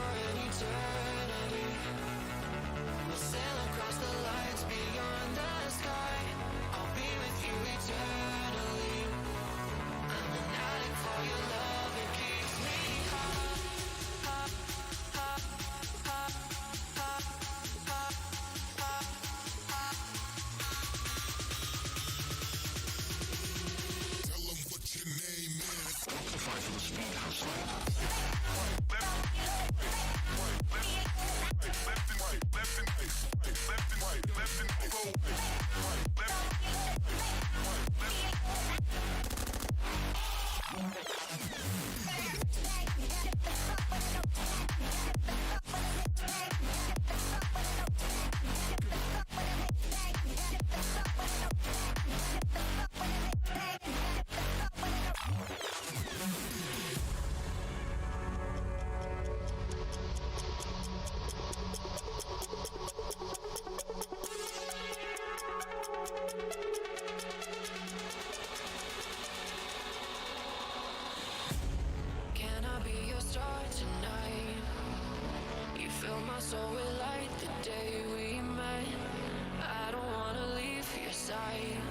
for an eternity. We'll sail across the lights beyond the sky. I'll be with you eternally. I'm an addict for your love, it keeps me high. Tell them what your name is. Battlefy for the speed house. Can I be your star tonight? You fill my soul with light the day we met. I don't wanna leave your side.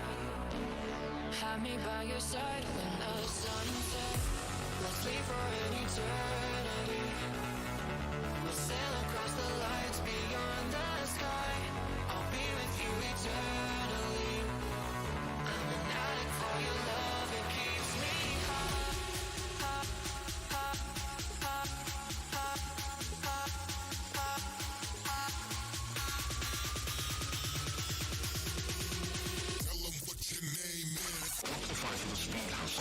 Have me by your side when the sun sets. Let's leave for an eternity. We'll sail across the lights beyond the sky. I'll be with you eternally. I'm an addict for your love, it keeps me high. Tell them what your name is. Battlefy for the speed house.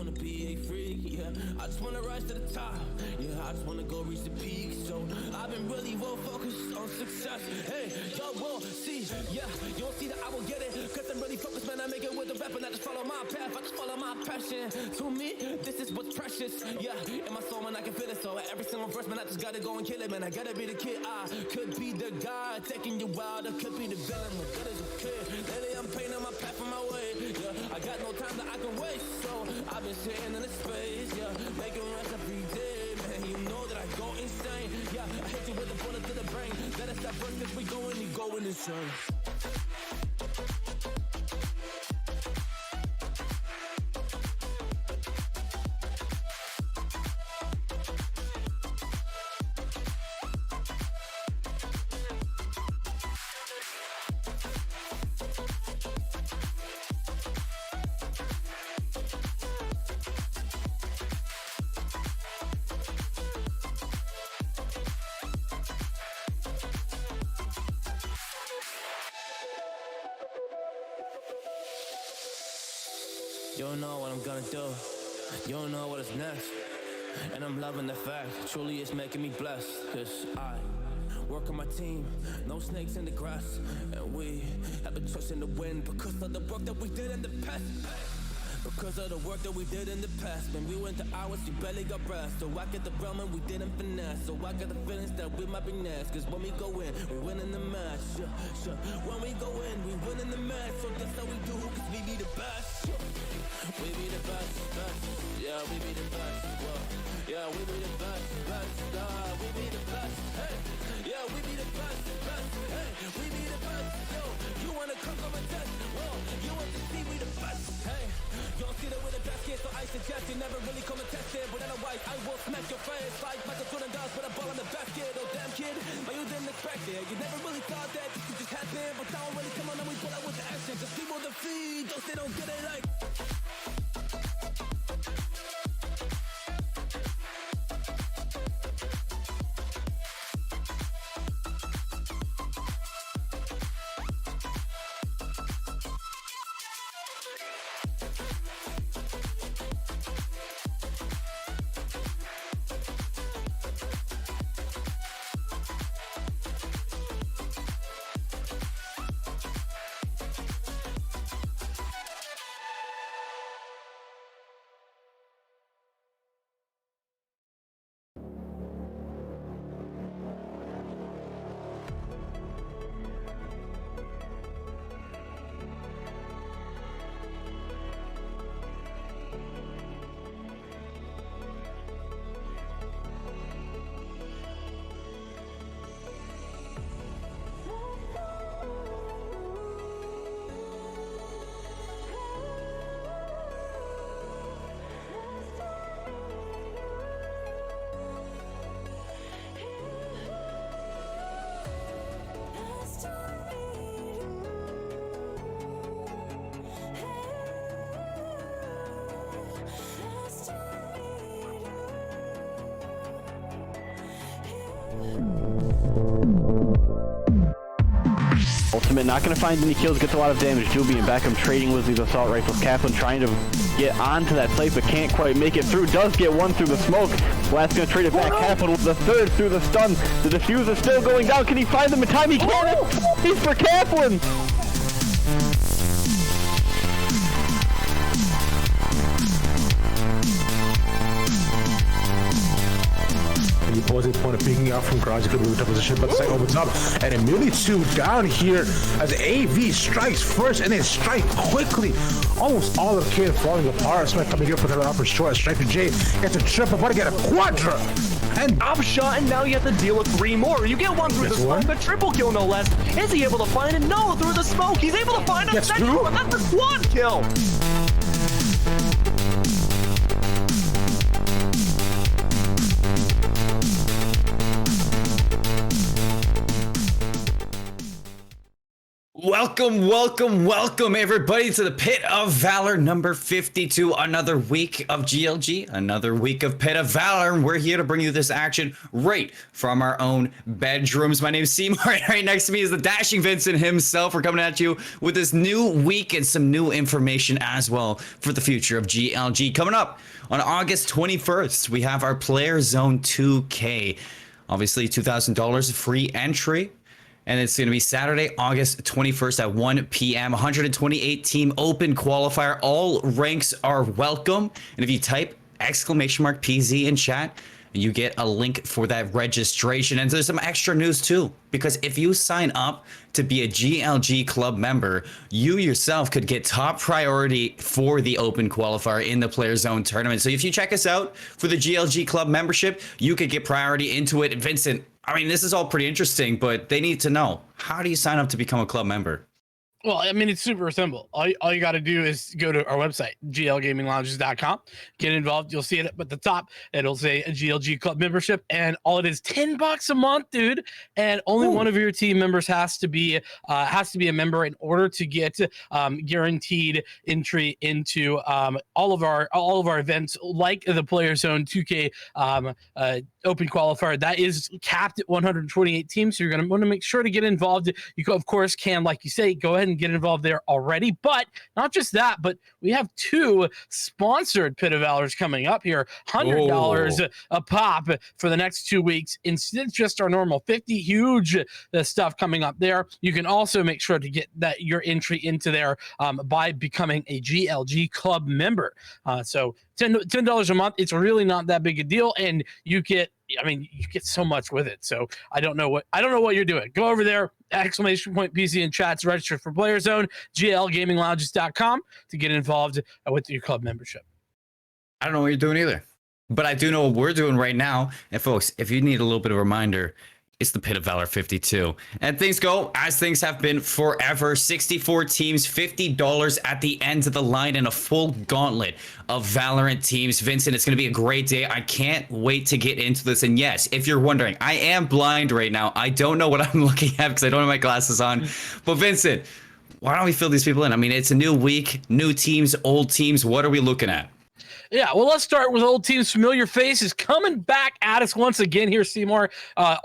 wanna be a freak, yeah. I just wanna rise to the top, yeah. I just wanna go reach the peak. So I've been really well focused on success. Hey, y'all will see, yeah. You don't see that I will get it, cause I'm really focused, man. I make it with the rap and I just follow my path. I just follow my passion. To me, this is what's precious, yeah. In my soul, man, I can feel it. So every single verse, man, I just gotta go and kill it, man. I gotta be the kid. I could be the guy taking you wild. I could be the villain, but good as a kid. Lately, I'm painting my path on my way, yeah. I got no time that I can waste, so I've been sitting in the space, yeah. Making rest every day, man. You know that I go insane, yeah. I hit you with a bullet to the brain. Let us stop first, cause we going insane. You don't know what I'm gonna do. You don't know what is next. And I'm loving the fact, truly it's making me blessed. Cause I work on my team, no snakes in the grass. And we have been trusting the wind because of the work that we did in the past. Because of the work that we did in the past. When we went to hours, we barely got rest. So I get the realm and we didn't finesse. So I got the feelings that we might be next. Cause when we go in, we win in the match. When we go in, we win in the match. So that's how we do, cause we be the best. We be the best, best. Yeah, we be the best. Whoa. Yeah, we be the best, best. We be the best. Hey, yeah, we be the best, best. Hey, we be the best. Yo, you wanna come a test? Whoa, you want to see we the best? Hey, you don't see that we're the best kid, so I suggest you never really come and test it. But otherwise, I will smack your face like Michael Jordan does with a ball in the basket. Oh damn kid, but you didn't expect it. You never really thought that this could just happen. But now really come on and we pull out with the action. Just people to feed, those they don't get it like. Ultimate not going to find any kills, gets a lot of damage. Juby and Beckham trading with these assault rifles. Kaplan trying to get onto that site but can't quite make it through. Does get one through the smoke. Blast going to trade it back. Kaplan with the third through the stun. The diffuser still going down. Can he find them in time? He can! He's for Kaplan! The opposing opponent picking up from garage, could move to position, but the site opens up, and immediately 2 down here as AV strikes first and then strike quickly. Almost all of the kid falling apart. Smith coming here for the upper short. Striker J gets a triple, but to get a quadra. And Upshot, and now you have to deal with 3 more. You get one through the smoke, a triple kill no less. Is he able to find it? No, through the smoke. He's able to find a second one. That's a quad kill. Welcome everybody to the Pit of Valor number 52. Another week of GLG, another week of Pit of Valor, and we're here to bring you this action right from our own bedrooms. My name is Seymour, and right next to me is the dashing Vincent himself. We're coming at you with this new week and some new information as well for the future of GLG. Coming up on August 21st, we have our Player Zone 2K. Obviously, $2,000 free entry. And it's going to be Saturday, August 21st at 1 p.m. 128 team open qualifier. All ranks are welcome. And if you type !PZ in chat, you get a link for that registration. And there's some extra news too, because if you sign up to be a GLG club member, you yourself could get top priority for the open qualifier in the Player Zone tournament. So if you check us out for the GLG club membership, you could get priority into it. Vincent, I mean, this is all pretty interesting, but they need to know, how do you sign up to become a club member? Well, I mean, it's super simple. All you got to do is go to our website, glgaminglounges.com, get involved. You'll see it up at the top. It'll say a GLG club membership, and all it is $10 a month, dude. And only one of your team members has to be a member in order to get guaranteed entry into all of our events, like the Player Zone 2K open qualifier. That is capped at 128 teams. So you're going to want to make sure to get involved. You, of course, can, like you say, go ahead and get involved there already. But not just that, but we have two sponsored Pit of Valors coming up here. $100 a pop for the next 2 weeks instead of just our normal 50. Huge stuff coming up there. You can also make sure to get that your entry into there by becoming a GLG club member. So $10 a month. It's really not that big a deal, and you get so much with it. So I don't know what you're doing. Go over there, !PC in chats, register for Player Zone, glgaminglounges.com to get involved with your club membership. I don't know what you're doing either, but I do know what we're doing right now. And folks, if you need a little bit of a reminder, it's the Pit of Valor 52. And things go as things have been forever. 64 teams, $50 at the end of the line, and a full gauntlet of Valorant teams. Vincent, it's going to be a great day. I can't wait to get into this. And yes, if you're wondering, I am blind right now. I don't know what I'm looking at because I don't have my glasses on. But Vincent, why don't we fill these people in? I mean, it's a new week, new teams, old teams. What are we looking at? Yeah, well, let's start with old teams. Familiar faces coming back at us once again here, Seymour.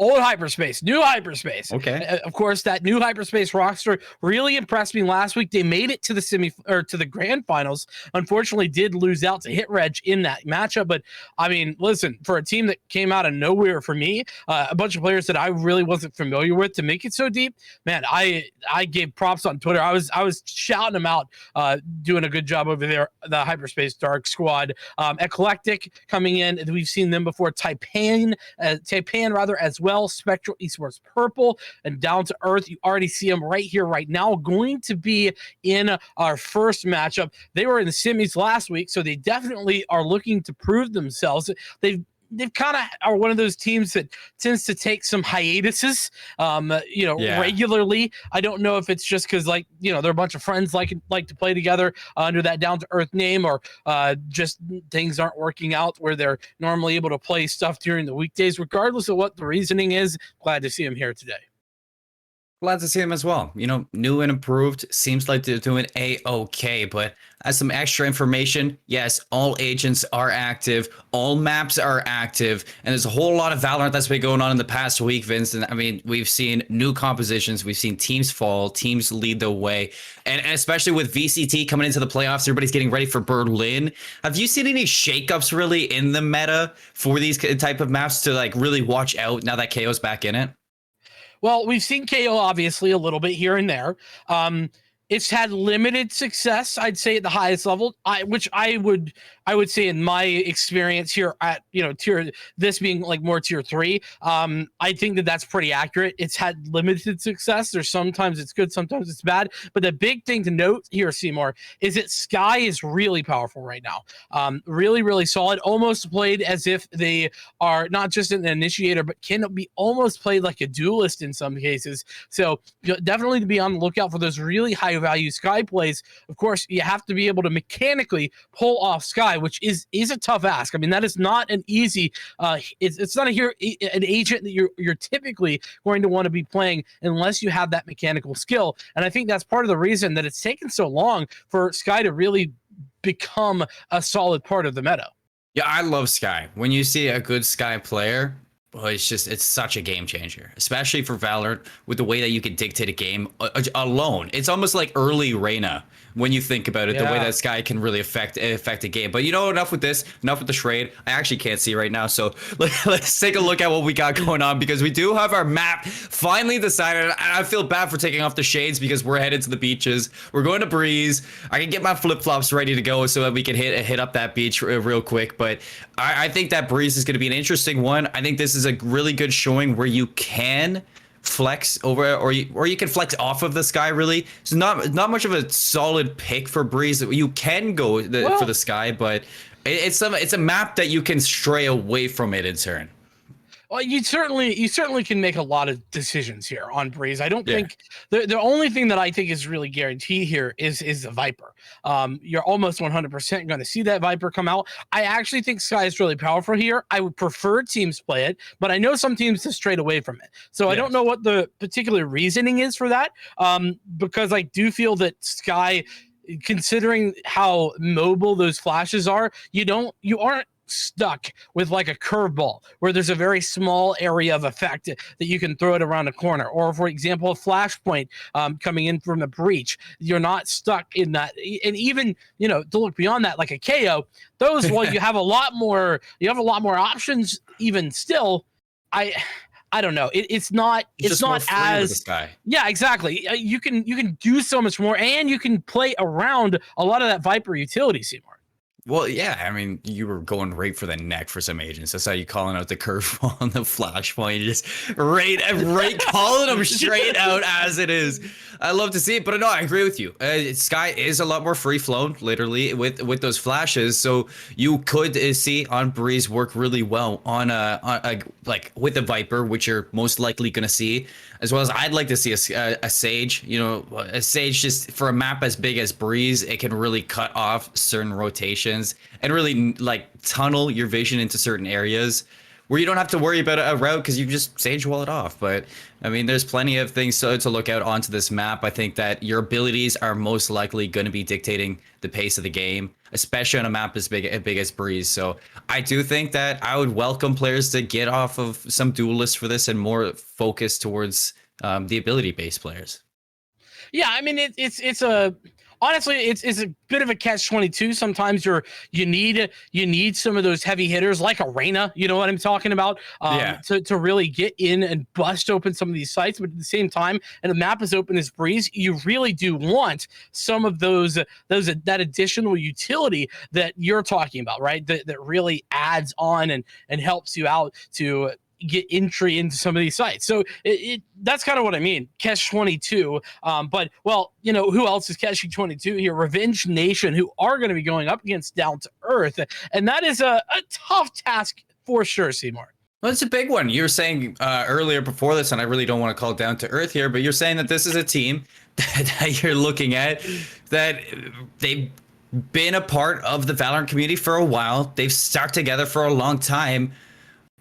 Old hyperspace, new hyperspace. Okay. Of course, that new hyperspace roster really impressed me last week. They made it to the grand finals. Unfortunately, did lose out to Hit Reg in that matchup. But I mean, listen, for a team that came out of nowhere for me, a bunch of players that I really wasn't familiar with, to make it so deep, man, I gave props on Twitter. I was shouting them out, doing a good job over there. The hyperspace dark squad. Eclectic coming in. We've seen them before. Taipan as well. Spectral Esports Purple, and Down to Earth. You already see them right here, right now. Going to be in our first matchup. They were in the semis last week, so they definitely are looking to prove themselves. They've kind of are one of those teams that tends to take some hiatuses, regularly. I don't know if it's just because, they're a bunch of friends like to play together under that Down to Earth name, or just things aren't working out where they're normally able to play stuff during the weekdays. Regardless of what the reasoning is, glad to see him here today. Glad to see him as well. You know, new and improved. Seems like they're doing A-okay, but as some extra information, yes, all agents are active, all maps are active, and there's a whole lot of Valorant that's been going on in the past week, Vincent. I mean, we've seen new compositions, we've seen teams fall, teams lead the way, and especially with VCT coming into the playoffs, everybody's getting ready for Berlin. Have you seen any shakeups really in the meta for these type of maps to really watch out now that KO's back in it? Well, we've seen KO obviously a little bit here and there. It's had limited success, I'd say, at the highest level, which I would say in my experience here at this being more tier 3. I think that's pretty accurate. It's had limited success. There's sometimes it's good, sometimes it's bad. But the big thing to note here, Seymour, is that Sky is really powerful right now. Really, really solid. Almost played as if they are not just an initiator, but can be almost played like a duelist in some cases. So definitely to be on the lookout for those really high value Sky plays, of course, you have to be able to mechanically pull off Sky, which is a tough ask. I mean, that is not an easy. It's not an agent that you're typically going to want to be playing unless you have that mechanical skill. And I think that's part of the reason that it's taken so long for Sky to really become a solid part of the meta. Yeah, I love Sky. When you see a good Sky player, well, it's such a game changer, especially for Valorant with the way that you can dictate a game alone. It's almost like early Reyna when you think about it, the way that Sky can really affect a game. But you know, enough with this, enough with the charade. I actually can't see right now, so let's take a look at what we got going on, because we do have our map finally decided. I feel bad for taking off the shades because we're headed to the beaches. We're going to Breeze. I can get my flip-flops ready to go so that we can hit up that beach real quick. But I think that Breeze is going to be an interesting one. I think this is a really good showing where you can flex over, or you can flex off of the Sky. Really, it's not much of a solid pick for Breeze. You can go for the Sky, but it's a map that you can stray away from it in turn. Well, you certainly can make a lot of decisions here on Breeze. I don't think the only thing that I think is really guaranteed here is the Viper. You're almost 100% going to see that Viper come out. I actually think Sky is really powerful here. I would prefer teams play it, but I know some teams have strayed away from it. So I don't know what the particular reasoning is for that, because I do feel that Sky, considering how mobile those flashes are, you aren't stuck with like a curveball where there's a very small area of effect that you can throw it around a corner, or for example a flashpoint coming in from the breach. You're not stuck in that. And even, you know, to look beyond that, like a KO, those, while you have a lot more options, even still, I don't know. It's not as yeah, exactly. You can do so much more, and you can play around a lot of that Viper utility, Seymour. Well, yeah, I mean, you were going right for the neck for some agents. That's how you calling out the curveball and the flashpoint. You just right calling them straight out as it is. I love to see it, but no, I agree with you. Sky is a lot more free flown, literally, with those flashes. So you could see on Breeze work really well on like with the Viper, which you're most likely going to see, as well as I'd like to see a Sage. You know, a Sage, just for a map as big as Breeze, it can really cut off certain rotations and really like tunnel your vision into certain areas where you don't have to worry about a route because you just Sage wall it off. But I mean, there's plenty of things to look out onto this map. I think that your abilities are most likely going to be dictating the pace of the game, especially on a map as big as Breeze. So I do think that I would welcome players to get off of some duelists for this and more focus towards the ability-based players. Yeah, I mean, honestly, it's a bit of a catch-22. Sometimes you need some of those heavy hitters like a Reyna, you know what I'm talking about, to really get in and bust open some of these sites. But at the same time, and the map is open as Breeze, you really do want some of that additional utility that you're talking about, right? That really adds on and helps you out to get entry into some of these sites. So that's kind of what I mean, catch 22. But well, you know who else is catching 22 here? Revenge Nation, who are going to be going up against Down to Earth, and that is a tough task for sure, Seymour. Well, it's a big one. You were saying earlier before this, and I really don't want to call it Down to Earth here, but you're saying that this is a team that you're looking at that they've been a part of the Valorant community for a while. They've stuck together for a long time,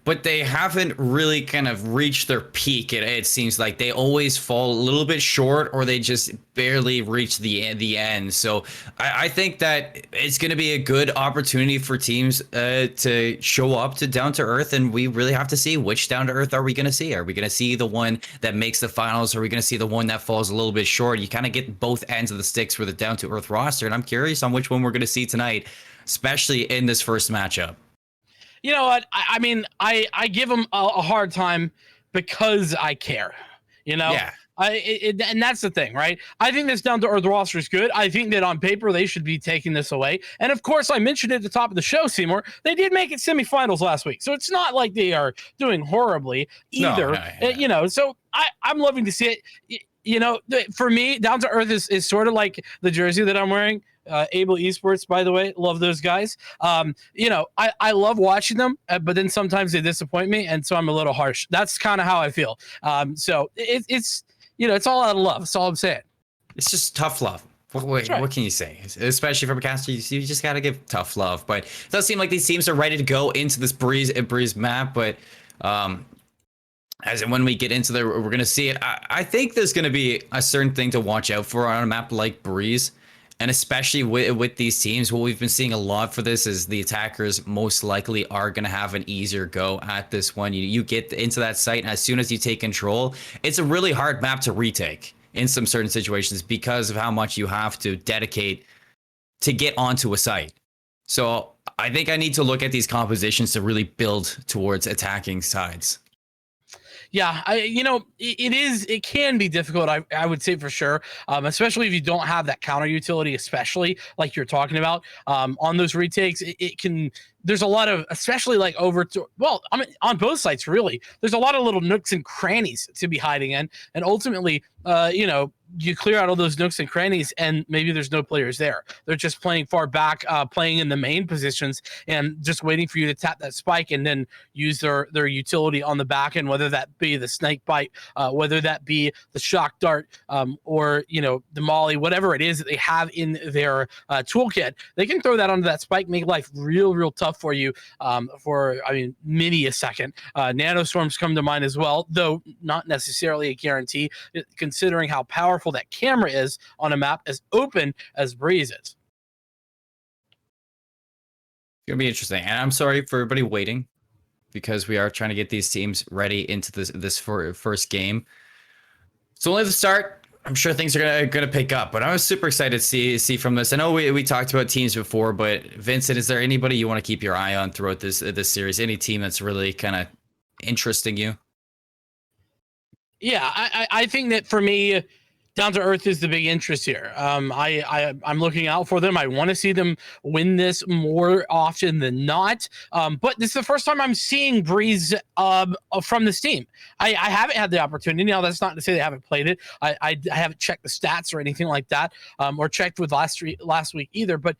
but they haven't really kind of reached their peak. It seems like they always fall a little bit short, or they just barely reach the end. So I think that it's going to be a good opportunity for teams to show up to Down to Earth, and we really have to see which Down to Earth are we going to see. Are we going to see the one that makes the finals? Or are we going to see the one that falls a little bit short? You kind of get both ends of the sticks for the Down to Earth roster, and I'm curious on which one we're going to see tonight, especially in this first matchup. You know what? I mean, I give them a hard time because I care, you know? Yeah. And that's the thing, right? I think this Down to Earth roster is good. I think that on paper, they should be taking this away. And of course, I mentioned at the top of the show, Seymour, they did make it semifinals last week. So it's not like they are doing horribly either. You know, so I'm loving to see it. You know, for me, Down to Earth is sort of like the jersey that I'm wearing. Able Esports, by the way, love those guys. You know, I love watching them, but then sometimes they disappoint me, and so I'm a little harsh. That's kind of how I feel. So it's you know, it's all out of love. That's all I'm saying. it's just tough love. What can you say? Especially from a caster, you just gotta give tough love. But it does seem like these teams are ready to go into this breeze map. But as in when we get into there, we're gonna see it. I think there's gonna be a certain thing to watch out for on a map like Breeze, and especially with these teams. What we've been seeing a lot for this is the attackers most likely are gonna have an easier go at this one. You get into that site, and as soon as you take control, it's a really hard map to retake in some certain situations because of how much you have to dedicate to get onto a site. So I think I need to look at these compositions to really build towards attacking sides. Yeah, it can be difficult. I would say for sure, especially if you don't have that counter utility, especially like you're talking about on those retakes. It can. There's a lot of, especially like on both sites really. There's a lot of little nooks and crannies to be hiding in, and ultimately, you clear out all those nooks and crannies, and maybe there's no players there. They're just playing far back, playing in the main positions, and just waiting for you to tap that spike and then use their utility on the back end, whether that be the snake bite, whether that be the shock dart, or the molly, whatever it is that they have in their toolkit. They can throw that onto that spike, make life real tough for you for many a second. Nanostorms come to mind as well, though not necessarily a guarantee, considering how powerful that camera is on a map as open as Breeze is. It's gonna be interesting, and I'm sorry for everybody waiting because we are trying to get these teams ready into this first game. It's only the start. I'm sure things are gonna pick up, but I was super excited to see from this. I know we talked about teams before, but Vincent, is there anybody you want to keep your eye on throughout this series? Any team that's really kind of interesting you? Yeah, I think that for me, Down to Earth is the big interest here. I'm looking out for them. I want to see them win this more often than not. But this is the first time I'm seeing Breeze from this team. I haven't had the opportunity. Now, that's not to say they haven't played it. I haven't checked the stats or anything like that, or checked with last week either. But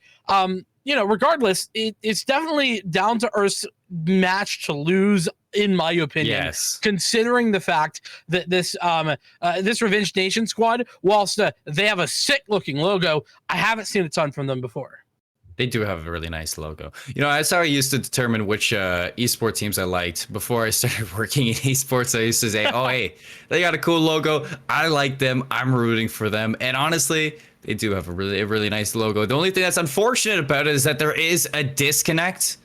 regardless, it's definitely Down to Earth's match to lose, in my opinion. Yes. Considering the fact that this Revenge Nation squad, whilst they have a sick looking logo, I haven't seen a ton from them before. They do have a really nice logo. That's how I used to determine which esports teams I liked. Before I started working in esports, I used to say, oh, hey, they got a cool logo. I like them. I'm rooting for them. And honestly, they do have a really nice logo. The only thing that's unfortunate about it is that there is a disconnect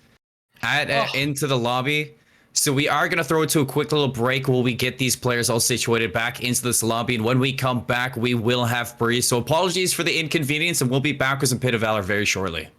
into the lobby. So we are going to throw it to a quick little break while we get these players all situated back into this lobby. And when we come back, we will have Breeze. So apologies for the inconvenience, and we'll be back with some Pit of Valor very shortly.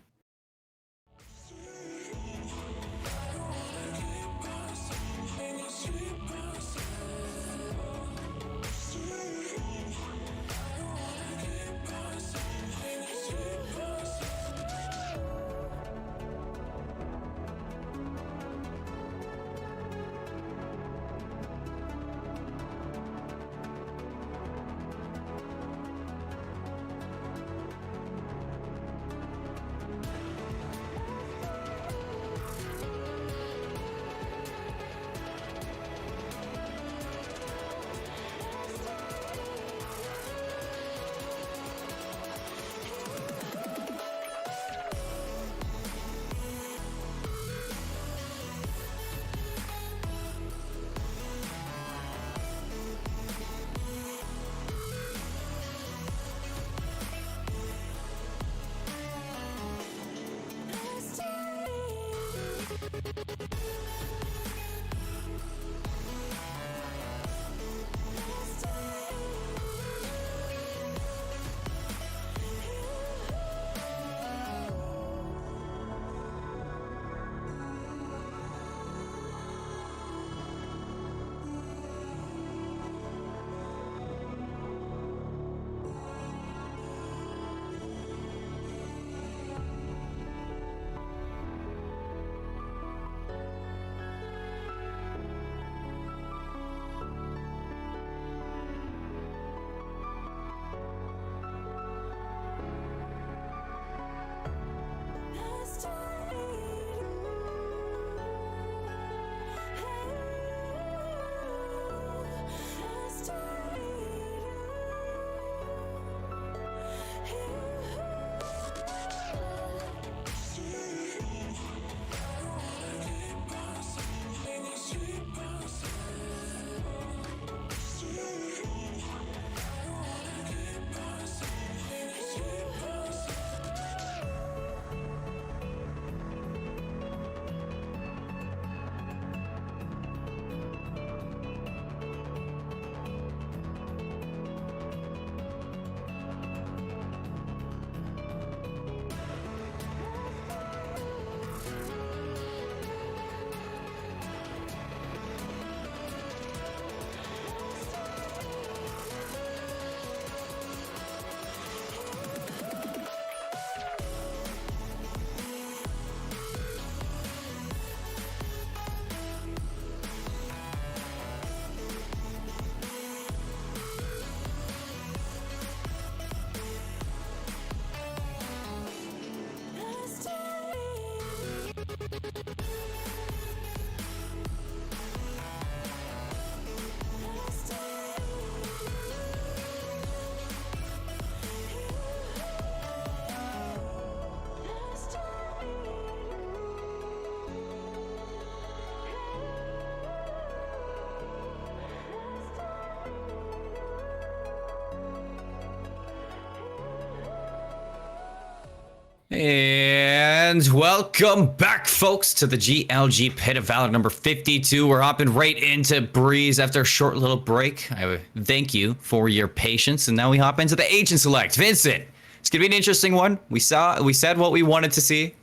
And welcome back, folks, to the GLG Pit of Valor number 52. We're hopping right into Breeze after a short little break. I thank you for your patience, and now we hop into the Agent Select. Vincent, it's gonna be an interesting one. We said what we wanted to see,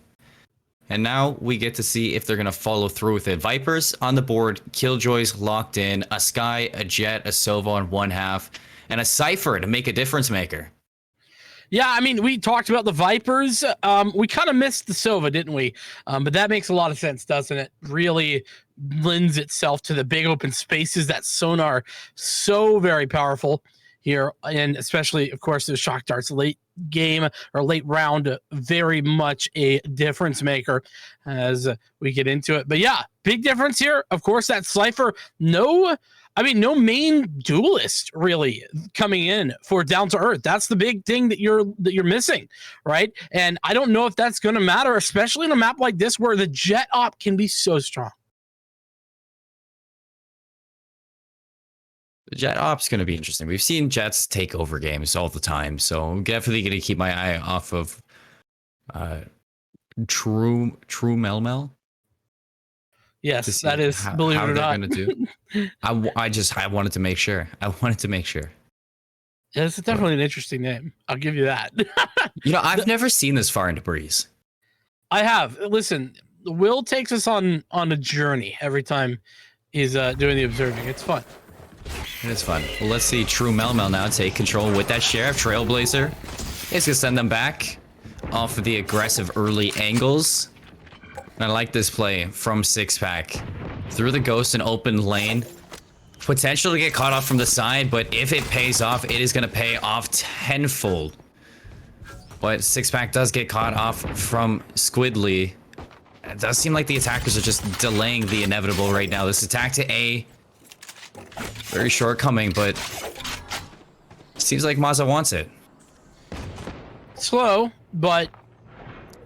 and now we get to see if they're gonna follow through with it. Vipers on the board, Killjoys locked in, a Sky, a Jet, a Sova on one half, and a Cypher to make a difference maker. Yeah, I mean, we talked about the Vipers. We kind of missed the Sova, didn't we? But that makes a lot of sense, doesn't it? Really lends itself to the big open spaces. That sonar, so very powerful here. And especially, of course, the shock darts late game or late round, very much a difference maker as we get into it. But yeah, big difference here. Of course, that Cypher, no main duelist really coming in for Down to Earth. That's the big thing that you're missing, right? And I don't know if that's going to matter, especially in a map like this where the Jet op can be so strong. The Jet op's going to be interesting. We've seen Jets take over games all the time, so I'm definitely going to keep my eye off of True Melmel. Yes, that is, believe it or not. Gonna do. I wanted to make sure. Yeah, it's definitely an interesting name. I'll give you that. I've never seen this far into Breeze. I have. Listen, Will takes us on a journey every time he's doing the observing. It's fun. It is fun. Well, let's see True Melmel now take control with that Sheriff Trailblazer. It's gonna send them back off of the aggressive early angles. I like this play from Sixpack. Through the Ghost and open lane. Potential to get caught off from the side, but if it pays off, it is going to pay off tenfold. But Sixpack does get caught off from Squidly. It does seem like the attackers are just delaying the inevitable right now. This attack to A. Very shortcoming, but seems like Mazza wants it. Slow, but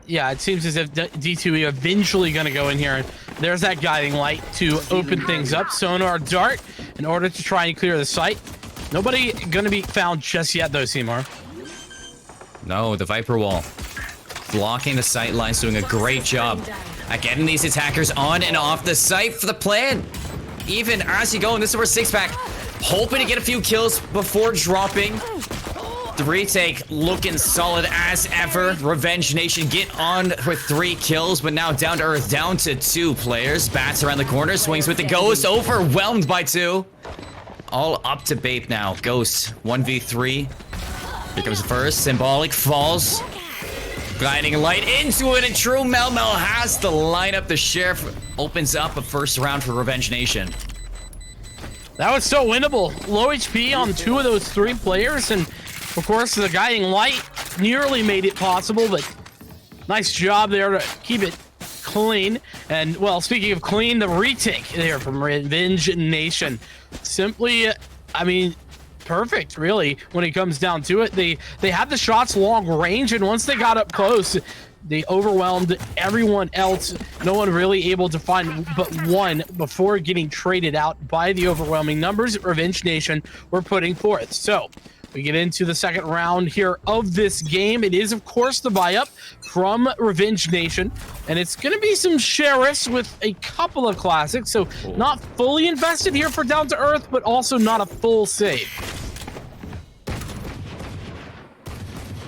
yeah, it seems as if D2E eventually going to go in here. And there's that guiding light to open things up. Sonar dart in order to try and clear the site. Nobody going to be found just yet, though, Seymour. No, the Viper wall. Blocking the sight lines, doing a great job at getting these attackers on and off the site for the plan. Even as you go, and this is where Sixpack hoping to get a few kills before dropping. The retake looking solid as ever. Revenge Nation get on with 3 kills, but now Down to Earth down to 2 players. Bats around the corner, swings with the Ghost, overwhelmed by 2. All up to Bape now. Ghost 1v3. Here comes the first. Symbolic falls. Guiding light into it, and True Melmel has the lineup. The Sheriff opens up a first round for Revenge Nation. That was so winnable. Low HP on 2 of those 3 players, and of course, the guiding light nearly made it possible, but nice job there to keep it clean. And, well, speaking of clean, the retake there from Revenge Nation. Simply, I mean, perfect, really, when it comes down to it. They had the shots long range, and once they got up close, they overwhelmed everyone else. No one really able to find but one before getting traded out by the overwhelming numbers Revenge Nation were putting forth. So we get into the second round here of this game. It is, of course, the buy-up from Revenge Nation, and it's going to be some Sheriffs with a couple of classics, so not fully invested here for Down to Earth, but also not a full save.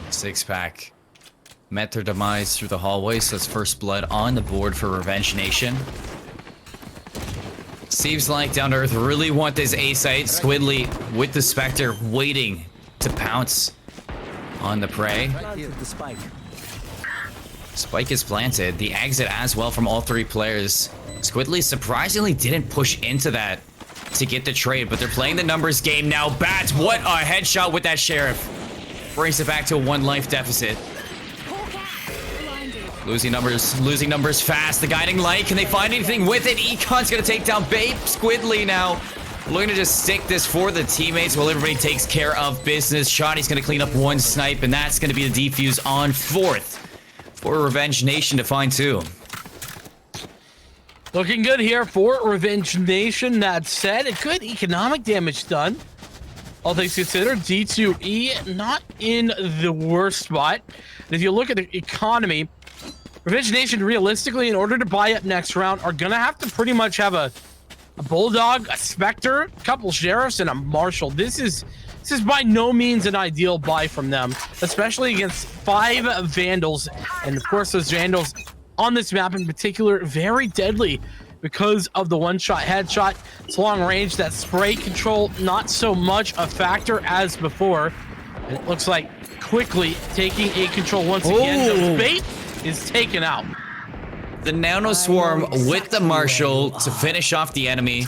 Sixpack met their demise through the hallway, so it's first blood on the board for Revenge Nation. Seems like Down to Earth really want this A site. Squidly with the Spectre waiting to pounce on the prey. Spike is planted. The exit as well from all 3 players. Squidly surprisingly didn't push into that to get the trade, but they're playing the numbers game now. Bats, what a headshot with that Sheriff. Brings it back to a 1 life deficit. Losing numbers fast. The guiding light, can they find anything with it? Econ's gonna take down Bape. Squidly now looking to just stick this for the teammates while everybody takes care of business. Shotty's gonna clean up 1 snipe, and that's gonna be the defuse on 4th for Revenge Nation to find 2. Looking good here for Revenge Nation. That said, a good economic damage done. all things considered, D2E not in the worst spot. And if you look at the economy, Revenge Nation realistically, in order to buy up next round, are gonna have to pretty much have a Bulldog, a Spectre, a couple Sheriffs, and a Marshal. This is by no means an ideal buy from them, especially against 5 Vandals. And of course, those Vandals on this map in particular, very deadly because of the one-shot headshot. It's long range, that spray control, not so much a factor as before. And it looks like quickly taking A control once again. The bait is taken out. The Nano Swarm with the Marshal to finish off the enemy.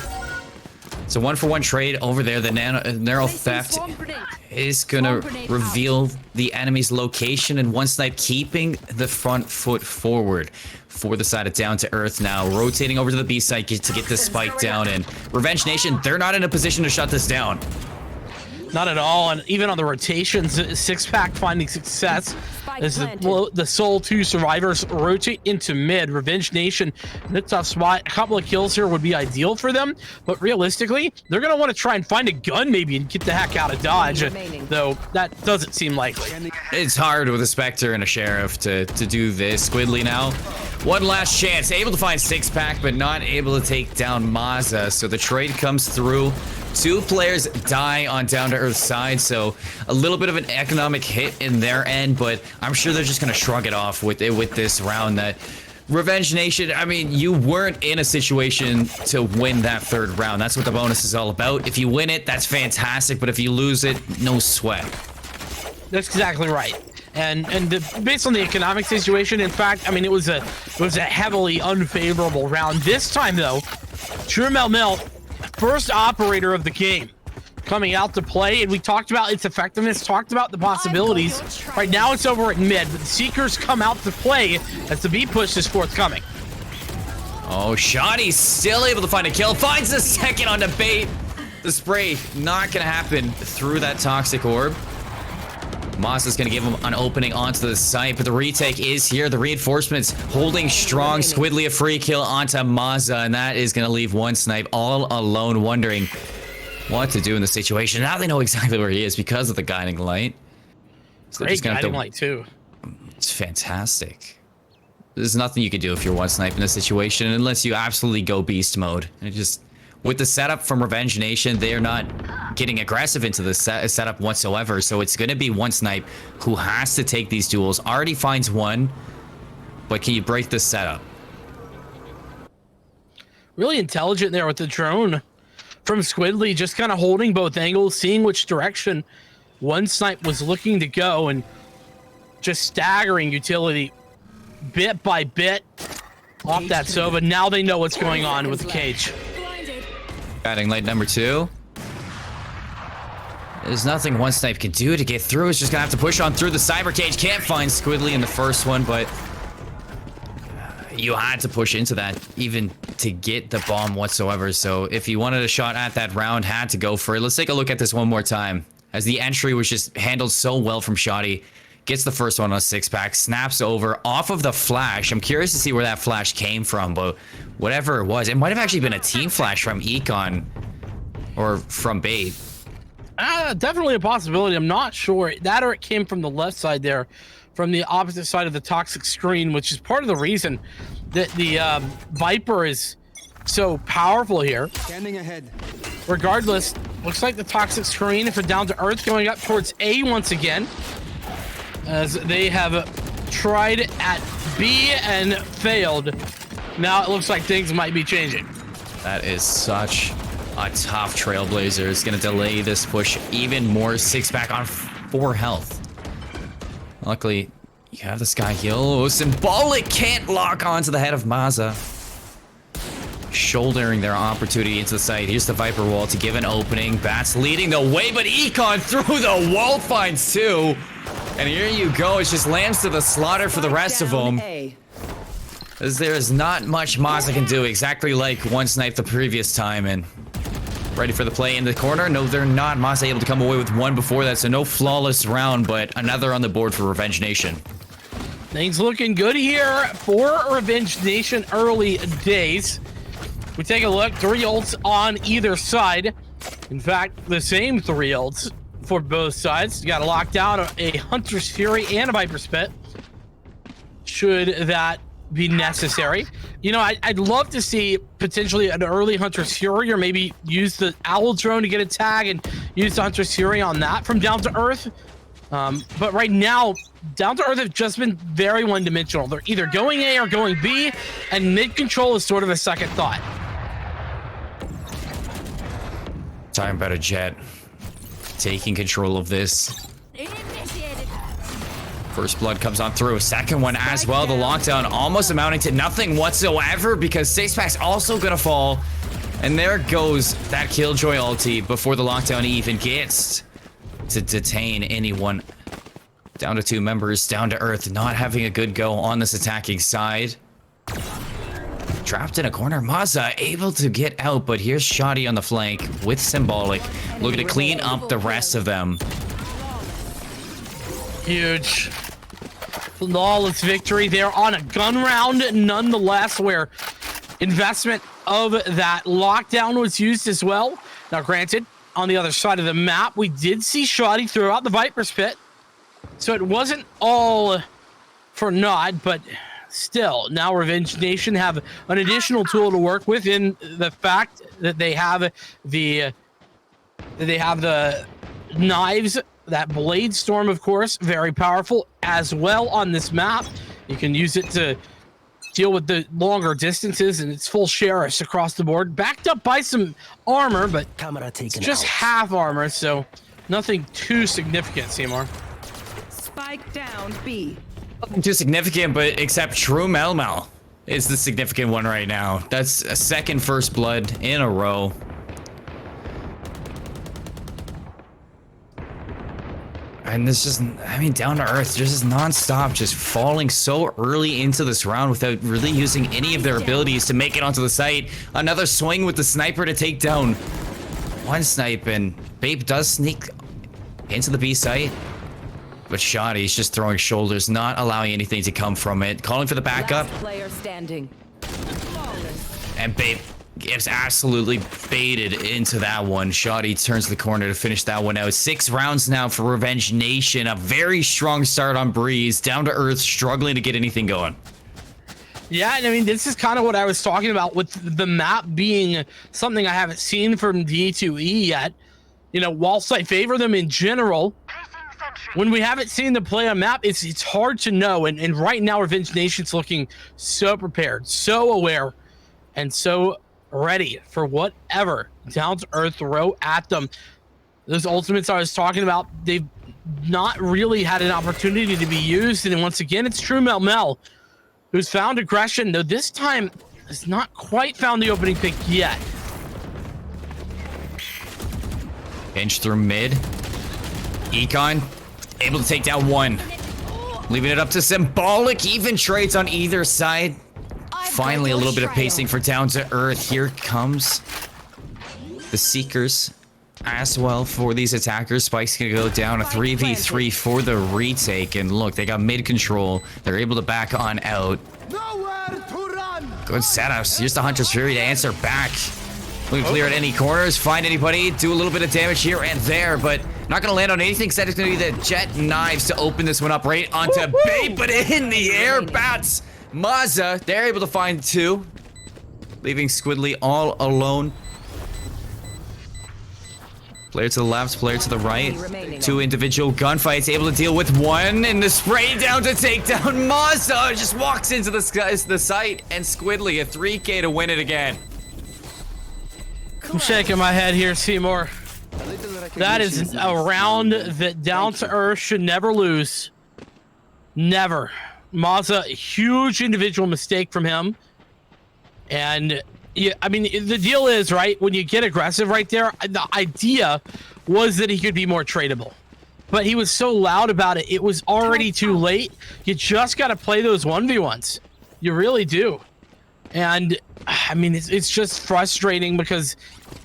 It's a 1-for-1 trade over there. The Nano Theft is gonna reveal the enemy's location, and One Snipe keeping the front foot forward for the side of Down to Earth now, rotating over to the B side to get this spike down. And Revenge Nation, they're not in a position to shut this down. Not at all, and even on the rotations, 6-pack finding success as the sole 2 survivors rotate into mid. Revenge Nation in a tough spot. A couple of kills here would be ideal for them, but realistically, they're going to want to try and find a gun maybe and get the heck out of Dodge, though that doesn't seem likely. It's hard with a Spectre and a Sheriff to do this. Squidly now, one last chance, able to find 6-pack, but not able to take down Mazza, so the trade comes through. 2 players die on Down to Earth's side, so a little bit of an economic hit in their end, but I'm sure they're just going to shrug it off with this round. That Revenge Nation, I mean, you weren't in a situation to win that 3rd round. That's what the bonus is all about. If you win it, that's fantastic, but if you lose it, no sweat. That's exactly right. And based on the economic situation, in fact, I mean, it was a heavily unfavorable round. This time, though, True Mel, first operator of the game, coming out to play, and we talked about its effectiveness, talked about the possibilities. Right now it's over at mid, but the Seekers come out to play as the B push is forthcoming. Oh, Shoddy's still able to find a kill, finds the second on the bait. The spray not gonna happen through that toxic orb. Moss is going to give him an opening onto the site, but the retake is here. The reinforcements holding strong. Squidly a free kill onto Mazza, and that is going to leave One Snipe all alone, wondering what to do in the situation. Now they know exactly where he is because of the guiding light. So great guiding light too. It's fantastic. There's nothing you can do if you're One Snipe in this situation unless you absolutely go beast mode. And it just, with the setup from Revenge Nation, they are not getting aggressive into the setup whatsoever. So it's going to be One Snipe who has to take these duels. Already finds one, but can you break this setup? Really intelligent there with the drone from Squidly, just kind of holding both angles, seeing which direction One Snipe was looking to go, and just staggering utility bit by bit off that Sova. Now they know what's going on with the cage. Guiding light number 2. There's nothing One Snipe can do to get through. It's just gonna have to push on through the cyber cage. Can't find Squidly in the first one, but you had to push into that even to get the bomb whatsoever. So if you wanted a shot at that round, had to go for it. Let's take a look at this one more time, as the entry was just handled so well from Shoddy. Gets the first one on a 6-pack, snaps over off of the flash. I'm curious to see where that flash came from, but whatever it was, it might have actually been a team flash from Econ or from Bait. Definitely a possibility. I'm not sure. That or it came from the left side there, from the opposite side of the toxic screen, which is part of the reason that the Viper is so powerful here. Standing ahead. Regardless, looks like the toxic screen for Down to Earth going up towards A once again, as they have tried at B and failed. Now it looks like things might be changing. That is such a tough Trailblazer. It's going to delay this push even more. 6-pack on 4 health. Luckily, you have the Sky Heal. Oh, Symbolic can't lock onto the head of Mazza. Shouldering their opportunity into the site. Here's the Viper wall to give an opening. Bats leading the way, but Econ through the wall finds 2. And here you go. It just lands to the slaughter for the rest of them. As there is not much Mazza can do, exactly like One Snipe the previous time. And ready for the play in the corner. No, they're not. Mazza able to come away with 1 before that, so no flawless round, but another on the board for Revenge Nation. Things looking good here for Revenge Nation early days. We take a look. 3 ults on either side. In fact, the same 3 ults for both sides. You got a lockdown, a Hunter's Fury, and a Viper Spit. Should that be necessary? You know, I'd love to see potentially an early Hunter's Fury, or maybe use the Owl drone to get a tag and use the Hunter's Fury on that from Down to Earth. But right now, Down to Earth have just been very one-dimensional. They're either going A or going B, and mid control is sort of a second thought. Talking about a Jet taking control of this. First blood comes on through. Second one as well. The lockdown almost amounting to nothing whatsoever because Sixpack's also gonna fall. And there goes that Killjoy ulti before the lockdown even gets to detain anyone. Down to 2 members, Down to Earth, not having a good go on this attacking side. Trapped in a corner, Maza able to get out, but here's Shoddy on the flank with Symbolic, looking to clean up the rest of them. Huge. Flawless victory there on a gun round, nonetheless, where investment of that lockdown was used as well. Now, granted, on the other side of the map, we did see Shoddy throw out the Viper's Pit, so it wasn't all for naught, but still, now Revenge Nation have an additional tool to work with in the fact that they have the knives. That Blade Storm, of course, very powerful as well on this map. You can use it to deal with the longer distances, and it's full Sheriffs across the board. Backed up by some armor, but it's just half armor, so nothing too significant, Seymour. Spike down B. Nothing too significant, but except True Melmel is the significant one right now. That's a second first blood in a row. And this just, I mean, Down to Earth, just non-stop, just falling so early into this round without really using any of their abilities to make it onto the site. Another swing with the sniper to take down one snipe, and Babe does sneak into the B site. But Shoddy's just throwing shoulders, not allowing anything to come from it. Calling for the backup. Last player standing. And Babe gets absolutely baited into that one. Shoddy turns the corner to finish that one out. 6 rounds now for Revenge Nation. A very strong start on Breeze. Down to Earth, struggling to get anything going. Yeah, and I mean, this is kind of what I was talking about with the map being something I haven't seen from D2E yet. You know, whilst I favor them in general, when we haven't seen them play a map, it's hard to know. And right now, Revenge Nation's looking so prepared, so aware, and so ready for whatever Down to Earth throw at them. Those ultimates I was talking about, they've not really had an opportunity to be used. And once again, it's True Melmel who's found aggression, though this time has not quite found the opening pick yet. Inch through mid. Econ able to take down one. Leaving it up to Symbolic. Even trades on either side. Finally, a little bit of pacing for Down to Earth. Here comes the Seekers as well for these attackers. Spike's gonna go down a 3v3 for the retake. And look, they got mid control. They're able to back on out. Good setups. Here's the Hunter's Fury to answer back. Looking clear at any corners, find anybody, do a little bit of damage here and there, but not gonna land on anything. Instead, it's gonna be the Jet Knives to open this one up right onto Babe, but in the air, Bats. Maza, they're able to find 2, leaving Squidly all alone. Player to the left, player to the right. 2 individual gunfights, able to deal with one, and the spray down to take down Maza. Just walks into the site, and Squidly a 3K to win it again. I'm shaking my head here, Seymour. That is a round that Down to Earth should never lose. Never. Maza, huge individual mistake from him. And yeah, I mean, the deal is, right, when you get aggressive right there, the idea was that he could be more tradable. But he was so loud about it, it was already too late. You just got to play those 1v1s. You really do. And I mean, it's just frustrating because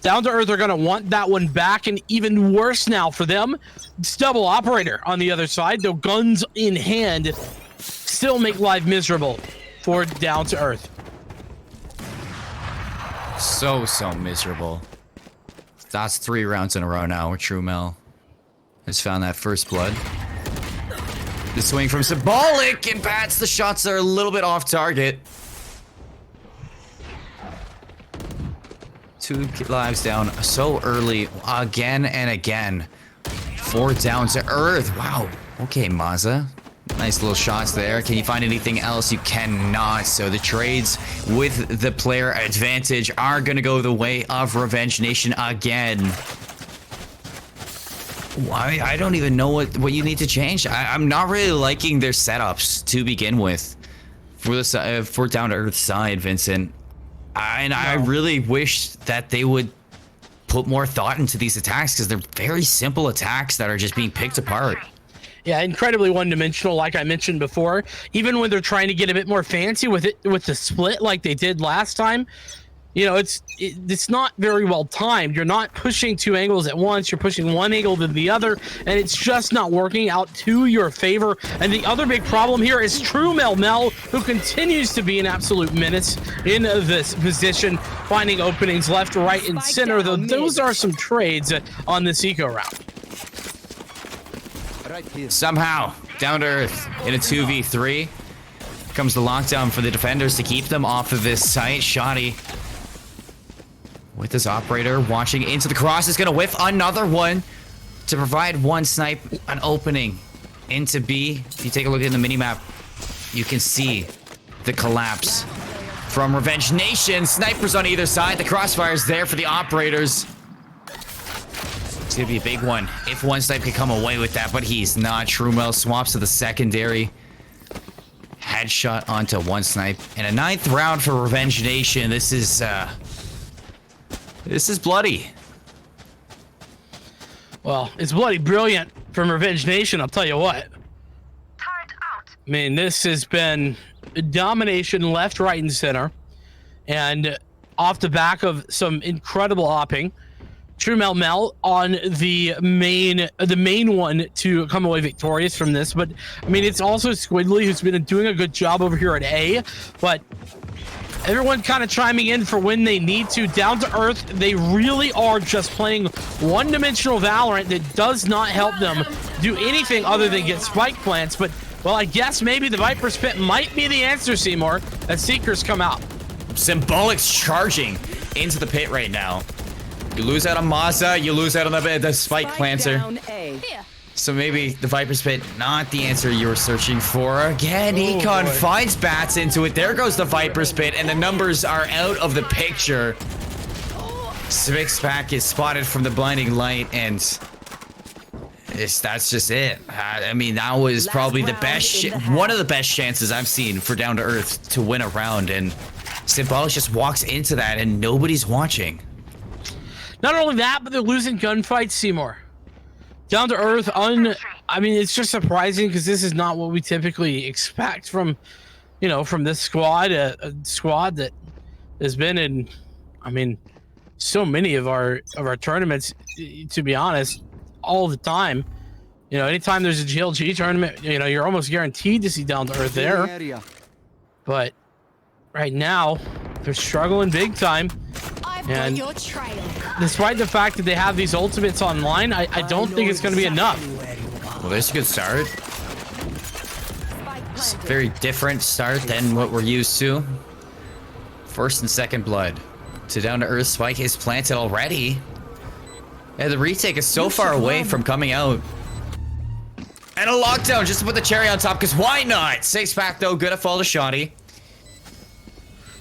Down to Earth are going to want that one back, and even worse now for them, it's double operator on the other side, though guns in hand still make life miserable for Down to Earth. So miserable. That's 3 rounds in a row now where Trumel has found that first blood. The swing from Symbolic, and Bats, the shots are a little bit off target. 2 lives down so early, again and again. 4 down to Earth. Wow. Okay, Maza. Nice little shots there. Can you find anything else? You cannot. So the trades with the player advantage are going to go the way of Revenge Nation again. I don't even know what you need to change. I'm not really liking their setups to begin with for the for Down to Earth side, Vincent. I really wish that they would put more thought into these attacks, because they're very simple attacks that are just being picked apart. Yeah, incredibly one-dimensional, like I mentioned before. Even when they're trying to get a bit more fancy with it, with the split like they did last time, you know, it's not very well timed. You're not pushing 2 angles at once. You're pushing one angle to the other, and it's just not working out to your favor. And the other big problem here is True Mel, who continues to be an absolute menace in this position, finding openings left, right, and center. Though those are some trades on this eco round. Somehow, Down to Earth in a 2v3. Comes the lockdown for the defenders to keep them off of this site. Shoddy with this operator watching into the cross is going to whiff another one to provide one snipe, an opening into B. If you take a look at the minimap, you can see the collapse from Revenge Nation. Snipers on either side. The crossfire's there for the operators. It's going to be a big one if one snipe can come away with that, but he's not. Trumel swaps to the secondary. Headshot onto one snipe. And a 9th round for Revenge Nation. This is bloody. Well, it's bloody brilliant from Revenge Nation, I'll tell you what. I mean, this has been domination left, right, and center. And off the back of some incredible opping, True Mel on the main one to come away victorious from this. But I mean, it's also Squidly, who's been doing a good job over here at A, but everyone kind of chiming in for when they need to. Down to Earth, they really are just playing one-dimensional Valorant that does not help them do anything other than get spike plants. But, well, I guess maybe the Viper's Pit might be the answer, Seymour, as Seekers come out. Symbolic's charging into the pit right now. You lose out on Maza, you lose out on the spike planter. So maybe the Viper's Pit, not the answer you were searching for. Again, Econ finds Bats into it. There goes the Viper's Pit, and the numbers are out of the picture. Svixpack is spotted from the blinding light, and that's just it. I mean, that was probably the best, one of the best chances I've seen for Down to Earth to win a round, and Symbolic just walks into that, and nobody's watching. Not only that, but they're losing gunfights, Seymour. Down to Earth, I mean, it's just surprising because this is not what we typically expect from, you know, from this squad, a squad that has been in, I mean, so many of our tournaments, to be honest, all the time. You know, anytime there's a GLG tournament, you know, you're almost guaranteed to see Down to Earth there. But right now, they're struggling big time. And despite the fact that they have these ultimates online, I don't think it's going to be enough. Well, there's a good start. It's a very different start than what we're used to. First and second blood to Down to Earth. Spike is planted already. Yeah, the retake is so far away from coming out. And a lockdown just to put the cherry on top, because why not? Svixpack, though, good at fall to Shoddy.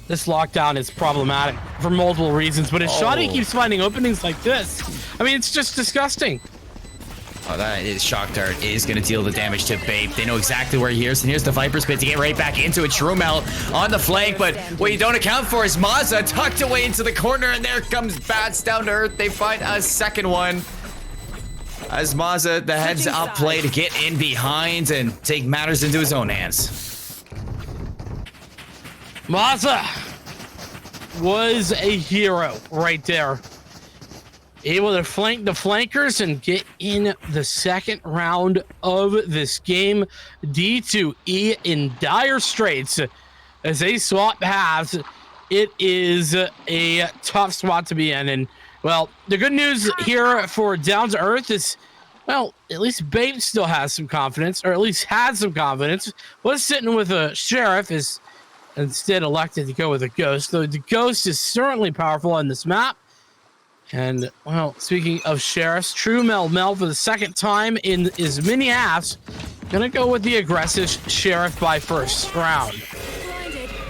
This lockdown is problematic for multiple reasons, but if Shoddy keeps finding openings like this, I mean, it's just disgusting. Oh, that is Shock Dart is going to deal the damage to Babe. They know exactly where he is, and here's the Viper's Pit to get right back into it. Trumel on the flank, but what you don't account for is Maza tucked away into the corner, and there comes Bats Down to Earth. They find a second one. As Maza, the heads up play to get in behind and take matters into his own hands. Maza was a hero right there. Able to flank the flankers and get in the second round of this game. D2E in dire straits as they swap halves. It is a tough spot to be in. And Well, the good news here for Down to Earth is, well, at least Babe still has some confidence, or at least had some confidence. Was sitting with a Sheriff, is instead elected to go with a Ghost. Though the Ghost is certainly powerful on this map. And, well, speaking of Sheriffs, True Mel for the second time in his mini halves, gonna go with the aggressive Sheriff by first round.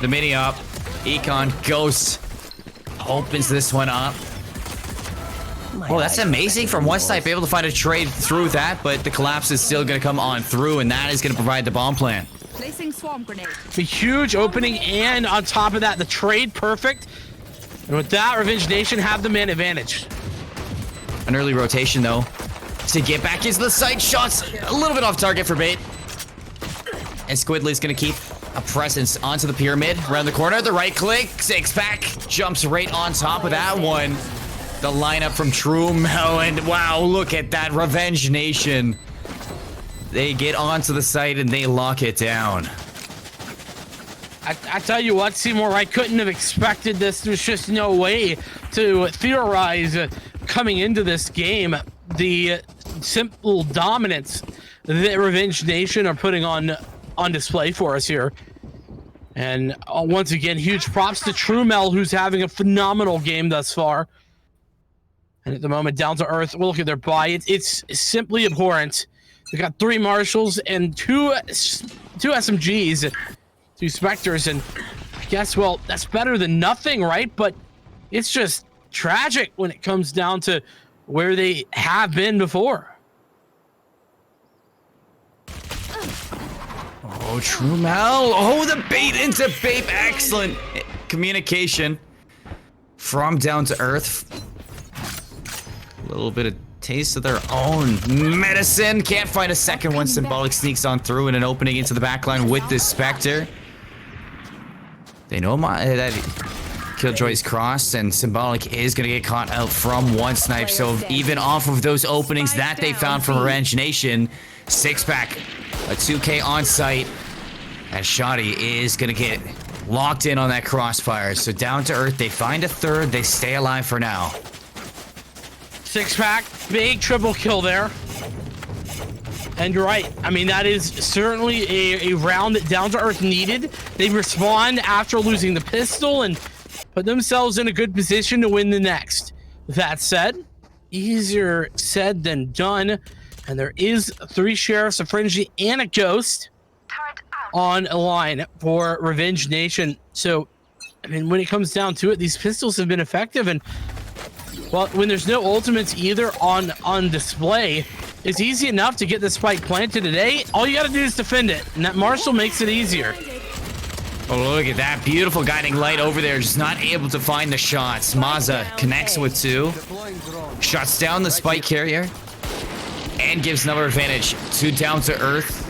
The mini up. Econ Ghost opens this one up. Oh, that's amazing from one snipe, able to find a trade through that, but the collapse is still going to come on through, and that is going to provide the bomb plan. Placing swarm grenade. A huge opening, and on top of that, the trade perfect. And with that, Revenge Nation have the man advantage. An early rotation, though, to get back into the side shots. A little bit off target for Bait. And Squidly's going to keep a presence onto the pyramid. Around the corner, the right click, 6-pack. Jumps right on top of that one. The lineup from True Mel, and wow, look at that. Revenge Nation. They get onto the site and they lock it down. I tell you what, Seymour, I couldn't have expected this. There's just no way to theorize coming into this game the simple dominance that Revenge Nation are putting on display for us here. And once again, huge props to True Mel, who's having a phenomenal game thus far. And at the moment, Down to Earth, we'll look at their buy. It's simply abhorrent. They got 3 Marshals and two SMGs, 2 Spectres, and I guess, well, that's better than nothing, right? But it's just tragic when it comes down to where they have been before. Oh, True Mel. Oh, the bait into Babe. Excellent communication from Down to Earth. A little bit of taste of their own medicine. Can't find a second one. Symbolic sneaks on through and an opening into the backline with this Spectre. They know that Killjoy's crossed, and Symbolic is going to get caught out from one snipe. So even off of those openings that they found from Revenge Nation, 6-pack, a 2K on site, and Shoddy is going to get locked in on that crossfire. So Down to Earth, they find a third. They stay alive for now. 6-pack, big triple kill there. And you're right. I mean, that is certainly a round that Down to Earth needed. They respond after losing the pistol and put themselves in a good position to win the next. That said, easier said than done. And there is 3 Sheriffs, a Fringy, and a Ghost on a line for Revenge Nation. So, I mean, when it comes down to it, these pistols have been effective. And, well, when there's no ultimates either on display, it's easy enough to get the spike planted today. All you got to do is defend it, and that Marshal makes it easier. Oh, look at that. Beautiful guiding light over there. Just not able to find the shots. Maza connects with 2. Shuts down the spike carrier. And gives another advantage to Down to Earth.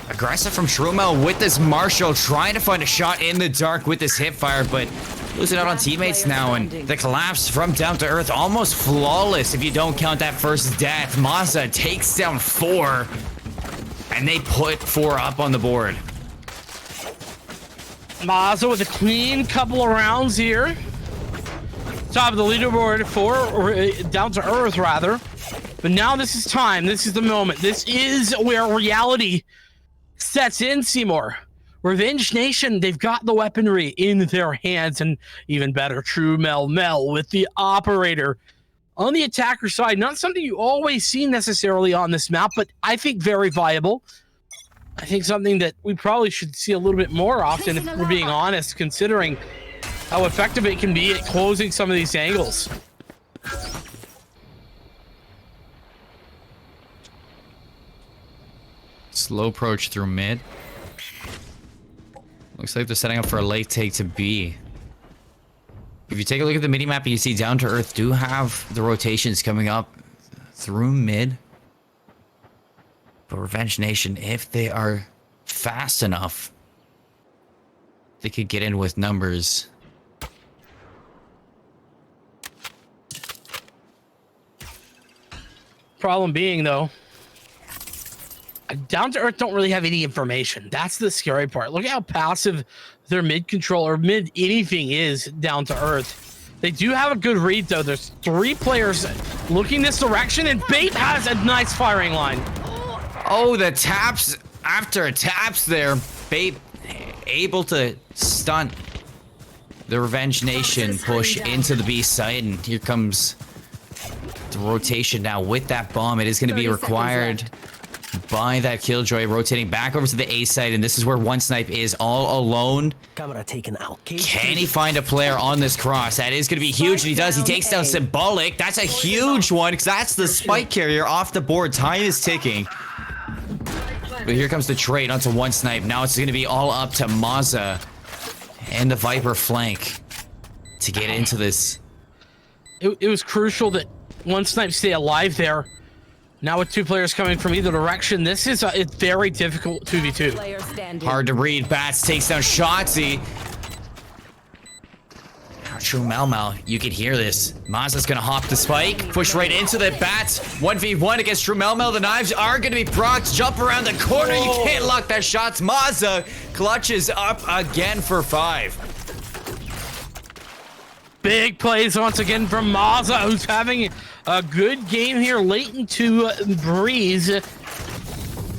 Aggressive from True Mel with this Marshal. Trying to find a shot in the dark with this hipfire, but losing out on teammates now. And the collapse from Down to Earth almost flawless if you don't count that first death. Maza takes down 4. And they put 4 up on the board. Maza with a clean couple of rounds here. Top of the leaderboard for Down to Earth, rather. But now this is time. This is the moment. This is where reality sets in, Seymour. Revenge Nation, they've got the weaponry in their hands, and even better, True Mel with the operator. On the attacker side, not something you always see necessarily on this map, but I think very viable. I think something that we probably should see a little bit more often, if we're being honest, considering how effective it can be at closing some of these angles. Slow approach through mid. Looks like they're setting up for a late take to B. If you take a look at the minimap, you see Down to Earth do have the rotations coming up through mid. But Revenge Nation, if they are fast enough, they could get in with numbers. Problem being, though, Down to Earth don't really have any information. That's the scary part. Look at how passive their mid control or mid anything is Down to Earth. They do have a good read, though. There's 3 players looking this direction, and Bape has a nice firing line. Oh, the taps. After taps there, Bape able to stunt the Revenge Nation push into the B site, and here comes the rotation now with that bomb. It is going to be required by that Killjoy, rotating back over to the A site, and this is where One Snipe is all alone. Camera taken out. Can he find a player on this cross? That is going to be huge, and he does. He takes down Symbolic. That's a huge one, because that's the spike carrier off the board. Time is ticking. But here comes the trade onto One Snipe. Now it's going to be all up to Mazza and the Viper flank to get into this. It was crucial that One Snipe stay alive there. Now with 2 players coming from either direction, this is a very difficult 2v2. Hard to read. Bats takes down Shotzi. True Malmal, you can hear this. Mazza's gonna hop the spike, push right into the Bats. 1v1 against True Malmal. The knives are gonna be procced. Jump around the corner. You can't lock that shots. Mazza clutches up again for 5. Big plays once again from Mazza, who's having a good game here late into Breeze.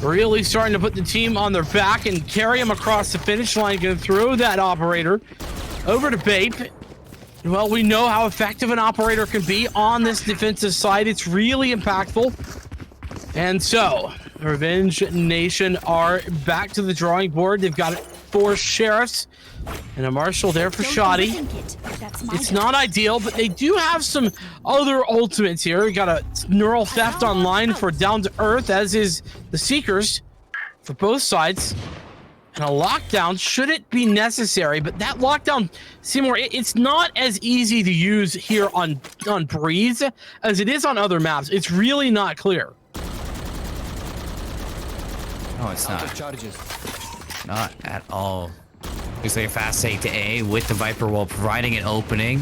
Really starting to put the team on their back and carry them across the finish line. Gonna throw that operator over to Bape. Well, we know how effective an operator can be on this defensive side. It's really impactful. And so, Revenge Nation are back to the drawing board. They've got 4 sheriffs and a marshal there for Shoddy. It's not ideal, but they do have some other ultimates here. We got a neural theft online for Down to Earth, as is the Seekers for both sides. And a lockdown, should it be necessary, but that lockdown, Seymour, it's not as easy to use here on Breeze as it is on other maps. It's really not clear. No, it's not. Not at all. Looks like a fast take to A with the Viper wall providing an opening.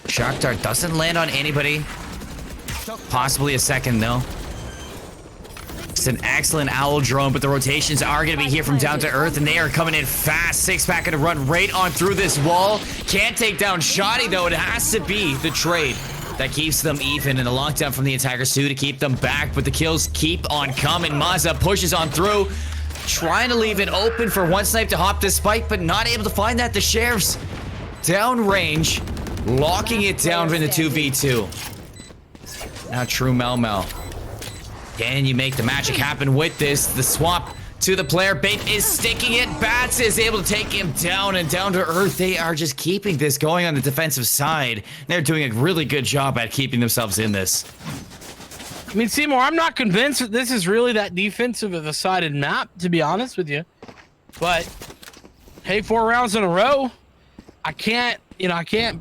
Shark Dart doesn't land on anybody. Possibly a second, though. It's an excellent owl drone, but the rotations are going to be here from Down to Earth, and they are coming in fast. 6-pack going to run right on through this wall. Can't take down Shoddy, though. It has to be the trade that keeps them even, and the lockdown from the attackers too to keep them back, but the kills keep on coming. Mazza pushes on through, trying to leave it open for One Snipe to hop this spike, but not able to find that. The Sheriff's down range, locking it down in the 2v2. Now True Melmel. Can you make the magic happen with this? The swap to the player. Bape is sticking it. Bats is able to take him down, and Down to Earth, they are just keeping this going on the defensive side. They're doing a really good job at keeping themselves in this. I mean, Seymour, I'm not convinced that this is really that defensive of a sided map, to be honest with you. But, hey, 4 rounds in a row. I can't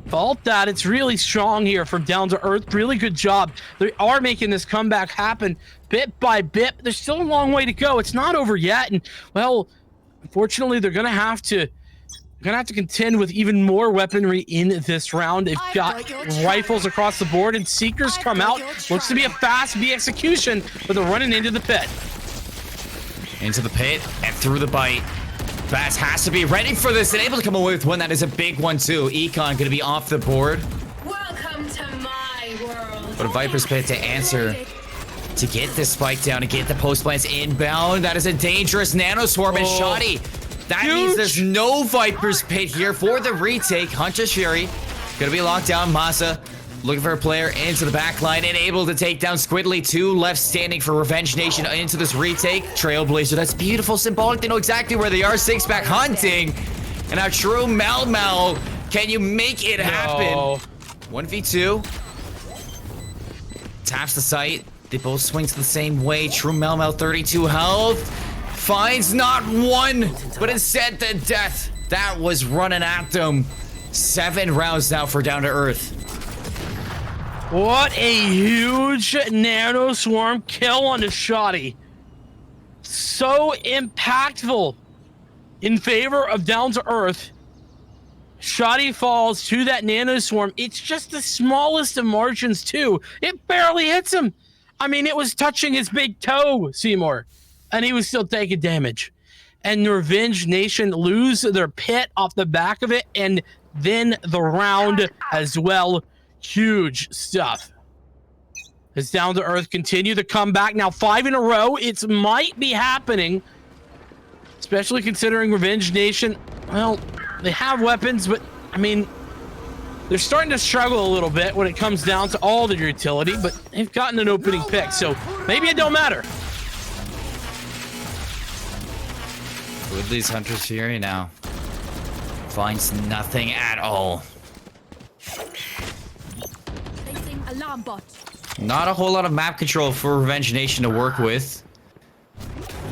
fault that. It's really strong here from Down to Earth. Really good job. They are making this comeback happen bit by bit. There's still a long way to go. It's not over yet. And, well, unfortunately, they're going to have to contend with even more weaponry in this round. They've got rifles across the board, and Seekers come out. Looks to be a fast B execution, but they're running into the pit. Into the pit and through the bite. Bats has to be ready for this and able to come away with one. That is a big one, too. Econ going to be off the board. Welcome to my world. But a Viper's Pit to answer to get this spike down and get the post plants inbound. That is a dangerous nano swarm and Shoddy. That means there's no Viper's Pit here for the retake. Hunter's Fury gonna be locked down. Mazza looking for a player into the back line and able to take down Squidly. 2 left standing for Revenge Nation into this retake. Trailblazer, that's beautiful, symbolic. They know exactly where they are. 6-pack hunting. And now True Mal, can you make it happen? No. 1v2. Taps the site. They both swing to the same way. True Mal, 32 health. Finds not one, but instead the death that was running at them. 7 rounds now for Down to Earth. What a huge nano swarm kill on the Shoddy. So impactful in favor of Down to Earth. Shoddy falls to that nano swarm. It's just the smallest of margins, too. It barely hits him. I mean, it was touching his big toe, Seymour, and he was still taking damage. And Revenge Nation lose their pit off the back of it, and then the round as well. Huge stuff. As Down to Earth continue the comeback. Now 5 in a row. It might be happening. Especially considering Revenge Nation, well, they have weapons, but I mean, they're starting to struggle a little bit when it comes down to all their utility, but they've gotten an opening pick, so maybe it don't matter. With these Hunter's Fury now, finds nothing at all. Alarm bot. Not a whole lot of map control for Revenge Nation to work with.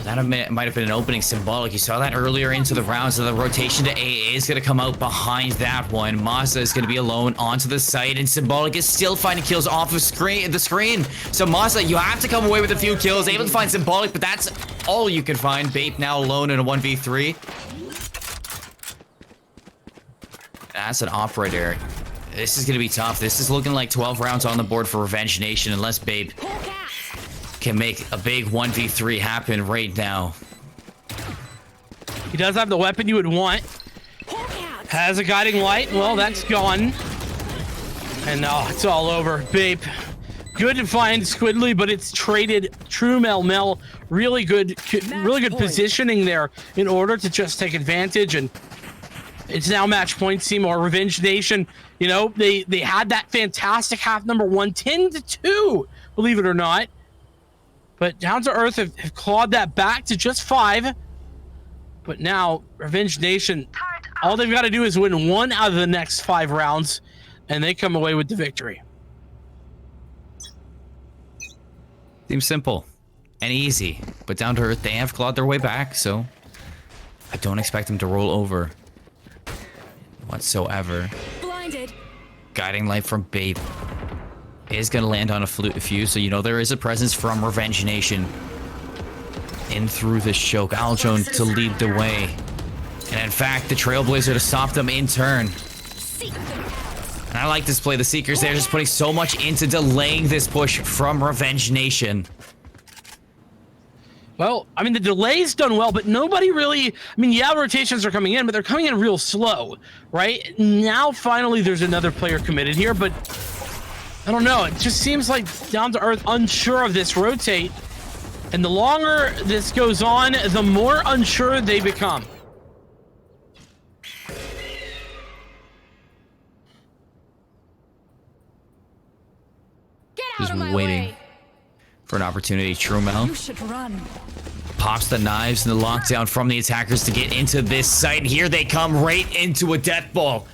That might have been an opening symbolic. You saw that earlier into the round, so the rotation to A is going to come out behind that one. Masa is going to be alone onto the site, and Symbolic is still finding kills off of the screen. So Masa, you have to come away with a few kills, able to find Symbolic, but that's all you can find. Bape now alone in a 1v3. That's an operator. This is going to be tough. This is looking like 12 rounds on the board for Revenge Nation, unless Bape can make a big 1v3 happen right now. He does have the weapon you would want. Has a guiding light. Well, that's gone. And now it's all over. Bape. Good to find Squidly, but it's traded. True Mel. Really good positioning there in order to just take advantage. And it's now match point. Seymour, Revenge Nation. You know, they had that fantastic half number 1, 10-2, believe it or not. But Down to Earth have clawed that back to just 5. But now, Revenge Nation, all they've got to do is win 1 out of the next 5 rounds, and they come away with the victory. Seems simple and easy, but Down to Earth, they have clawed their way back, so I don't expect them to roll over whatsoever. Blinded. Guiding Light from Bape is going to land on a few, so you know there is a presence from Revenge Nation in through this choke. Aljone to lead the way, and in fact the Trailblazer to stop them in turn. And I like this play. The Seekers, they're just putting so much into delaying this push from Revenge Nation. Well, I mean, the delay's done well, but nobody really... I mean, yeah, rotations are coming in, but they're coming in real slow, right? Now, finally, there's another player committed here, but... I don't know. It just seems like Down to Earth unsure of this rotate. And the longer this goes on, the more unsure they become. Get out of my waiting way. for an opportunity. Trumel You should run. pops the knives and the lockdown from the attackers to get into this site. Here they come right into a death ball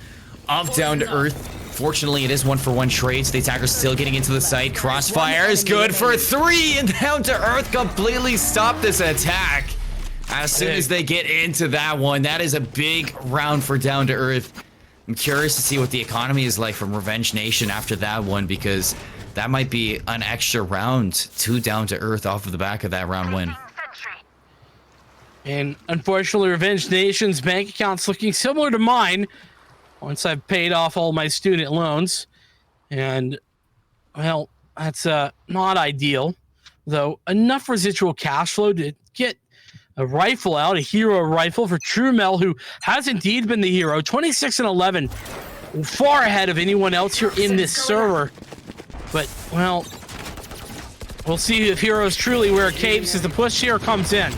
of Down to Earth. Fortunately, it is 1-for-1 trades. The attacker's still getting into the site. Crossfire is good for 3, and Down to Earth completely stopped this attack. As soon as they get into that one, that is a big round for Down to Earth. I'm curious to see what the economy is like from Revenge Nation after that one, because that might be an extra round to Down to Earth off of the back of that round win. And unfortunately, Revenge Nation's bank account's looking similar to mine. Once I've paid off all my student loans, and well, that's not ideal, though. Enough residual cash flow to get a rifle out, a hero rifle for Trumel, who has indeed been the hero. 26-11, far ahead of anyone else here in this server. But well, we'll see if heroes truly wear capes as the push here comes in.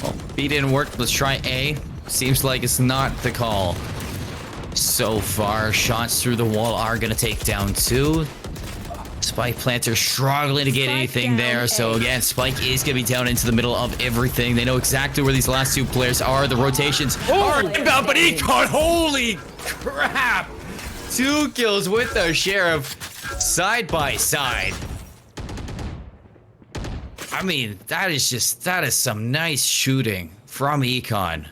Well, B didn't work. Let's try A. Seems like it's not the call. So far, shots through the wall are going to take down 2. Spike Planter struggling to get anything there. So again, Spike is going to be down into the middle of everything. They know exactly where these last 2 players are. The rotations are inbound, but Econ, holy crap! 2 kills with the Sheriff side by side. I mean, that is some nice shooting from Econ.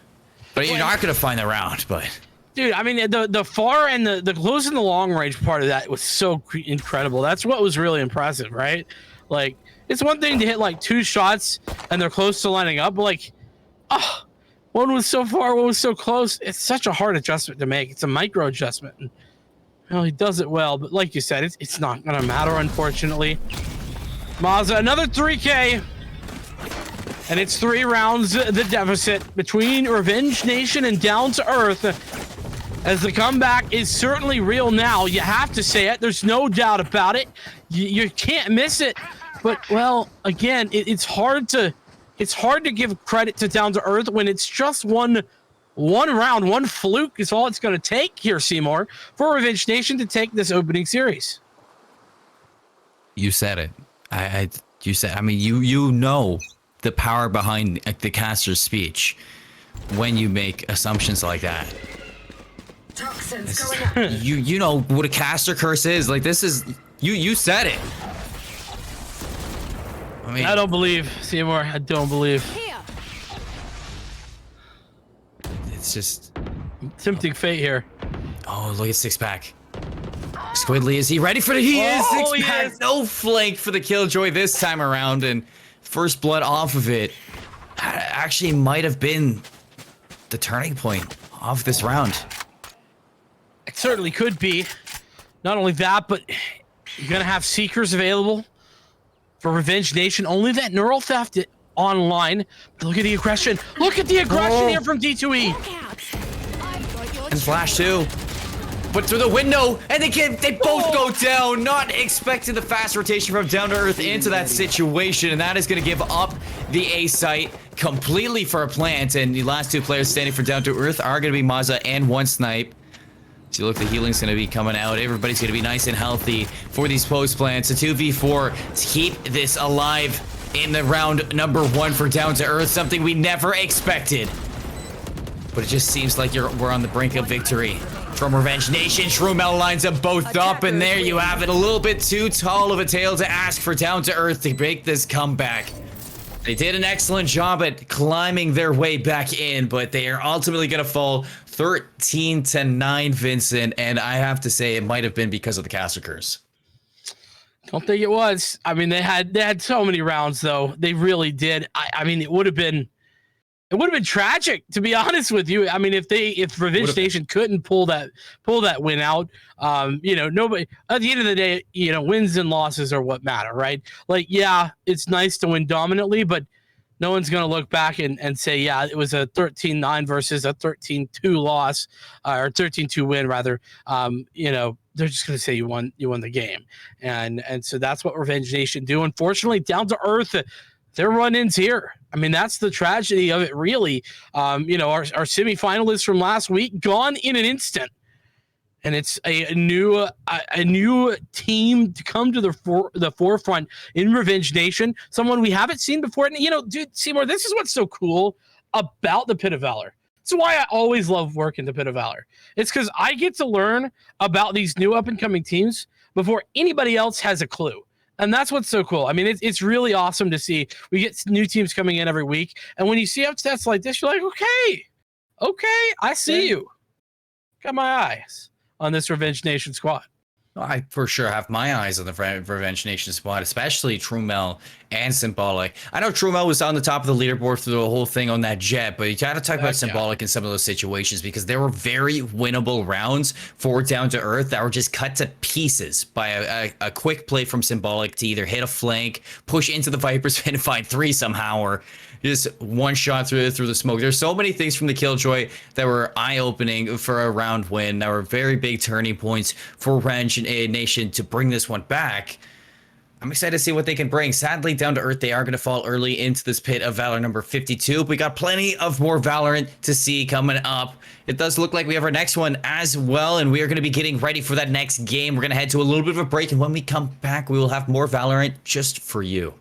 But you're not going to find the round, but... Dude, I mean, the far and the close and the long range part of that was so incredible. That's what was really impressive, right? Like, it's one thing to hit like 2 shots and they're close to lining up, but like, one was so far, one was so close. It's such a hard adjustment to make. It's a micro adjustment. And, well, he does it well, but like you said, it's not gonna matter, unfortunately. Mazza, another 3K. And it's 3 rounds, the deficit between Revenge Nation and Down to Earth. as the comeback is certainly real now. You have to say it. There's no doubt about it. You can't miss it. But, well, again, it's hard to give credit to Down to Earth when it's just one round, one fluke is all it's going to take here, Seymour, for Revenge Nation to take this opening series. You said it. You said. I mean, you know the power behind the caster's speech when you make assumptions like that. Toxins going up. You know what a caster curse is. Like, this is you said it. I mean, I don't believe, Seymour. I don't believe. Here. It's just Tempting fate here. oh, look at six pack. Squidly, is he ready for the? He is Oh, six pack. yes. No flank for the Killjoy this time around, and first blood off of it actually might have been the turning point of this round. It certainly could be. Not only that, but you're going to have Seekers available for Revenge Nation. Only that Neural Theft online. But look at the aggression. Look at the aggression here from D2E. Look out. I've got your And Flash too. But through the window, and they both go down, not expecting the fast rotation from Down to Earth into that situation, and that is going to give up the A site completely for a plant, and the last two players standing for Down to Earth are going to be Mazza and One Snipe. So look, the healing's going to be coming out. Everybody's going to be nice and healthy for these post plants. A 2v4 to keep this alive in the round number 1 for Down to Earth, something we never expected. But it just seems like we're on the brink of victory. From Revenge Nation, Shrumel lines them both up, and there you have it. A little bit too tall of a tale to ask for Down to Earth to make this comeback. They did an excellent job at climbing their way back in, but they are ultimately going to fall 13-9, Vincent, and I have to say it might have been because of the caster curse. Don't think it was. I mean, they had so many rounds, though. They really did. I mean, it would have been tragic, to be honest with you. I mean, if Revenge Nation couldn't pull that win out, nobody at the end of the day, wins and losses are what matter, right? Like, yeah, it's nice to win dominantly, but no one's going to look back and say, yeah, it was a 13-9 versus a 13-2 loss, or 13-2 win rather. They're just going to say you won the game, and so that's what Revenge Nation do. Unfortunately, Down to Earth, their run-ins here. I mean, that's the tragedy of it, really. Our semifinalists from last week gone in an instant, and it's a new team to come to the forefront in Revenge Nation. Someone we haven't seen before. And, dude, Seymour, this is what's so cool about the Pit of Valor. It's why I always love working the Pit of Valor. It's because I get to learn about these new up-and-coming teams before anybody else has a clue. And that's what's so cool. I mean, it's really awesome to see. We get new teams coming in every week. And when you see upsets like this, you're like, okay, I see you. Got my eyes on this Revenge Nation squad. I for sure have my eyes on the Revenge Nation squad, especially Trumel and Symbolic. I know Trumel was on the top of the leaderboard through the whole thing on that jet, but you got to talk about Symbolic in some of those situations because there were very winnable rounds for Down to Earth that were just cut to pieces by a quick play from Symbolic to either hit a flank, push into the Viper's pin and find 3 somehow, or just one shot through the smoke. There's so many things from the Killjoy that were eye-opening for a round win. That were very big turning points for Revenge Nation to bring this one back. I'm excited to see what they can bring. Sadly, Down to Earth, they are going to fall early into this Pit of Valor number 52. We got plenty of more Valorant to see coming up. It does look like we have our next one as well, and we are going to be getting ready for that next game. We're going to head to a little bit of a break, and when we come back, we will have more Valorant just for you.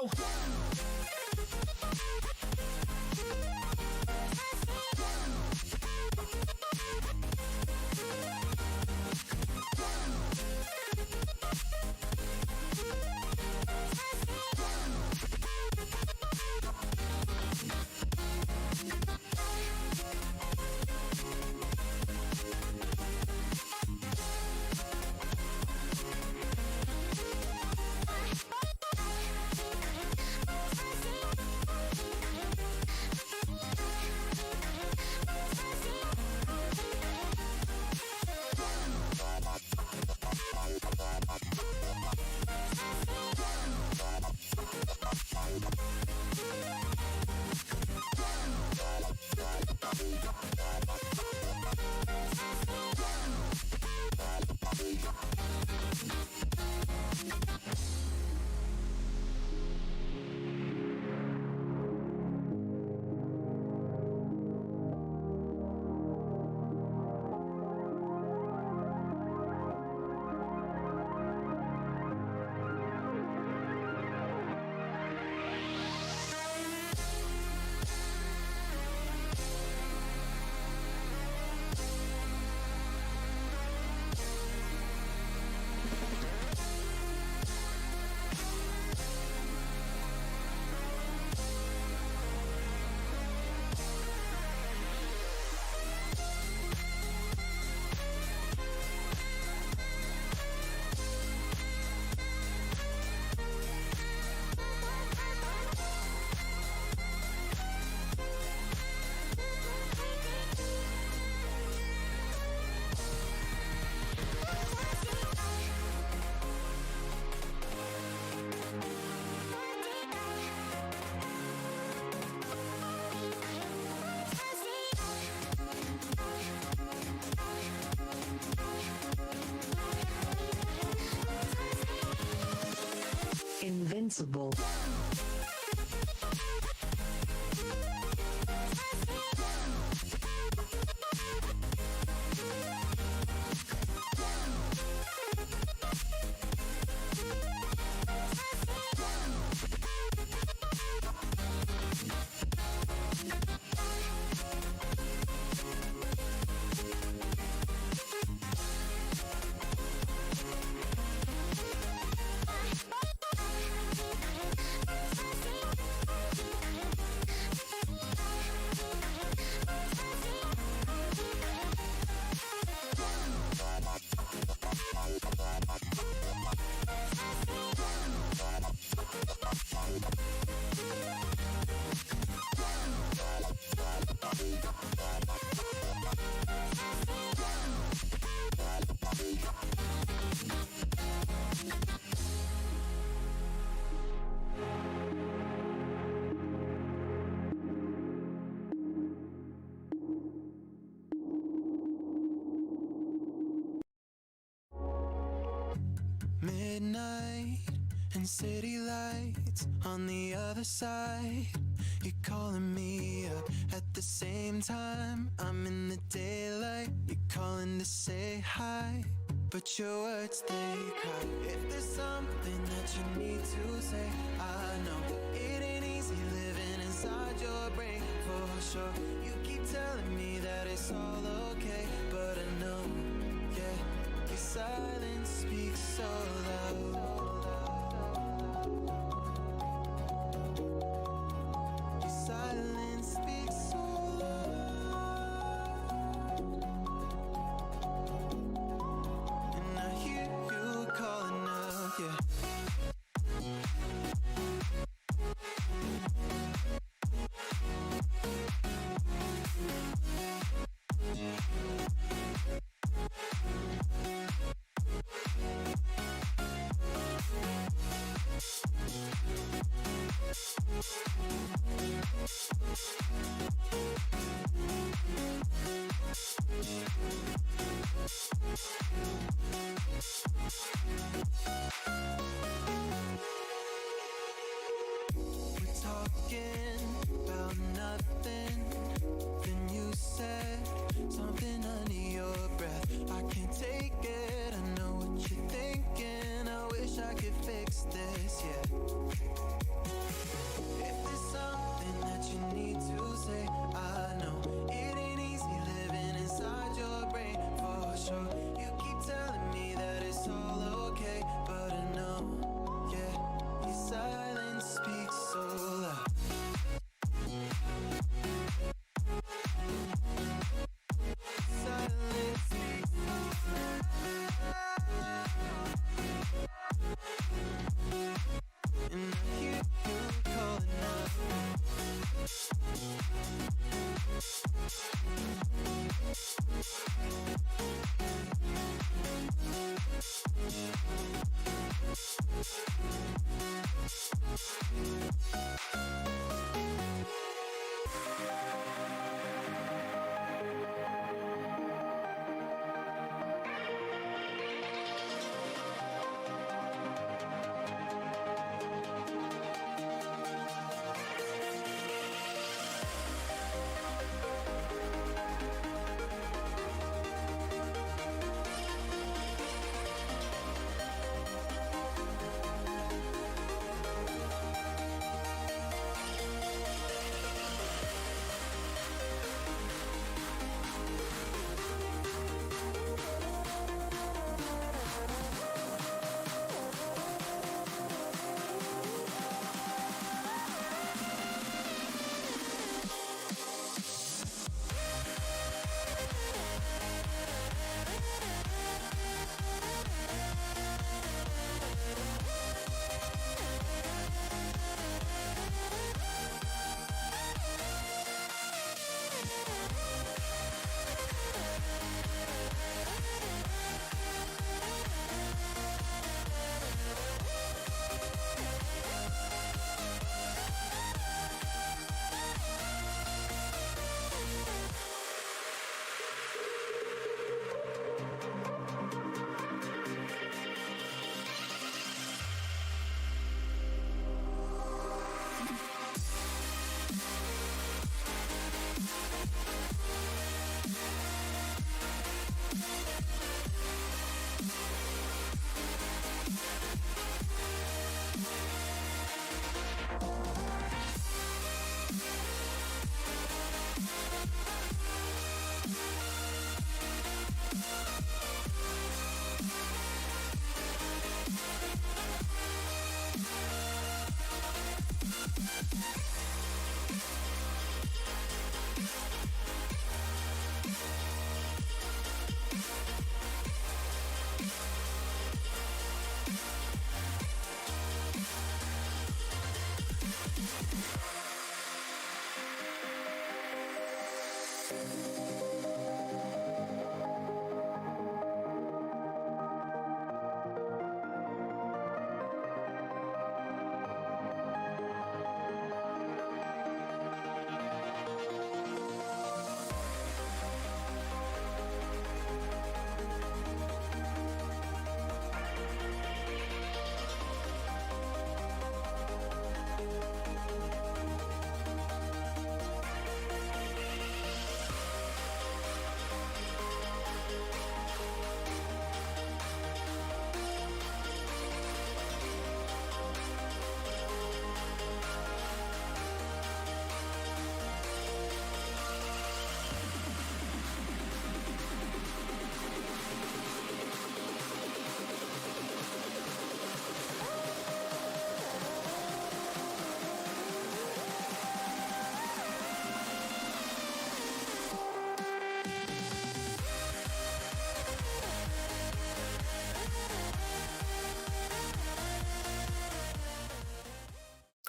go. Invincible. Midnight and city lights on the other side. You're calling me up at the same time. I'm in the daylight. You're calling to say hi, but your words they cry. If there's something that you need to say, I know it ain't easy living inside your brain for sure. You keep telling me that it's all okay, but I know, yeah, your silence speaks so loud. Your silence speaks so loud, and I hear you calling out, yeah.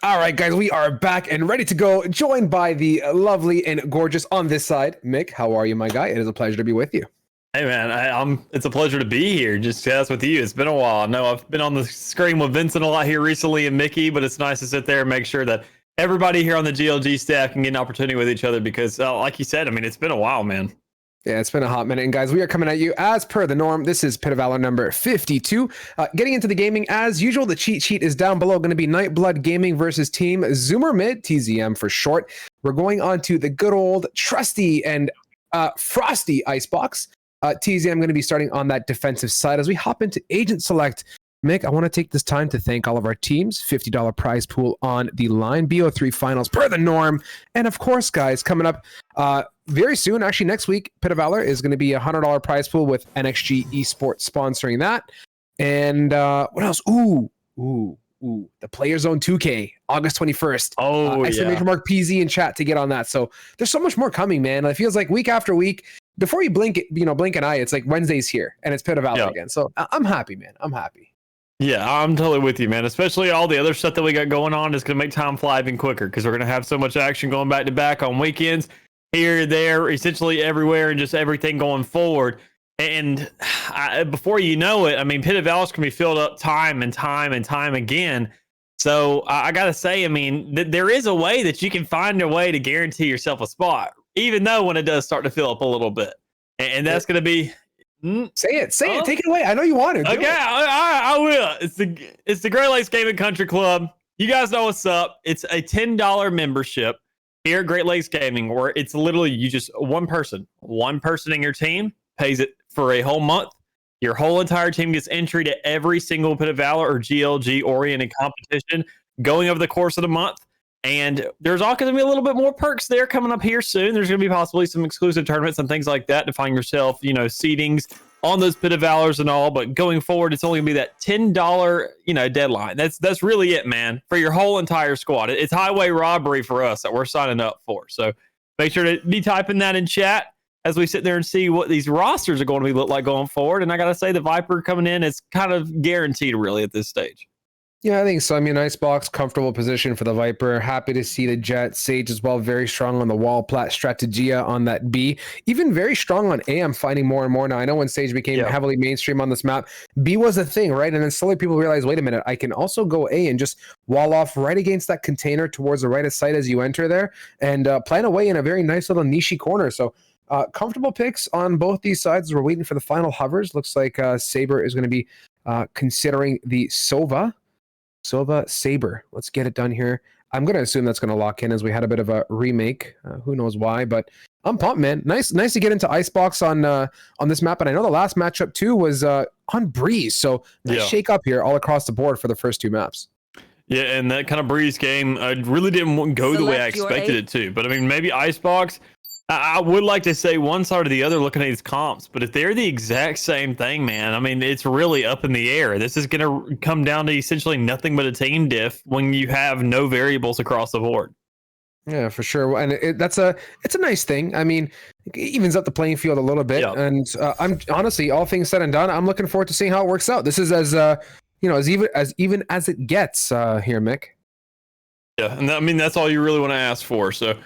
All right, guys, we are back and ready to go, joined by the lovely and gorgeous on this side, Mick. How are you, my guy? It is a pleasure to be with you. Hey, man, it's a pleasure to be here. Just chat with you. It's been a while. I know I've been on the screen with Vincent a lot here recently and Mickey, but it's nice to sit there and make sure that everybody here on the GLG staff can get an opportunity with each other because, like you said, I mean, it's been a while, man. Yeah, it's been a hot minute. And guys, we are coming at you as per the norm. This is Pit of Valor number 52. Getting into the gaming as usual, the cheat sheet is down below. Going to be Nightblood Gaming versus Team Zoomer Mid, TZM for short. We're going on to the good old trusty and frosty Icebox. TZM going to be starting on that defensive side as we hop into Agent Select. Mick, I want to take this time to thank all of our teams. $50 prize pool on the line. BO3 finals per the norm. And of course, guys, coming up very soon, actually next week, Pit of Valor is going to be a $100 prize pool with NXG Esports sponsoring that. And what else? Ooh. The Player Zone 2K, August 21st. Oh, exclamation mark PZ in chat to get on that. So there's so much more coming, man. It feels like week after week. Before you blink an eye, it's like Wednesday's here and it's Pit of Valor again. So I'm happy, man. I'm happy. Yeah, I'm totally with you, man. Especially all the other stuff that we got going on is going to make time fly even quicker because we're going to have so much action going back to back on weekends, here, there, essentially everywhere, and just everything going forward. And before you know it, I mean, Pit of Valor can be filled up time and time and time again. So I got to say, I mean, there is a way that you can find a way to guarantee yourself a spot, even though when it does start to fill up a little bit. And that's going to be... Say it. Take it away. I know you want it. Okay, I will. It's the Great Lakes Gaming Country Club. You guys know what's up. It's a $10 membership here at Great Lakes Gaming, where it's literally you just one person in your team pays it for a whole month. Your whole entire team gets entry to every single Pit of Valor or GLG oriented competition going over the course of the month. And there's all going to be a little bit more perks there coming up here soon. There's going to be possibly some exclusive tournaments and things like that to find yourself, seedings on those Pit of Valors and all. But going forward, it's only going to be that $10, deadline. That's really it, man, for your whole entire squad. It's highway robbery for us that we're signing up for. So make sure to be typing that in chat as we sit there and see what these rosters are going to be look like going forward. And I got to say, the Viper coming in is kind of guaranteed really at this stage. Yeah, I think so. I mean, Icebox, comfortable position for the Viper. Happy to see the Jet. Sage as well, very strong on the wall. Plat Strategia on that B. Even very strong on A, I'm finding more and more now. I know when Sage became heavily mainstream on this map, B was a thing, right? And then slowly people realized, wait a minute, I can also go A and just wall off right against that container towards the right of sight as you enter there and plan away in a very nice little niche corner. So comfortable picks on both these sides. We're waiting for the final hovers. Looks like Saber is going to be considering the Sova Saber. Let's get it done here. I'm going to assume that's going to lock in as we had a bit of a remake. Who knows why, but I'm pumped, man. Nice to get into Icebox on this map. And I know the last matchup too was on Breeze. So nice shake up here all across the board for the first two maps. Yeah, and that kind of Breeze game, I really didn't go the way I expected it to. But I mean, maybe Icebox, I would like to say one side or the other looking at these comps, but if they're the exact same thing, man, I mean, it's really up in the air. This is going to come down to essentially nothing but a team diff when you have no variables across the board. Yeah, for sure. And it's a nice thing. I mean, it evens up the playing field a little bit. Yep. And I'm honestly, all things said and done, I'm looking forward to seeing how it works out. This is as even as it gets here, Mick. Yeah, and I mean, that's all you really want to ask for. So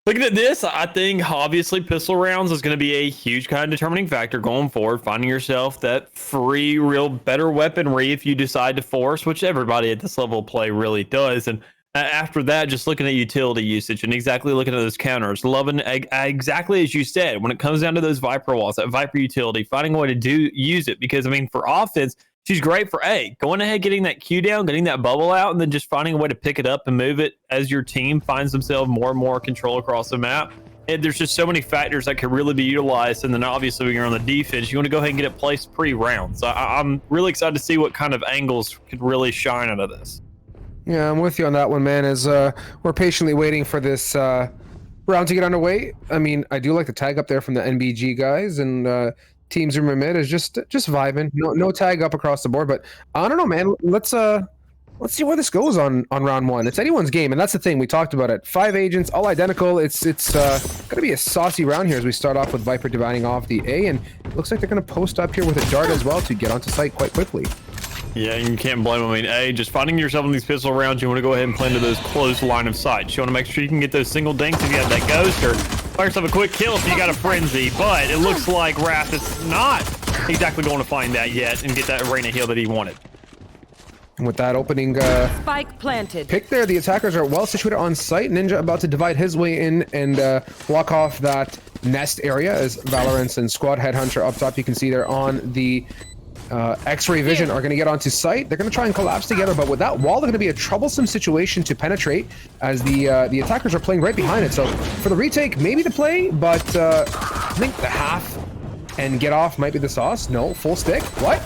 looking at this, I think obviously pistol rounds is going to be a huge kind of determining factor going forward, finding yourself that free, real better weaponry if you decide to force, which everybody at this level of play really does. And after that, just looking at utility usage and exactly looking at those counters, loving exactly as you said, when it comes down to those Viper walls, that Viper utility, finding a way to use it. Because, I mean, for offense, she's great for going ahead, getting that Q down, getting that bubble out, and then just finding a way to pick it up and move it as your team finds themselves more and more control across the map. And there's just so many factors that could really be utilized. And then obviously when you're on the defense, you want to go ahead and get it placed pre-round. So I'm really excited to see what kind of angles could really shine out of this. Yeah, I'm with you on that one, man, as we're patiently waiting for this round to get underway. I mean, I do like the tag up there from the NBG guys, and Teams Rumor Mid is just vibing. No tag up across the board, but I don't know, man. Let's see where this goes on round one. It's anyone's game, and that's the thing. We talked about it. 5 agents, all identical. It's gonna be a saucy round here as we start off with Viper dividing off the A, and it looks like they're gonna post up here with a dart as well to get onto site quite quickly. Yeah, you can't blame them. I mean, just finding yourself in these pistol rounds, you want to go ahead and play into those close line of sight. You want to make sure you can get those single dinks if you have that ghost, or fire yourself a quick kill if you got a frenzy. But it looks like Wrath is not exactly going to find that yet and get that arena heal that he wanted. And with that opening spike planted pick there, the attackers are well situated on site. Ninja about to divide his way in and block off that nest area as Valorant and Squad Headhunter up top. You can see they're on the X-ray vision are going to get onto site. They're going to try and collapse together, but with that wall, they're going to be a troublesome situation to penetrate as the attackers are playing right behind it. So for the retake, maybe the play, but I think the half and get off might be the sauce. No, full stick. What?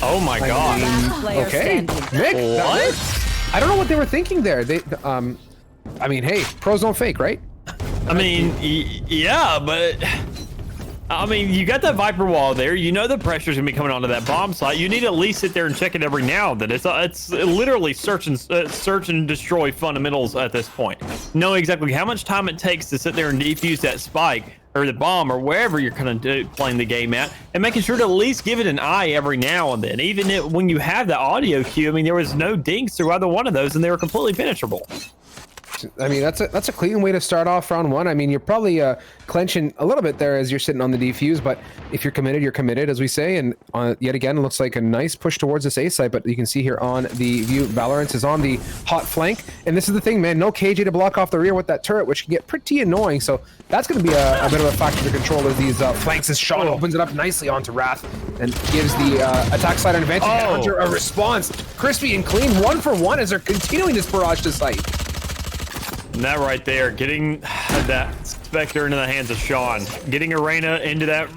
Oh my god. Okay, Mick. What? I don't know what they were thinking there. I mean, hey, pros don't fake, right? I mean, yeah, but I mean, you got that Viper wall there. You know the pressure's gonna be coming onto that bomb site. You need to at least sit there and check it every now and then. It's literally search and destroy fundamentals at this point. Know exactly how much time it takes to sit there and defuse that spike or the bomb or wherever you're kind of playing the game at, and making sure to at least give it an eye every now and then. Even when you have the audio cue, I mean, there was no dinks through either one of those, and they were completely penetrable. I mean, that's a clean way to start off round one. I mean, you're probably clenching a little bit there as you're sitting on the defuse, but if you're committed, you're committed, as we say. And yet again, it looks like a nice push towards this A site, but you can see here on the view, Valorant is on the hot flank. And this is the thing, man, no KJ to block off the rear with that turret, which can get pretty annoying. So that's going to be a bit of a factor to control as these flanks. As Sean opens it up nicely onto Wrath and gives the attack side an advantage. Hunter a response. Crispy and clean, 1 for 1 as they're continuing this barrage to site. And that right there, getting that Spectre into the hands of Sean, getting Arena into that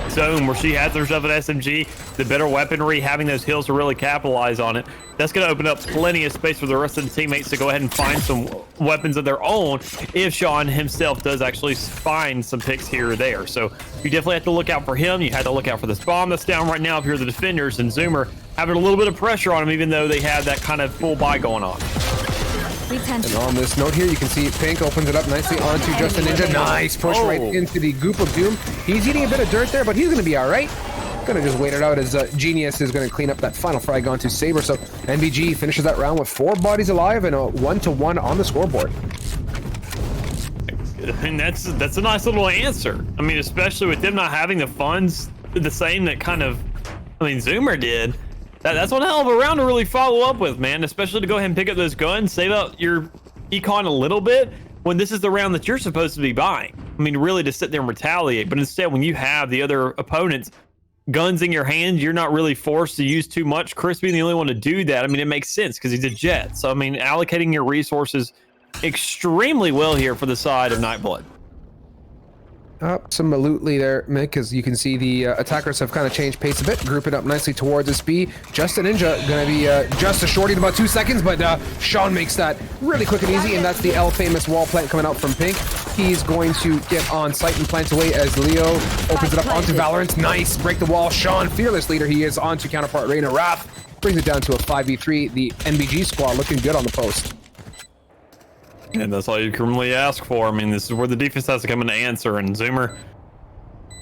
zone where she has herself an SMG, the better weaponry, having those heals to really capitalize on it. That's going to open up plenty of space for the rest of the teammates to go ahead and find some weapons of their own if Sean himself does actually find some picks here or there. So you definitely have to look out for him. You have to look out for this bomb that's down right now if you're the defenders, and Zoomer having a little bit of pressure on him even though they have that kind of full buy going on. And on this note here, you can see Pink opens it up nicely onto Justin Ninja. Nice push right into the goop of doom. He's eating a bit of dirt there, but he's going to be all right. Gonna just wait it out as Genius is going to clean up that final frag onto Saber. So NBG finishes that round with 4 bodies alive and a 1-1 on the scoreboard. And that's a nice little answer. I mean, especially with them not having the funds the same that kind of, Zoomer did. That's one hell of a round to really follow up with, man, especially to go ahead and pick up those guns, save out your econ a little bit when this is the round that you're supposed to be buying. I mean, really to sit there and retaliate. But instead, when you have the other opponents guns in your hand, you're not really forced to use too much. Chris being the only one to do that, I mean, it makes sense because he's a Jet. So, I mean, allocating your resources extremely well here for the side of Nightblood. Absolutely there, Mick, as you can see the attackers have kind of changed pace a bit, grouping up nicely towards this B. Justin Ninja going to be just a shorty in about 2 seconds, but Sean makes that really quick and easy, and that's the L-famous wall plant coming out from Pink. He's going to get on site and plant away as Leo opens it up onto Valorant. Nice, break the wall. Sean, fearless leader he is, onto counterpart Reyna. Wrath brings it down to a 5v3. The NBG squad looking good on the post. And that's all you can really ask for. I mean, this is where the defense has to come in to answer. And Zoomer,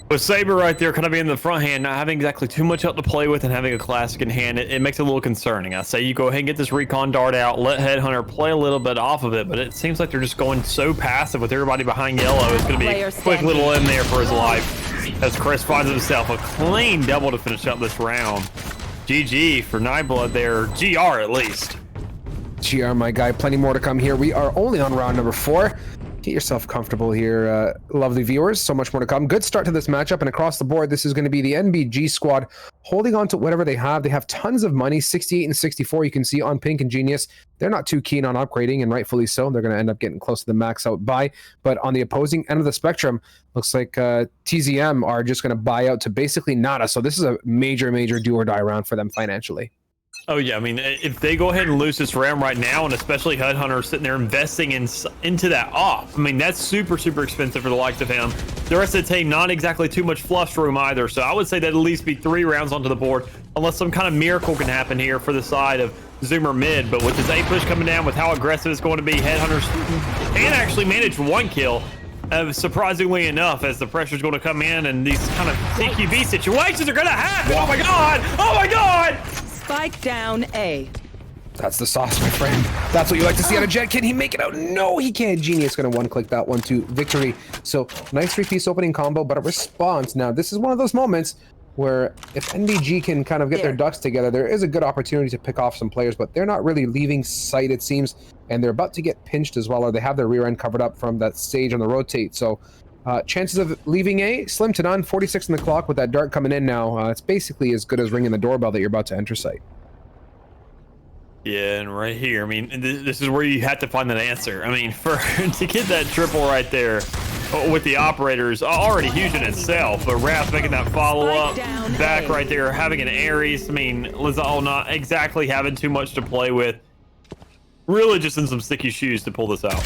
with Saber right there, kind of being in the front hand, not having exactly too much out to play with and having a classic in hand, it makes it a little concerning. I say you go ahead and get this recon dart out, let Headhunter play a little bit off of it, but it seems like they're just going so passive with everybody behind yellow. It's going to be a quick little in there for his life as Chris finds himself a clean double to finish up this round. GG for Nightblood there, GR at least. GR, my guy, plenty more to come here. We are only on round number 4. Get yourself comfortable here, lovely viewers. So much more to come. Good start to this matchup, and across the board, this is going to be the NBG squad holding on to whatever they have. They have tons of money, 68 and 64. You can see on Pink and Genius, they're not too keen on upgrading, and rightfully so. They're going to end up getting close to the max out buy. But on the opposing end of the spectrum, looks like TZM are just going to buy out to basically nada. So this is a major, major do or die round for them financially. Oh yeah, I mean, if they go ahead and lose this round right now, and especially Headhunter sitting there investing into that op, I mean, that's super, super expensive for the likes of him. The rest of the team, not exactly too much flush room either, so I would say that at least be 3 rounds onto the board, unless some kind of miracle can happen here for the side of Zoomer mid. But with this A push coming down, with how aggressive it's going to be, Headhunter can actually manage 1 kill. Surprisingly enough, as the pressure's going to come in and these kind of CQB situations are going to happen. Oh my god! Oh my god! Spike down A. That's the sauce, my friend. That's what you like to see out of Jet. Can he make it out? No, he can't. Genius going to 1-click that one to victory. So nice 3-piece opening combo, but a response. Now, this is one of those moments where if NBG can kind of get their ducks together, there is a good opportunity to pick off some players, but they're not really leaving sight, it seems, and they're about to get pinched as well, or they have their rear end covered up from that stage on the rotate. So chances of leaving A, slim to none. 46 on the clock with that dart coming in now. It's basically as good as ringing the doorbell that you're about to enter site. Yeah, and right here, I mean, this is where you have to find that answer. I mean, to get that triple right there with the operators, already huge in itself, but Wrath making that follow-up back right there, having an Ares, I mean, Lizal not exactly having too much to play with. Really just in some sticky shoes to pull this out.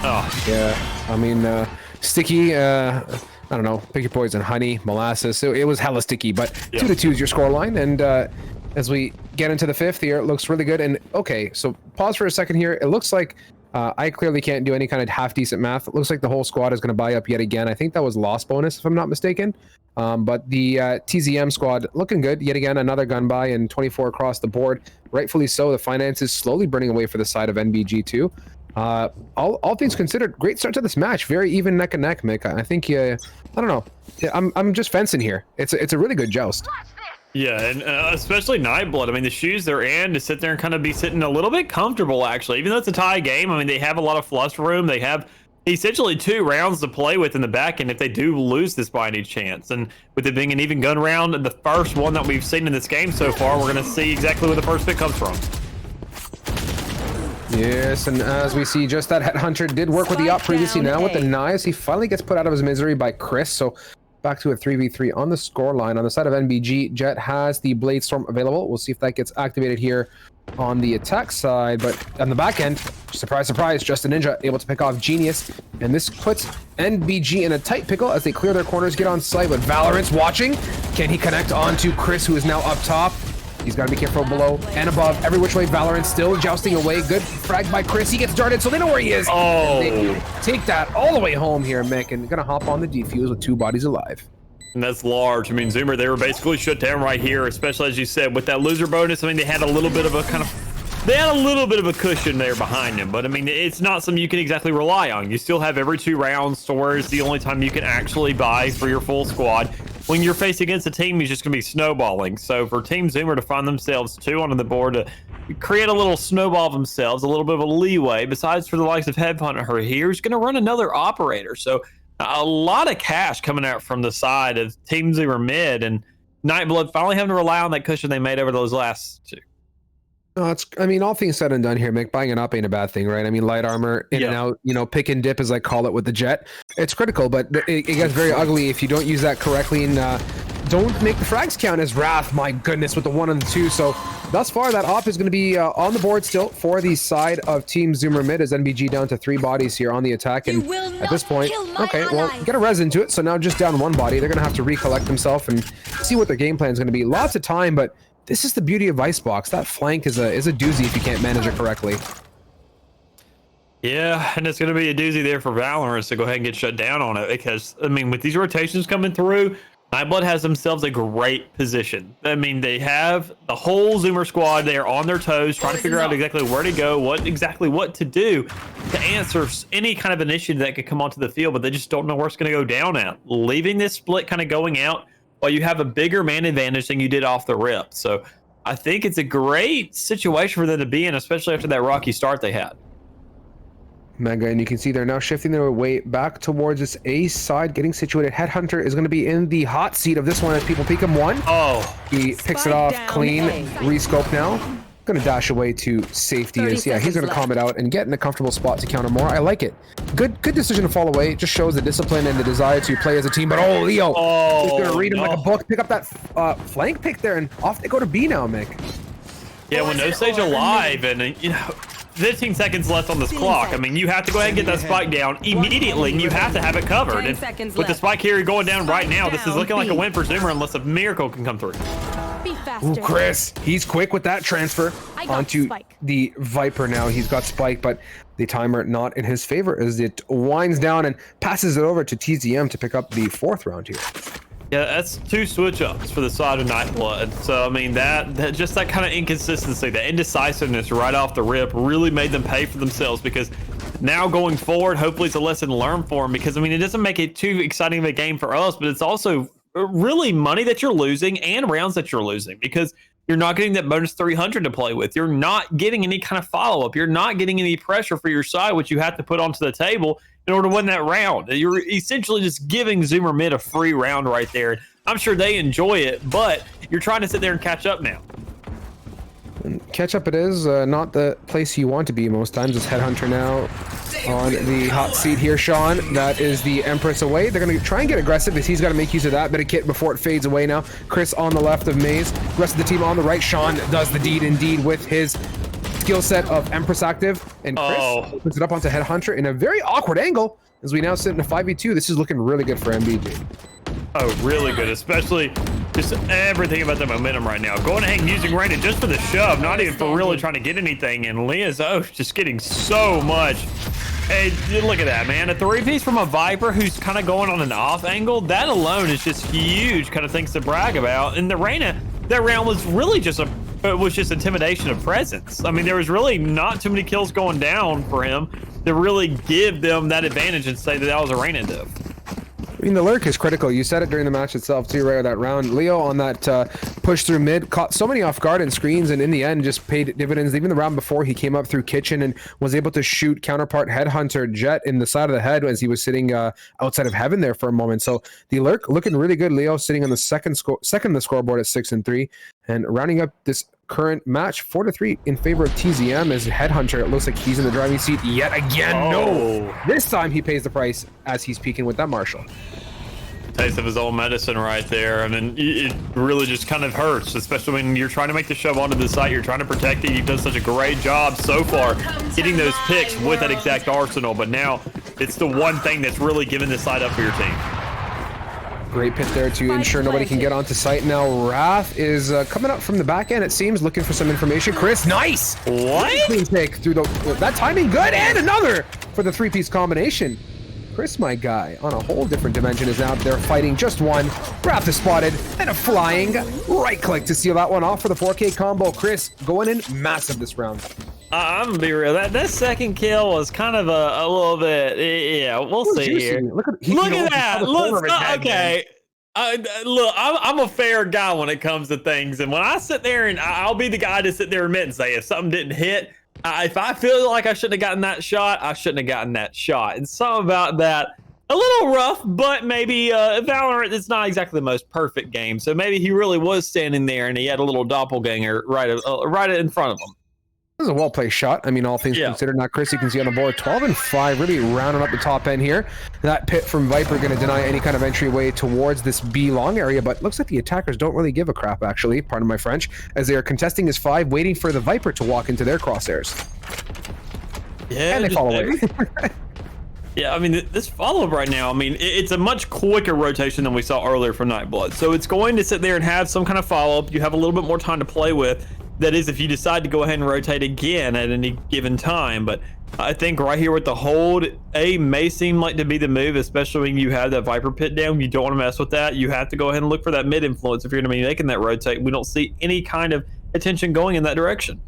Oh. Yeah, I mean, sticky, I don't know, pick your poison, honey, molasses. So it was hella sticky, but 2-2 is your scoreline, and as we get into the 5th here, it looks really good. And okay, so pause for a second here. It looks like I clearly can't do any kind of half-decent math. It looks like the whole squad is going to buy up yet again. I think that was loss bonus, if I'm not mistaken. But the TZM squad looking good. Yet again, another gun buy and 24 across the board. Rightfully so. The finances slowly burning away for the side of NBG too. All things considered, great start to this match. Very even neck and neck, Mick. I think I don't know. I'm just fencing here. It's a really good joust. Yeah, and especially Nightblood. I mean, the shoes they're in to sit there and kind of be sitting a little bit comfortable, actually. Even though it's a tie game, I mean, they have a lot of flush room. They have essentially 2 rounds to play with in the back end if they do lose this by any chance. And with it being an even gun round, the first one that we've seen in this game so far, we're going to see exactly where the first pick comes from. Yes, and as we see, just that Headhunter did work with the op previously. Now with the knives, he finally gets put out of his misery by Chris. So back to a 3v3 on the score line. On the side of NBG, Jet has the Blade Storm available. We'll see if that gets activated here on the attack side. But on the back end, surprise, surprise, Just a Ninja able to pick off Genius. And this puts NBG in a tight pickle as they clear their corners, get on site. But Valorant's watching. Can he connect onto Chris, who is now up top? He's got to be careful below and above. Every which way, Valorant still jousting away. Good frag by Chris. He gets darted, so they know where he is. Oh. They take that all the way home here, Mick, and gonna hop on the defuse with 2 bodies alive. And that's large. I mean, Zoomer, they were basically shut down right here, especially as you said, with that loser bonus. I mean, they had a little bit of a cushion there behind them, but I mean, it's not something you can exactly rely on. You still have every 2 rounds to where it's the only time you can actually buy for your full squad. When you're faced against a team who's just going to be snowballing. So for Team Zoomer to find themselves 2 onto the board to create a little snowball of themselves, a little bit of a leeway, besides for the likes of Headhunter here, who's going to run another operator. So a lot of cash coming out from the side of Team Zoomer mid, and Nightblood finally having to rely on that cushion they made over those last 2. No, I mean, all things said and done here, Mick, buying it up ain't a bad thing, right? I mean, light armor, in and out, pick and dip, as I call it with the Jet. It's critical, but it gets very ugly if you don't use that correctly and don't make the frags count as Wrath. My goodness, with the 1 and the 2. So thus far, that op is going to be on the board still for the side of Team Zoomer mid, as NBG down to 3 bodies here on the attack. And at this point, okay, well, get a res into it. So now just down 1 body. They're going to have to recollect themselves and see what their game plan is going to be. Lots of time, but this is the beauty of Icebox. That flank is a doozy if you can't manage it correctly. Yeah, and it's going to be a doozy there for Valorant to go ahead and get shut down on it, because, I mean, with these rotations coming through, Nightblood has themselves a great position. I mean, they have the whole Zoomer squad. They are on their toes, trying to figure out exactly where to go, what to do to answer any kind of initiative that could come onto the field, but they just don't know where it's going to go down at. Leaving this split kind of going out while you have a bigger man advantage than you did off the rip. So I think it's a great situation for them to be in, especially after that rocky start they had. Mega, and you can see they're now shifting their way back towards this A side, getting situated. Headhunter is going to be in the hot seat of this one as people peek him 1. Oh, he picks it off clean. Rescope now. Going to dash away to safety. As, yeah, he's going to calm it out and get in a comfortable spot to counter more. I like it. Good decision to fall away. It just shows the discipline and the desire to play as a team. But Leo, he's going to read him like a book, pick up that flank pick there, and off they go to B now, Mick. Yeah, when no stage alive, and 15 seconds left on this clock. I mean, you have to go ahead and get that spike down immediately, and you have to have it covered. And with the spike here going down right now, this is looking like a win for Zoomer unless a miracle can come through. Ooh, Chris, he's quick with that transfer onto the Viper now. He's got spike, but the timer not in his favor as it winds down and passes it over to TZM to pick up the 4th round here. Yeah, that's 2 switch-ups for the side of Nightblood. So, I mean, that just that kind of inconsistency, the indecisiveness right off the rip really made them pay for themselves, because now going forward, hopefully it's a lesson learned for them, because, I mean, it doesn't make it too exciting of a game for us, but it's also really money that you're losing and rounds that you're losing, because you're not getting that bonus 300 to play with. You're not getting any kind of follow-up. You're not getting any pressure for your side, which you have to put onto the table in order to win that round. You're essentially just giving Zoomer mid a free round right there. I'm sure they enjoy it, but you're trying to sit there and catch up now. Catch up it is, not the place you want to be most times. It's Headhunter now on the hot seat here, Sean. That is the Empress away. They're going to try and get aggressive as he's got to make use of that bit of kit before it fades away now. Chris on the left of Maze. The rest of the team on the right. Sean does the deed indeed with his skill set of Empress active. And Chris puts it up onto Headhunter in a very awkward angle as we now sit in a 5v2. This is looking really good for MBG. Oh, really good, especially just everything about the momentum right now. Going ahead and using Raina just for the shove, not even for really trying to get anything. And Leah's just getting so much. Hey, look at that, man. A 3-piece from a Viper who's kind of going on an off angle. That alone is just huge kind of things to brag about. And the Raina that round was really just intimidation of presence. I mean, there was really not too many kills going down for him to really give them that advantage and say that was a Reyna div. I mean, the lurk is critical. You said it during the match itself too, right? That round, Leo on that push through mid caught so many off guard and screens, and in the end just paid dividends. Even the round before, he came up through kitchen and was able to shoot counterpart headhunter Jet in the side of the head as he was sitting outside of heaven there for a moment. So the lurk looking really good. Leo sitting on the second the scoreboard at 6-3, and rounding up this current match 4-3 in favor of TZM as headhunter. It looks like he's in the driving seat yet again. No, this time he pays the price as he's peeking with that Marshall. Taste of his own medicine right there. I mean, it really just kind of hurts, especially when you're trying to make the shove onto the site. You're trying to protect it. You've done such a great job so far getting those picks with that exact arsenal, but now it's the one thing that's really giving the site up for your team. Great pit there to ensure nobody can get onto site. Now Wrath is coming up from the back end, it seems, looking for some information. Chris, nice! What? Clean pick through that timing, good, and another for the three-piece combination. Chris, my guy, on a whole different dimension, is out there fighting just one. Wrath is spotted, and a flying right click to seal that one off for the 4K combo. Chris going in massive this round. I'm gonna be real. That second kill was kind of a little bit. Yeah, we'll see juicy. here. Look at that. Look, okay. Look, I'm a fair guy when it comes to things, and when I sit there and I'll be the guy to sit there and admit and say if something didn't hit, if I feel like I shouldn't have gotten that shot, I shouldn't have gotten that shot. And something about that, a little rough, but maybe Valorant is not exactly the most perfect game. So maybe he really was standing there and he had a little doppelganger right in front of him. This is a well-placed shot. I mean, all things considered. Now, Chris, you can see on the board, 12-5, really rounding up the top end here. That pit from Viper going to deny any kind of entryway towards this B long area, but looks like the attackers don't really give a crap, actually, pardon my French, as they are contesting his 5, waiting for the Viper to walk into their crosshairs. Yeah, and they fall away. Yeah, I mean, this follow-up right now, I mean, it's a much quicker rotation than we saw earlier from Nightblood. So it's going to sit there and have some kind of follow-up. You have a little bit more time to play with. That is, if you decide to go ahead and rotate again at any given time. But I think right here with the hold, A may seem like to be the move, especially when you have that Viper pit down. You don't want to mess with that. You have to go ahead and look for that mid influence if you're going to be making that rotate. We don't see any kind of attention going in that direction.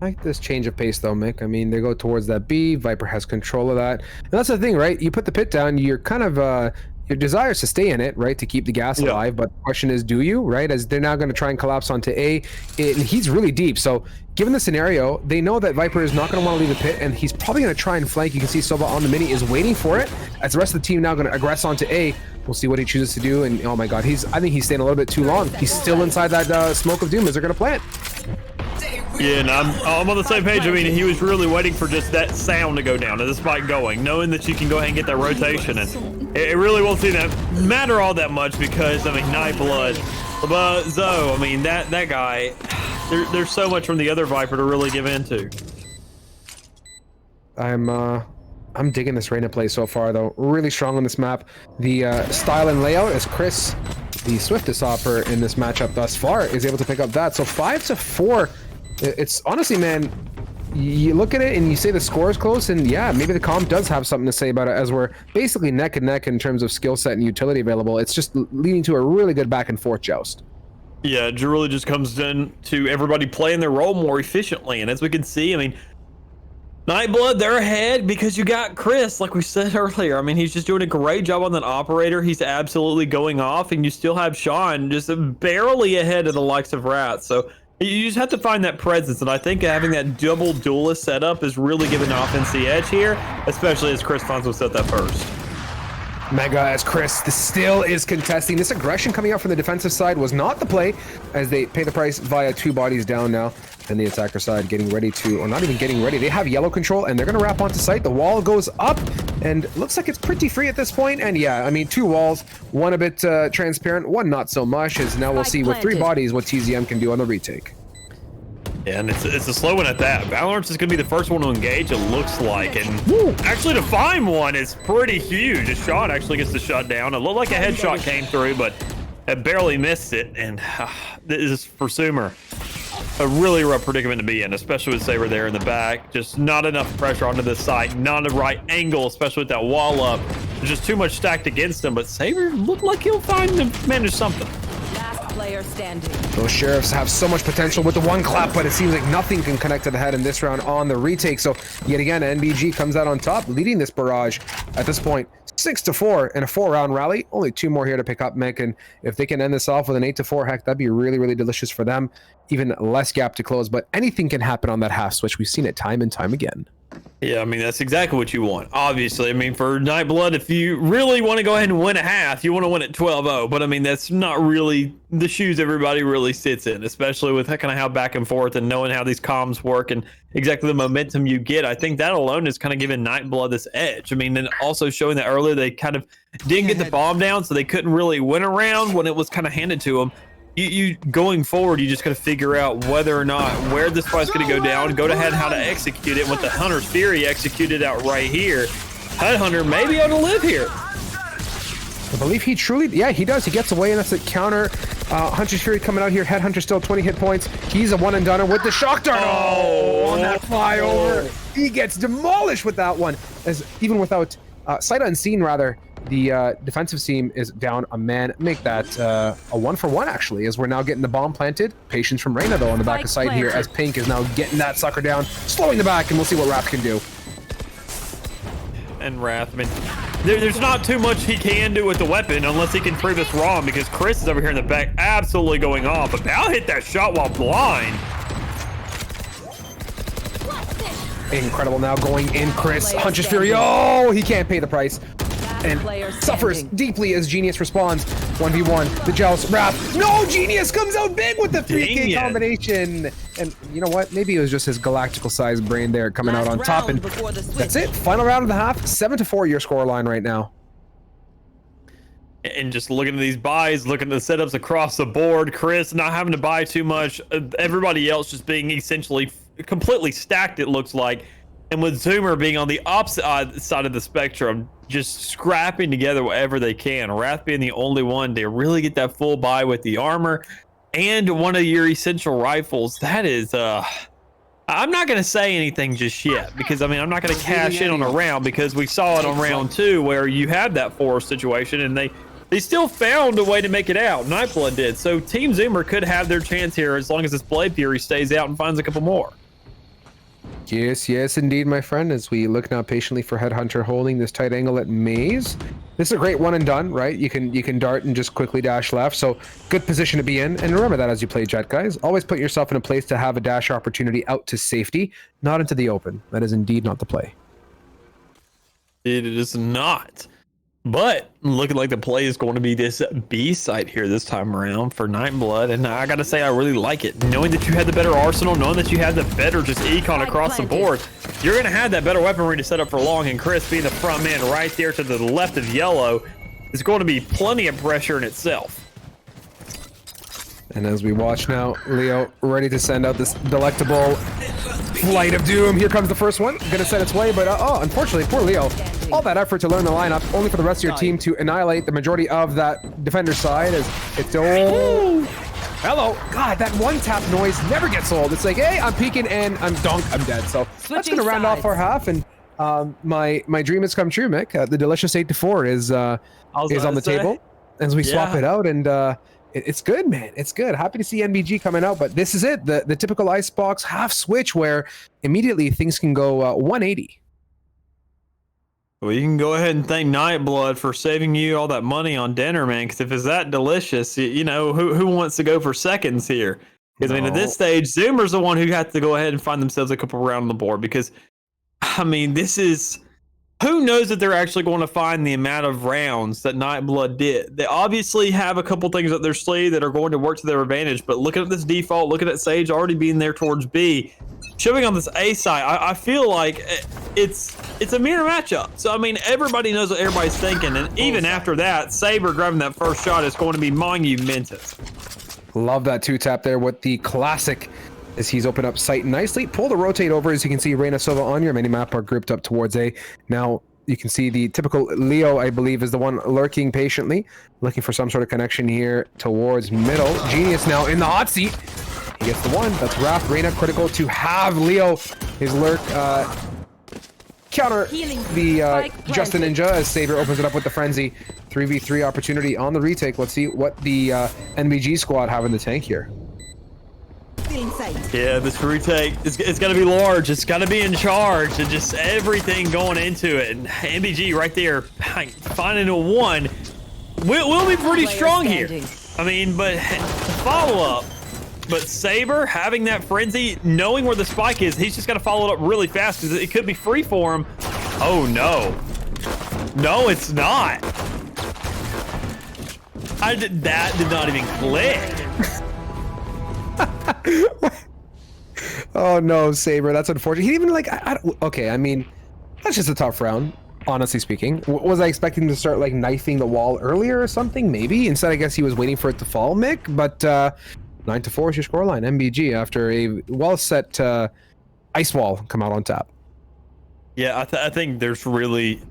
I like this change of pace though, Mick. I mean, they go towards that B. Viper has control of that. And that's the thing, right? You put the pit down, you're kind of your desire is to stay in it, right, to keep the gas alive, but the question is, do you, right, as they're now going to try and collapse onto A, and he's really deep, so given the scenario, they know that Viper is not going to want to leave the pit, and he's probably going to try and flank. You can see Sova on the mini is waiting for it, as the rest of the team now going to aggress onto A. We'll see what he chooses to do, and oh my god, I think he's staying a little bit too long. He's still inside that smoke of doom as they're going to plant. Yeah, and I'm on the same page. I mean, he was really waiting for just that sound to go down and the spike going, knowing that you can go ahead and get that rotation. And it really won't seem to matter all that much because, I mean, Nightblood. But Zoe, I mean, that guy, there's so much from the other Viper to really give into. I'm digging this Reyna play so far, though. Really strong on this map. The style and layout is Chris, the swiftest hopper in this matchup thus far, is able to pick up that. So 5-4. It's honestly, man, you look at it and you say the score is close, and yeah, maybe the comp does have something to say about it, as we're basically neck and neck in terms of skill set and utility available. It's just leading to a really good back and forth joust. Yeah, it really just comes down to everybody playing their role more efficiently, and as we can see, I mean, Nightblood, they're ahead because you got Chris, like we said earlier. I mean, he's just doing a great job on that operator. He's absolutely going off, and you still have Sean just barely ahead of the likes of Rat. So you just have to find that presence, and I think having that double duelist setup is really giving the offense the edge here, especially as Chris Fonzo set that first. Mega as Chris still is contesting. This aggression coming out from the defensive side was not the play, as they pay the price via 2 bodies down now. And the attacker side getting ready to, or not even getting ready, they have yellow control and they're going to wrap onto site. The wall goes up and looks like it's pretty free at this point. And yeah, I mean, 2 walls, one a bit transparent, one not so much, as now we'll see with 3 bodies what TZM can do on the retake. Yeah, and it's a slow one at that. Valorant is going to be the first one to engage, it looks like. And actually to find one is pretty huge. A shot actually gets the shut down. It looked like a headshot came through, but it barely missed it. And this is for Sumer a really rough predicament to be in, especially with Saber there in the back. Just not enough pressure onto the site, not the right angle, especially with that wall up. There's just too much stacked against him, but Saber looked like he'll manage something. player standing. Those Sheriffs have so much potential with the one clap, but it seems like nothing can connect to the head in this round on the retake. So yet again, NBG comes out on top, leading this barrage at this point 6-4 in a 4-round rally. Only 2 more here to pick up, Mick, and if they can end this off with an 8-4, heck, that'd be really, really delicious for them. Even less gap to close, but anything can happen on that half switch. We've seen it time and time again. Yeah, I mean, that's exactly what you want. Obviously, I mean, for Nightblood, if you really want to go ahead and win a half, you want to win at 12-0. But I mean, that's not really the shoes everybody really sits in, especially with kind of how back and forth and knowing how these comms work and exactly the momentum you get. I think that alone is kind of giving Nightblood this edge. I mean, and also showing that earlier they kind of didn't get the bomb down, so they couldn't really win a round when it was kind of handed to them. You going forward, you just got to figure out whether or not where this fight's going to go down, go ahead how to execute it. With the Hunter's Fury executed out right here, Headhunter may be able to live here. I believe he truly, yeah, he does. He gets away, and that's a counter. Hunter's Fury coming out here. Headhunter still 20 hit points. He's a one-and-doneer with the shock dart. Oh, on that flyover. He gets demolished with that one. As even without sight unseen, rather, the defensive team is down a man. Make that a 1-for-1, actually, as we're now getting the bomb planted. Patience from Reyna, though, on the back of side here, as Pink is now getting that sucker down, slowing the back, and we'll see what Wrath can do. And Wrath, I mean, there's not too much he can do with the weapon unless he can prove us wrong, because Chris is over here in the back absolutely going off. About hit that shot while blind. Incredible now going in, Chris. Hunter's Fury. Oh, he can't pay the price. And suffers deeply as Genius responds. 1v1. The Joust. Wrath. No! Genius comes out big with the 3K combination. And you know what? Maybe it was just his galactical sized brain there coming out on top. And that's it. Final round of the half. 7-4 your score line right now. And just looking at these buys, looking at the setups across the board, Chris not having to buy too much, everybody else just being essentially completely stacked, it looks like. And with Zoomer being on the opposite side of the spectrum, just scrapping together whatever they can. Wrath being the only one to really get that full buy with the armor and one of your essential rifles. That is, I'm not going to say anything just yet, because I mean, I'm not going to cash in on a round, because we saw it on round 2 where you had that forest situation and they still found a way to make it out. Nightblood did. So Team Zoomer could have their chance here as long as this Blade Fury stays out and finds a couple more. Yes, yes, indeed, my friend. As we look now patiently for Headhunter holding this tight angle at Maze. This is a great one and done, right? You can dart and just quickly dash left. So good position to be in. And remember that as you play Jet, guys. Always put yourself in a place to have a dash opportunity out to safety, not into the open. That is indeed not the play. It is not. But looking like the play is going to be this B site here this time around for Nightblood, and I gotta say I really like it. Knowing that you had the better arsenal, knowing that you had the better just econ across the board, you're gonna have that better weaponry to set up for long. And Chris being the front man right there to the left of yellow is going to be plenty of pressure in itself. And as we watch now, Leo ready to send out this delectable flight of doom. Here comes the first one. Gonna set its way, but oh, unfortunately, poor Leo. All that effort to learn the lineup, only for the rest of your team to annihilate the majority of that defender side. As it's hello. God, that one tap noise never gets old. It's like, hey, I'm peeking and I'm dead. So that's gonna round off our half. And my dream has come true, Mick. The delicious 8-4 is on the table as we swap it out, and it's good, man. It's good. Happy to see NBG coming out, but this is it. The typical Icebox half switch where immediately things can go 180. Well, you can go ahead and thank Nightblood for saving you all that money on dinner, man, because if it's that delicious, you know, who wants to go for seconds here? Because, I mean, at this stage, Zoomer's the one who has to go ahead and find themselves a couple round on the board, because, I mean, this is... Who knows that they're actually going to find the amount of rounds that Nightblood did? They obviously have a couple things up their sleeve that are going to work to their advantage, but looking at this default, looking at Sage already being there towards B, showing on this A side, I feel like it's a mirror matchup. So, I mean, everybody knows what everybody's thinking, and even after that, Saber grabbing that first shot is going to be monumentous. Love that 2-tap there with the classic as he's opened up sight nicely. Pull the rotate over, as you can see Reyna Silva on your minimap are grouped up towards A. Now you can see the typical Leo, I believe, is the one lurking patiently, looking for some sort of connection here towards middle. Genius now in the hot seat. He gets the one. That's Wrath. Reyna critical to have Leo, his lurk counter Healing. the Spike Justin planted. Ninja as Saber opens it up with the Frenzy. 3v3 opportunity on the retake. Let's see what the NBG squad have in the tank here. Yeah, this retake, it's got to be large. It's got to be in charge, and just everything going into it. And MBG right there, finding a 1. We'll be pretty strong here. I mean, but follow up. But Saber having that Frenzy, knowing where the spike is, he's just got to follow it up really fast because it could be free for him. Oh no. No, it's not. That did not even click. Oh no, Saber, that's unfortunate. He didn't even like. Okay, I mean, that's just a tough round, honestly speaking. Was I expecting him to start like knifing the wall earlier or something? Maybe. Instead, I guess he was waiting for it to fall, Mick. But 9-4 is your scoreline. MBG after a well-set ice wall come out on top. Yeah, I think there's really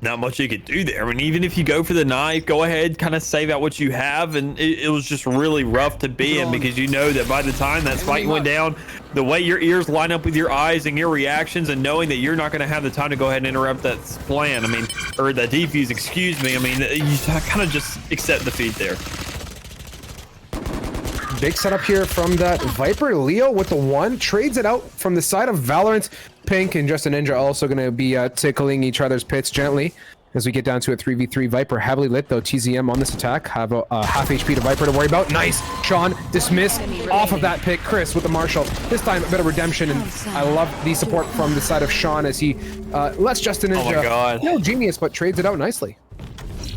not much you could do there. I mean, even if you go for the knife, go ahead, kind of save out what you have, and it was just really rough to be in because you know that by the time that spike went down, the way your ears line up with your eyes and your reactions, and knowing that you're not going to have the time to go ahead and interrupt that plan, I mean, or that defuse, excuse me, I mean, you kind of just accept defeat there. Big setup here from that Viper. Leo with the 1 trades it out from the side of Valorant. Pink and Justin Ninja also going to be tickling each other's pits gently as we get down to a 3v3. Viper heavily lit though. TZM on this attack. Have a half HP to Viper to worry about. Nice. Sean dismiss off of that pick. Chris with the Marshall. This time a bit of redemption, and I love the support from the side of Sean as he lets Justin Ninja. Oh my God. No genius, but trades it out nicely.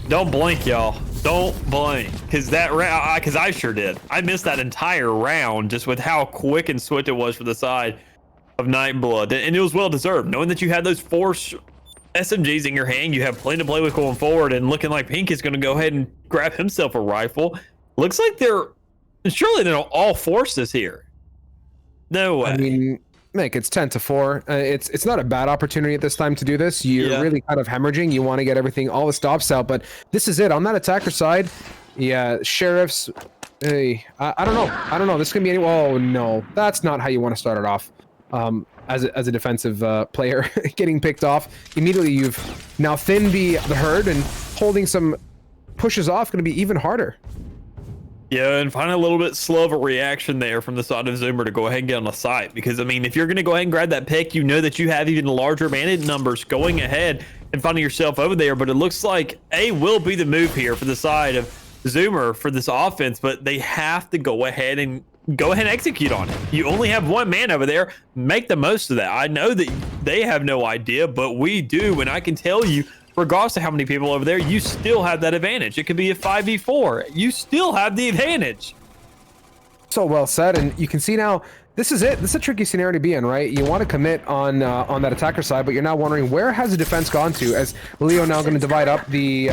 Don't blink, y'all. Don't blink, because that round, because I sure did. I missed that entire round just with how quick and swift it was for the side of Nightblood, and it was well deserved. Knowing that you had those 4 SMGs in your hand, you have plenty to play with going forward, and looking like Pink is going to go ahead and grab himself a rifle. Looks like surely they don't all force this here. No way. I mean, Mick, it's 10-4. It's not a bad opportunity at this time to do this. You're really kind of hemorrhaging. You want to get everything, all the stops out, but this is it on that attacker side. Yeah, sheriffs. Hey, I don't know. I don't know. This can be any. Oh no, that's not how you want to start it off. As a defensive player, getting picked off immediately. You've now thinned the herd, and holding some pushes off going to be even harder. Yeah, and find a little bit slow of a reaction there from the side of Zoomer to go ahead and get on the site. Because, I mean, if you're going to go ahead and grab that pick, you know that you have even larger bandit numbers going ahead and finding yourself over there. But it looks like A will be the move here for the side of Zoomer for this offense. But they have to go ahead and execute on it. You only have 1 man over there. Make the most of that. I know that they have no idea, but we do. And I can tell you, regardless of how many people over there, you still have that advantage. It could be a 5v4. You still have the advantage. So well said, and you can see now, this is it. This is a tricky scenario to be in, right? You want to commit on that attacker side, but you're now wondering where has the defense gone to, as Leo now going to divide up the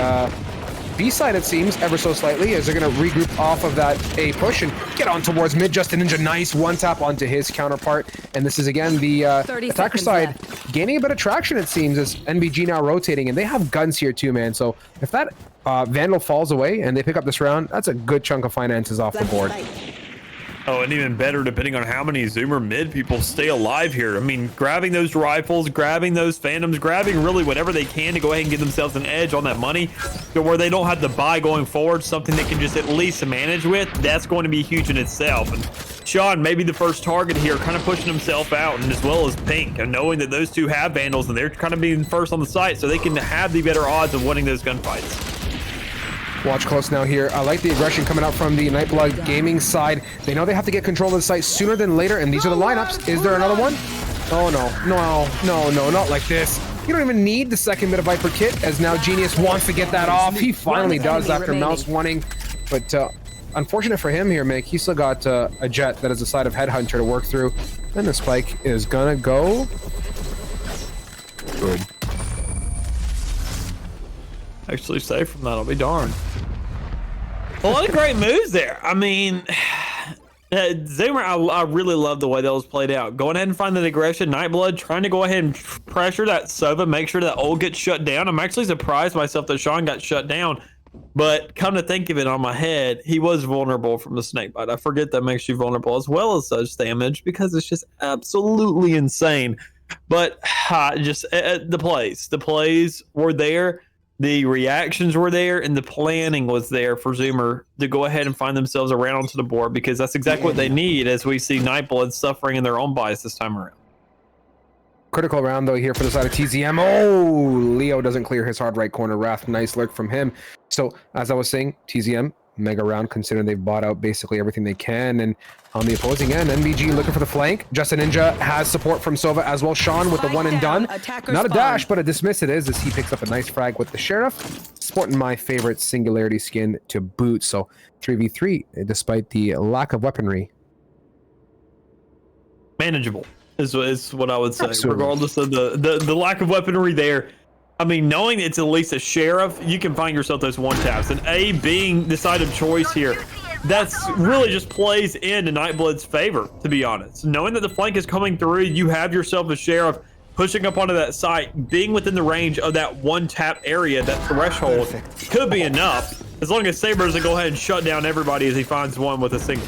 B side, it seems, ever so slightly, as they're going to regroup off of that A push and get on towards mid. Justin Ninja, nice 1-tap onto his counterpart. And this is, again, the attacker side gaining a bit of traction, it seems, as NBG now rotating. And they have guns here too, man. So if that Vandal falls away and they pick up this round, that's a good chunk of finances off the board. Oh, and even better, depending on how many Zoomer mid people stay alive here. I mean, grabbing those rifles, grabbing those Phantoms, grabbing really whatever they can to go ahead and give themselves an edge on that money to where they don't have to buy going forward, something they can just at least manage with. That's going to be huge in itself. And Sean, maybe the first target here, kind of pushing himself out, and as well as Pink, and knowing that those two have Vandals and they're kind of being first on the site, so they can have the better odds of winning those gunfights. Watch close now here. I like the aggression coming out from the Nightblood Gaming side. They know they have to get control of the site sooner than later, and these are the lineups. Is there another one? Oh, no, not like this. You don't even need the second bit of Viper kit, as now Genius wants to get that off. He finally does after mouse wanting, but unfortunate for him here, Mick. He still got a jet that is a side of Headhunter to work through, and the spike is gonna go good. Actually safe from that, I'll be darned. A lot of great moves there. I mean, Zoomer, I really love the way that was played out. Going ahead and find that aggression. Nightblood trying to go ahead and pressure that Sova, make sure that ult gets shut down. I'm actually surprised myself that Sean got shut down. But come to think of it, on my head, he was vulnerable from the snake bite. I forget that makes you vulnerable as well as such damage, because it's just absolutely insane But just the plays were there, the reactions were there, and the planning was there for Zoomer to go ahead and find themselves around onto the board, because that's exactly what they need as we see Nightblood suffering in their own bias this time around. Critical round though here for the side of TZM. Oh, Leo doesn't clear his hard right corner. Wrath, nice lurk from him. So as I was saying, TZM mega round, considering they've bought out basically everything they can. And on the opposing end, NBG looking for the flank. Justin Ninja has support from Sova as well. Sean with the one and done. Not a dash, but a dismiss it is, as he picks up a nice frag with the Sheriff. Sporting my favorite Singularity skin to boot. So 3v3, despite the lack of weaponry. Manageable is what I would say, Absolutely. regardless of the lack of weaponry there. I mean, knowing it's at least a Sheriff, you can find yourself those one taps. And A being the side of choice here, that's really just plays into Nightblood's favor, to be honest. Knowing that the flank is coming through, you have yourself a Sheriff pushing up onto that site, being within the range of that one tap area, that threshold could be enough, as long as Saber doesn't go ahead and shut down everybody as he finds one with a single.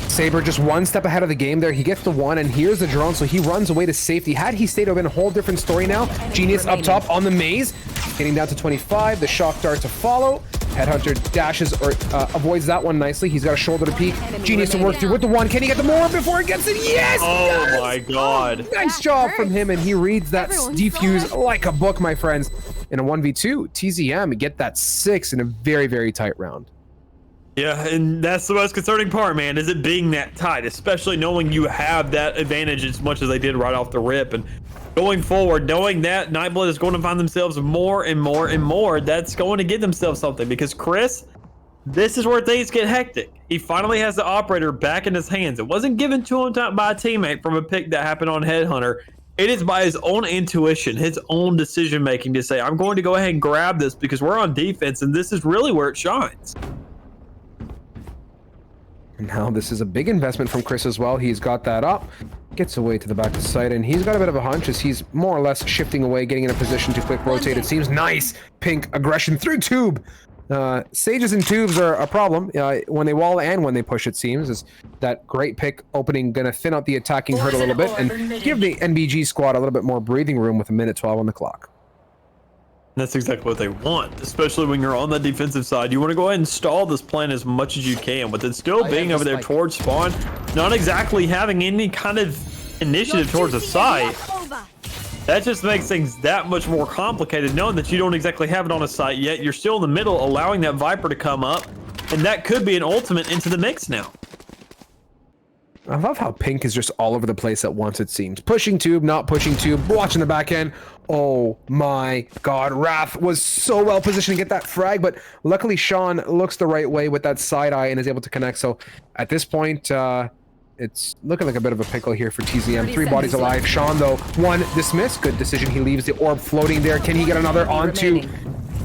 Saber just one step ahead of the game there. He gets the one, and here's the drone, so he runs away to safety. Had he stayed, it would have been a whole different story now. Genius up top on the maze, getting down to 25. The shock dart to follow. Headhunter dashes or avoids that one nicely. He's got a shoulder to peek. Genius to work through with the one. Can he get the more before it gets it? Yes! Oh my god. Nice job from him, and he reads that defuse like a book, my friends. In a 1v2, TZM get that 6 in a very, very tight round. Yeah, and that's the most concerning part, man, is it being that tight, especially knowing you have that advantage as much as they did right off the rip. And going forward, knowing that Nightblood is going to find themselves more and more and more, that's going to give themselves something. Because Chris, this is where things get hectic. He finally has the operator back in his hands. It wasn't given to him by a teammate from a pick that happened on Headhunter. It is by his own intuition, his own decision making to say, I'm going to go ahead and grab this because we're on defense, and this is really where it shines. And now this is a big investment from Chris as well. He's got that up, gets away to the back of the site, and he's got a bit of a hunch as he's more or less shifting away, getting in a position to quick rotate. It seems nice. Pink aggression through tube. Sages and tubes are a problem when they wall and when they push, it seems. Is that great pick opening going to thin out the attacking herd a little bit and give the NBG squad a little bit more breathing room with a minute 12 on the clock. That's exactly what they want, especially when you're on the defensive side. You want to go ahead and stall this plan as much as you can, with it still being over there towards spawn, not exactly having any kind of initiative towards the site. That just makes things that much more complicated, knowing that you don't exactly have it on a site yet. You're still in the middle, allowing that Viper to come up, and that could be an ultimate into the mix now. I love how Pink is just all over the place at once, it seems. Pushing tube, not pushing tube, watching the back end. Oh my god, Wrath was so well positioned to get that frag, but luckily Sean looks the right way with that side eye and is able to connect. So at this point, it's looking like a bit of a pickle here for TZM. 3 bodies alive. Sean, though, 1 dismiss. Good decision. He leaves the orb floating there. Can he get another onto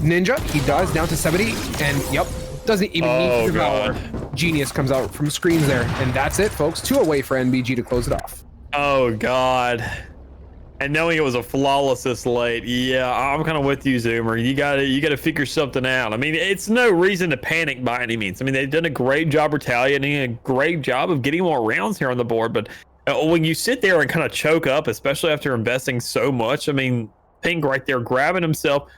Ninja? He does, down to 70. And, yep, doesn't even need to devour. Genius comes out from screens there. And that's it, folks. 2 away for NBG to close it off. Oh, God. And knowing it was a flawless this late, yeah, I'm kind of with you, Zoomer. You gotta figure something out. I mean, it's no reason to panic by any means. I mean, they've done a great job retaliating, a great job of getting more rounds here on the board. But when you sit there and kind of choke up, especially after investing so much, I mean, Pink right there grabbing himself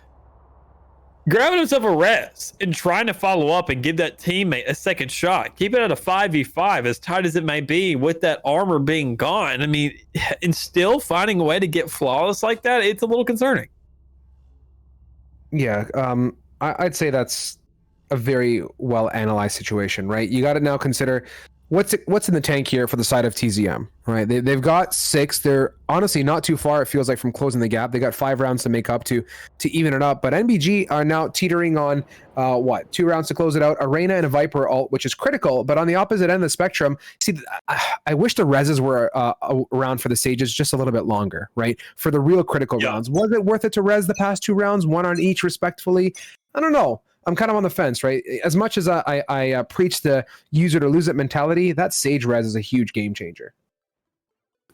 a res and trying to follow up and give that teammate a second shot. Keep it at a 5v5, as tight as it may be, with that armor being gone. I mean, and still finding a way to get flawless like that, it's a little concerning. Yeah, I'd say that's a very well analyzed situation, right? You got to now consider what's in the tank here for the side of TZM, right? They've got 6. They're honestly not too far, it feels like, from closing the gap. They got 5 rounds to make up to even it up. But NBG are now teetering on 2 rounds to close it out. Arena and a Viper ult, which is critical. But on the opposite end of the spectrum, see, I wish the reses were around for the Sages just a little bit longer, right? For the real critical rounds. Was it worth it to res the past 2 rounds, 1 on each respectfully? I don't know. I'm kind of on the fence, right? As much as I preach the user to lose it mentality, that Sage res is a huge game changer.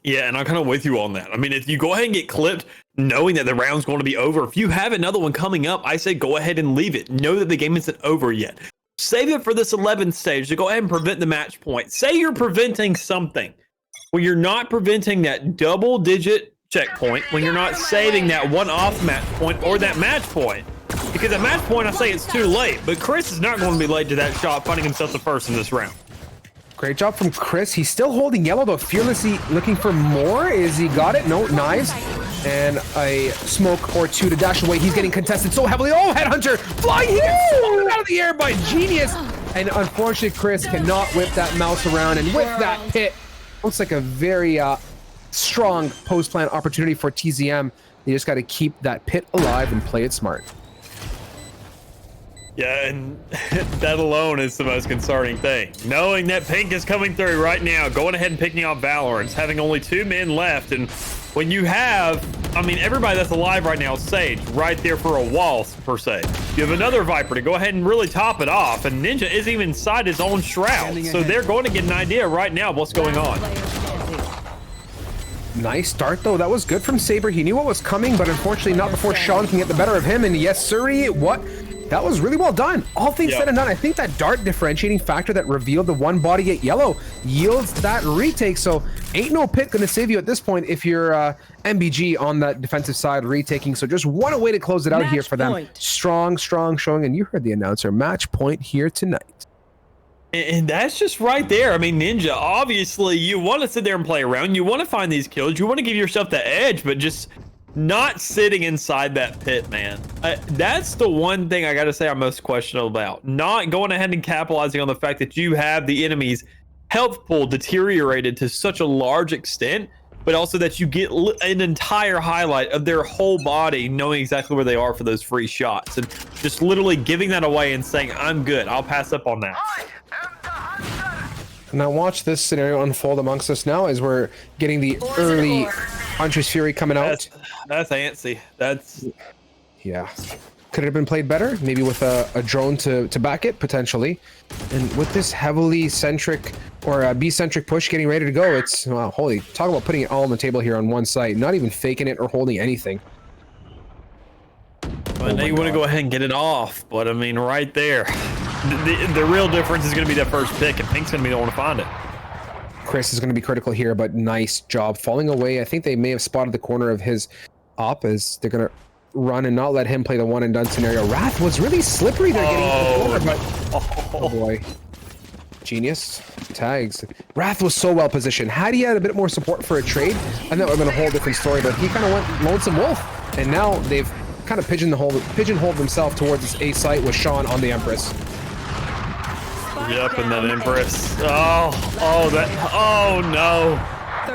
Yeah, and I'm kind of with you on that. I mean, if you go ahead and get clipped, knowing that the round's going to be over, if you have another one coming up, I say go ahead and leave it. Know that the game isn't over yet. Save it for this 11th stage to go ahead and prevent the match point. Say you're preventing something. when you're not preventing that double-digit checkpoint, when you're not saving that one-off match point or that match point. Because at match point, I say it's too late, but Chris is not going to be late to that shot, finding himself the first in this round. Great job from Chris. He's still holding yellow, though. Fearlessly looking for more. Is he got it? No, knives. And a smoke or two to dash away. He's getting contested so heavily. Oh, Headhunter flying. He gets swung out of the air by Genius. And unfortunately, Chris cannot whip that mouse around. And with that pit, looks like a very strong post-plant opportunity for TZM. You just got to keep that pit alive and play it smart. Yeah, and that alone is the most concerning thing. Knowing that Pink is coming through right now, going ahead and picking off Valorant, having only 2 men left, and when you have, I mean, everybody that's alive right now is Sage right there for a wall, per se. You have another Viper to go ahead and really top it off, and Ninja isn't even inside his own shroud, so they're going to get an idea right now of what's going on. Nice start, though. That was good from Saber. He knew what was coming, but unfortunately not before Sean can get the better of him, and yes, sirree, what? That was really well done. All things said and done, I think that dart differentiating factor that revealed the one body at yellow yields that retake. So ain't no pit gonna save you at this point if you're MBG on that defensive side retaking. So just one way to close it out here for them. Strong showing, and you heard the announcer. Match point here tonight. And that's just right there. I mean, Ninja, obviously you want to sit there and play around. You want to find these kills. You want to give yourself the edge, but just not sitting inside that pit, man. That's the one thing I got to say I'm most questionable about. Not going ahead and capitalizing on the fact that you have the enemy's health pool deteriorated to such a large extent, but also that you get an entire highlight of their whole body knowing exactly where they are for those free shots. And just literally giving that away and saying, I'm good. I'll pass up on that. Now watch this scenario unfold amongst us now as we're getting the early Hunter's Fury coming out. That's antsy. That's... Yeah. Could it have been played better? Maybe with a drone to back it, potentially. And with this heavily centric or a B-centric push getting ready to go, it's, wow, holy, talk about putting it all on the table here on one site. Not even faking it or holding anything. Well, now you want to go ahead and get it off, but I mean, right there. The real difference is going to be that first pick, and Pink's going to be the one to find it. Chris is going to be critical here, but nice job falling away. I think they may have spotted the corner of his op as they're going to run and not let him play the one and done scenario. Wrath was really slippery there getting into the corner, but oh boy. Genius tags. Wrath was so well positioned. Had he had a bit more support for a trade, I think that would have been a whole different story, but he kind of went lonesome wolf, and now they've kind of pigeonholed themselves towards this A site with Sean on the Empress. Yep, and then Empress. Oh no.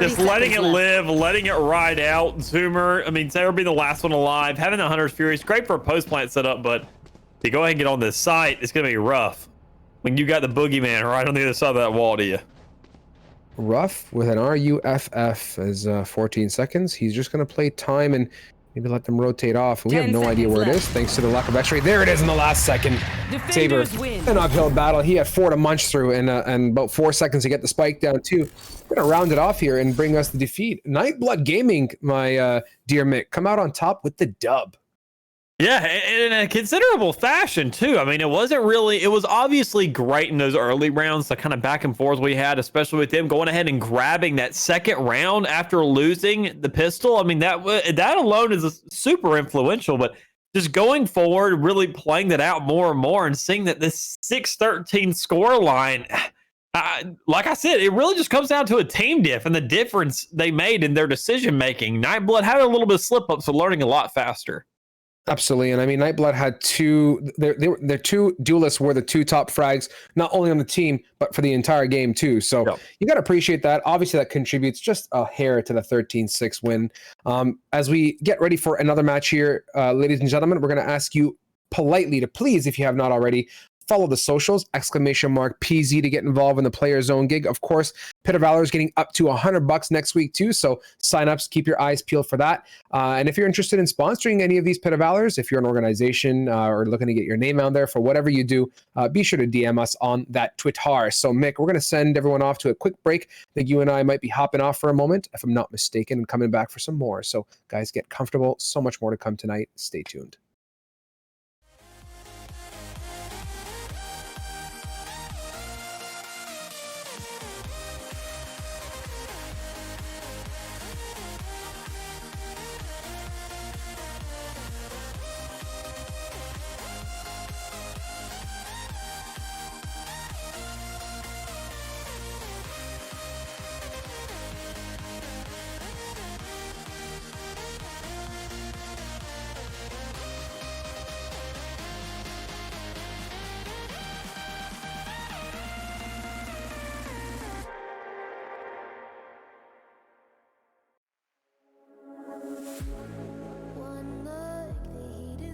Just letting it live, letting it ride out. Zoomer, I mean, Sarah being the last one alive, having the Hunter's Fury is great for a post-plant setup, but to go ahead and get on this site, it's going to be rough. When you got the boogeyman right on the other side of that wall to you. Rough with an RUFF as 14 seconds. He's just going to play time and maybe let them rotate off. We have no idea where it is, thanks to the lack of X-ray. There it is in the last second. Saber, an uphill battle. He had 4 to munch through and about 4 seconds to get the spike down too. We're gonna round it off here and bring us the defeat. Nightblood Gaming, my dear Mick, come out on top with the dub. Yeah, in a considerable fashion too. I mean, it was obviously great in those early rounds, the kind of back and forth we had, especially with them going ahead and grabbing that second round after losing the pistol. I mean, that alone is super influential, but just going forward, really playing that out more and more and seeing that this 6-13 score line, like I said, it really just comes down to a team diff and the difference they made in their decision making. Nightblood had a little bit of slip up, so learning a lot faster. Absolutely, and I mean, Nightblood had their 2 duelists were the 2 top frags, not only on the team, but for the entire game too. So you got to appreciate that. Obviously, that contributes just a hair to the 13-6 win. As we get ready for another match here, ladies and gentlemen, we're going to ask you politely to please, if you have not already, follow the socials, !PZ to get involved in the Player Zone gig. Of course, Pit of Valor is getting up to $100 next week too, so sign-ups, keep your eyes peeled for that. And if you're interested in sponsoring any of these Pit of Valors, if you're an organization or looking to get your name out there for whatever you do, be sure to DM us on that Twitter. So Mick, we're going to send everyone off to a quick break. I think you and I might be hopping off for a moment, if I'm not mistaken, and coming back for some more. So guys, get comfortable. So much more to come tonight. Stay tuned.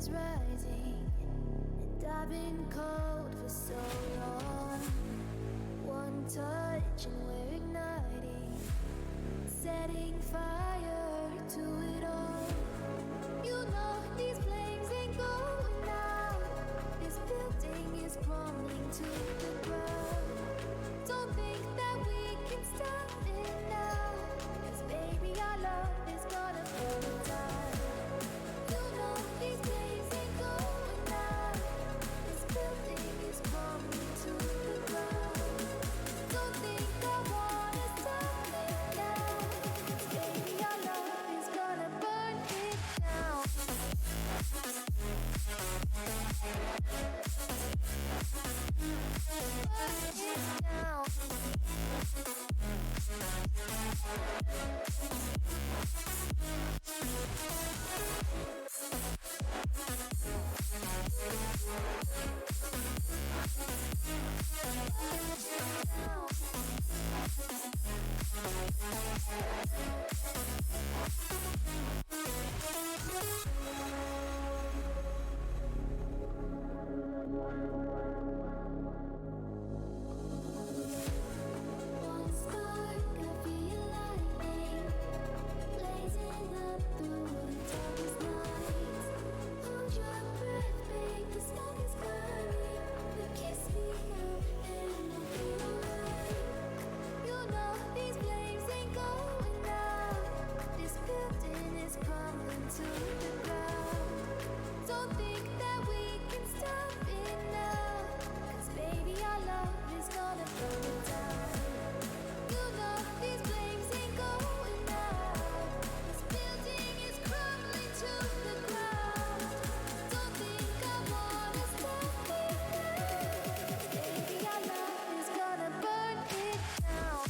is rising, and I've been cold for so long. One touch and we're igniting, setting fire to it all. You know these flames ain't going out. This building is crumbling to the ground. Don't think that we can stop it now, 'cause baby our love is gonna burn down. You know these flames ain't going out. This building is crumbling to the ground. Don't think I wanna stop it now, 'cause baby our love is gonna burn it down. Burn it down. One spark, I feel lightning blazing up through the darkest nights. Hold your breath, babe, the smoke is burning. But kiss me now and we'll be alright. You know these flames ain't going out. This building is crumbling to the ground. Don't think that we can stop it now, 'cause baby our love is gonna burn down. You know these flames ain't going out. This building is crumbling to the ground. Don't think I wanna stop it now, 'cause baby our love is gonna burn it down.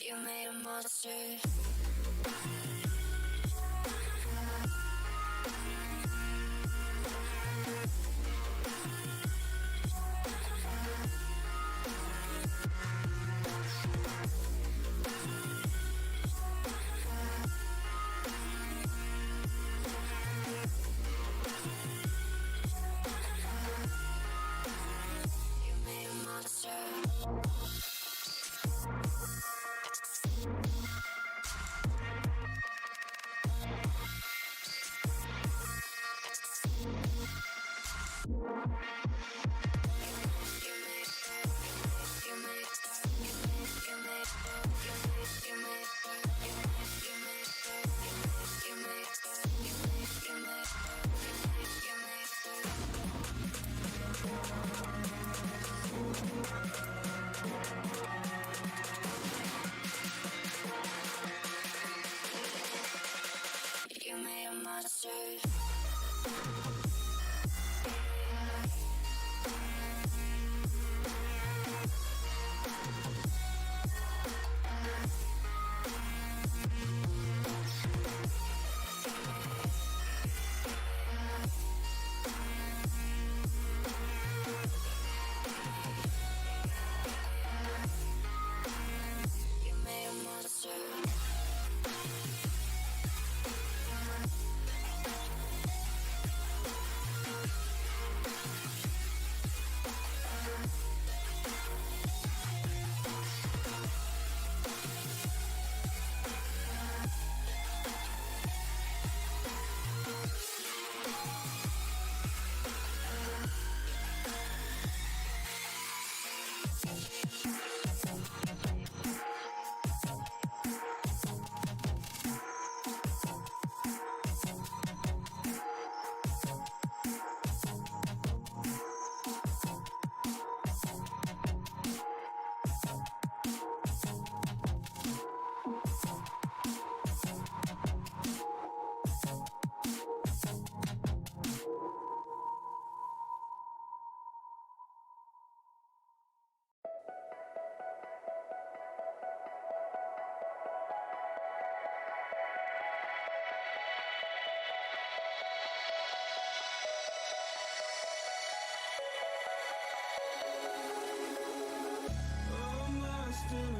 You made a monster. You made a monster.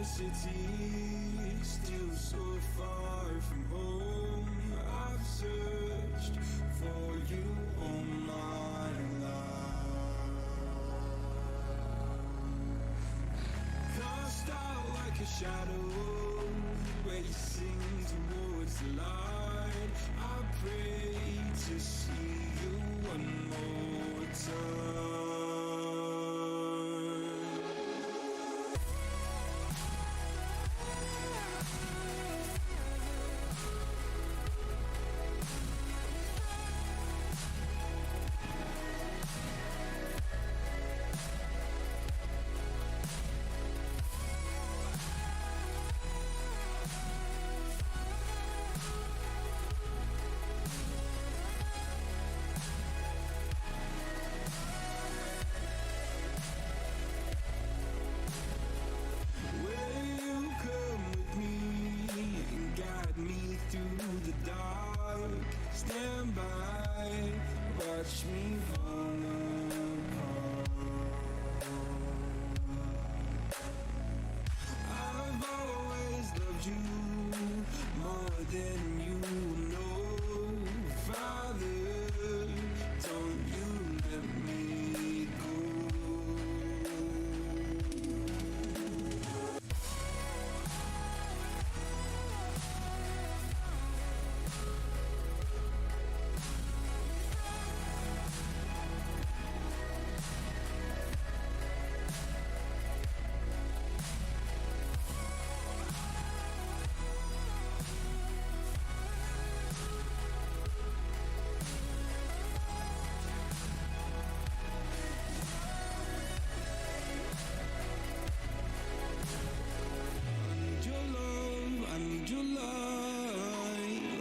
city, still so far from home. I've searched for you all my life. Cast out like a shadow, racing towards the light. I pray to see you one more time. Through the dark, stand by, watch me fall apart. I've always loved you more than you know. Father, don't you let me go.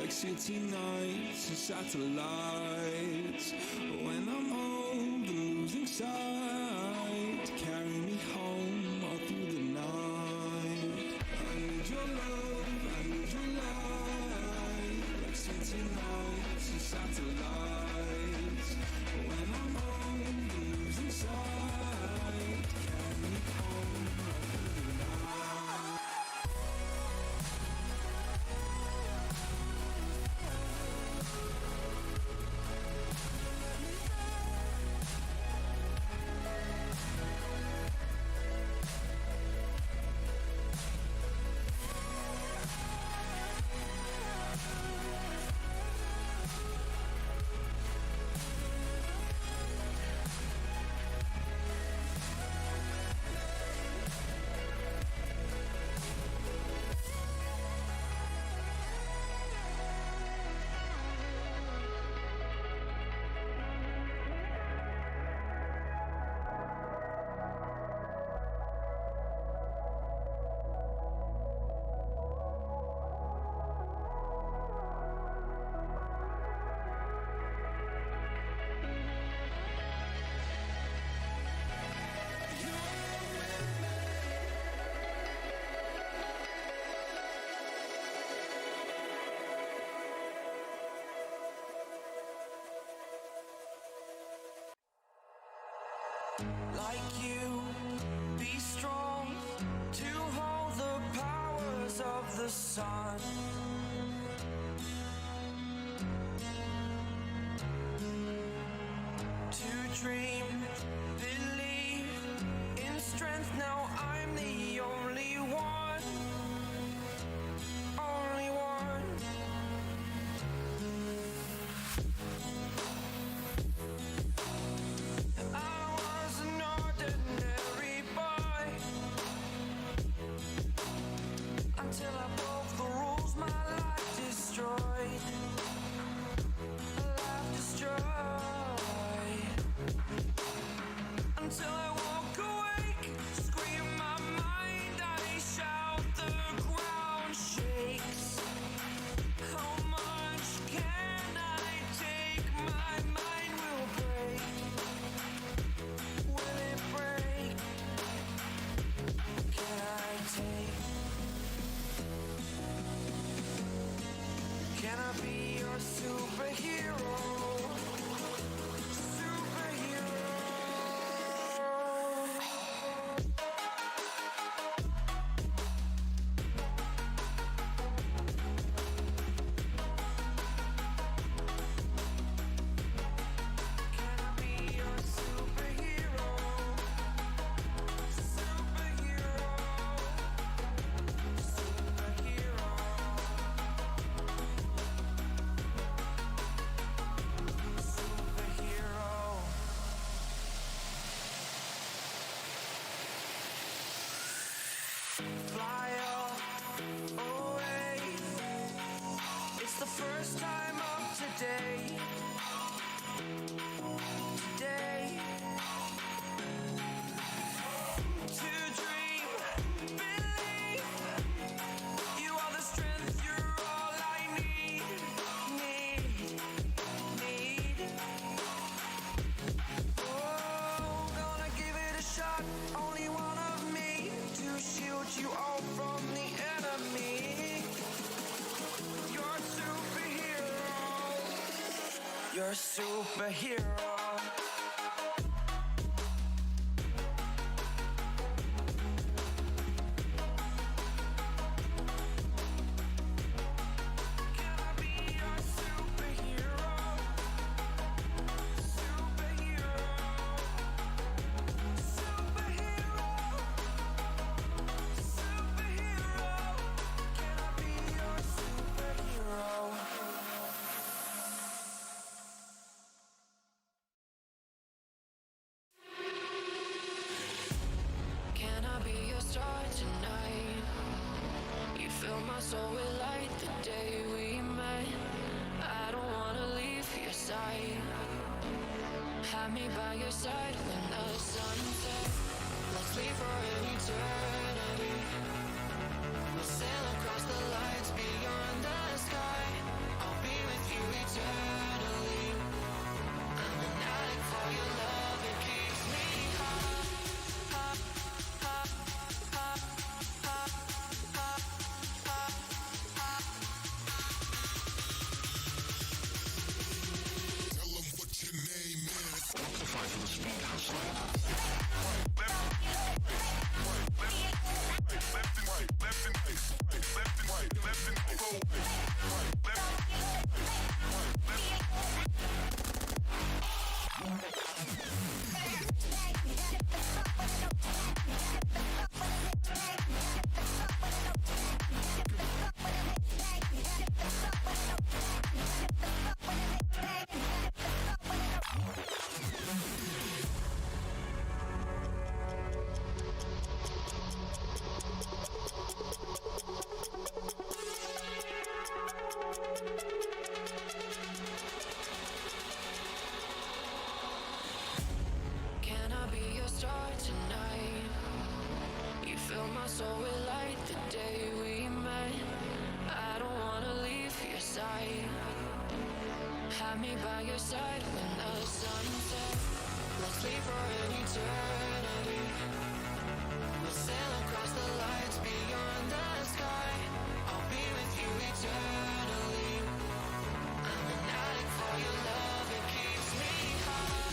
City nights and satellites. When I'm old and losing sight, carry me home all through the night. I need your love, I need your light. Like city nights and satellites. When I'm old and losing sight, carry me home all through the night. Like you, be strong to hold the powers of the sun. To dream, believe in strength. Now I'm the only one, only one. Until I broke the rules, my life destroyed. Life destroyed. Until I walk awake, scream my mind, I shout, the ground shakes. How much can I take? My mind will break. Will it break? Can I take? Can I be your superhero? Superhero. first time of today. Today. To dream, believe. You are the strength, you're all I need. Oh, gonna give it a shot. Only one of me to shield you all from the enemy. You're a superhero. You're a superhero. Can I be your superhero? Superhero. Superhero. Superhero. Can I be your superhero? Can I be your star tonight? You fill my soul with light the day we met. I don't wanna leave your side. Have me by your side when the sun sets. Let's leave for an eternity. We'll sail across the lights beyond the sky. I'll be with you eternally. I'm an addict for your love, it keeps me high. Tell them what your name is. Battlefy for the speed hustle. Can I be your star tonight? You fill my soul with light the day we met. I don't wanna leave your side. Have me by your side when the sun sets. Let's leave for an eternity. We'll sail across the lights beyond the sky. I'll be with you eternally. I'm an addict for your love, it keeps me high.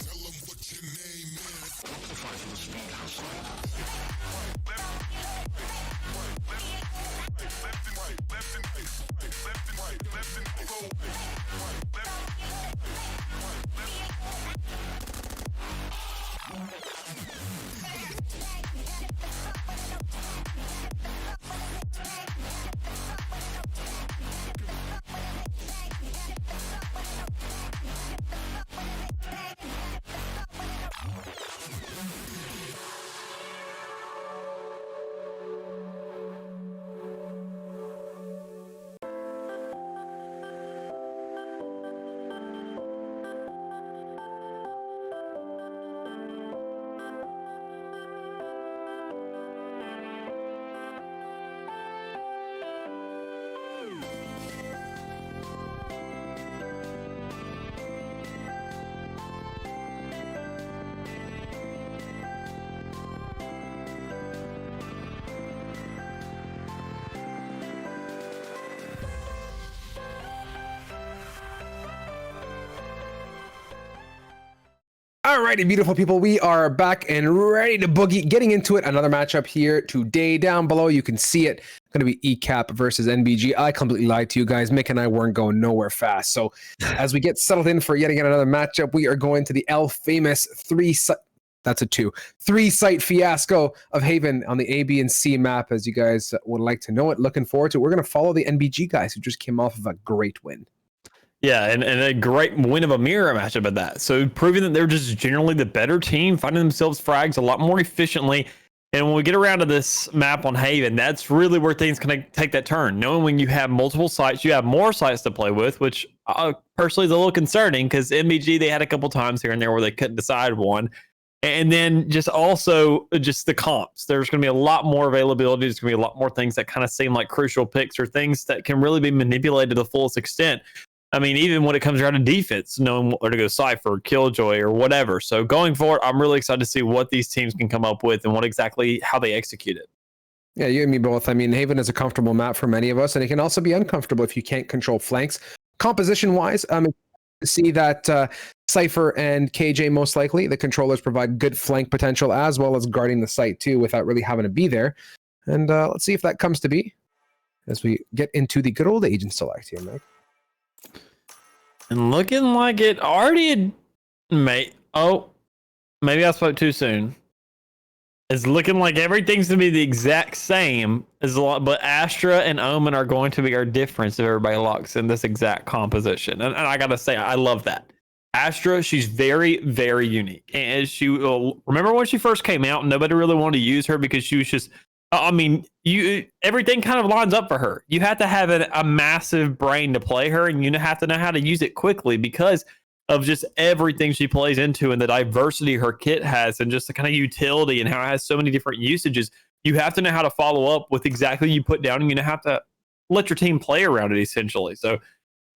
Tell them what your name is. Battlefy for the speed hustle. Alrighty, beautiful people, we are back and ready to boogie. Getting into it, another matchup here today. Down below, you can see it. Going to be ECAP versus NBG. I completely lied to you guys. Mick and I weren't going nowhere fast. So as we get settled in for yet again another matchup, we are going to the famous three-site fiasco of Haven on the A, B, and C map, as you guys would like to know it. Looking forward to it. We're going to follow the NBG guys who just came off of a great win. Yeah, and a great win of a mirror matchup at that. So proving that they're just generally the better team, finding themselves frags a lot more efficiently. And when we get around to this map on Haven, that's really where things can take that turn. Knowing when you have multiple sites, you have more sites to play with, which personally is a little concerning because MBG, they had a couple times here and there where they couldn't decide one. And then just also just the comps. There's going to be a lot more availability. There's going to be a lot more things that kind of seem like crucial picks or things that can really be manipulated to the fullest extent. I mean, even when it comes around to defense, knowing where to go Cypher, Killjoy, or whatever. So going forward, I'm really excited to see what these teams can come up with and how they execute it. Yeah, you and me both. I mean, Haven is a comfortable map for many of us, and it can also be uncomfortable if you can't control flanks. Composition-wise, see that Cypher and KJ most likely, the controllers provide good flank potential as well as guarding the site too without really having to be there. And let's see if that comes to be as we get into the good old agent select here, Mike. And looking like it already maybe I spoke too soon. It's looking like everything's going to be the exact same as a lot, but Astra and Omen are going to be our difference if everybody locks in this exact composition. And I got to say, I love that. Astra, she's very, very unique. And she remember when she first came out, nobody really wanted to use her because she was just, everything kind of lines up for her. You have to have a massive brain to play her, and you have to know how to use it quickly because of just everything she plays into and the diversity her kit has and just the kind of utility and how it has so many different usages. You have to know how to follow up with exactly what you put down, and you have to let your team play around it essentially. So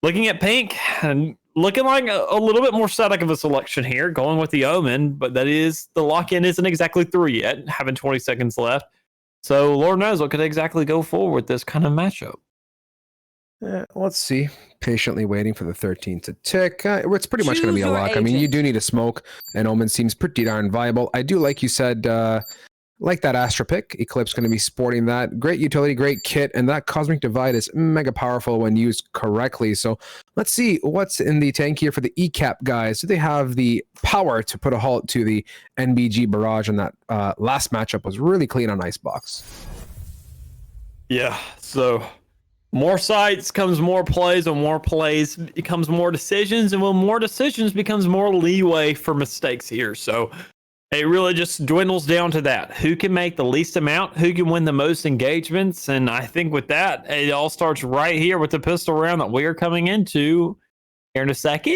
looking at Pink and looking like a little bit more static of a selection here, going with the Omen, but that is the lock-in isn't exactly through yet, having 20 seconds left. So Lord knows what could exactly go forward with this kind of matchup. Let's see. Patiently waiting for the 13 to tick. It's pretty much going to be a lock. I mean, you do need a smoke, and Omen seems pretty darn viable. I do, like you said, like that Astra pick. Eclipse going to be sporting that. Great utility, great kit, and that Cosmic Divide is mega powerful when used correctly. So let's see what's in the tank here for the ECAP guys. Do they have the power to put a halt to the NBG barrage? And that last matchup was really clean on Icebox. Yeah, so more sites comes more plays, and more plays becomes more decisions, and when more decisions becomes more leeway for mistakes here. So it really just dwindles down to that. Who can make the least amount? Who can win the most engagements? And I think with that, it all starts right here with the pistol round that we are coming into here in a second.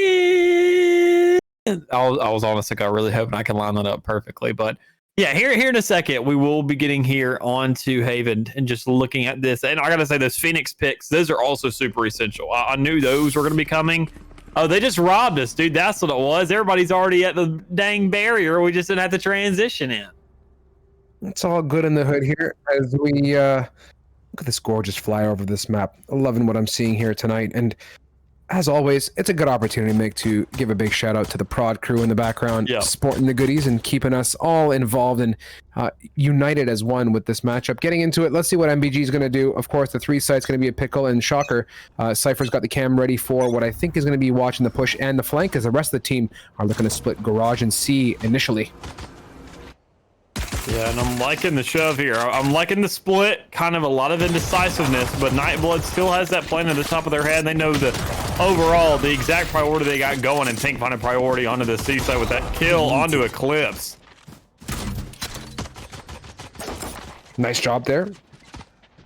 I was honestly really hoping I can line that up perfectly, but yeah, here in a second, we will be getting here onto Haven and just looking at this. And I got to say, those Phoenix picks, those are also super essential. I knew those were going to be coming. Oh, they just robbed us, dude. That's what it was. Everybody's already at the dang barrier. We just didn't have to transition in. It's all good in the hood here as we look at this gorgeous flyover of this map. Loving what I'm seeing here tonight. And as always, it's a good opportunity, Mick, to give a big shout out to the prod crew in the background, sporting the goodies and keeping us all involved and united as one with this matchup. Getting into it, let's see what MBG is going to do. Of course, the 3 site's going to be a pickle, and shocker, Cypher's got the cam ready for what I think is going to be watching the push and the flank, as the rest of the team are looking to split Garage and C initially. Yeah, and I'm liking the shove here. I'm liking the split, kind of a lot of indecisiveness, but Nightblood still has that plan at the top of their head. They know the overall, the exact priority they got going, and Pink finding priority onto the C side with that kill onto Eclipse. Nice job there.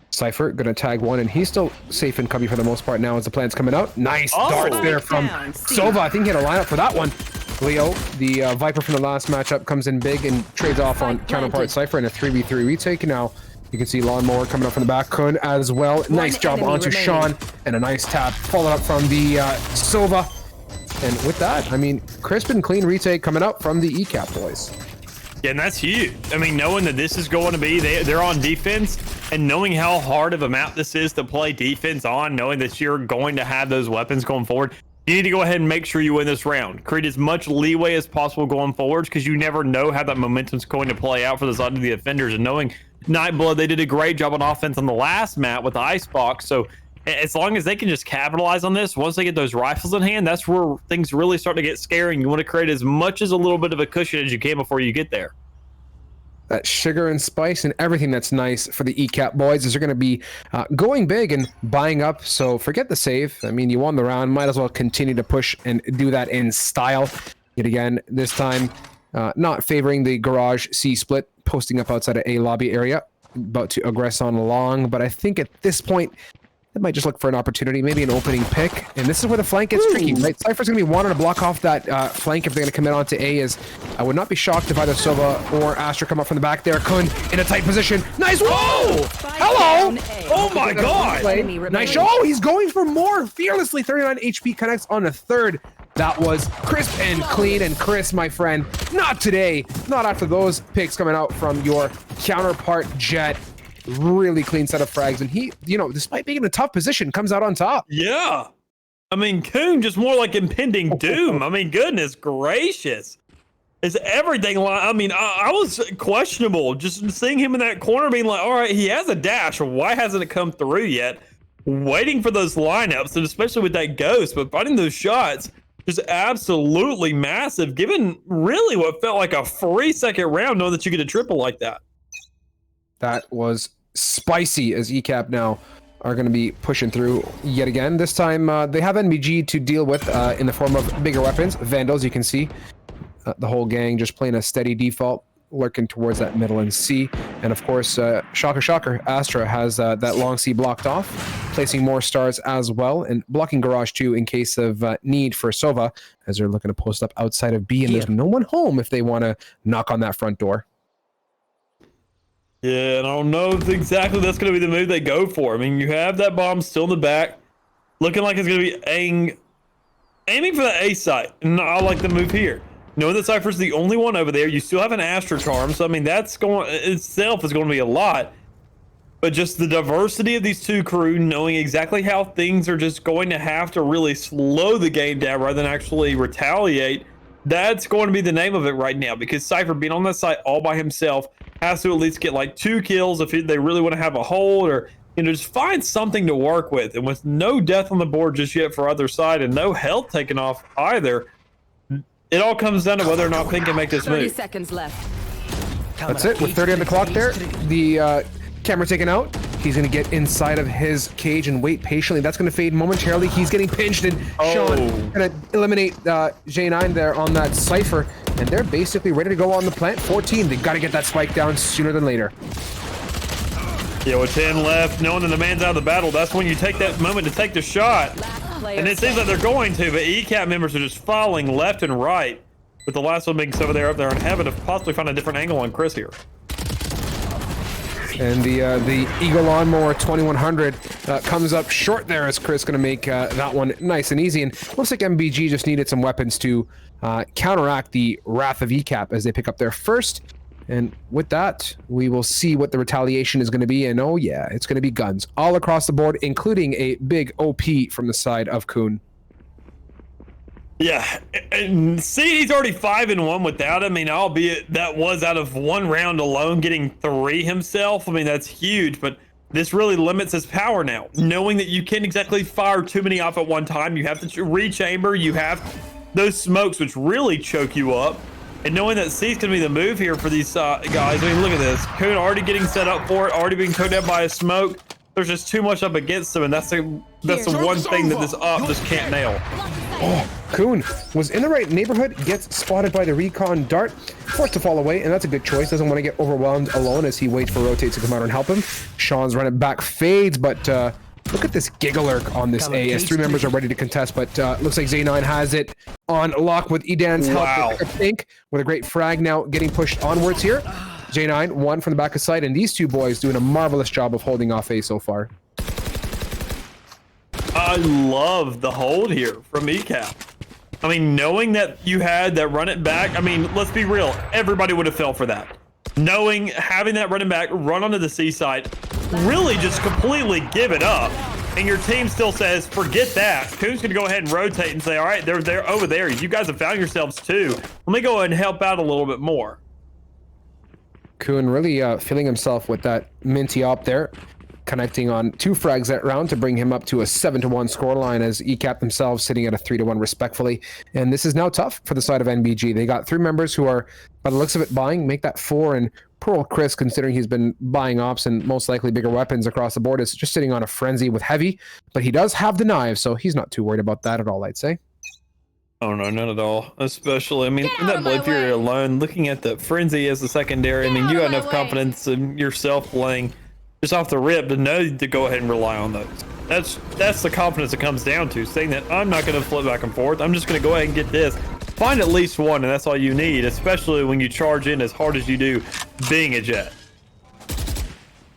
Cypher gonna tag one, and he's still safe and cubby for the most part now as the plan's coming out. Nice darts there from Sova. I think he had a lineup for that one. Leo, the Viper from the last matchup, comes in big and trades off on counterpart Cypher in a 3v3 retake. Now you can see Lawnmower coming up from the back hood as well. Nice job onto Sean, and a nice tap followed up from the Sova. And with that, I mean, crisp and clean retake coming up from the ECAP boys. Yeah, and that's huge. I mean, knowing that this is going to be, they're on defense, and knowing how hard of a map this is to play defense on, knowing that you're going to have those weapons going forward, you need to go ahead and make sure you win this round. Create as much leeway as possible going forwards, because you never know how that momentum's going to play out for the side of the offenders. And knowing Nightblood, they did a great job on offense on the last map with the Icebox. So as long as they can just capitalize on this, once they get those rifles in hand, that's where things really start to get scary. And you want to create as much as a little bit of a cushion as you can before you get there. that sugar and spice and everything that's nice for the ECAP boys is they're going to be going big and buying up. So forget the save. I mean, you won the round. Might as well continue to push and do that in style. Yet again, this time not favoring the garage C split, posting up outside of A lobby area, about to aggress on along. But I think at this point, it might just look for an opportunity, maybe an opening pick. And this is where the flank gets tricky, right? Cypher's going to be wanting to block off that flank if they're going to commit onto A. As I would not be shocked if either Sova or Astra come up from the back there. Kun in a tight position. Nice. Whoa! Hello! Oh my god! Nice. Oh, he's going for more. Fearlessly 39 HP connects on a third. That was crisp and clean. And Chris, my friend, not today. Not after those picks coming out from your counterpart Jet. Really clean set of frags, and he, you know, despite being in a tough position, comes out on top. Yeah, I mean, Coon just more like impending doom. I mean, goodness gracious, is everything like? I mean, I was questionable just seeing him in that corner, being like, all right, he has a dash. Why hasn't it come through yet? Waiting for those lineups, and especially with that ghost, but finding those shots just absolutely massive. Given really what felt like a free second round, knowing that you get a triple like that. That was spicy, as ECAP now are going to be pushing through yet again. This time they have NBG to deal with in the form of bigger weapons. Vandals, you can see the whole gang just playing a steady default, lurking towards that middle and C. And of course, shocker, Astra has that long C blocked off, placing more stars as well, and blocking Garage 2 in case of need for Sova, as they're looking to post up outside of B, and there's no one home if they want to knock on that front door. Yeah, and I don't know if exactly that's going to be the move they go for. I mean, you have that bomb still in the back, looking like it's going to be aiming for the A site. And I like the move here. Knowing that Cypher's the only one over there, you still have an Astra Charm, so I mean, that's going itself is going to be a lot. But just the diversity of these two crew, knowing exactly how things are just going to have to really slow the game down rather than actually retaliate, that's going to be the name of it right now, because Cypher being on that site all by himself has to at least get like 2 kills if they really want to have a hold, or just find something to work with. And with no death on the board just yet for other side and no health taken off either, it all comes down to whether or not Pink can make this 30 move. seconds left. That's it. With 30 on the clock there, the camera taken out. He's going to get inside of his cage and wait patiently. That's going to fade momentarily. He's getting pinched, and Sean going to eliminate J9 there on that Cypher. And they're basically ready to go on the plant. 14. They got to get that spike down sooner than later. Yeah, with 10 left, knowing that the man's out of the battle, that's when you take that moment to take the shot. And it seems like they're going to, but ECAP members are just falling left and right. With the last one being over there in heaven to possibly find a different angle on Chris here. And the Eagle Lawnmower 2100 comes up short there, as Chris going to make that one nice and easy. And looks like MBG just needed some weapons to counteract the wrath of ECAP as they pick up their first. And with that, we will see what the retaliation is going to be. And oh yeah, it's going to be guns all across the board, including a big OP from the side of Kuhn. Yeah, and see, he's already 5-1 without him. I mean, albeit that was out of 1 round alone, getting 3 himself. I mean, that's huge, but this really limits his power now. Knowing that you can't exactly fire too many off at one time, you have to rechamber, you have those smokes, which really choke you up. And knowing that C's going to be the move here for these guys. I mean, look at this. Kuhn already getting set up for it, already being towed down by a smoke. There's just too much up against him, and that's the one thing that this up just can't nail. Oh, Kuhn was in the right neighborhood, gets spotted by the recon dart, forced to fall away, and that's a good choice. Doesn't want to get overwhelmed alone as he waits for rotates to come out and help him. Sean's running back, fades, but look at this Gigalurk on this A as 3 members are ready to contest, but looks like Z9 has it on lock with Edan's help. Wow. Pink with a great frag now getting pushed onwards here. J9, 1 from the back of sight, and these 2 boys doing a marvelous job of holding off A so far. I love the hold here from ECAP. I mean, knowing that you had that run it back, I mean, let's be real, everybody would have fell for that. Knowing, having that running back run onto the C side, really just completely give it up. And your team still says, forget that. Kuhn's going to go ahead and rotate and say, all right, they're over there. You guys have found yourselves too. Let me go ahead and help out a little bit more. Kuhn really feeling himself with that minty op there, connecting on 2 frags that round to bring him up to a 7-1 scoreline, as ECAP themselves sitting at a 3-1 respectfully. And this is now tough for the side of NBG. They got 3 members who are by the looks of it, buying, make that 4, and poor old Chris, considering he's been buying ops and most likely bigger weapons across the board, is just sitting on a frenzy with heavy, but he does have the knives, so he's not too worried about that at all, I'd say. Oh no, not at all. Especially, I mean, in that blade fury alone, looking at the frenzy as the secondary, I mean, you got enough confidence in yourself playing just off the rip to know to go ahead and rely on those. That's the confidence it comes down to, saying that I'm not going to flip back and forth. I'm just going to go ahead and get this. Find at least one, and that's all you need, especially when you charge in as hard as you do, being a jet.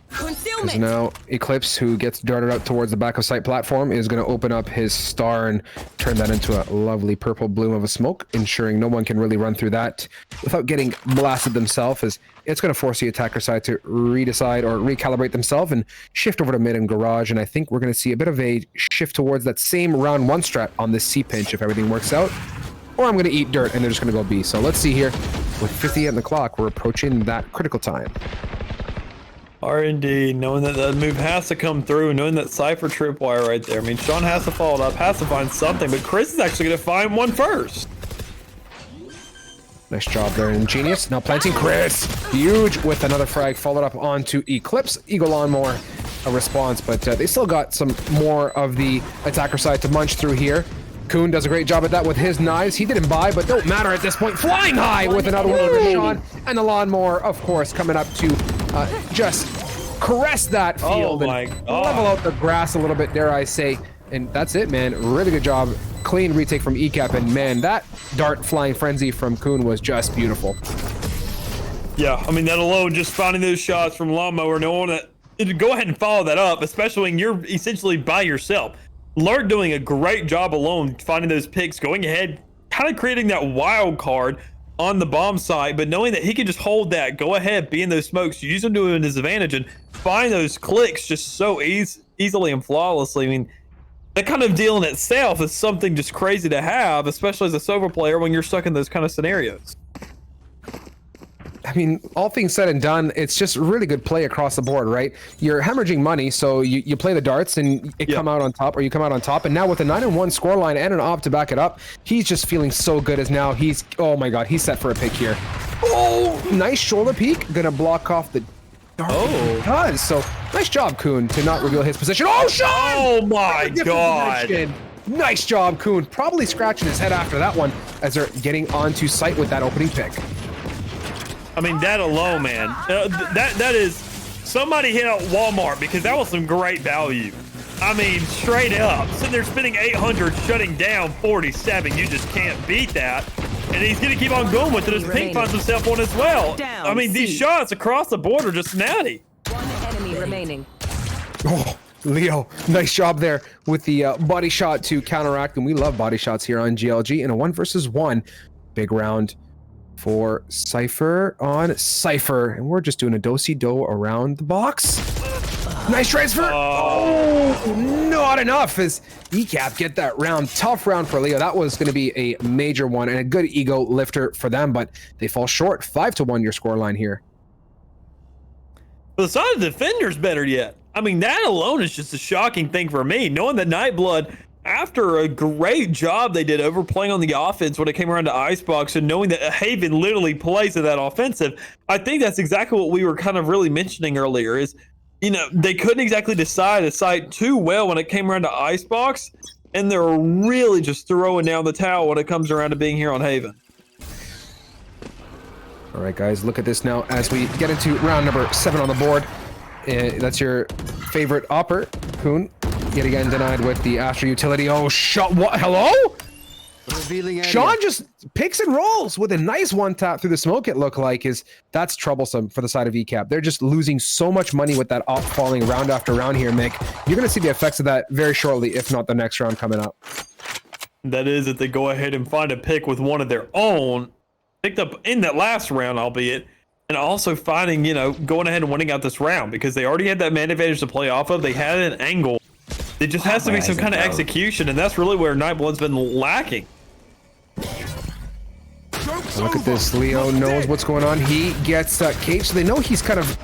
Because now Eclipse, who gets darted out towards the back of site platform, is going to open up his star and turn that into a lovely purple bloom of a smoke, ensuring no one can really run through that without getting blasted themselves, as it's going to force the attacker side to redecide or recalibrate themselves and shift over to mid and garage. And I think we're going to see a bit of a shift towards that same round 1 strat on this C pinch if everything works out. Or I'm going to eat dirt and they're just going to go B. So let's see here. With 58 on the clock, we're approaching that critical time. R&D, knowing that the move has to come through, knowing that Cypher tripwire right there. I mean, Sean has to follow it up, has to find something, but Chris is actually going to find one first. Nice job there, Ingenious. Now planting Chris. Huge with another frag, followed up onto Eclipse. Eagle Lawnmower, a response, but they still got some more of the attacker side to munch through here. Kuhn does a great job at that with his knives. He didn't buy, but don't matter at this point. Flying high with another one over Sean. And the Lawnmower, of course, coming up to just caress that field and level out the grass a little bit, dare I say. And that's it, man. Really good job. Clean retake from ECAP. And man, that dart flying frenzy from Kuhn was just beautiful. Yeah, I mean, that alone, just finding those shots from Lawnmower, knowing that, go ahead and follow that up, especially when you're essentially by yourself. Lurk doing a great job alone, finding those picks, going ahead, kind of creating that wild card on the bomb site, but knowing that he can just hold that, go ahead, be in those smokes, use them to his advantage, and find those clicks just so easily and flawlessly. I mean, that kind of deal in itself is something just crazy to have, especially as a Sova player when you're stuck in those kind of scenarios. I mean, all things said and done, it's just really good play across the board, right? You're hemorrhaging money, so you play the darts and it come out on top, or you come out on top. And now with a 9-1 scoreline and an op to back it up, he's just feeling so good as now he's, oh my God, he's set for a pick here. Oh, nice shoulder peek. Gonna block off the dart. Oh, it does. So nice job, Kuhn, to not reveal his position. Oh, Sean! Oh my God. Position. Nice job, Kuhn. Probably scratching his head after that one as they're getting onto site with that opening pick. I mean, that alone, man, that is, somebody hit out Walmart, because that was some great value. I mean, straight up, sitting there spending 800, shutting down 47. You just can't beat that. And he's going to keep on going with it as Pink finds himself one as well. I mean, these shots across the board are just natty. One enemy remaining. Oh, Leo, nice job there with the body shot to counteract. And we love body shots here on GLG in a 1 versus 1 big round for Cypher on Cypher. And we're just doing a do-si-do around the box. Nice transfer. Oh, not enough as ECAP get that round. Tough round for Leo. That was going to be a major one and a good ego lifter for them, but they fall short. 5-1 your scoreline here. But the side of the defender's better yet. I mean, that alone is just a shocking thing for me, knowing that Nightblood, after a great job they did overplaying on the offense when it came around to Icebox, and knowing that Haven literally plays to that offensive, I think that's exactly what we were kind of really mentioning earlier is, you know, they couldn't exactly decide a site too well when it came around to Icebox, and they're really just throwing down the towel when it comes around to being here on Haven. All right, guys, look at this now as we get into round number 7 on the board. That's your favorite opper, Kuhn. Yet again denied with the Astra utility. Oh, shot! What? Hello? Sean just picks and rolls with a nice one tap through the smoke. It looked like that's troublesome for the side of ECAP. They're just losing so much money with that op falling round after round here, Mick. You're going to see the effects of that very shortly, if not the next round coming up. That is if they go ahead and find a pick with one of their own, picked up in that last round, albeit, and also finding, you know, going ahead and winning out this round because they already had that man advantage to play off of. They had an angle. It just has to be some kind of execution, and that's really where Nightblood's been lacking. Look at this. Leo knows what's going on. He gets caged, so they know he's kind of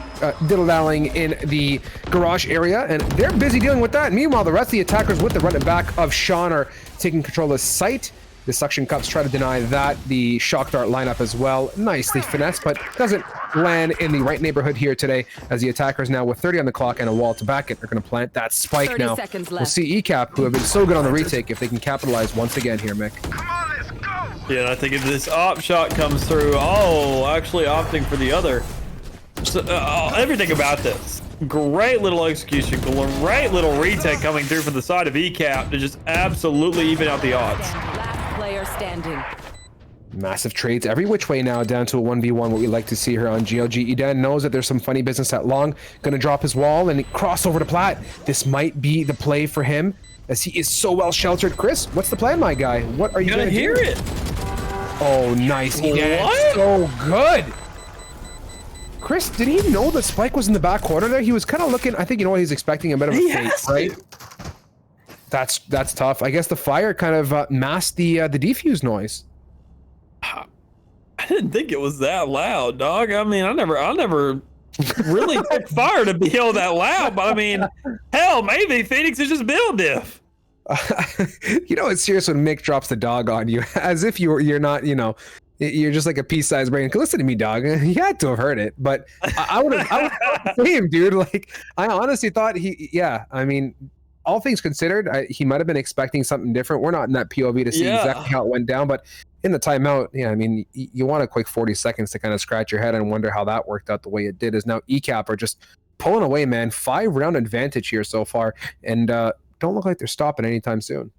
diddle-dallying in the garage area, and they're busy dealing with that. Meanwhile, the rest of the attackers with the running back of Sean are taking control of the site. The suction cups try to deny that. The shock dart lineup as well. Nicely finessed, but doesn't land in the right neighborhood here today, as the attackers now with 30 on the clock and a wall to back it. They're going to plant that spike 30 now. seconds We'll left. see ECAP, who have been so good on the retake, if they can capitalize once again here, Mick. Yeah, and I think if this op shot comes through, actually opting for the other. So, everything about this. Great little execution, great little retake coming through from the side of ECAP to just absolutely even out the odds. Last player standing. Massive trades every which way now, down to a 1v1, what we like to see here on GLG. Eden knows that there's some funny business at long. Gonna drop his wall and cross over to Plat. This might be the play for him, as he is so well sheltered. Chris, what's the plan, my guy? What are you gonna hear do? it? Oh, nice. Eden, What? so good. Chris, did he know the spike was in the back corner there? He was kind of looking, I think you know what he's expecting, a bit of a fake, right? That's tough. I guess the fire kind of masked the defuse noise. I didn't think it was that loud, dog. I mean, I never really took fire to be all that loud, but I mean, hell, maybe Phoenix is just build diff. You know, it's serious when Mick drops the dog on you, as if you're not, you know, you're just like a pea-sized brain. Listen to me, dog. You had to have heard it, but I would have say him, dude. Like, I honestly thought I mean, all things considered, he might have been expecting something different. We're not in that POV to see exactly how it went down, but in the timeout, I mean, you want a quick 40 seconds to kind of scratch your head and wonder how that worked out the way it did. Is now ECAP are just pulling away, man. 5-round advantage here so far, and don't look like they're stopping anytime soon.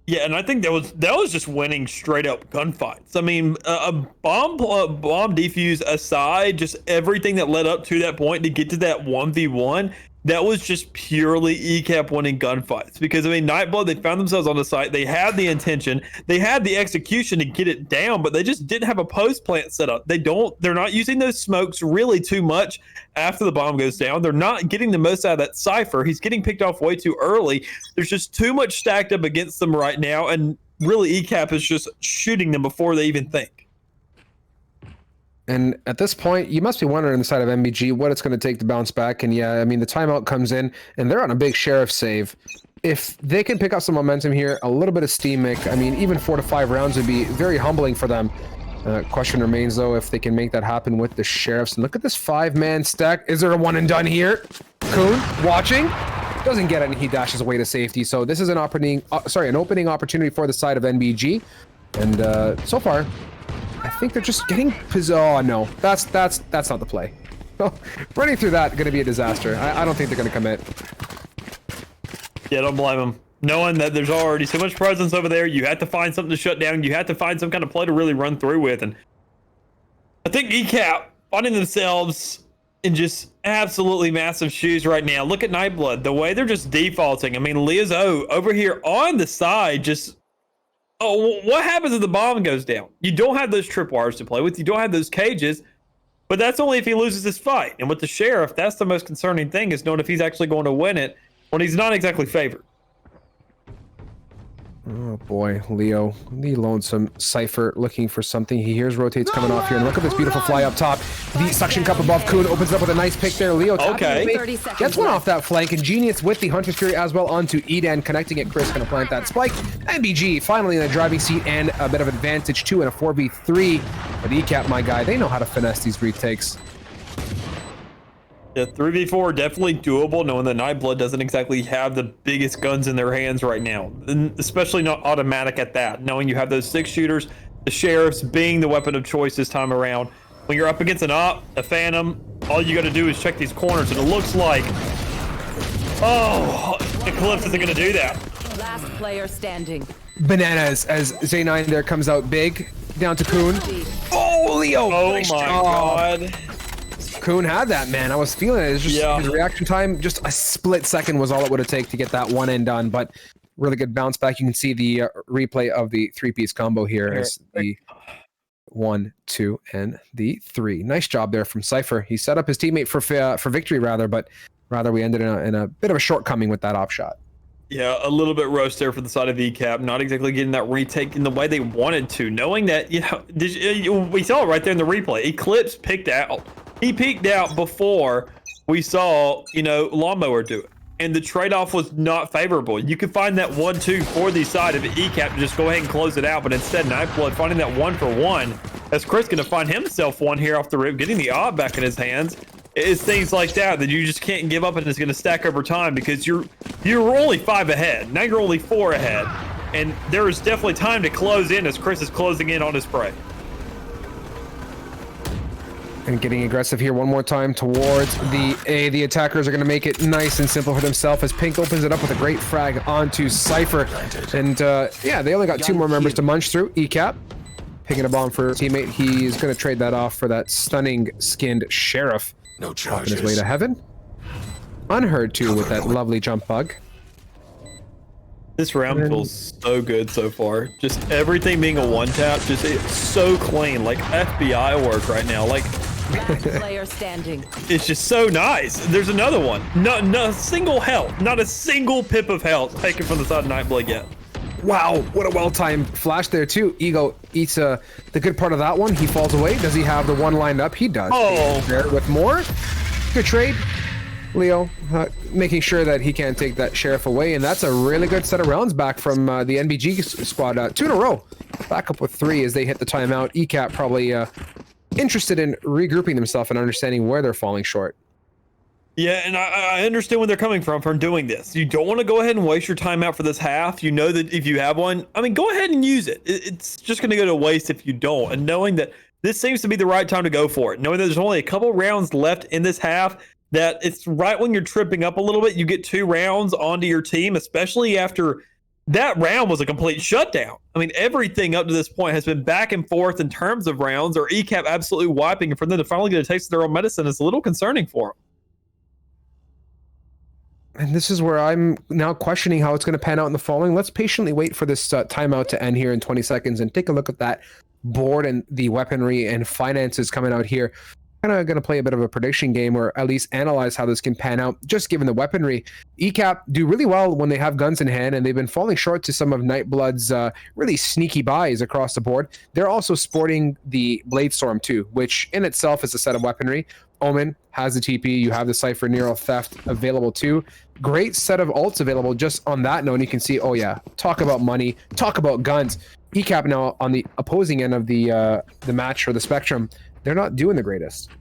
Yeah, and I think that was just winning straight up gunfights. I mean, a bomb defuse aside, just everything that led up to that point to get to that 1v1, that was just purely ECAP winning gunfights. Because I mean, Nightblood, they found themselves on the site, they had the intention, they had the execution to get it down, but they just didn't have a post plant set up. They're not using those smokes really too much after the bomb goes down. They're not getting the most out of that Cypher. He's getting picked off way too early. There's just too much stacked up against them right now, and really ECAP is just shooting them before they even think. And at this point, you must be wondering inside of MBG what it's going to take to bounce back. And yeah, I mean, the timeout comes in, and they're on a big sheriff save. If they can pick up some momentum here, a little bit of steam, Mick, I mean, even 4 to 5 rounds would be very humbling for them. Question remains, though, if they can make that happen with the sheriffs. And look at this 5-man stack. Is there a one and done here? Kuhn, watching. Doesn't get it, and he dashes away to safety. So this is an opening opportunity for the side of NBG. And so far, I think they're just getting oh no, that's not the play. Running through that going to be a disaster. I don't think they're going to commit. Yeah, don't blame them. Knowing that there's already so much presence over there, you have to find something to shut down. You have to find some kind of play to really run through with. And I think ECAP finding themselves in just absolutely massive shoes right now. Look at Nightblood, the way they're just defaulting. I mean, Lizzo over here on the side just... Oh, what happens if the bomb goes down? You don't have those tripwires to play with. You don't have those cages. But that's only if he loses this fight. And with the sheriff, that's the most concerning thing, is knowing if he's actually going to win it when he's not exactly favored. Oh boy, Leo, the lonesome Cypher looking for something. He hears rotates coming off here, and look at this beautiful fly up top. The suction cup above Kuhn opens up with a nice pick there. Leo gets one off that flank. Ingenious with the Hunter's Fury as well onto Eden, connecting it. Chris gonna plant that spike. MBG finally in the driving seat and a bit of advantage too in a 4v3. But ECAP, my guy, they know how to finesse these retakes. The 3v4 definitely doable, knowing that Nightblood doesn't exactly have the biggest guns in their hands right now, and especially not automatic at that. Knowing you have those 6 shooters, the sheriffs being the weapon of choice this time around. When you're up against an op, a phantom, all you got to do is check these corners, and it looks like, Eclipse isn't going to do that. Last player standing. Bananas as Z9 there comes out big down to Kuhn. Oh, Leo! Oh nice my job. god. Kuhn had that, man. I was feeling it. It's just his reaction time, just a split second was all it would have taken to get that one end done. But really good bounce back. You can see the replay of the 3-piece combo here as the 1, 2, and the 3. Nice job there from Cypher. He set up his teammate for victory, but we ended in a bit of a shortcoming with that op shot. Yeah, a little bit roast there for the side of ECAP, not exactly getting that retake in the way they wanted to, knowing that, we saw it right there in the replay. Eclipse picked out. He peeked out before we saw, Lawnmower do it. and the trade-off was not favorable. You could find that 1-2 for the side of ECAP to just go ahead and close it out, but instead Nightblood finding that 1-for-1, as Chris going to find himself one here off the rip, getting the AWP back in his hands. It's things like that you just can't give up, and it's going to stack over time because you're only 5 ahead. Now you're only 4 ahead, and there is definitely time to close in as Chris is closing in on his prey. And getting aggressive here one more time towards the A. The attackers are going to make it nice and simple for themselves as Pink opens it up with a great frag onto Cypher. And yeah, they only got 2 more members to munch through. ECAP picking a bomb for a teammate. He's going to trade that off for that stunning skinned Sheriff. No On charges. his way to heaven. Unheard too with that lovely jump bug. This round feels so good so far. Just everything being a one-tap, just it's so clean, like FBI work right now. Like, Last player standing. it's just so nice. There's another one. Not a single health, not a single pip of health taken from the side of Nightblood yet. Wow, what a well-timed flash there too. Ego eats the good part of that one. He falls away. Does he have the one lined up? He does. Oh. There with more. Good trade. Leo making sure that he can't take that Sheriff away, and that's a really good set of rounds back from the NBG squad. 2 in a row. Back up with 3 as they hit the timeout. ECAP probably interested in regrouping themselves and understanding where they're falling short. Yeah, and I understand where they're coming from doing this. You don't want to go ahead and waste your time out for this half. You know that if you have one, I mean, go ahead and use it. It's just going to go to waste if you don't. And knowing that this seems to be the right time to go for it, knowing that there's only a couple rounds left in this half, that it's right when you're tripping up a little bit, you get 2 rounds onto your team, especially after that round was a complete shutdown. I mean, everything up to this point has been back and forth in terms of rounds, or ECAP absolutely wiping, and for them to finally get a taste of their own medicine is a little concerning for them. And this is where I'm now questioning how it's going to pan out in the following. Let's patiently wait for this timeout to end here in 20 seconds and take a look at that board and the weaponry and finances coming out here. Kind of going to play a bit of a prediction game, or at least analyze how this can pan out, just given the weaponry. ECAP do really well when they have guns in hand, and they've been falling short to some of Nightblood's really sneaky buys across the board. They're also sporting the Bladestorm too, which in itself is a set of weaponry. Omen has the TP. You have the Cypher Nero Theft available too. Great set of ults available just on that note. You can see, oh yeah, talk about money, talk about guns. ECAP now on the opposing end of the match or the spectrum, they're not doing the greatest.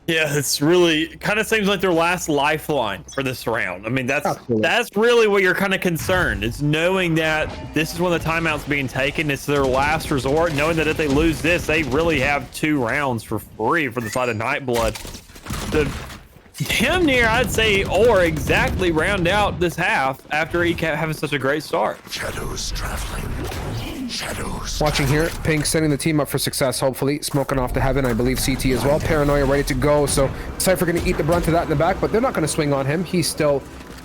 Yeah, it's really kind of seems like their last lifeline for this round. I mean, that's really what you're kind of concerned, is knowing that this is when the timeout's being taken. It's their last resort, knowing that if they lose this, they really have 2 rounds for free for the side of Nightblood. The damn near, I'd say, or exactly round out this half after ECAP having such a great start. Shadows traveling. Shadows. Watching here, Pink setting the team up for success, hopefully. Smoking off to heaven, I believe CT as well. Paranoia ready to go, so Cypher going to eat the brunt of that in the back, but they're not going to swing on him. He's still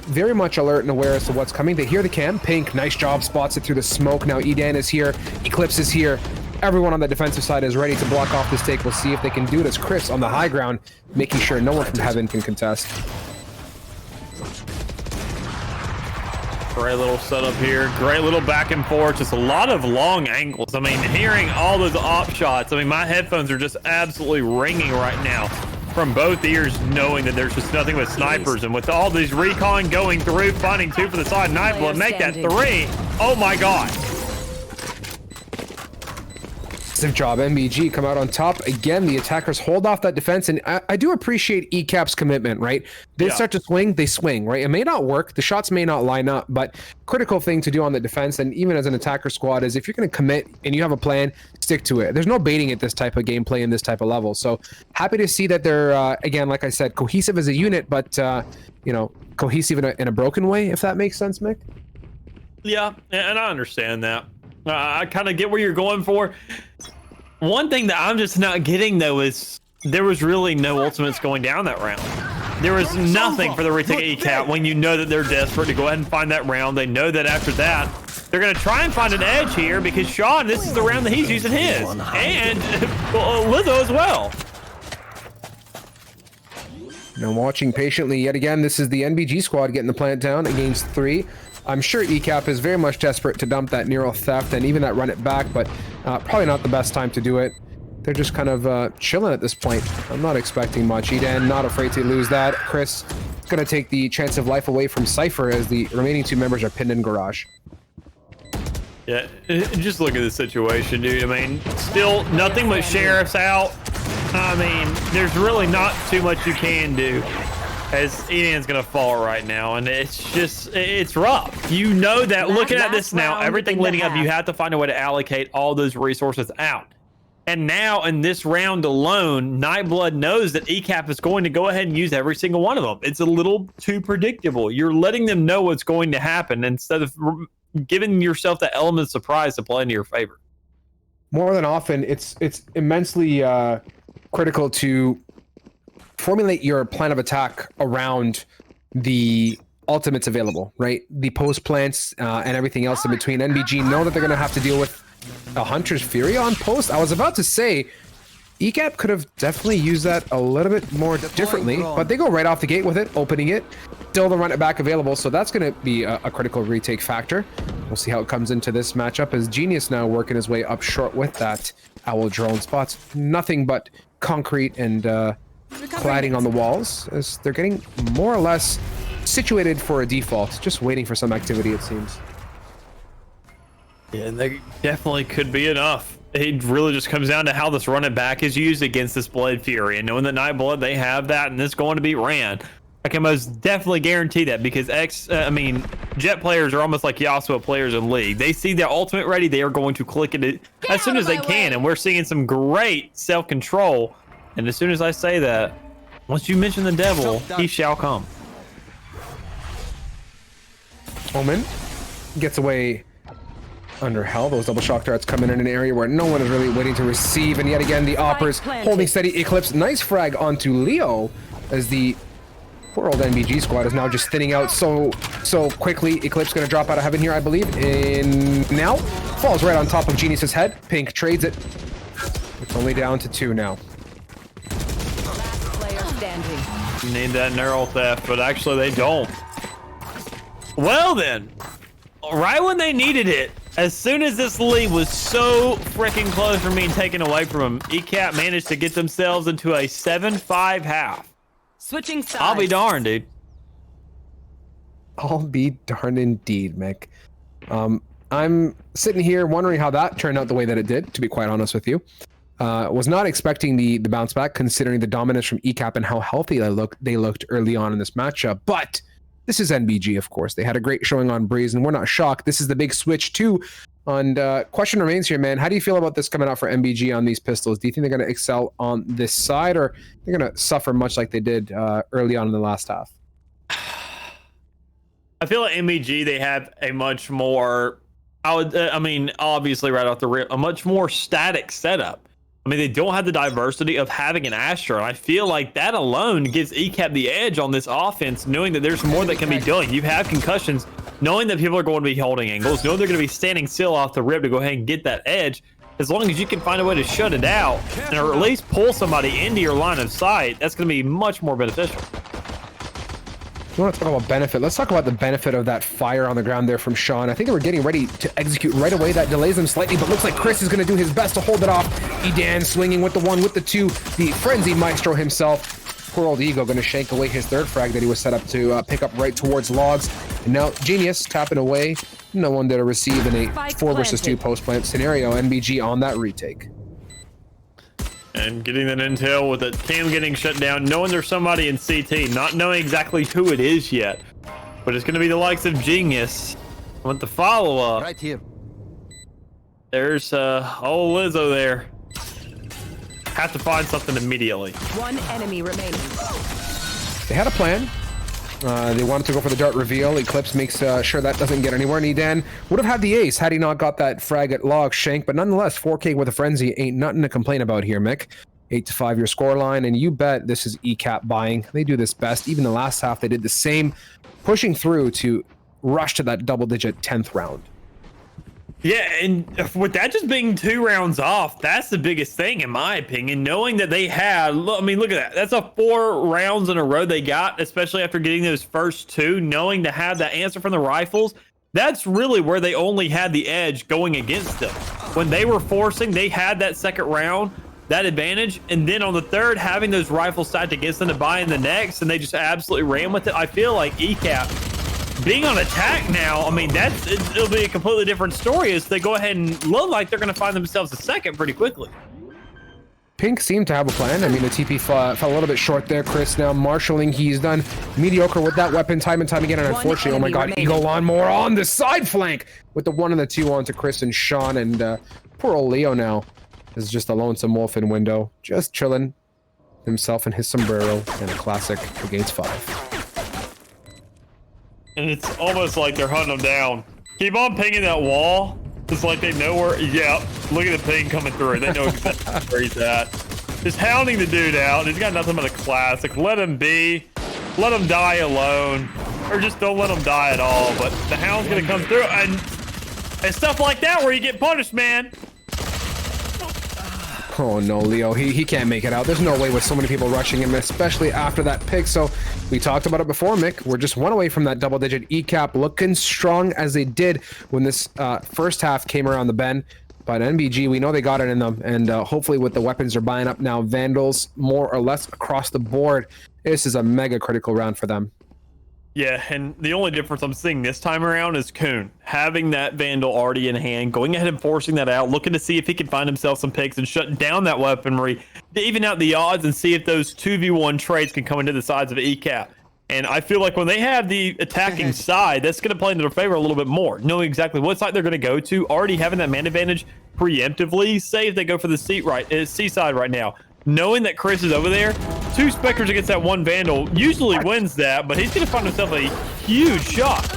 very much alert and aware as to what's coming. They hear the cam. Pink, nice job, spots it through the smoke. Now Edan is here. Eclipse is here. Everyone on the defensive side is ready to block off this take. We'll see if they can do it as Chris on the high ground, making sure no one from heaven can contest. Great little setup here. Great little back and forth. Just a lot of long angles. I mean, hearing all those op shots. I mean, my headphones are just absolutely ringing right now from both ears, knowing that there's just nothing but snipers. And with all these recon going through, finding 2 for the side, Nightblood make that 3. Oh my God. Job. NBG come out on top again. The attackers hold off that defense, and I do appreciate ECAP's commitment, right? They start to swing, they swing, right? It may not work, the shots may not line up, but critical thing to do on the defense, and even as an attacker squad, is if you're going to commit and you have a plan, stick to it. There's no baiting at this type of gameplay in this type of level. So happy to see that they're again, like I said, cohesive as a unit, but you know, cohesive in a broken way, if that makes sense, Mick. Yeah, and I understand that. I kind of get where you're going for. One thing that I'm just not getting, though, is there was really no ultimates going down that round. There was nothing for the retake ECAP when you know that they're desperate to go ahead and find that round. They know that after that, they're going to try and find an edge here because Sean, this is the round that he's using his. And Lizzo as well. Now watching patiently yet again, this is the NBG squad getting the plant down against 3. I'm sure ECAP is very much desperate to dump that Nero Theft and even that run it back, but probably not the best time to do it. They're just kind of chilling at this point. I'm not expecting much. Edan not afraid to lose that. Chris going to take the chance of life away from Cypher as the remaining 2 members are pinned in garage. Yeah, just look at the situation, dude. I mean, still nothing but sheriffs out. I mean, there's really not too much you can do, as Edan's gonna fall right now, and it's rough. You know that looking at this now, everything leading up, you have to find a way to allocate all those resources out. And now in this round alone, Nightblood knows that ECAP is going to go ahead and use every single one of them. It's a little too predictable. You're letting them know what's going to happen instead of giving yourself that element of surprise to play into your favor. More than often, it's immensely critical to formulate your plan of attack around the ultimates available, right? The post plants and everything else in between. NBG know that they're going to have to deal with a Hunter's Fury on post. I was about to say, ECAP could have definitely used that a little bit more differently, but they go right off the gate with it, opening it. Still the run it back available, so that's going to be a critical retake factor. We'll see how it comes into this matchup as Genius now working his way up short with that Owl drone spots. Nothing but concrete and cladding on the walls as they're getting more or less situated for a default, just waiting for some activity, it seems. Yeah, and they definitely could be enough. It really just comes down to how this run it back is used against this Blade Fury, and knowing that Nightblood, they have that, and it's going to be ran. I can most definitely guarantee that because Jet players are almost like Yasuo players in League. They see their ultimate ready, they are going to click it as soon as they can, and we're seeing some great self-control. And as soon as I say that, once you mention the devil, he shall come. Omen gets away under hell. Those double shock darts coming in an area where no one is really waiting to receive, and yet again the Oppers holding steady. Eclipse, nice frag onto Leo as the poor old NBG squad is now just thinning out so quickly. Eclipse gonna drop out of heaven here, I believe, and now falls right on top of Genius's head. Pink trades it. It's only down to 2 now. You need that neural theft, but actually they don't. Well then, right when they needed it, as soon as this lead was so freaking close from being taken away from them, ECAP managed to get themselves into a 7-5 half. Switching sides. I'll be darned, dude. I'll be darned indeed, Mick. I'm sitting here wondering how that turned out the way that it did, to be quite honest with you. Was not expecting the bounce back, considering the dominance from ECAP and how healthy they looked early on in this matchup. But this is NBG, of course. They had a great showing on Breeze, and we're not shocked. This is the big switch, too. And question remains here, man. How do you feel about this coming out for NBG on these pistols? Do you think they're going to excel on this side, or they're going to suffer much like they did early on in the last half? I feel like NBG, they have a much more, obviously right off the rip, a much more static setup. I mean, they don't have the diversity of having an Astra, and I feel like that alone gives ECAP the edge on this offense, knowing that there's more that can be done. You have concussions, knowing that people are going to be holding angles, knowing they're going to be standing still off the rip to go ahead and get that edge. As long as you can find a way to shut it out, or at least pull somebody into your line of sight, that's going to be much more beneficial. You want to talk about benefit? Let's talk about the benefit of that fire on the ground there from Sean. I think they were getting ready to execute right away. That delays them slightly, but looks like Chris is going to do his best to hold it off. Edan swinging with the 1, with the 2. The frenzy maestro himself. Poor old Ego going to shank away his 3rd frag that he was set up to pick up right towards logs. And now Genius tapping away. No one there to receive in a 4 versus 2 post-plant scenario. NBG on that retake. And getting that intel with the cam getting shut down, knowing there's somebody in CT, not knowing exactly who it is yet. But it's going to be the likes of Genius. With the follow-up. Right here. There's old Lizzo there. Have to find something immediately. 1 enemy remaining. They had a plan. They wanted to go for the dart reveal. Eclipse makes sure that doesn't get anywhere. And Edan would have had the ace had he not got that frag at log shank. But nonetheless, 4K with a frenzy ain't nothing to complain about here, Mick. 8-5 your score line, and you bet this is ECAP buying. They do this best. Even the last half, they did the same, pushing through to rush to that double-digit 10th round. Yeah, and with that just being 2 rounds off, that's the biggest thing in my opinion. Knowing that they had, I mean, look at that. That's a 4 rounds in a row they got, especially after getting those first 2. Knowing to have that answer from the rifles, that's really where they only had the edge going against them. When they were forcing, they had that 2nd round. that advantage, and then on the third, having those rifles stacked against them to buy in the next, and they just absolutely ran with it. I feel like ECAP being on attack now, I mean, it'll be a completely different story as they go ahead and look like they're going to find themselves a second pretty quickly. Pink seemed to have a plan. I mean, the TP fell a little bit short there. Chris now marshalling. He's done mediocre with that weapon time and time again. And unfortunately, oh my God, Eagle Lawnmower on the side flank with the 1 and the 2 onto Chris and Sean. And poor old Leo now is just a lonesome wolf in window, just chilling himself in his sombrero and a classic against 5. And it's almost like they're hunting them down. Keep on pinging that wall. It's like they know where. Yep. Look at the ping coming through. They know exactly where he's at. Just hounding the dude out. He's got nothing but a classic. Let him be. Let him die alone. Or just don't let him die at all. But the hound's going to come through. And stuff like that where you get punished, man. Oh no, Leo, he can't make it out. There's no way with so many people rushing him, especially after that pick. So we talked about it before, Mick. We're just 1 away from that double-digit ECAP, looking strong as they did when this first half came around the bend. But NBG, we know they got it in them, and hopefully with the weapons they're buying up now, Vandals more or less across the board, this is a mega critical round for them. Yeah, and the only difference I'm seeing this time around is Kuhn having that Vandal already in hand, going ahead and forcing that out, looking to see if he can find himself some picks and shut down that weaponry to even out the odds and see if those 2v1 trades can come into the sides of ECAP. And I feel like when they have the attacking side, that's going to play into their favor a little bit more, knowing exactly what side they're going to go to, already having that man advantage preemptively. Say if they go for the C side right now, knowing that Chris is over there, 2 Spectres against that 1 Vandal usually wins that, but he's going to find himself a huge shot.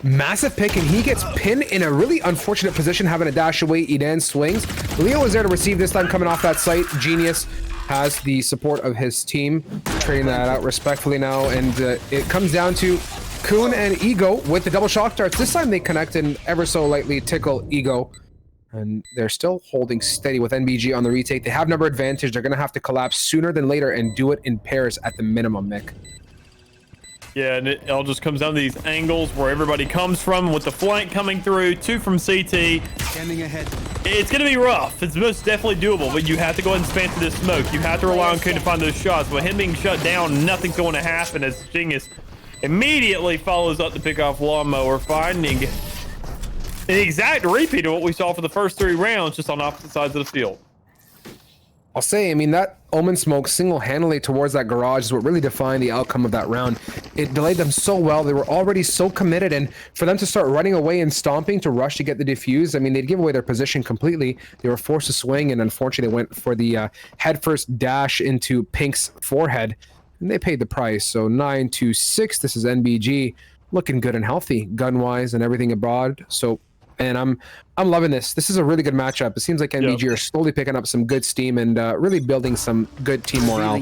Massive pick, and he gets pinned in a really unfortunate position, having to dash away. Eden swings. Leo is there to receive this time, coming off that site. Genius has the support of his team, trading that out respectfully now, and it comes down to Kuhn and Ego with the double shock darts. This time they connect and ever so lightly tickle Ego. And they're still holding steady with NBG on the retake. They have number advantage. They're going to have to collapse sooner than later and do it in pairs at the minimum, Mick. Yeah, and it all just comes down to these angles where everybody comes from with the flank coming through, 2 from CT. Standing ahead. It's going to be rough. It's most definitely doable, but you have to go ahead and spam through this smoke. You have to rely on Kuhn to find those shots. With him being shut down, nothing's going to happen as Genius immediately follows up to pick off Lawnmower, finding the exact repeat of what we saw for the first 3 rounds, just on opposite sides of the field. I'll say, I mean, that Omen smoke single-handedly towards that garage is what really defined the outcome of that round. It delayed them so well. They were already so committed, and for them to start running away and stomping to rush to get the defuse, I mean, they'd give away their position completely. They were forced to swing, and unfortunately, they went for the head-first dash into Pink's forehead, and they paid the price. So 9-6, this is NBG, looking good and healthy, gun-wise and everything abroad. So... And I'm loving this. This is a really good matchup. It seems like NBG are slowly picking up some good steam and really building some good team morale.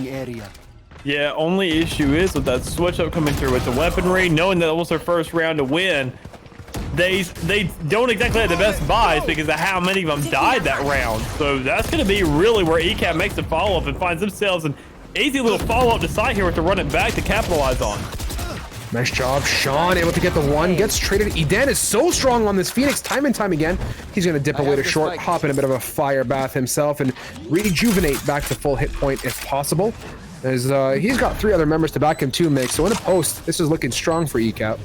Yeah, only issue is with that switch up coming through with the weaponry, knowing that it was their first round to win. They don't exactly have the best buys because of how many of them died that round. So that's going to be really where ECAP makes the follow-up and finds themselves an easy little follow-up to side here with the run it back to capitalize on. Nice job, Sean, able to get the 1, gets traded. Eden is so strong on this Phoenix time and time again. He's going to dip away to short, hop in a bit of a fire bath himself, and rejuvenate back to full hit point if possible. As he's got 3 other members to back him too, Mick. So in a post, this is looking strong for ECAP.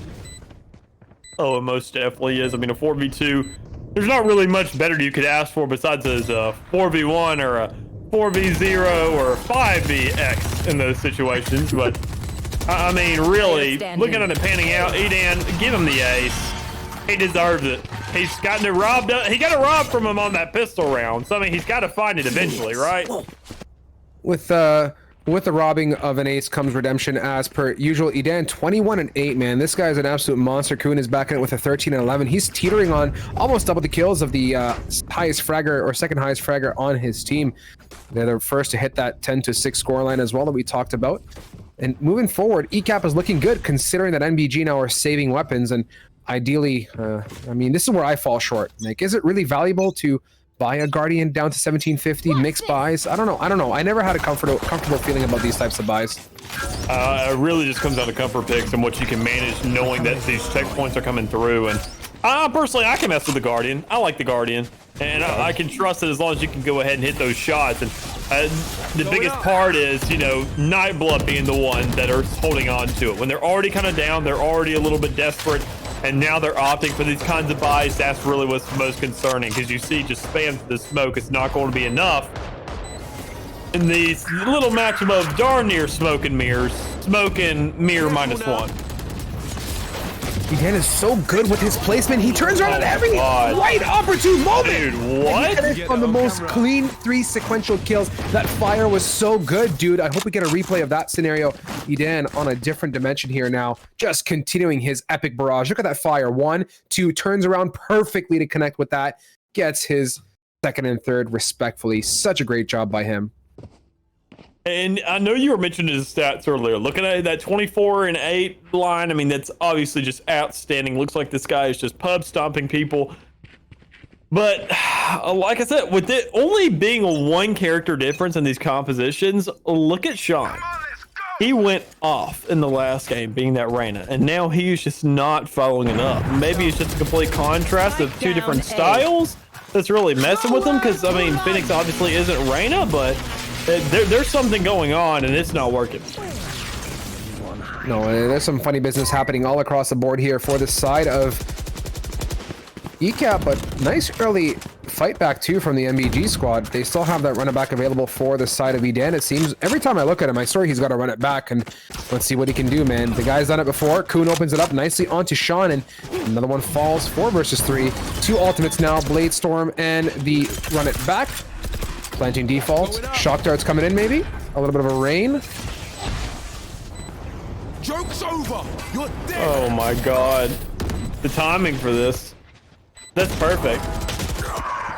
Oh, it most definitely is. I mean, a 4v2, there's not really much better you could ask for besides a 4v1 or a 4v0 or a 5vx in those situations, but... I mean, really, looking at it panning out, Eden, give him the ace. He deserves it. He's gotten it robbed. He got it robbed from him on that pistol round. So, I mean, he's got to find it eventually, right? With the robbing of an ace comes redemption as per usual. Eden, 21-8, man. This guy's an absolute monster. Kuhn is back in it with a 13-11. He's teetering on almost double the kills of the highest fragger or second highest fragger on his team. They're the first to hit that 10-6 scoreline as well that we talked about. And moving forward, ECAP is looking good considering that NBG now are saving weapons. And ideally, I mean, this is where I fall short. Like, is it really valuable to buy a Guardian down to 1750, mix buys? I don't know. I never had a comfortable feeling about these types of buys. It really just comes down to comfort picks and what you can manage, knowing that these checkpoints are coming through. And Personally, I can mess with the Guardian. I like the Guardian. And I can trust it as long as you can go ahead and hit those shots. And the biggest part is, you know, Nightblood being the one that are holding on to it. When they're already kind of down, they're already a little bit desperate, and now they're opting for these kinds of buys. That's really what's most concerning, because you see just spam to the smoke. It's not going to be enough. In these little matchup of darn near smoke and mirrors. Smoke and mirror -1. Edan is so good with his placement. He turns around at every right opportune moment. Dude, what? And he on the most clean 3 sequential kills. That fire was so good, dude. I hope we get a replay of that scenario. Edan on a different dimension here now, just continuing his epic barrage. Look at that fire. 1, 2, turns around perfectly to connect with that. Gets his second and third respectfully. Such a great job by him. And I know you were mentioning his stats earlier. Looking at that 24 and 8 line, I mean, that's obviously just outstanding. Looks like this guy is just pub stomping people. But like I said, with it only being a 1 character difference in these compositions, look at Sean. He went off in the last game, being that Reyna, and now he's just not following it up. Maybe it's just a complete contrast of 2 different styles that's really messing with him, because, I mean, Phoenix obviously isn't Reyna, but there's something going on, and it's not working. No, there's some funny business happening all across the board here for the side of ECAP, but nice early fight back too from the MBG squad. They still have that run it back available for the side of Edan. It seems every time I look at him, I swear he's got to run it back, and let's see what he can do, man. The guy's done it before. Kuhn opens it up nicely onto Sean, and another one falls. 4 versus 3. 2 ultimates now, Blade Storm and the run it back. Planting default. Shock darts coming in, maybe? A little bit of a rain. Joke's over. You're dead. Oh my god. The timing for this. That's perfect.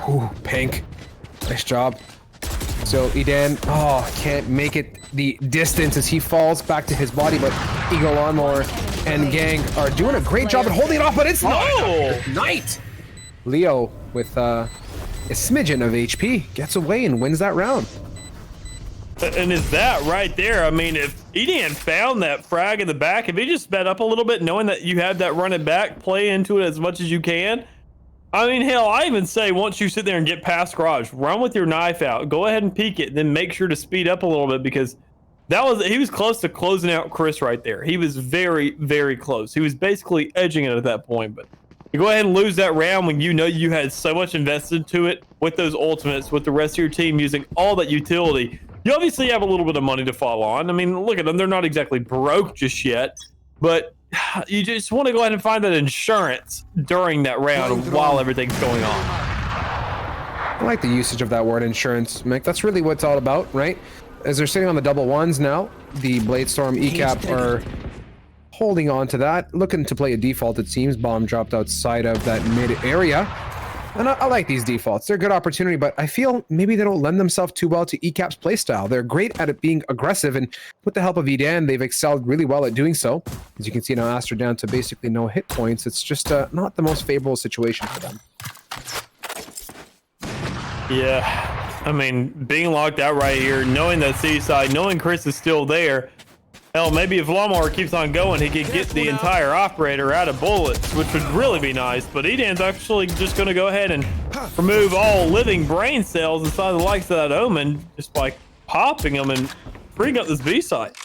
Ooh, Pink. Nice job. So Edan, can't make it the distance as he falls back to his body, but Eagle Lawnmower and Gang are doing a great job at holding it off, but it's not Knight. Leo with a smidgen of HP gets away and wins that round. And is that right there? I mean, if Edan found that frag in the back, if he just sped up a little bit, knowing that you have that run it back, play into it as much as you can. I mean, hell, I even say once you sit there and get past garage, run with your knife out, go ahead and peek it, then make sure to speed up a little bit, because he was close to closing out Chris right there. He was very, very close. He was basically edging it at that point, but you go ahead and lose that round when you know you had so much invested to it with those ultimates, with the rest of your team using all that utility. You obviously have a little bit of money to fall on. I mean, look at them. They're not exactly broke just yet, but you just want to go ahead and find that insurance during that round while everything's going on. I like the usage of that word insurance, Mick. That's really what it's all about, right? As they're sitting on the double ones now, the Blade Storm ECAP are holding on to that, looking to play a default. It seems bomb dropped outside of that mid area, and I like these defaults. They're a good opportunity, but I feel maybe they don't lend themselves too well to ECAP's playstyle. They're great at it being aggressive, and with the help of Edan, they've excelled really well at doing so. As you can see now, Aster down to basically no hit points. It's just not the most favorable situation for them. Yeah, I mean, being locked out right here, knowing that C-side, knowing Chris is still there, hell, maybe if Lawnmower keeps on going, he could get the entire operator out of bullets, which would really be nice. But Edan's actually just going to go ahead and remove all living brain cells inside the likes of that Omen, just by popping them and freeing up this B-site.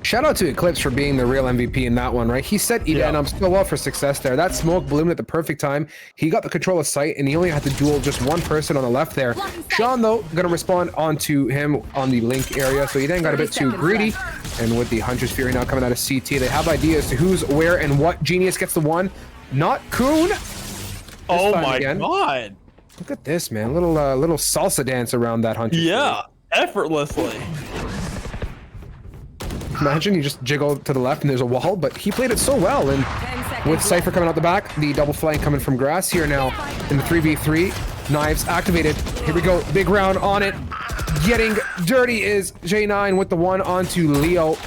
Shout out to Eclipse for being the real MVP in that one, right? He set Edan up so well for success there. That smoke bloomed at the perfect time. He got the control of sight, and he only had to duel just one person on the left there. Sean, though, going to respond onto him on the link area, so Edan got a bit too greedy. And with the Hunter's Fury now coming out of CT, they have ideas to who's where and what. Genius gets the one. Not Kuhn. Oh my god. Look at this, man. Little salsa dance around that Hunter's Fury. Effortlessly. Imagine you just jiggle to the left and there's a wall, but he played it so well. And with Cypher coming out the back, the double flank coming from Grass here now in the 3v3. Knives activated. Here we go. Big round on it. Getting dirty is J9 with the one onto Leo.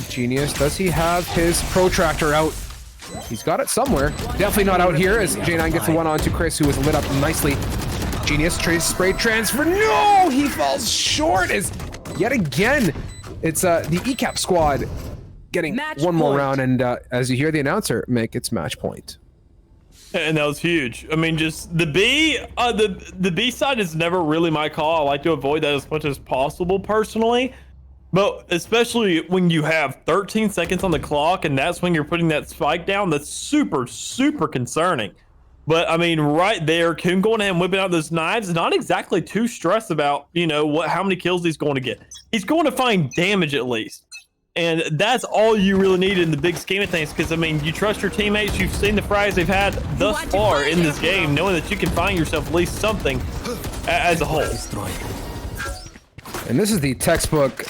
Genius. Does he have his protractor out? He's got it somewhere. Definitely not out here as J9 gets the one onto Chris, who was lit up nicely. Genius trace spray transfer. No! He falls short as yet again. It's the ECAP squad getting Match one more point. round, and as you hear the announcer make its match point. And that was huge. I mean, just the B, the B side is never really my call. I like to avoid that as much as possible personally. But especially when you have 13 seconds on the clock and that's when you're putting that spike down, that's super, super concerning. But I mean, right there, Coon going ahead and whipping out those knives, not exactly too stressed about, you know, how many kills he's going to get. He's going to find damage at least. And that's all you really need in the big scheme of things. Because, I mean, you trust your teammates. You've seen the frags they've had thus far in this game, knowing that you can find yourself at least something as a whole. And this is the textbook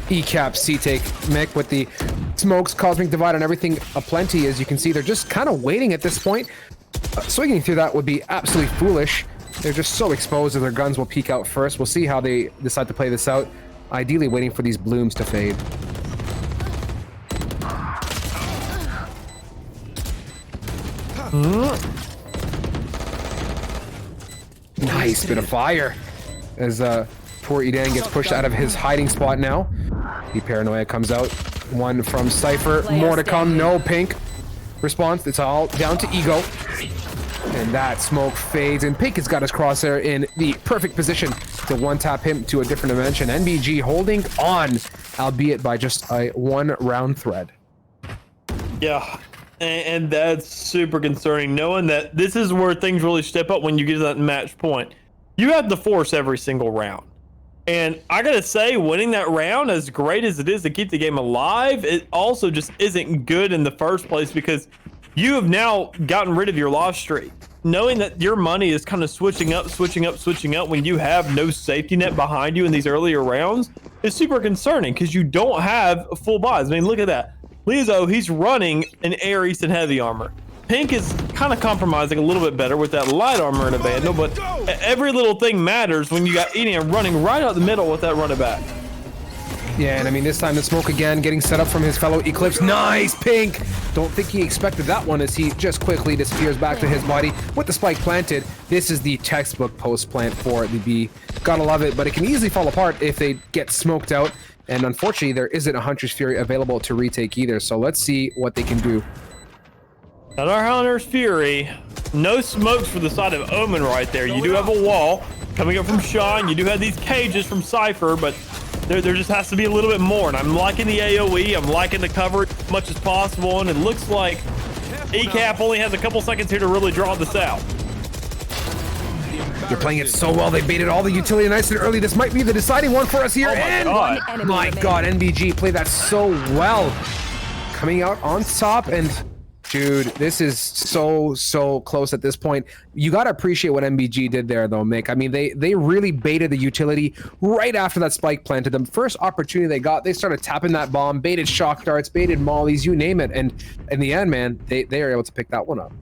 ECAP C-take, Mick, with the smokes, cosmic divide, and everything aplenty. As you can see, they're just kind of waiting at this point. Swinging through that would be absolutely foolish. They're just so exposed that their guns will peek out first. We'll see how they decide to play this out. Ideally waiting for these blooms to fade. Nice bit of fire. As poor Edan gets pushed out of his hiding spot now. The paranoia comes out. One from Cypher. More to come. No Pink response. It's all down to Ego. And that smoke fades. And Pink has got his crosshair in the perfect position to one-tap him to a different dimension. NBG holding on, albeit by just a one-round thread. Yeah. And that's super concerning, knowing that this is where things really step up when you get to that match point. You have to force every single round. And I gotta say, winning that round, as great as it is to keep the game alive, it also just isn't good in the first place because you have now gotten rid of your loss streak. Knowing that your money is kind of switching up when you have no safety net behind you in these earlier rounds is super concerning because you don't have full buys. I mean, look at that. Lizzo, he's running an Air East and heavy armor. Pink is kind of compromising a little bit better with that light armor and a Vandal, but every little thing matters when you got Edan running right out the middle with that running back. Yeah, and I mean, this time the smoke again, getting set up from his fellow Eclipse. Nice, Pink! Don't think he expected that one as he just quickly disappears back to his body with the spike planted. This is the textbook post plant for the B. Gotta love it, but it can easily fall apart if they get smoked out. And unfortunately, there isn't a Hunter's Fury available to retake either. So let's see what they can do. Not our Hunter's Fury. No smokes for the side of Omen right there. You do have a wall coming up from Sean. You do have these cages from Cypher, but there just has to be a little bit more. And I'm liking the AoE. I'm liking the cover as much as possible. And it looks like ECAP only has a couple seconds here to really draw this out. They're playing it so well. They baited all the utility nice and early. This might be the deciding one for us here. Oh my God, NBG played that so well. Coming out on top, and dude, this is so close at this point. You got to appreciate what NBG did there, though, Mick. I mean, they really baited the utility right after that spike planted them. First opportunity they got, they started tapping that bomb, baited shock darts, baited mollies, you name it. And in the end, man, they are able to pick that one up.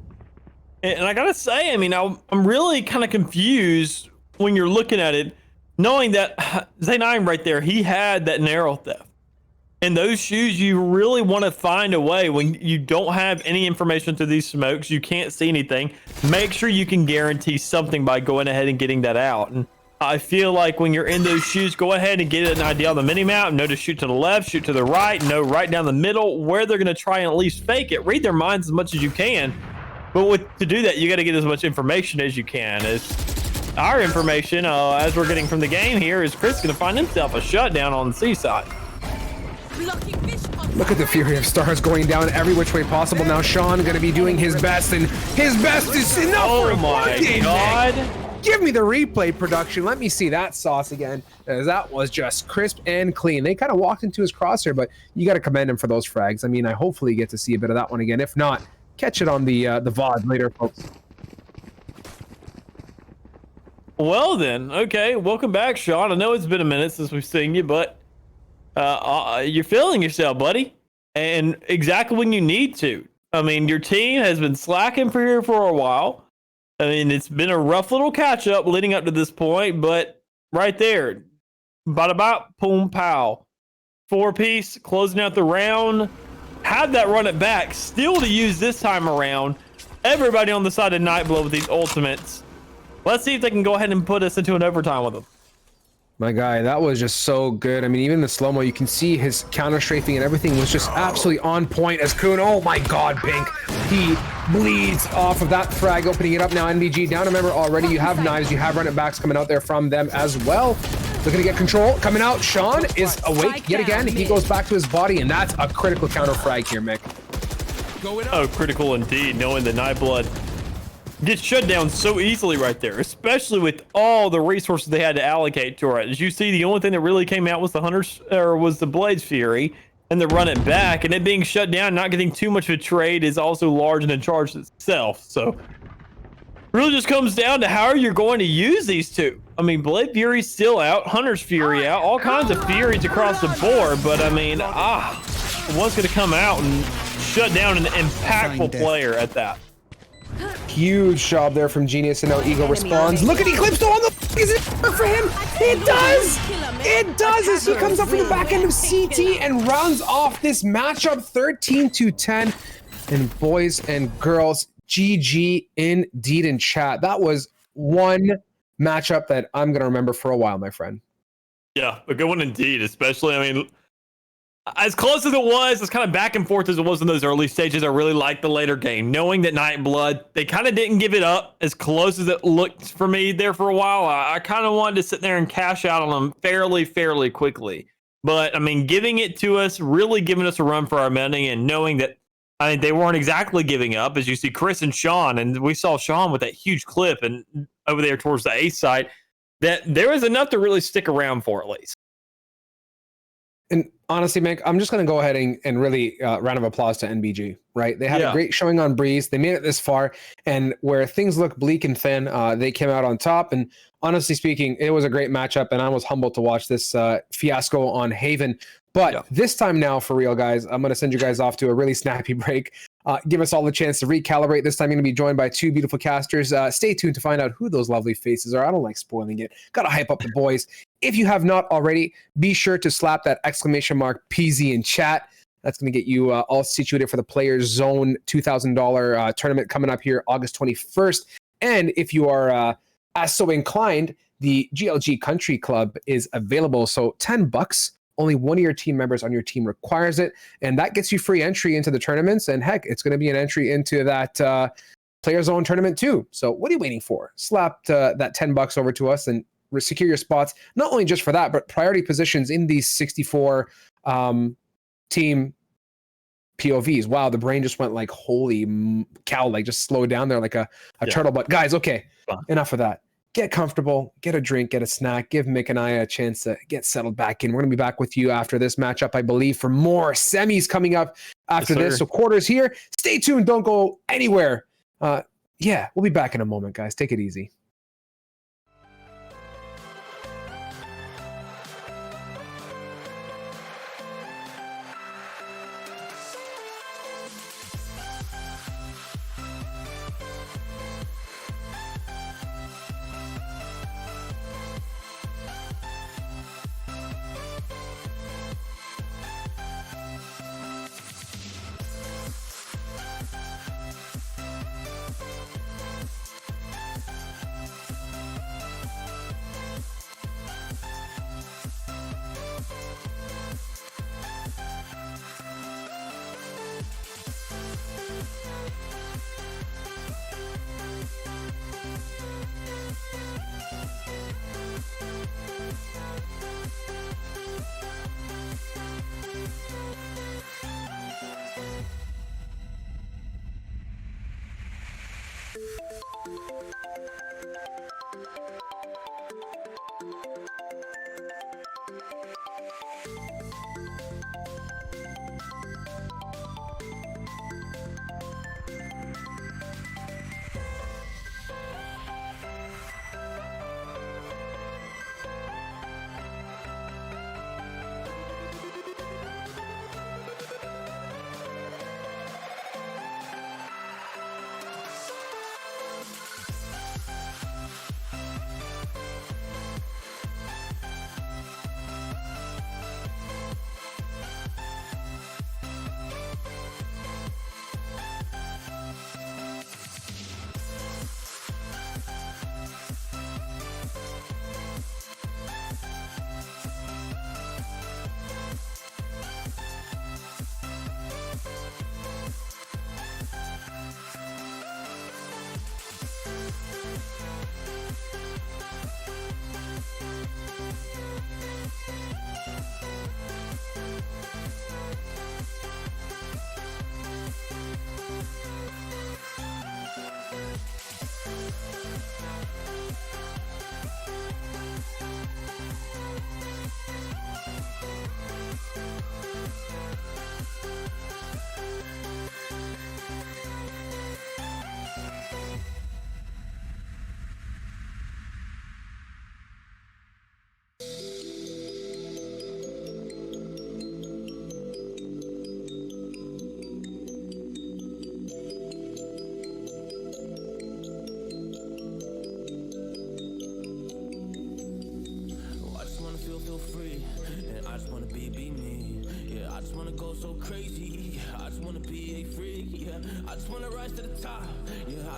And I gotta say, I mean, I'm really kind of confused when you're looking at it, knowing that Z9 right there, he had that narrow theft. And those shoes, you really want to find a way when you don't have any information through these smokes, you can't see anything. Make sure you can guarantee something by going ahead and getting that out. And I feel like when you're in those shoes, go ahead and get an idea on the mini-map. Know to shoot to the left, shoot to the right, know right down the middle where they're going to try and at least fake it. Read their minds as much as you can. But to do that, you got to get as much information as you can. As our information, as we're getting from the game here, is Chris going to find himself a shutdown on the C side. Look at the fury of stars going down every which way possible. Now Sean going to be doing his best, and his best is enough. Oh my God. Give me the replay production. Let me see that sauce again, as that was just crisp and clean. They kind of walked into his crosshair, but you got to commend him for those frags. I mean, I hopefully get to see a bit of that one again. If not, catch it on the VOD later, folks. Well then, okay, welcome back, Sean. I know it's been a minute since we've seen you, but you're feeling yourself, buddy, and exactly when you need to. I mean, your team has been slacking for here for a while. I mean, it's been a rough little catch-up leading up to this point, but right there, bada-bop, boom, pow. 4-piece, closing out the round. Had that run it back, still to use this time around. Everybody on the side of Nightblood with these ultimates. Let's see if they can go ahead and put us into an overtime with them. My guy, that was just so good. I mean, even the slow-mo, you can see his counter-strafing and everything was just absolutely on point as Kuhn. Oh my god, Pink. He bleeds off of that frag, opening it up now. NBG down. Remember, already you have knives, you have running backs coming out there from them as well. Looking to get control. Coming out, Sean is awake yet again. He goes back to his body, and that's a critical counter frag here, Mick. Oh, critical indeed, knowing that Nightblood gets shut down so easily right there, especially with all the resources they had to allocate to it. As you see, the only thing that really came out was the Hunters, or was the Blades Fury, and the run it back, and it being shut down, not getting too much of a trade is also large and in charge itself. So really just comes down to how you're going to use these two. I mean, Blade Fury's still out, Hunter's Fury out, all kinds of Furies across the board, but I mean, one's going to come out and shut down an impactful player at that. Huge job there from Genius, and now Eagle responds. Look at Eclipse on the... Is it for him? It does! It does as he comes up from the back end of CT and rounds off this matchup 13-10. And boys and girls, GG indeed in chat. That was one matchup that I'm going to remember for a while, my friend. Yeah, a good one indeed, especially, I mean, as close as it was, as kind of back and forth as it was in those early stages, I really liked the later game. Knowing that Nightblood, they kind of didn't give it up as close as it looked for me there for a while. I kind of wanted to sit there and cash out on them fairly quickly. But, I mean, giving it to us, really giving us a run for our money, and knowing that, I mean, they weren't exactly giving up, as you see Chris and Sean, and we saw Sean with that huge clip and over there towards the A site, that there was enough to really stick around for at least. And honestly, Mick, I'm just going to go ahead and really round of applause to NBG, right? They had a great showing on Breeze. They made it this far, and where things look bleak and thin, they came out on top. And honestly speaking, it was a great matchup, and I was humbled to watch this fiasco on Haven. But this time now, for real, guys, I'm going to send you guys off to a really snappy break. Give us all the chance to recalibrate. This time, I'm going to be joined by two beautiful casters. Stay tuned to find out who those lovely faces are. I don't like spoiling it. Got to hype up the boys. If you have not already, be sure to slap that exclamation mark PZ in chat. That's going to get you all situated for the Players Zone $2,000 tournament coming up here August 21st. And if you are as so inclined, the GLG Country Club is available. So $10. Only one of your team members on your team requires it, and that gets you free entry into the tournaments. And heck, it's going to be an entry into that Player Zone tournament too. So what are you waiting for? Slap that $10 over to us and secure your spots. Not only just for that, but priority positions in these 64 team POVs. Wow, the brain just went like holy cow, like just slowed down there like a turtle. But guys, okay, enough of that. Get comfortable, get a drink, get a snack, give Mick and I a chance to get settled back in. We're going to be back with you after this matchup, I believe, for more semis coming up after this. So quarters here. Stay tuned. Don't go anywhere. Yeah, we'll be back in a moment, guys. Take it easy.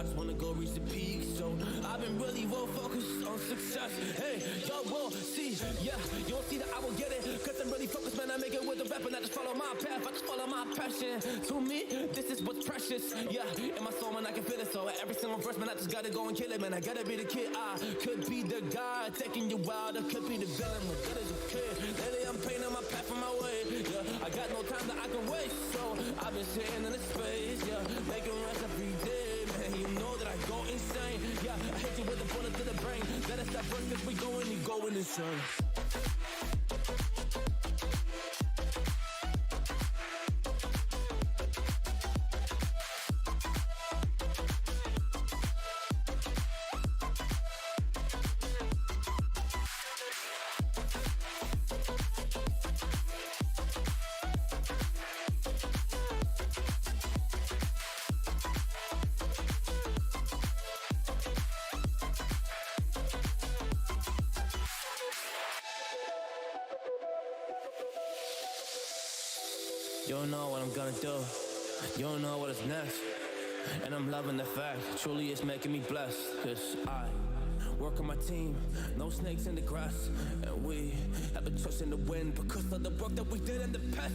just wanna go reach the peak. So I've been really well focused on success. Hey, y'all will see, yeah, you won't see that I will get it. Cause I'm really focused, man, I make it with the rap and I just follow my path, I just follow my passion. To me, this is what's precious, yeah, in my soul, man, I can feel it. So every single verse, man, I just gotta go and kill it, man, I gotta be the kid. I could be the guy taking you out, I could be the villain, but good as a kid. Lately I'm painting my path on my way, yeah, I got no time that I can waste. So I've been sitting in the space, yeah, making rest every day, man, you know that I go insane. Yeah, I hit you with a bullet to the brain. Let us stop first cause we going and going insane. You don't know what I'm gonna do. You don't know what is next. And I'm loving the fact, truly it's making me blessed. Cause I work on my team, no snakes in the grass. And we have a trust in the wind because of the work that we did in the past.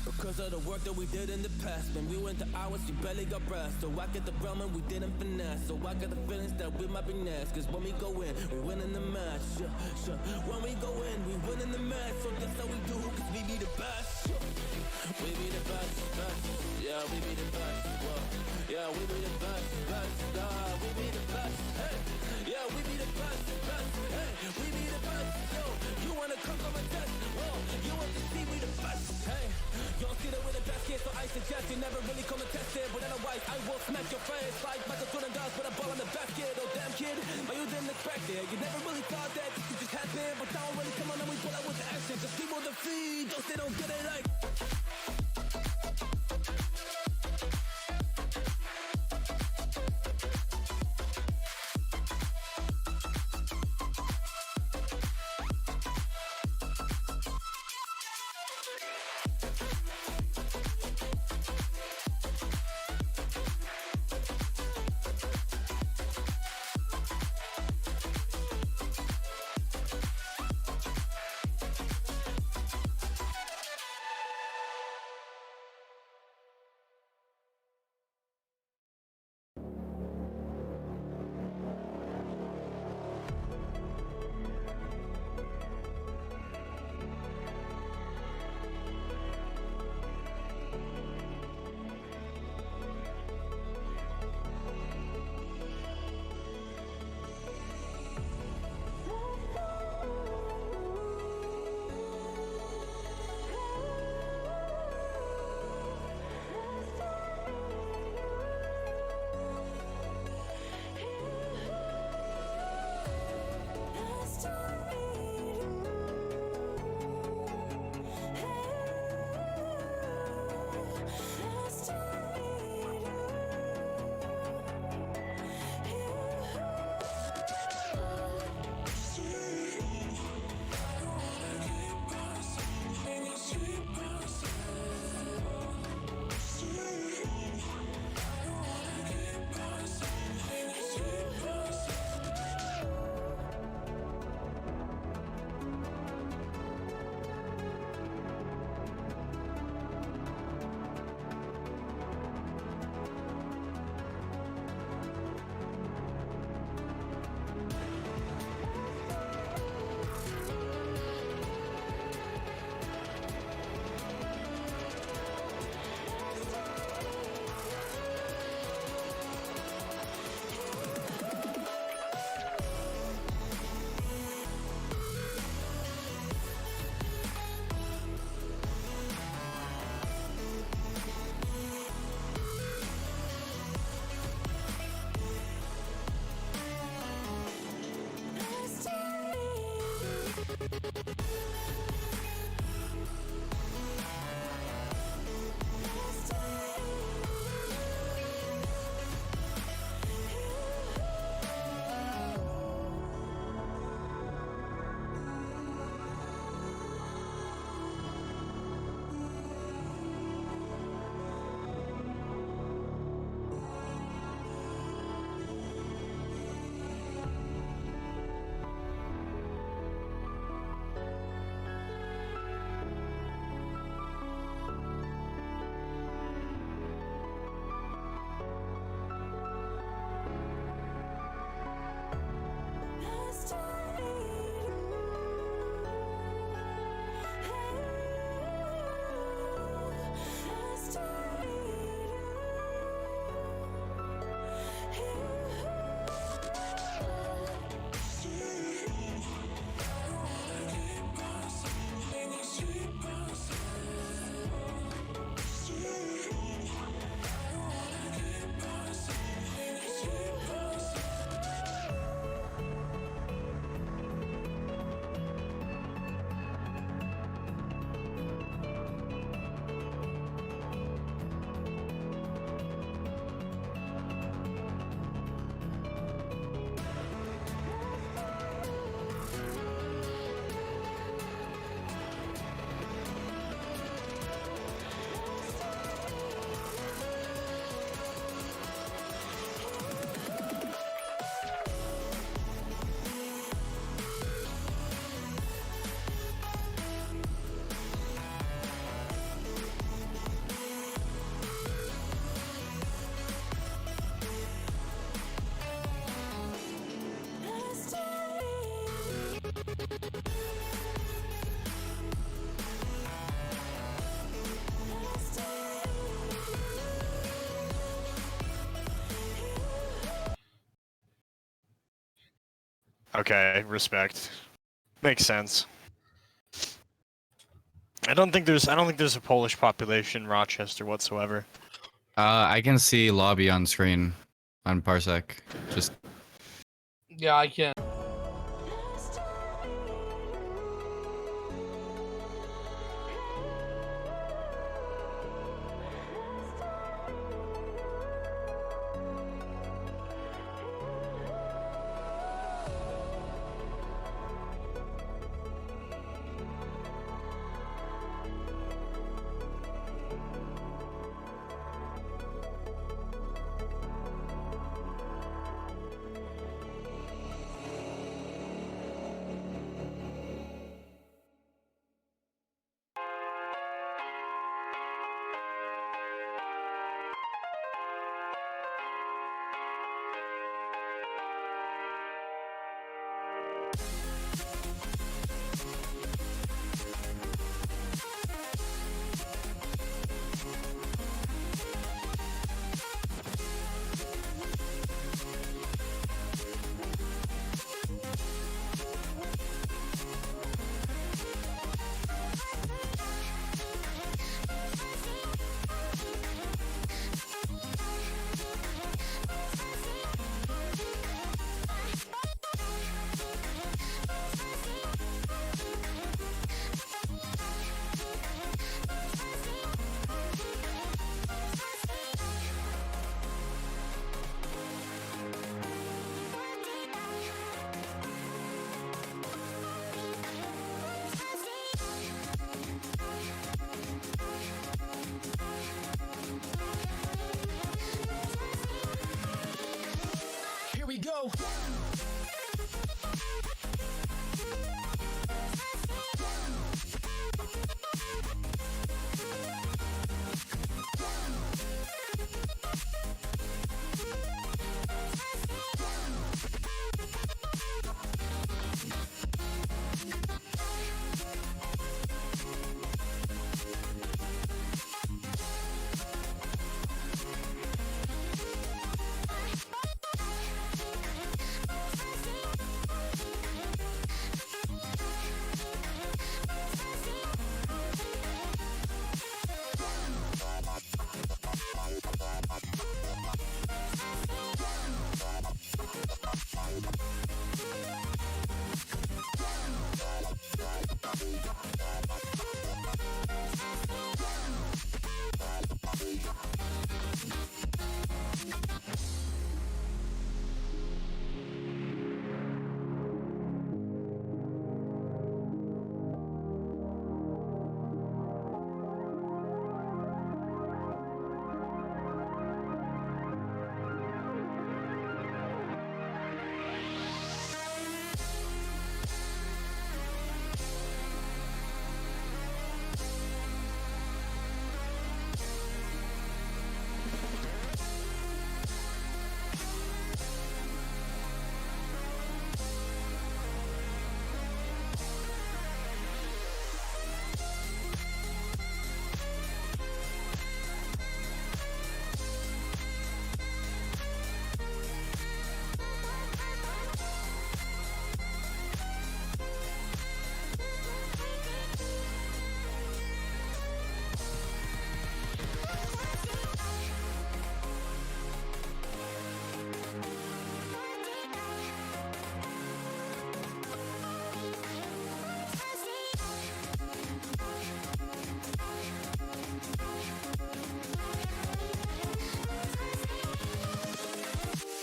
Because of the work that we did in the past. When we went to hours, we barely got breath. So I get the realm and we didn't finesse. So I got the feelings that we might be next. Cause when we go in, we win in the match. When we go in, we win in the match. So that's how we do, cause we be the best. We be the best, best. Yeah, we be the best. Whoa. Yeah, we be the best, best. We be the best. Hey, yeah, we be the best, best. Hey, we be the best. Yo, you wanna come on a test? Whoa, you want to see we the best? Hey, you don't see that we're the best here, so I suggest you never really come and test it. But otherwise, I will smack your face like Michael Jordan does with a ball in the basket. Oh damn kid, but you didn't expect it. You never really thought that this could just happen. But now really come on and we pull out with the action. Cause people the feed, those they don't get it like. Okay, respect. Makes sense. I don't think there's a Polish population in Rochester whatsoever. I can see lobby on screen on Parsec. Just Yeah, I can. Here we go.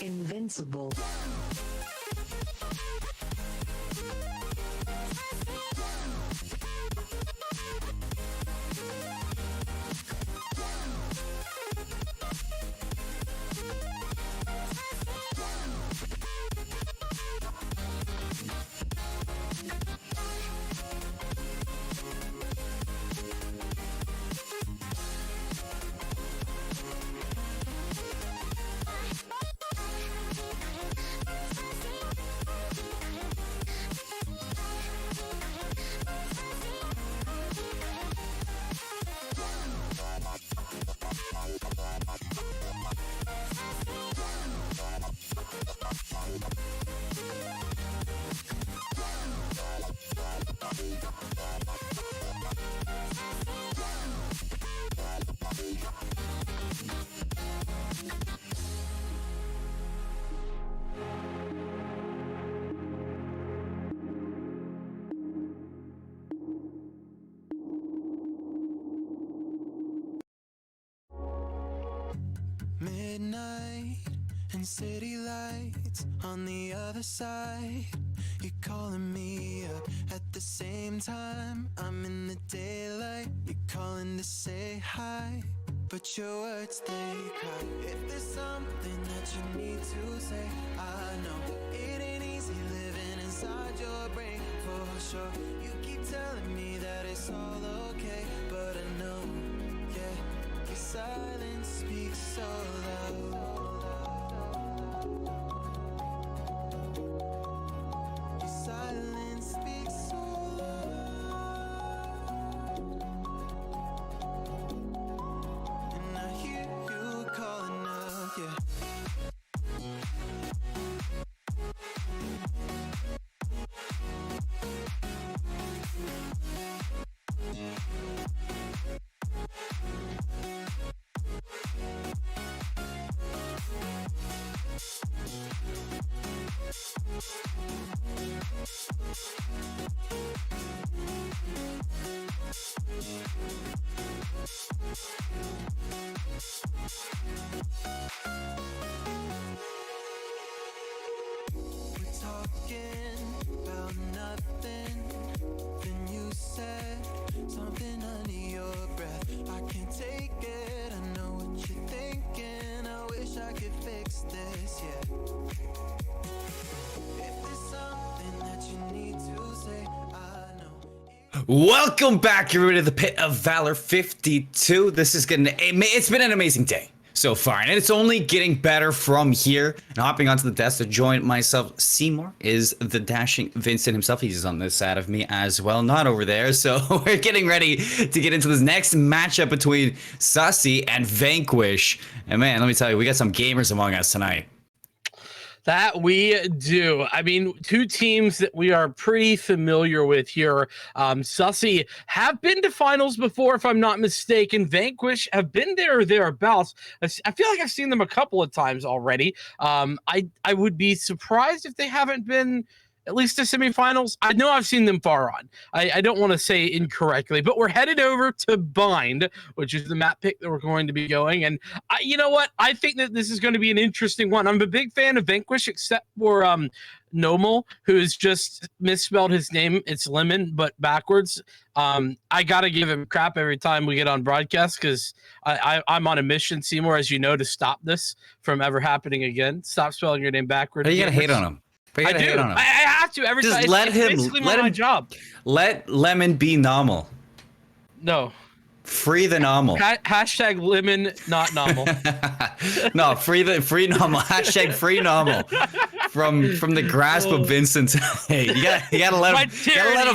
Invincible. midnight and city lights on the other side. You're calling me up at the same time. I'm in the daylight. You're calling to say hi, but your words they cry. If there's something that you need to say, I know it ain't easy living inside your brain for sure. You keep telling me that it's all okay, but I know, yeah, your silence speaks so loud. Your silence speaks so loud, and I hear you calling out, yeah. We're talking about nothing. Then you said something under your breath. I can't take it. I know what you're thinking. I wish I could fix this, yeah. If there's something that you need to say, I know. Welcome back, everybody, to the Pit of Valor 52. This is it's been an amazing day so far, and it's only getting better from here. And hopping onto the desk to join myself, Seymour, is the dashing Vincent himself. He's on this side of me as well, not over there. So we're getting ready to get into this next matchup between Sussy and Vanquish. And man, let me tell you, we got some gamers among us tonight. That we do. I mean, two teams that we are pretty familiar with here. Sussy have been to finals before, if I'm not mistaken. Vanquish have been there or thereabouts. I feel like I've seen them a couple of times already. I would be surprised if they haven't been at least to semifinals. I know I've seen them far on. I don't want to say incorrectly, but we're headed over to Bind, which is the map pick that we're going to be going. And you know what? I think that this is going to be an interesting one. I'm a big fan of Vanquish, except for Nomal, who's just misspelled his name. It's Lemon, but backwards. I got to give him crap every time we get on broadcast because I'm on a mission, Seymour, as you know, to stop this from ever happening again. Stop spelling your name backwards. You got to hate on him. I do. I have to every time. Just let him. Basically Let my him. job. Let Lemon be normal. No. Free the normal. Hashtag Lemon, not normal. No, free normal. Hashtag free normal. From the grasp of Vincent. Hey, you gotta let him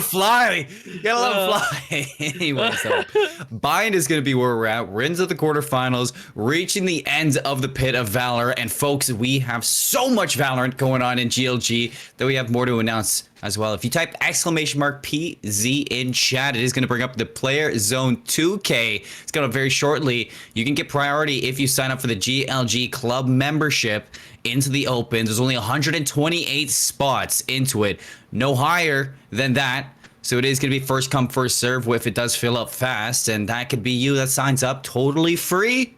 fly. You gotta let him fly. Anyway, so Bind is gonna be where we're at. We're into the quarterfinals, reaching the end of the Pit of Valor, and folks, we have so much Valorant going on in GLG that we have more to announce as well. If you type !PZ in chat, it is going to bring up the Player Zone 2K. It's going to very shortly. You can get priority if you sign up for the GLG Club membership into the open. There's only 128 spots into it. No higher than that. So it is going to be first come, first serve if it does fill up fast. And that could be you that signs up totally free.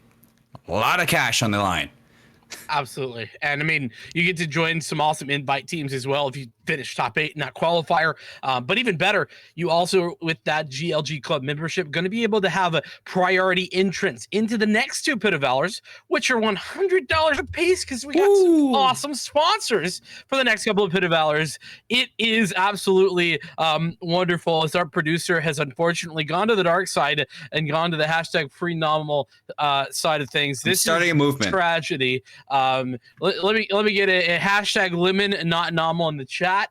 A lot of cash on the line. Absolutely. And I mean, you get to join some awesome invite teams as well if you finish top 8 in that qualifier. But even better, you also, with that GLG Club membership, going to be able to have a priority entrance into the next two Pit of Valors, which are $100 a piece because we got some awesome sponsors for the next couple of Pit of Valors. It is absolutely wonderful, as our producer has unfortunately gone to the dark side and gone to the hashtag free nominal side of things. This starting is a movement. Tragedy. Let me get a hashtag lemon not nominal in the chat.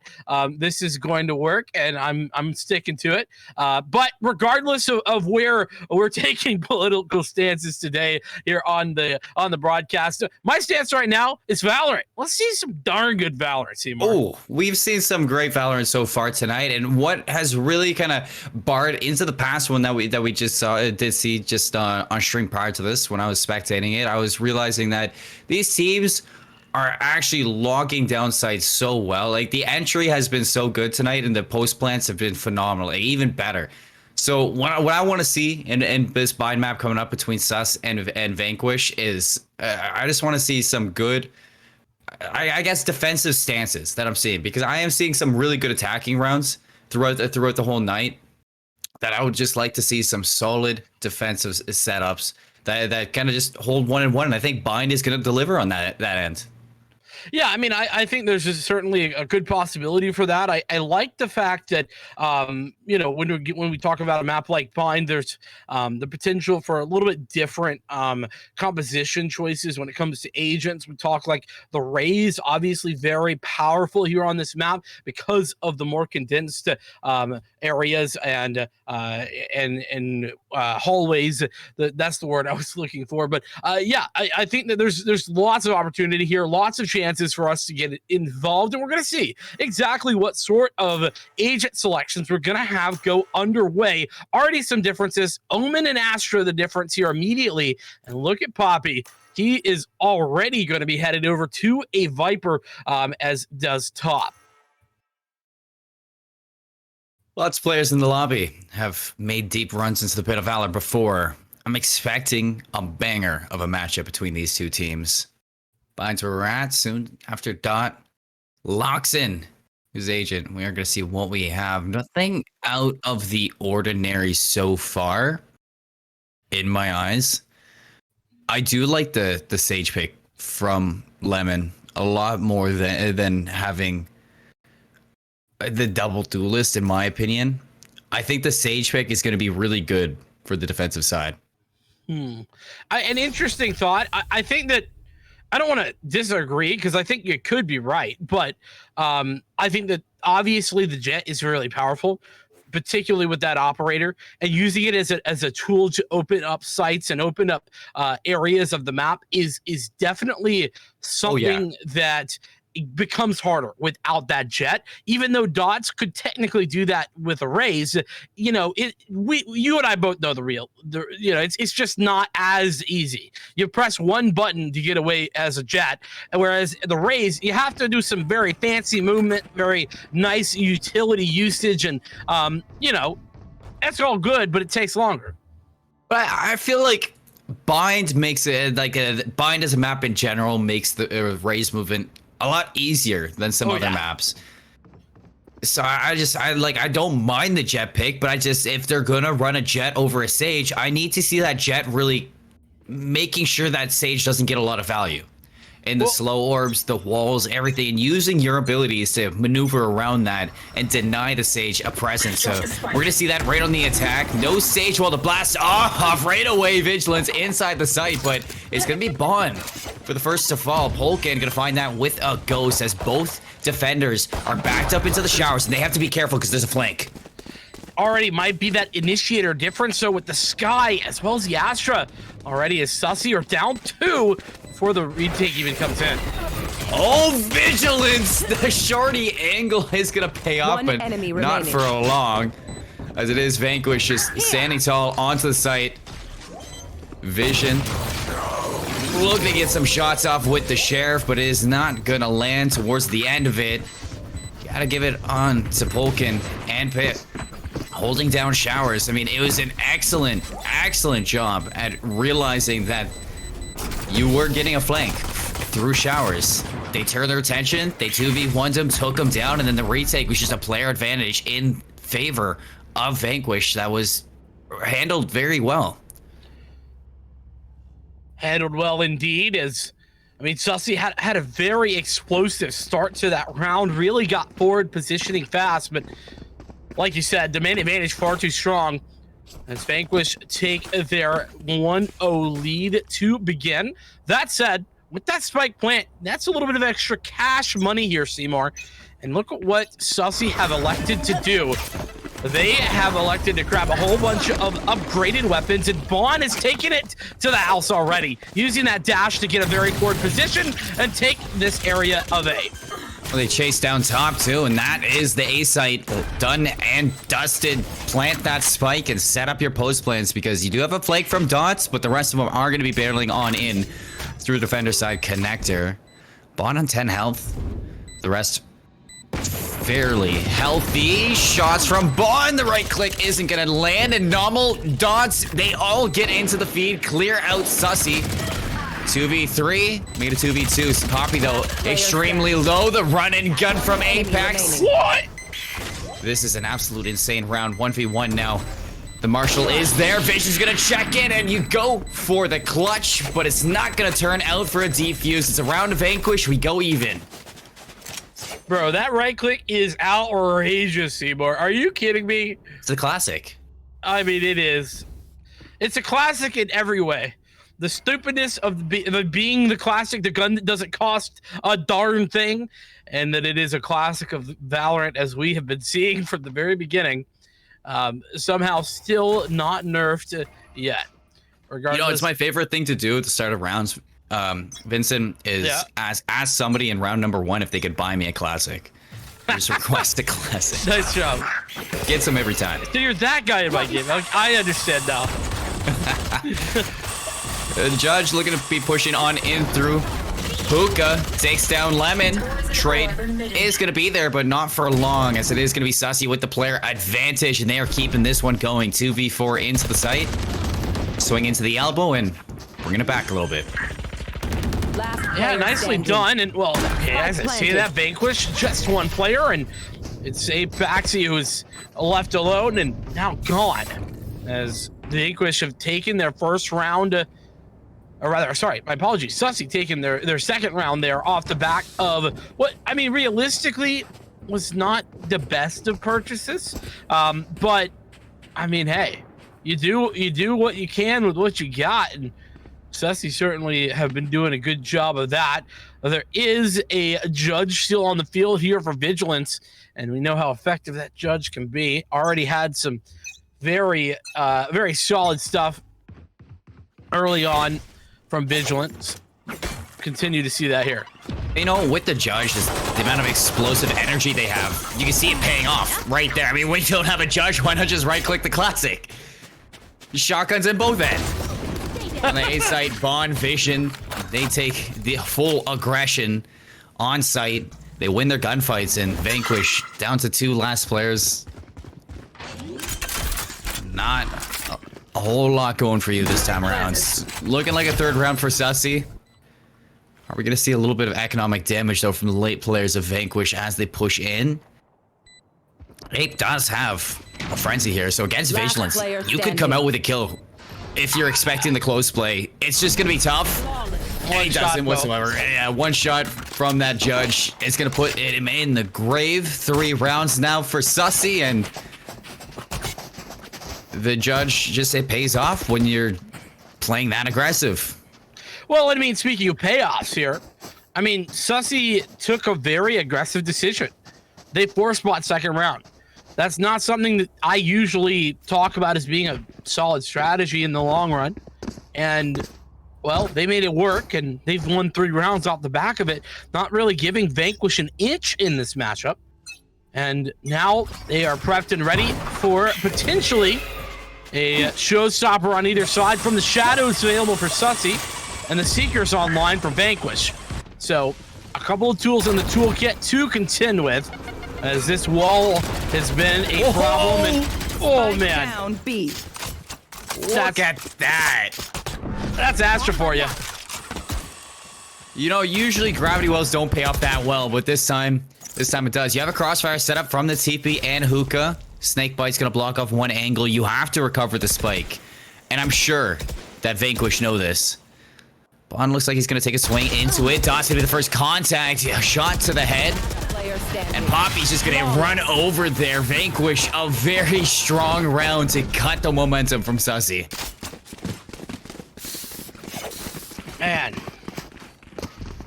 This is going to work, and I'm sticking to it. But regardless of where we're taking political stances today here on the broadcast, my stance right now is Valorant. Let's see some darn good Valorant, Seymour. Oh, we've seen some great Valorant so far tonight, and what has really kind of barred into the past one that we just did see just on stream prior to this when I was spectating it, I was realizing that these teams are actually logging down sites so well. Like, the entry has been so good tonight, and the post plants have been phenomenal, even better. So what I want to see in this bind map coming up between Sus and Vanquish is I just want to see some good, I guess, defensive stances that I'm seeing, because I am seeing some really good attacking rounds throughout the whole night. That I would just like to see some solid defensive setups that kind of just hold 1-1, and I think Bind is going to deliver on that end. Yeah, I mean, I think there's just certainly a good possibility for that. I like the fact that, you know, when we talk about a map like Bind, there's the potential for a little bit different composition choices when it comes to agents. We talk like the Rays, obviously very powerful here on this map because of the more condensed areas and hallways. That's the word I was looking for. But yeah, I think that there's lots of opportunity here, lots of chances for us to get involved, and we're going to see exactly what sort of agent selections we're going to have go underway. Already some differences. Omen and Astra, the difference here immediately. And look at Poppy. He is already going to be headed over to a Viper, as does Top. Lots of players in the lobby have made deep runs into the Pit of Valor before. I'm expecting a banger of a matchup between these two teams. Binds a rat soon after Dot locks in his agent. We are going to see what we have. Nothing out of the ordinary so far, in my eyes. I do like the Sage pick from Lemon a lot more than having the double duelist, in my opinion. I think the Sage pick is going to be really good for the defensive side. An interesting thought. I think that I don't want to disagree because I think you could be right, but I think that obviously the Jet is really powerful, particularly with that operator, and using it as a tool to open up sites and open up areas of the map is definitely something that becomes harder without that Jet. Even though Dots could technically do that with arrays, you know, you and I both know it's just not as easy. You press one button to get away as a Jet, whereas the Rays, you have to do some very fancy movement, very nice utility usage, and you know, that's all good, but it takes longer. But I feel like Bind makes it Bind as a map in general makes the Rays movement a lot easier than some other maps. So I don't mind the Jet pick, but if they're gonna run a Jet over a Sage, I need to see that Jet really making sure that Sage doesn't get a lot of value. And the slow orbs, the walls, everything, and using your abilities to maneuver around that and deny the Sage a presence. So we're gonna see that right on the attack. No Sage while the blast off right away. Vigilance inside the site, but it's gonna be Bond for the first to fall. Polkin gonna find that with a ghost as both defenders are backed up into the showers, and they have to be careful because there's a flank. Already might be that initiator difference. So with the Sky as well as the Astra, already is Sussy are down 2 before the retake even comes in. Oh, Vigilance! The shorty angle is gonna pay off, but not for long, as it is Vanquish just standing tall onto the site. Vision looking to get some shots off with the Sheriff, but it is not gonna land towards the end of it. Gotta give it on to Polkin and Pit. Holding down showers. I mean, it was an excellent job at realizing that you were getting a flank through showers. They turned their attention, they 2v1'd him, took him down, and then the retake was just a player advantage in favor of Vanquish that was handled very well. Handled well indeed, as I mean, Sussy had a very explosive start to that round, really got forward positioning fast, but like you said, the main advantage far too strong as Vanquish take their 1-0 lead to begin. That said, with that spike plant, that's a little bit of extra cash money here, Seymour. And look at what Sussy have elected to do. They have elected to grab a whole bunch of upgraded weapons, and Bond is taking it to the house already, using that dash to get a very forward position and take this area of A. Well, they chase down top too, and that is the A site done and dusted. Plant that spike and set up your post plans, because you do have a flank from Dots, but the rest of them are going to be barreling on in through defender side connector. Bond on 10 health. The rest fairly healthy. Shots from Bond. The right click isn't going to land. And Nominal Dots, they all get into the feed. Clear out Sussy. 2v3. Made a 2v2. Poppy, though, extremely low. The run and gun from Apex. What? This is an absolute insane round. 1v1 now. The Marshal is there. Vision's gonna check in, and you go for the clutch, but it's not gonna turn out for a defuse. It's a round of Vanquish. We go even. Bro, that right click is outrageous, Seymour. Are you kidding me? It's a classic. I mean, it is. It's a classic in every way. The stupidness of being the classic, the gun that doesn't cost a darn thing, and that it is a classic of Valorant as we have been seeing from the very beginning. Somehow still not nerfed yet. Regardless, you know, it's my favorite thing to do at the start of rounds, Vincent, is ask somebody in round number 1 if they could buy me a classic. Just request a classic. Nice job. Gets them every time. So you're that guy in my game. I understand now. The Judge looking to be pushing on in through. Hookah takes down Lemon. Trade is going to be there, but not for long, as it is going to be Sussy with the player advantage, and they are keeping this one going. 2v4 into the site. Swing into the elbow and bringing it back a little bit. Yeah, nicely done. And, well, okay, as I see that, Vanquish, just one player, and it's Apaxi who's left alone and now gone. As Vanquish have taken their first round, or rather, sorry, my apologies. Sussy taking their second round there off the back of what, I mean, realistically was not the best of purchases. But I mean, hey, you do what you can with what you got, and Sussy certainly have been doing a good job of that. There is a Judge still on the field here for Vigilance, and we know how effective that Judge can be. Already had some very solid stuff early on from Vigilance. Continue to see that here. You know, with the Judge, the amount of explosive energy they have, you can see it paying off right there. I mean, when you don't have a Judge, why not just right-click the classic? Shotguns in both ends. On the A site, Bond, Vision, they take the full aggression on site. They win their gunfights, and Vanquish down to 2 last players. Not a whole lot going for you this time around. Looking like a third round for Sussy. Are we going to see a little bit of economic damage, though, from the late players of Vanquish as they push in? Ape does have a frenzy here, so against Vigilance, you could come out with a kill. If you're expecting the close play, it's just going to be tough. And he doesn't whatsoever. Yeah, one shot from that Judge. It's going to put him in the grave. 3 rounds now for Sussy, and the Judge, just it pays off when you're playing that aggressive. Well, I mean, speaking of payoffs here, I mean, Sussy took a very aggressive decision. They 4-spot second round. That's not something that I usually talk about as being a solid strategy in the long run. And, well, they made it work, and they've won 3 rounds off the back of it, not really giving Vanquish an inch in this matchup. And now they are prepped and ready for potentially a showstopper on either side. From the Shadows available for Sussy, and the Seekers online for Vanquish. So a couple of tools in the toolkit to contend with, as this wall has been a problem. And oh man, down B. Look at that. That's Astra for you. You know, usually gravity wells don't pay off that well, but this time it does. You have a crossfire set up from the TP and Hookah. Snakebite's gonna block off one angle. You have to recover the spike, and I'm sure that Vanquish know this. Bond looks like he's going to take a swing into it. Dot's going to be the first contact. A shot to the head. And Poppy's just going to run over there. Vanquish, a very strong round to cut the momentum from Sussy. Man.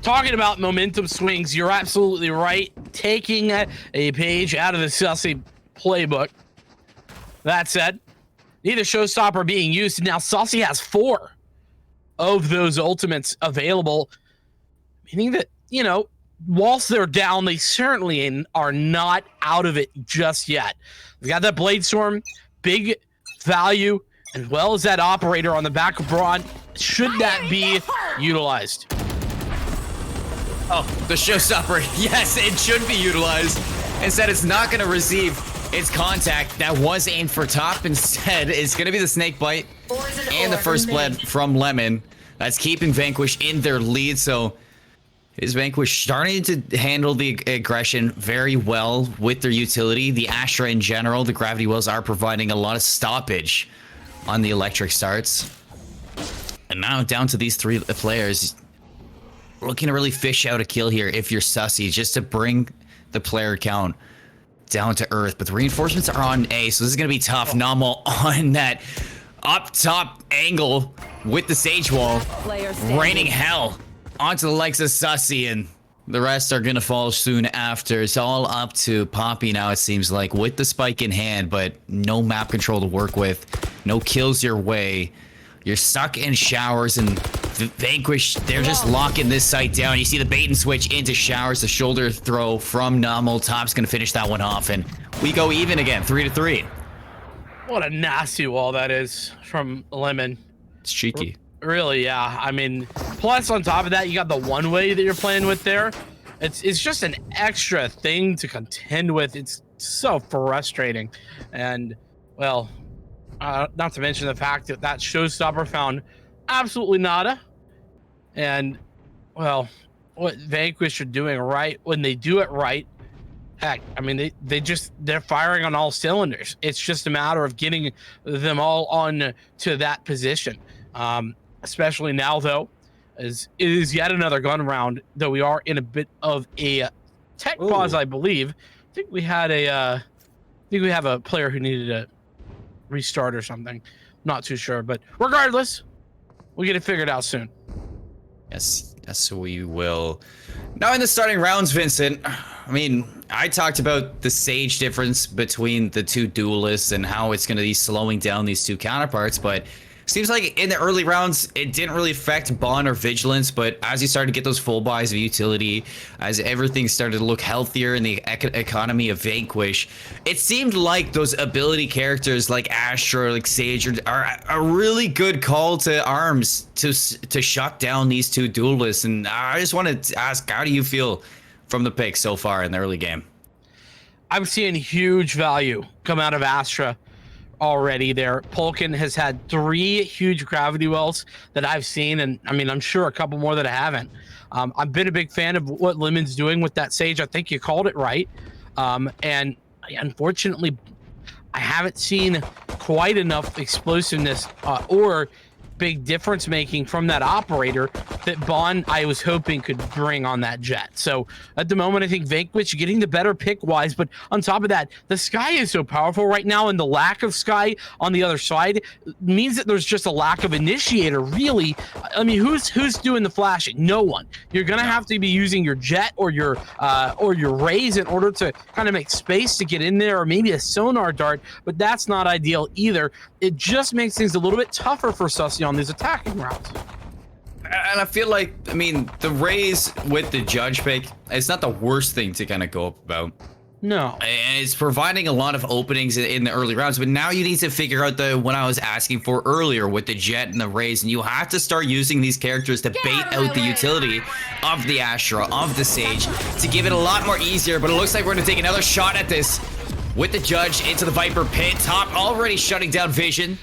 Talking about momentum swings, you're absolutely right. Taking a page out of the Sussy playbook. That said, neither showstopper being used. And now Sussy has 4 of those ultimates available, meaning that, you know, whilst they're down, they certainly are not out of it just yet. They've got that Blade Storm, big value, as well as that operator on the back of Braun. Should that be utilized? Oh, the showstopper. Yes, it should be utilized. Instead, it's not going to receive its contact that was aimed for top. Instead, it's going to be the snake bite and the first blood from Lemon. That's keeping Vanquish in their lead. So is Vanquish starting to handle the aggression very well with their utility? The Astra in general, the gravity wells are providing a lot of stoppage on the electric starts. And now down to these three players. Looking to really fish out a kill here if you're Sussy, just to bring the player count down to earth. But the reinforcements are on A, so this is going to be tough. Nomal on that up top angle with the Sage Wall, raining hell onto the likes of Sussy, and the rest are going to fall soon after. It's all up to Poppy now, it seems like, with the spike in hand, but no map control to work with, no kills your way. You're stuck in showers, and Vanquish, they're just locking this site down. You see the bait and switch into showers, the shoulder throw from Nomal. Top's going to finish that one off, and we go even again, 3-3. What a nasty wall that is from Lemon. It's cheeky. Really, yeah. I mean, plus on top of that, you got the one way that you're playing with there. It's just an extra thing to contend with. It's so frustrating. And, well, not to mention the fact that that showstopper found absolutely nada. And, well, what Vanquish are doing right, when they do it right, heck, I mean, they're firing on all cylinders. It's just a matter of getting them all on to that position. Especially now, though, as it is yet another gun round, though we are in a bit of a tech pause, I believe. I think we had I think we have a player who needed a restart or something. Not too sure, but regardless, we'll get it figured out soon. Yes, we will. Now in the starting rounds, Vincent, I mean, I talked about the Sage difference between the two duelists and how it's going to be slowing down these two counterparts, but seems like in the early rounds, it didn't really affect Bond or Vigilance, but as you started to get those full buys of utility, as everything started to look healthier in the economy of Vanquish, it seemed like those ability characters like Astra, like Sage, are a really good call to arms to shut down these two duelists. And I just wanted to ask, how do you feel from the pick so far in the early game? I'm seeing huge value come out of Astra already there. Polkin has had 3 huge gravity wells that I've seen, and I mean, I'm sure a couple more that I haven't. I've been a big fan of what Lemon's doing with that Sage. I think you called it right. And unfortunately, I haven't seen quite enough explosiveness or big difference making from that operator that Bond, I was hoping, could bring on that jet. So at the moment, I think Vanquish getting the better pick wise, but on top of that, the Sky is so powerful right now, and the lack of Sky on the other side means that there's just a lack of initiator, really. I mean, who's doing the flashing? No one. You're gonna have to be using your jet or your rays in order to kind of make space to get in there, or maybe a sonar dart, but that's not ideal either. It just makes things a little bit tougher for Sussy on these attacking rounds. And I feel like, I mean, the Rays with the Judge pick, it's not the worst thing to kind of go up about. No. And it's providing a lot of openings in the early rounds, but now you need to figure out what I was asking for earlier with the Jet and the Rays, and you have to start using these characters to bait out the utility of the Astra, of the Sage, to give it a lot more easier, but it looks like we're going to take another shot at this with the Judge into the Viper pit. Top already shutting down vision.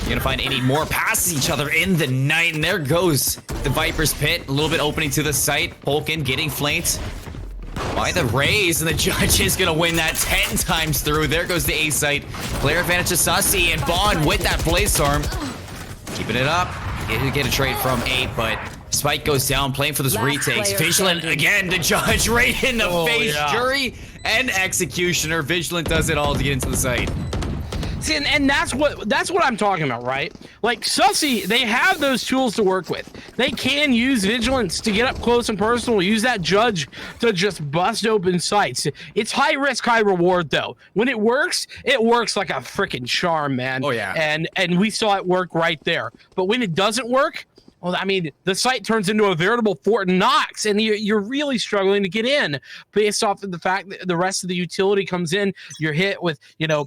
You're gonna find any more passes each other in the night, and there goes the Viper's pit. A little bit opening to the site. Polkin getting flanked by the Rays, and the Judge is gonna win that 10 times through. There goes the A site. Player advantage to Sussy, and Bond with that Blaze Storm. Keeping it up. Get a trade from 8, but Spike goes down, playing for those retakes. Vigilant again, the Judge right in the face. Yeah. Jury and Executioner. Vigilant does it all to get into the site. See, and that's what I'm talking about, right? Like, Sussy, they have those tools to work with. They can use Vigilance to get up close and personal, use that Judge to just bust open sites. It's high risk, high reward, though. When it works like a freaking charm, man. Oh, yeah. And we saw it work right there. But when it doesn't work, well, I mean, the site turns into a veritable Fort Knox, and you're really struggling to get in based off of the fact that the rest of the utility comes in. You're hit with,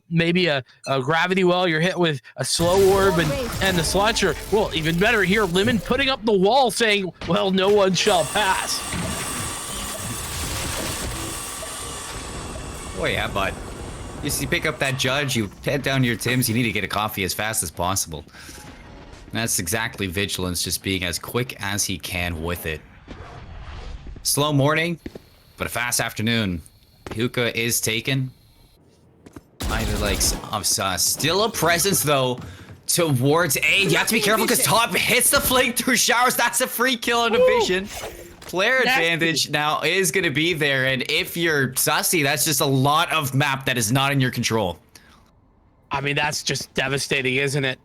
maybe a gravity well. You're hit with a slow orb and the Slusher. Well, even better here, Lemon putting up the wall saying, well, no one shall pass. Oh yeah, but you pick up that judge, you head down to your Tim's, you need to get a coffee as fast as possible. And that's exactly Vigilance, just being as quick as he can with it. Slow morning, but a fast afternoon. Hookah is taken. Either legs of Sus. Still a presence though towards A. You have to be careful because Top hits the flank through showers. That's a free kill on a Vision. Player advantage now is going to be there, and if you're Sussy, that's just a lot of map that is not in your control. I mean, that's just devastating, isn't it?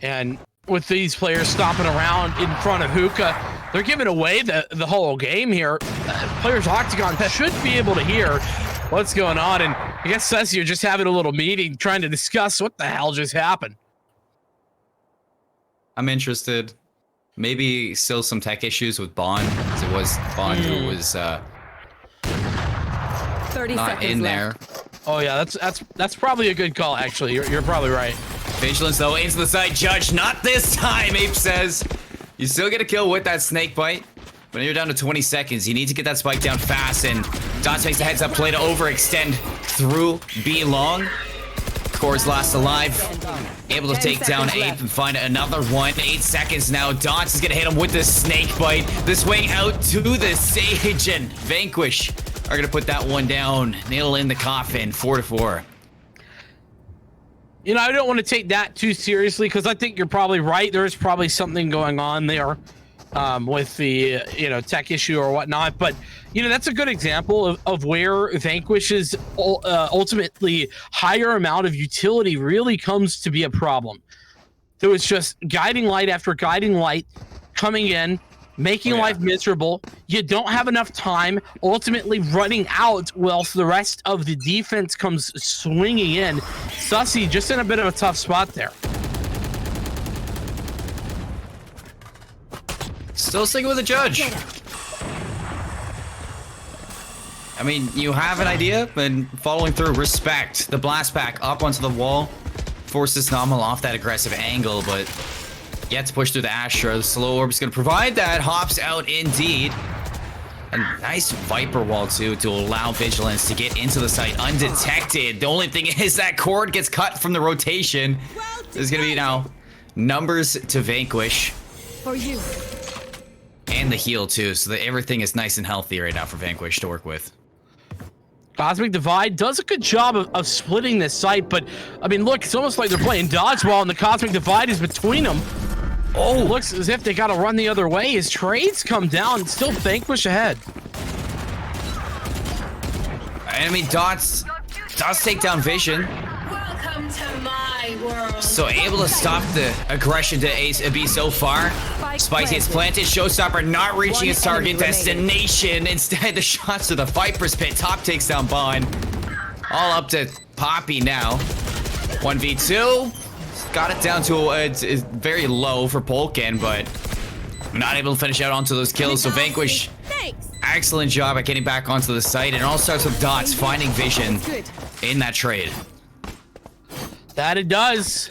And with these players stomping around in front of Hookah, they're giving away the whole game here. Players Octagon should be able to hear what's going on, and I guess Sussy are just having a little meeting trying to discuss what the hell just happened. I'm interested. Maybe still some tech issues with Bond, because it was Bond who was 30 not seconds in left. there. Oh yeah, that's probably a good call. Actually, you're probably right. Vigilance though into the side. Judge, not this time. Ape says you still get a kill with that snake bite, but you're down to 20 seconds. You need to get that spike down fast, and Dots makes a heads up play to overextend through B long. Core's last alive. Able to take down Ape and find another one. 8 seconds now. Dots is gonna hit him with the snake bite. The swing out to the Sage, and Vanquish are gonna put that one down. Nail in the coffin. 4-4. You know, I don't want to take that too seriously because I think you're probably right. There is probably something going on there with the tech issue or whatnot. But that's a good example of where Vanquish's ultimately higher amount of utility really comes to be a problem. There was just guiding light after guiding light coming in, making life miserable. You don't have enough time, ultimately running out whilst the rest of the defense comes swinging in. Sussy just in a bit of a tough spot there. Still sticking with the judge. I mean, you have an idea, but following through, respect. The blast back up onto the wall forces Nominal off that aggressive angle, but gets pushed through the Astra. The slow orb's going to provide that. Hops out indeed. A nice Viper wall, too, to allow Vigilance to get into the site undetected. The only thing is that cord gets cut from the rotation. There's going to be now numbers to Vanquish. For you. And the heal, too, so that everything is nice and healthy right now for Vanquish to work with. Cosmic Divide does a good job of splitting this site, but, I mean, look, it's almost like they're playing dodgeball, and the Cosmic Divide is between them. Oh, it looks as if they got to run the other way. His trades come down, still Vanquish ahead. I mean, Dots does take down Vision. Welcome to my world. So able to stop the aggression to Ace B so far. Spice hits planted. Showstopper not reaching its target destination. Instead, the shots to the Viper's pit. Top takes down Bond. All up to Poppy now. 1v2. Got it down to it's very low for Polkin, but not able to finish out onto those kills. So Vanquish, excellent job at getting back onto the site. And it all starts with Dots finding Vision in that trade. That it does.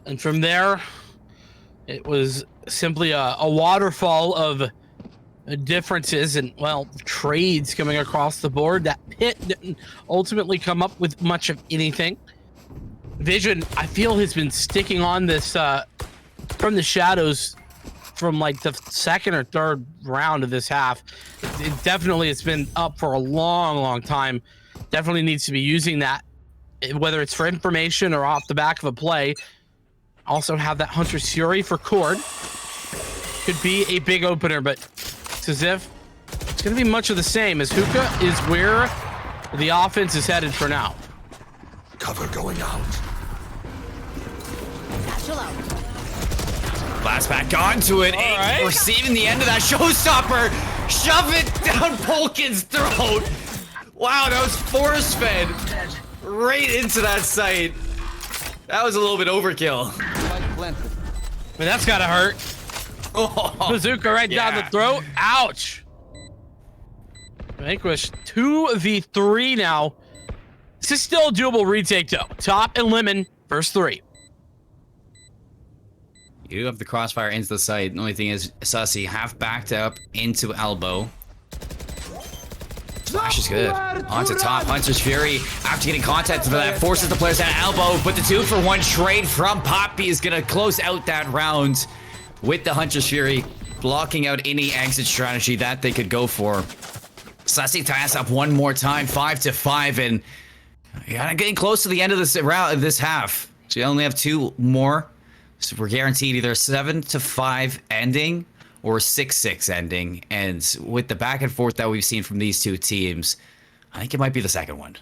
And from there, it was simply a waterfall of differences and, well, trades coming across the board. That pit didn't ultimately come up with much of anything. Vision, I feel, has been sticking on this from the shadows from like the second or third round of this half. It definitely has been up for a long time. Definitely needs to be using that, whether it's for information or off the back of a play. Also have that Hunter's Fury for Cord. Could be a big opener, but it's as if it's going to be much of the same, as Hookah is where the offense is headed for now. Cover going out. Blast back onto it. Right. Receiving the end of that showstopper. Shove it down Polkin's throat. Wow, that was force fed right into that site. That was a little bit overkill. I mean, that's gotta hurt. Oh, bazooka right down the throat. Ouch. Vanquish 2v3 now. This is still a doable retake though. Top and Lemon, first 3. You do have the crossfire into the site. The only thing is, Sussy half backed up into elbow. Flash is good. Onto top. Hunter's Fury, after getting contact to that, forces the players at elbow, but the 2-for-1 trade from Poppy is going to close out that round with the Hunter's Fury, blocking out any exit strategy that they could go for. Sussy ties up one more time, 5-5, and getting close to the end of this round, this half. So you only have 2 more, so we're guaranteed either a 7-5 ending or 6-6 ending. And with the back and forth that we've seen from these two teams, I think it might be the second one.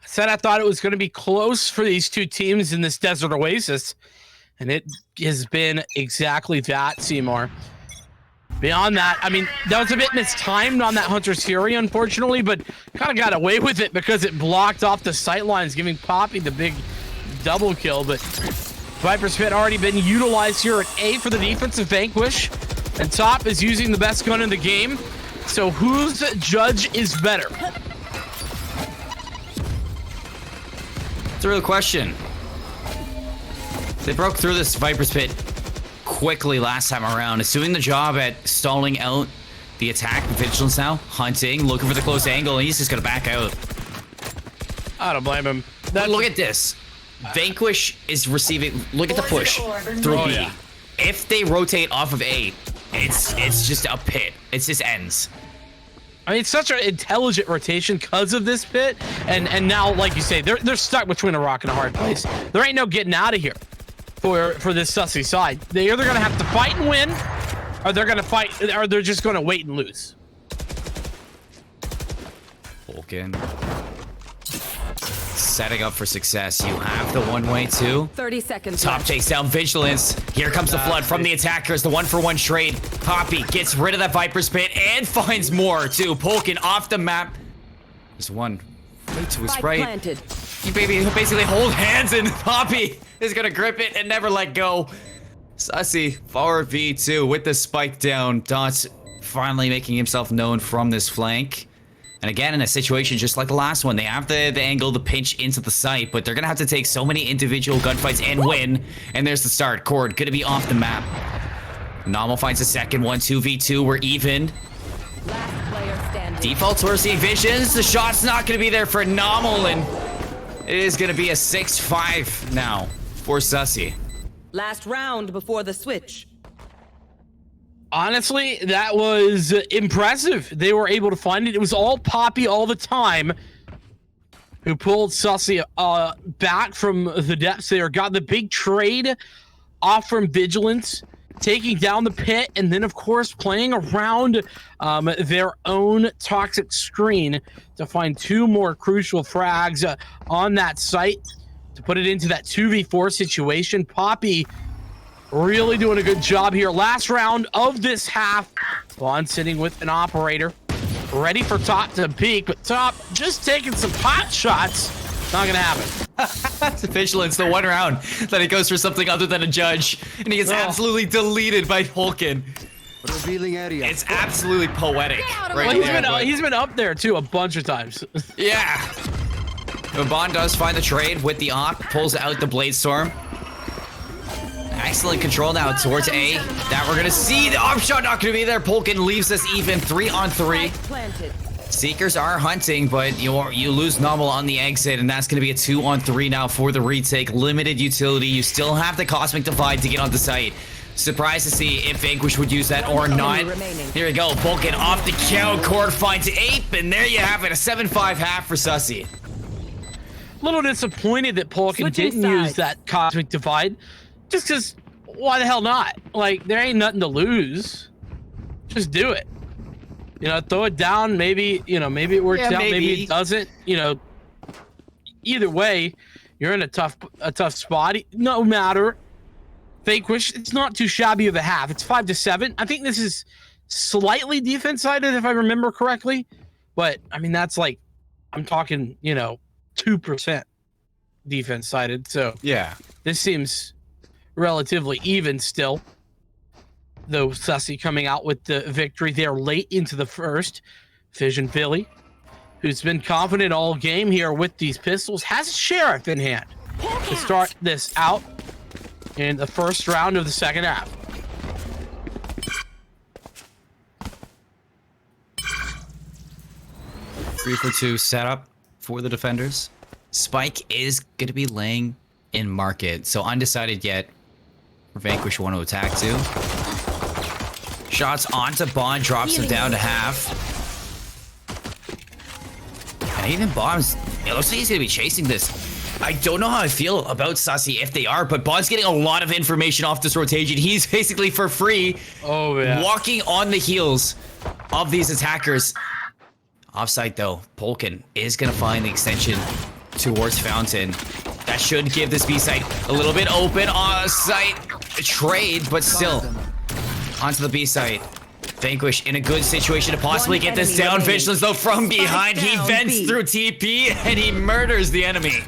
I said I thought it was going to be close for these two teams in this Desert Oasis, and it has been exactly that, Seymour. Beyond that, I mean, that was a bit mistimed on that Hunter's Fury, unfortunately, but kind of got away with it because it blocked off the sight lines, giving Poppy the big double kill. But Viper's Pit already been utilized here at A for the defensive Vanquish, and top is using the best gun in the game. So whose judge is better? It's a real question. They broke through this Viper's Pit quickly last time around. It's doing the job at stalling out the attack. Vigilance now, hunting, looking for the close angle, and he's just gonna back out. I don't blame him. But look at this. Vanquish is receiving, look at the push through B. Yeah. If they rotate off of A, it's just a pit. It just ends. I mean, it's such an intelligent rotation because of this pit, and now, like you say, they're stuck between a rock and a hard place. There ain't no getting out of here for this Sussy side. They're either gonna have to fight and win, or they're gonna fight, or they're just gonna wait and lose. Vulcan setting up for success. You have the one-way too. 30 seconds. Top takes down Vigilance. Here comes the flood from the attackers. The 1-for-1 trade. Poppy gets rid of that Viper's Pit and finds more too. Polkin off the map. There's one right to his right. Planted. You basically hold hands and Poppy is gonna grip it and never let go. Sussy, forward V2 with the spike down. Dots finally making himself known from this flank. And again, in a situation just like the last one, they have the angle, the pinch into the site, but they're gonna have to take so many individual gunfights and win. And there's the start. Cord gonna be off the map. Nomal finds a second one, 2v2, we're even. Last player standing. Default towards the Visions. The shot's not gonna be there for Nomal, and it is gonna be a 6-5 now for Sussy. Last round before the switch. Honestly, that was impressive. They were able to find it. It was all Poppy all the time who pulled Sussy back from the depths there. Got the big trade off from Vigilance, taking down the pit, and then, of course, playing around their own toxic screen to find 2 more crucial frags on that site to put it into that 2v4 situation. Poppy really doing a good job here. Last round of this half. Vaughn sitting with an operator, ready for top to peek, but top just taking some pot shots. Not gonna happen. That's Vigilance, the one round that he goes for something other than a judge, and he gets absolutely deleted by Vulcan. Revealing area. It's absolutely poetic. Right well, he's been up there too a bunch of times. Yeah. Vaughn does find the trade with the op, pulls out the Blade Storm. Excellent control now towards A. That we're gonna see. The op shot not gonna be there. Polkin leaves us even 3-on-3. Seekers are hunting, but you lose Nomal on the exit, and that's gonna be a 2-on-3 now for the retake. Limited utility. You still have the Cosmic Divide to get on the site. Surprised to see if Vanquish would use that or not. Here we go. Polkin off the count. Cord finds Ape, and there you have it. A 7-5 half for Sussy. A little disappointed that Polkin didn't use that Cosmic Divide. Just because, why the hell not? Like, there ain't nothing to lose. Just do it. You know, throw it down. Maybe, maybe it works out. Maybe it doesn't. Either way, you're in a tough spot. No matter. Vanquish, it's not too shabby of a half. It's 5-7. I think this is slightly defense-sided, if I remember correctly. But, I mean, that's like, I'm talking, 2% defense-sided. So, yeah, this seems relatively even still, though Sussy coming out with the victory there late into the first. Fission Philly, who's been confident all game here with these pistols, has a Sheriff in hand to start this out in the first round of the second half. 3-for-2 setup for the defenders. Spike is going to be laying in market, so undecided yet. Vanquish want to attack too. Shots onto Bond, drops him down to half. And even Bombs, it looks like he's going to be chasing this. I don't know how I feel about Sussy if they are, but Bond's getting a lot of information off this rotation. He's basically for free, walking on the heels of these attackers. Offside though, Polkin is going to find the extension towards Fountain. That should give this B site a little bit open. Site trade, but still onto the B site. Vanquish in a good situation to possibly get this down. Vigilance though from behind. He vents through TP and he murders the enemy.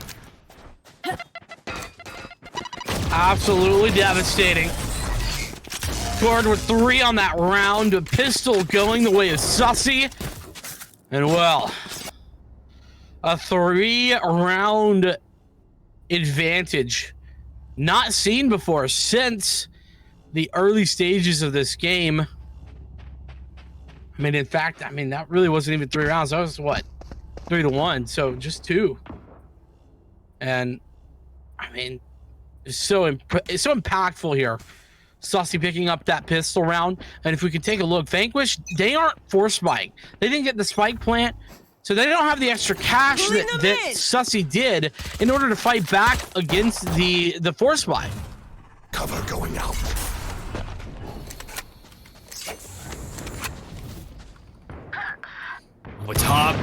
Absolutely devastating. Scored with 3 on that round. A pistol going the way of Sussy. And well, a 3-round advantage not seen before since the early stages of this game. I mean, in fact, that really wasn't even 3 rounds. That was what, 3-1. So just 2. And I mean, it's so impactful here. Sussy picking up that pistol round. And if we could take a look, Vanquish, they aren't force spike. They didn't get the spike plant, so they don't have the extra cash that Sussy did in order to fight back against the force spike. Cover going out. Over top.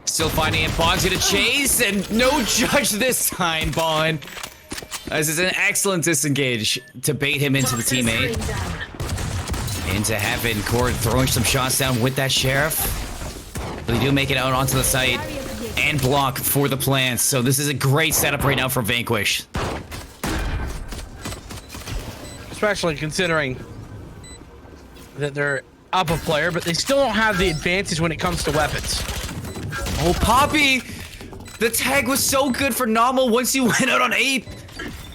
Still finding it. Bond's gonna chase, and no judge this time, Bond. This is an excellent disengage to bait him into the teammate. Into heaven. Cord throwing some shots down with that sheriff. They do make it out onto the site and block for the plants. So this is a great setup right now for Vanquish. Especially considering that they're up a player, but they still don't have the advantage when it comes to weapons. Oh, Poppy! The tag was so good for Nomal once you went out on 8.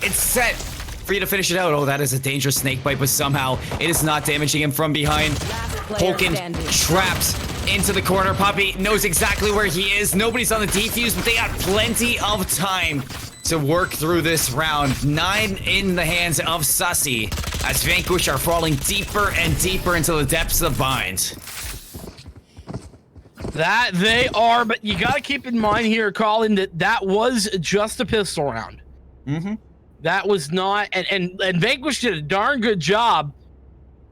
It's set for you to finish it out. Oh, that is a dangerous snake bite, but somehow it is not damaging him from behind. Polkin trapped into the corner. Poppy knows exactly where he is. Nobody's on the defuse, but they got plenty of time to work through this round. 9 in the hands of Sussy as Vanquish are falling deeper and deeper into the depths of the bind. That they are, but you got to keep in mind here, Colin, that was just a pistol round. Mm-hmm. That was not, and Vanquish did a darn good job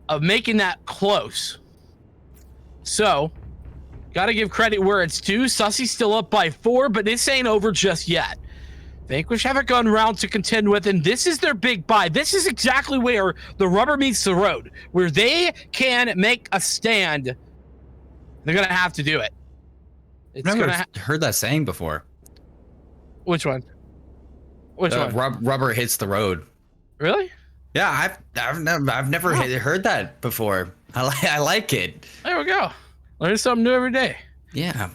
of making that close. So, got to give credit where it's due. Sussy's still up by 4, but this ain't over just yet. Vanquish have a gun round to contend with, and this is their big buy. This is exactly where the rubber meets the road, where they can make a stand. They're gonna have to do it. I've never heard that saying before. Which one? Which one? Rubber hits the road. Really? Yeah, I've never heard that before. I like it. There we go. Learn something new every day. Yeah.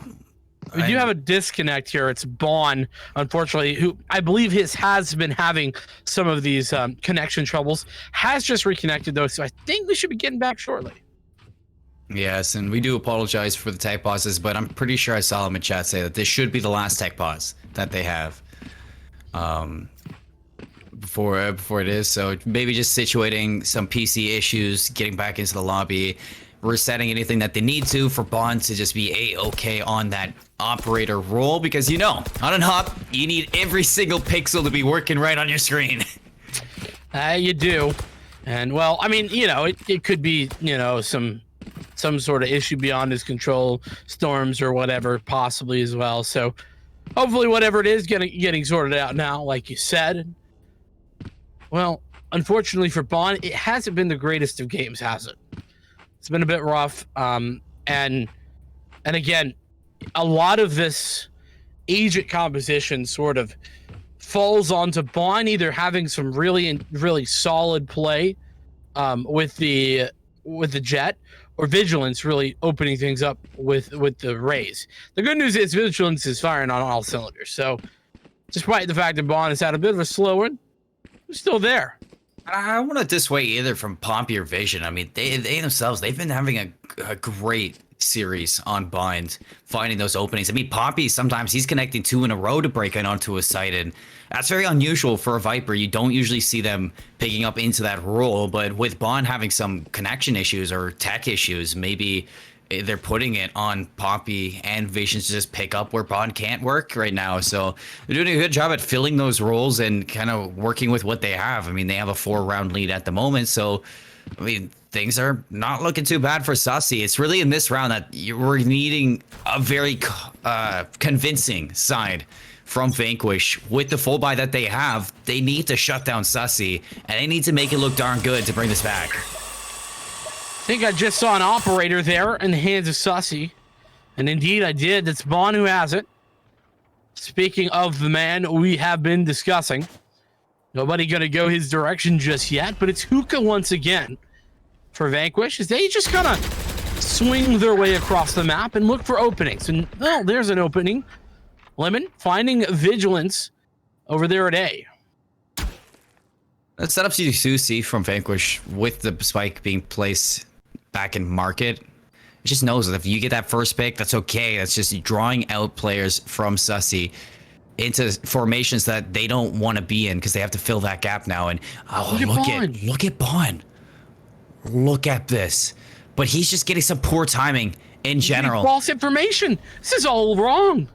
We do have a disconnect here. It's Bon, unfortunately, who I believe has been having some of these connection troubles. Has just reconnected though, so I think we should be getting back shortly. Yes, and we do apologize for the tech pauses, but I'm pretty sure I saw them in chat say that this should be the last tech pause that they have. Before it is, so maybe just situating some PC issues, getting back into the lobby, resetting anything that they need to for Bond to just be a-okay on that operator role, because on and hop, you need every single pixel to be working right on your screen. You do, and well, I mean, it could be, some sort of issue beyond his control, storms or whatever, possibly as well. So hopefully whatever it is getting sorted out now, like you said. Well, unfortunately for Bond, it hasn't been the greatest of games, has it? It's been a bit rough. And again, a lot of this agent composition sort of falls onto Bond either having some really solid play with the Jet, or Vigilance really opening things up with the Rays. The good news is Vigilance is firing on all cylinders. So despite the fact that Bond has had a bit of a slow one, they're still there. I don't want to dissuade either from Pompey or Vision. I mean, they themselves, they've been having a great series on Bind, finding those openings. I mean, Poppy, sometimes he's connecting 2 in a row to break in onto a site, and that's very unusual for a Viper. You don't usually see them picking up into that role, but with Bond having some connection issues or tech issues, maybe they're putting it on Poppy and Visions to just pick up where Bond can't work right now. So they're doing a good job at filling those roles and kind of working with what they have. I mean, they have a 4-round lead at the moment, so I mean, things are not looking too bad for Sussy. It's really in this round that we're needing a very convincing side from Vanquish. With the full buy that they have, they need to shut down Sussy, and they need to make it look darn good to bring this back. I think I just saw an operator there in the hands of Sussy. And indeed I did. It's Bond who has it. Speaking of the man we have been discussing, nobody going to go his direction just yet, but it's Hookah once again for Vanquish, as they just kind of swing their way across the map and look for openings. And, well, there's an opening. Lemon finding Vigilance over there at A. That setup you do see from Vanquish with the spike being placed back in market, it just knows that if you get that first pick, that's okay. That's just drawing out players from Sussy into formations that they don't want to be in because they have to fill that gap now. And look at Bond. Look at this. But he's just getting some poor timing in general. False information. This is all wrong.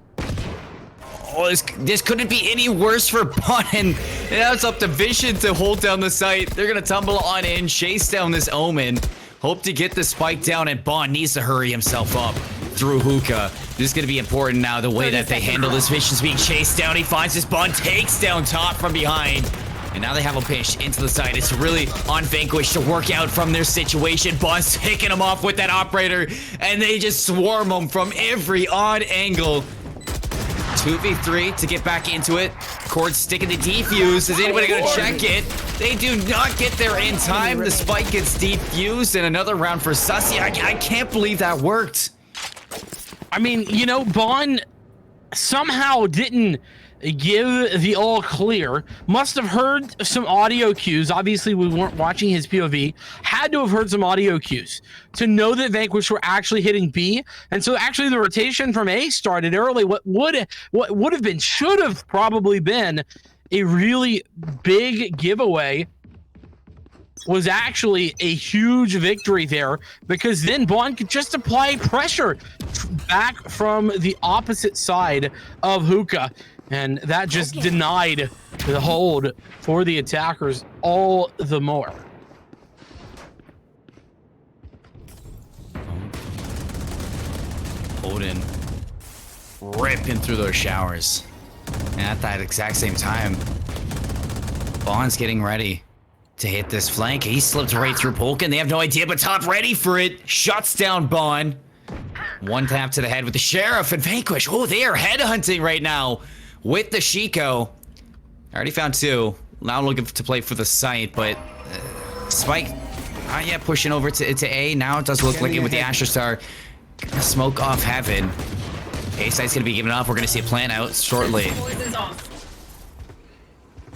Oh, this couldn't be any worse for Bond. And now it's up to Vision to hold down the site. They're going to tumble on in, chase down this Omen. Hope to get the spike down, and Bond needs to hurry himself up through Hookah. This is going to be important now, the way that they handle this. Vision's being chased down. He finds this. Bond takes down top from behind. And now they have a pinch into the side. It's really on Vanquish to work out from their situation. Bond's taking him off with that operator, and they just swarm him from every odd angle. 2v3 to get back into it. Cord sticking the defuse. Is anybody going to check it? They do not get there in time. The spike gets defused, and another round for Sussy. I can't believe that worked. I mean, you know, Bond somehow didn't give the all clear. Must have heard some audio cues. Obviously, we weren't watching his POV. Had to have heard some audio cues to know that Vanquish were actually hitting B. And so actually the rotation from A started early. What would have been, should have probably been a really big giveaway was actually a huge victory there, because then Bond could just apply pressure back from the opposite side of Hookah. And that just denied the hold for the attackers all the more. Odin ripping through those showers. And at that exact same time, Bond's getting ready to hit this flank. He slipped right through Polka, and they have no idea, but Top ready for it. Shuts down Bond. One tap to the head with the Sheriff, and Vanquish. Oh, they are headhunting right now with the Shiko. I already found 2. Now looking to play for the site, but Spike, yeah, pushing over to A. Now it does look like it with the Asher Star. Smoke off heaven. A site's gonna be giving up. We're gonna see a plant out shortly.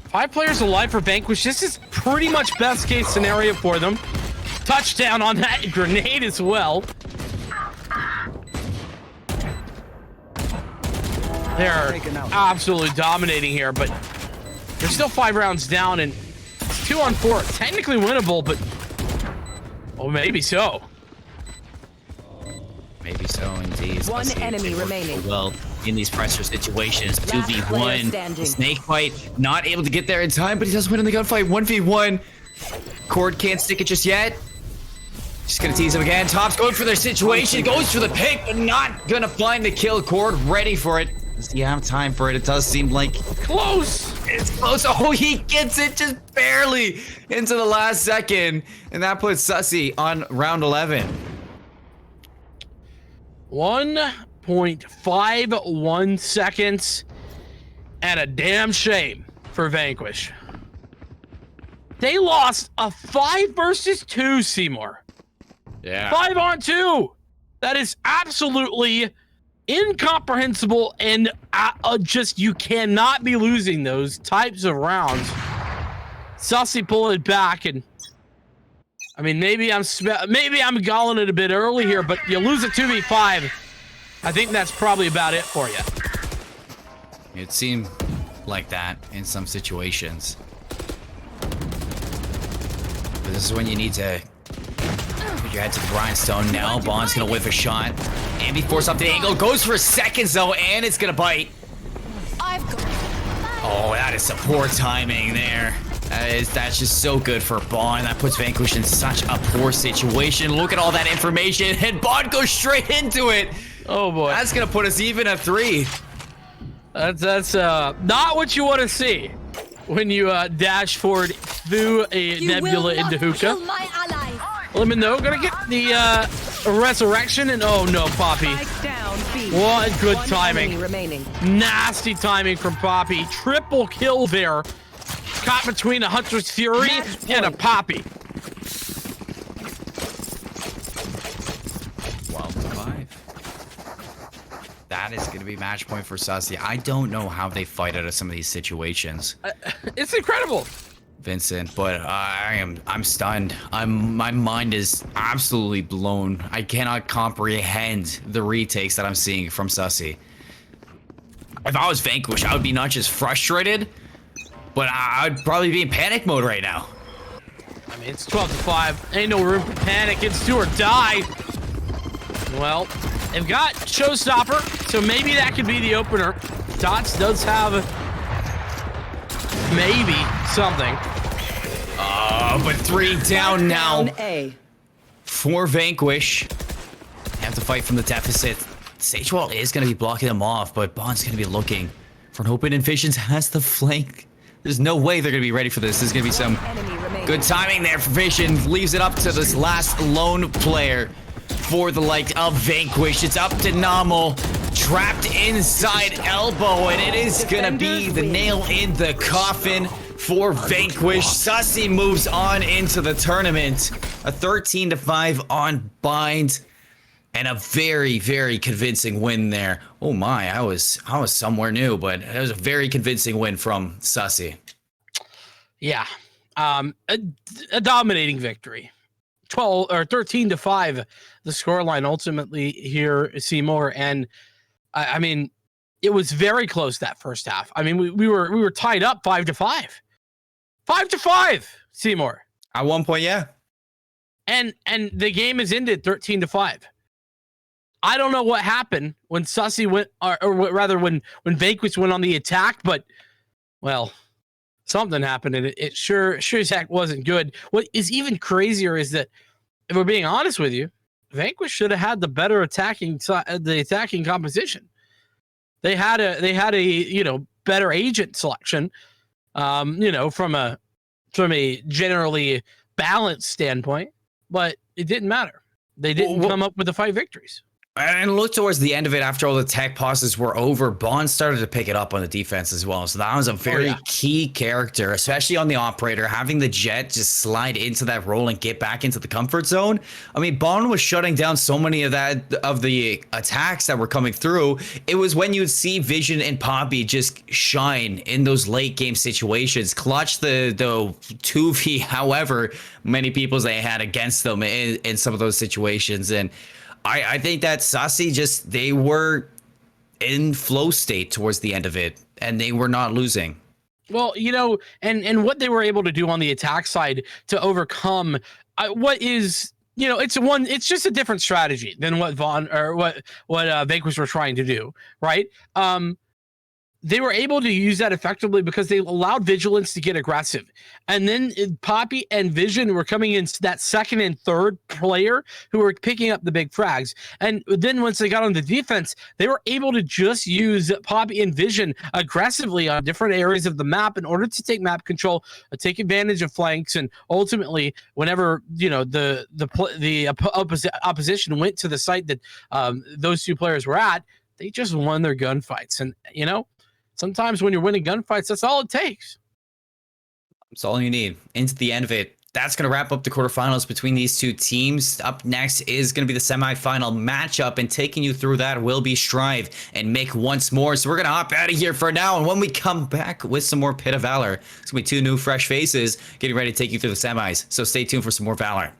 5 players alive for Vanquish. This is pretty much best case scenario for them. Touchdown on that grenade as well. They're absolutely dominating here, but they're still 5 rounds down, and it's 2 on 4. Technically winnable, but oh, maybe so. Maybe so, indeed. One enemy remaining. Well, in these pressure situations, 2v1. Snakebite not able to get there in time, but he does win in the gunfight. 1v1. Cord can't stick it just yet. Just gonna tease him again. Top's going for their situation, goes for the pick, but not gonna find the kill. Cord ready for it. Does he have time for it? It does seem like close. It's close. Oh, he gets it just barely into the last second, and that puts Sussy on round 11. 1.51 seconds, and a damn shame for Vanquish. They lost a 5 versus 2, Seymour. Yeah. 5 on 2. That is absolutely incomprehensible, and just, you cannot be losing those types of rounds. Sussy pulling it back, and I mean, maybe I'm galling it a bit early here, but you lose a 2v5. I think that's probably about it for you. It seemed like that in some situations. But this is when you need to put your head to the grindstone. Now Bond's gonna whiff a shot. And before something angle goes for seconds though, and it's gonna bite. Oh, that is some poor timing there. That's just so good for Bond. That puts Vanquish in such a poor situation. Look at all that information, and Bond goes straight into it. Oh boy. That's gonna put us even at 3. That's not what you want to see when you dash forward through a nebula into hookah. Lemon though, gonna get the resurrection, and oh no, Poppy. What good timing. Nasty timing from Poppy. Triple kill there. Caught between a Hunter's Fury and a Poppy. Well, 5. That is going to be match point for Sussy. I don't know how they fight out of some of these situations. It's incredible, Vincent, but I'm stunned. My mind is absolutely blown. I cannot comprehend the retakes that I'm seeing from Sussy. If I was Vanquish, I would be not just frustrated, but I'd probably be in panic mode right now. I mean, it's 12-5. Ain't no room for panic. It's do or die. Well, they've got Showstopper, so maybe that could be the opener. Dots does have maybe something. But 3 down now for Vanquish. Have to fight from the deficit. Sagewall is going to be blocking them off, but Bond's going to be looking for an open, and Visions has the flank. There's no way they're going to be ready for this. There's going to be some good timing there for Vision. Leaves it up to this last lone player for the like of Vanquish. It's up to Nomal. Trapped inside elbow, and it is going to be the nail in the coffin for Vanquish. Sussy moves on into the tournament. A 13-5 on Bind. And a very, very convincing win there. Oh my, I was somewhere new, but it was a very convincing win from Sussy. Yeah, a dominating victory. 13-5, the scoreline ultimately here, Seymour. And I mean, it was very close that first half. I mean, we were tied up 5-5, 5-5, Seymour. At one point, yeah. And the game is ended 13-5. I don't know what happened when Sussy went, or rather when Vanquish went on the attack, but, well, something happened, and it sure as heck wasn't good. What is even crazier is that, if we're being honest with you, Vanquish should have had the better attacking composition. They had a better agent selection, from a generally balanced standpoint, but it didn't matter. They didn't come up with the 5 victories. And look towards the end of it, after all the tech pauses were over, Bond started to pick it up on the defense as well. So that was a very key character, especially on the operator, having the jet just slide into that role and get back into the comfort zone. I mean, Bond was shutting down so many of the attacks that were coming through. It was when you'd see Vision and Poppy just shine in those late game situations, clutch the 2v, however many people they had against them in some of those situations. And I think that Sussy they were in flow state towards the end of it, and they were not losing. Well, and what they were able to do on the attack side to overcome it's just a different strategy than what Vanquish were trying to do, right? They were able to use that effectively because they allowed Vigilance to get aggressive. And then Poppy and Vision were coming in that second and third player who were picking up the big frags. And then once they got on the defense, they were able to just use Poppy and Vision aggressively on different areas of the map in order to take map control, take advantage of flanks, and ultimately, whenever the opposition went to the site that those 2 players were at, they just won their gunfights. And sometimes when you're winning gunfights, that's all it takes. That's all you need. Into the end of it. That's going to wrap up the quarterfinals between these 2 teams. Up next is going to be the semifinal matchup, and taking you through that will be Strive and Mick once more. So we're going to hop out of here for now, and when we come back with some more Pit of Valor, it's going to be 2 new fresh faces getting ready to take you through the semis. So stay tuned for some more Valor.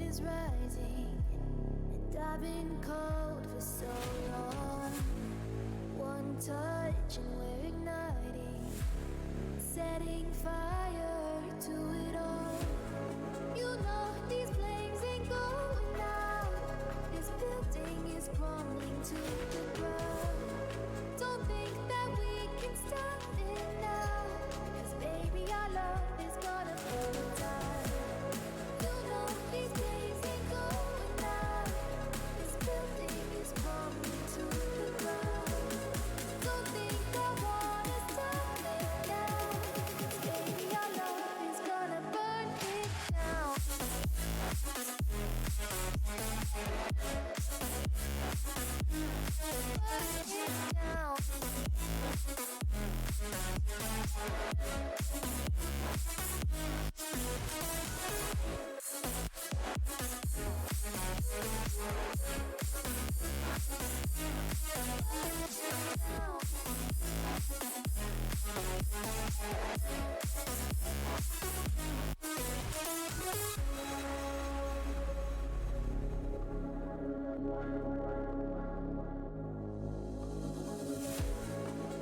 is rising, and I've been cold for so long. One touch and we're igniting, setting fire to it all. You know these flames ain't going out. This building is crumbling to the ground. Don't think that we can stop it now, 'cause baby our love is gonna burn it down. You know these flames ain't going out. This building is crumbling to the ground. Don't think I wanna stop it now, 'cause baby our love is gonna burn it down.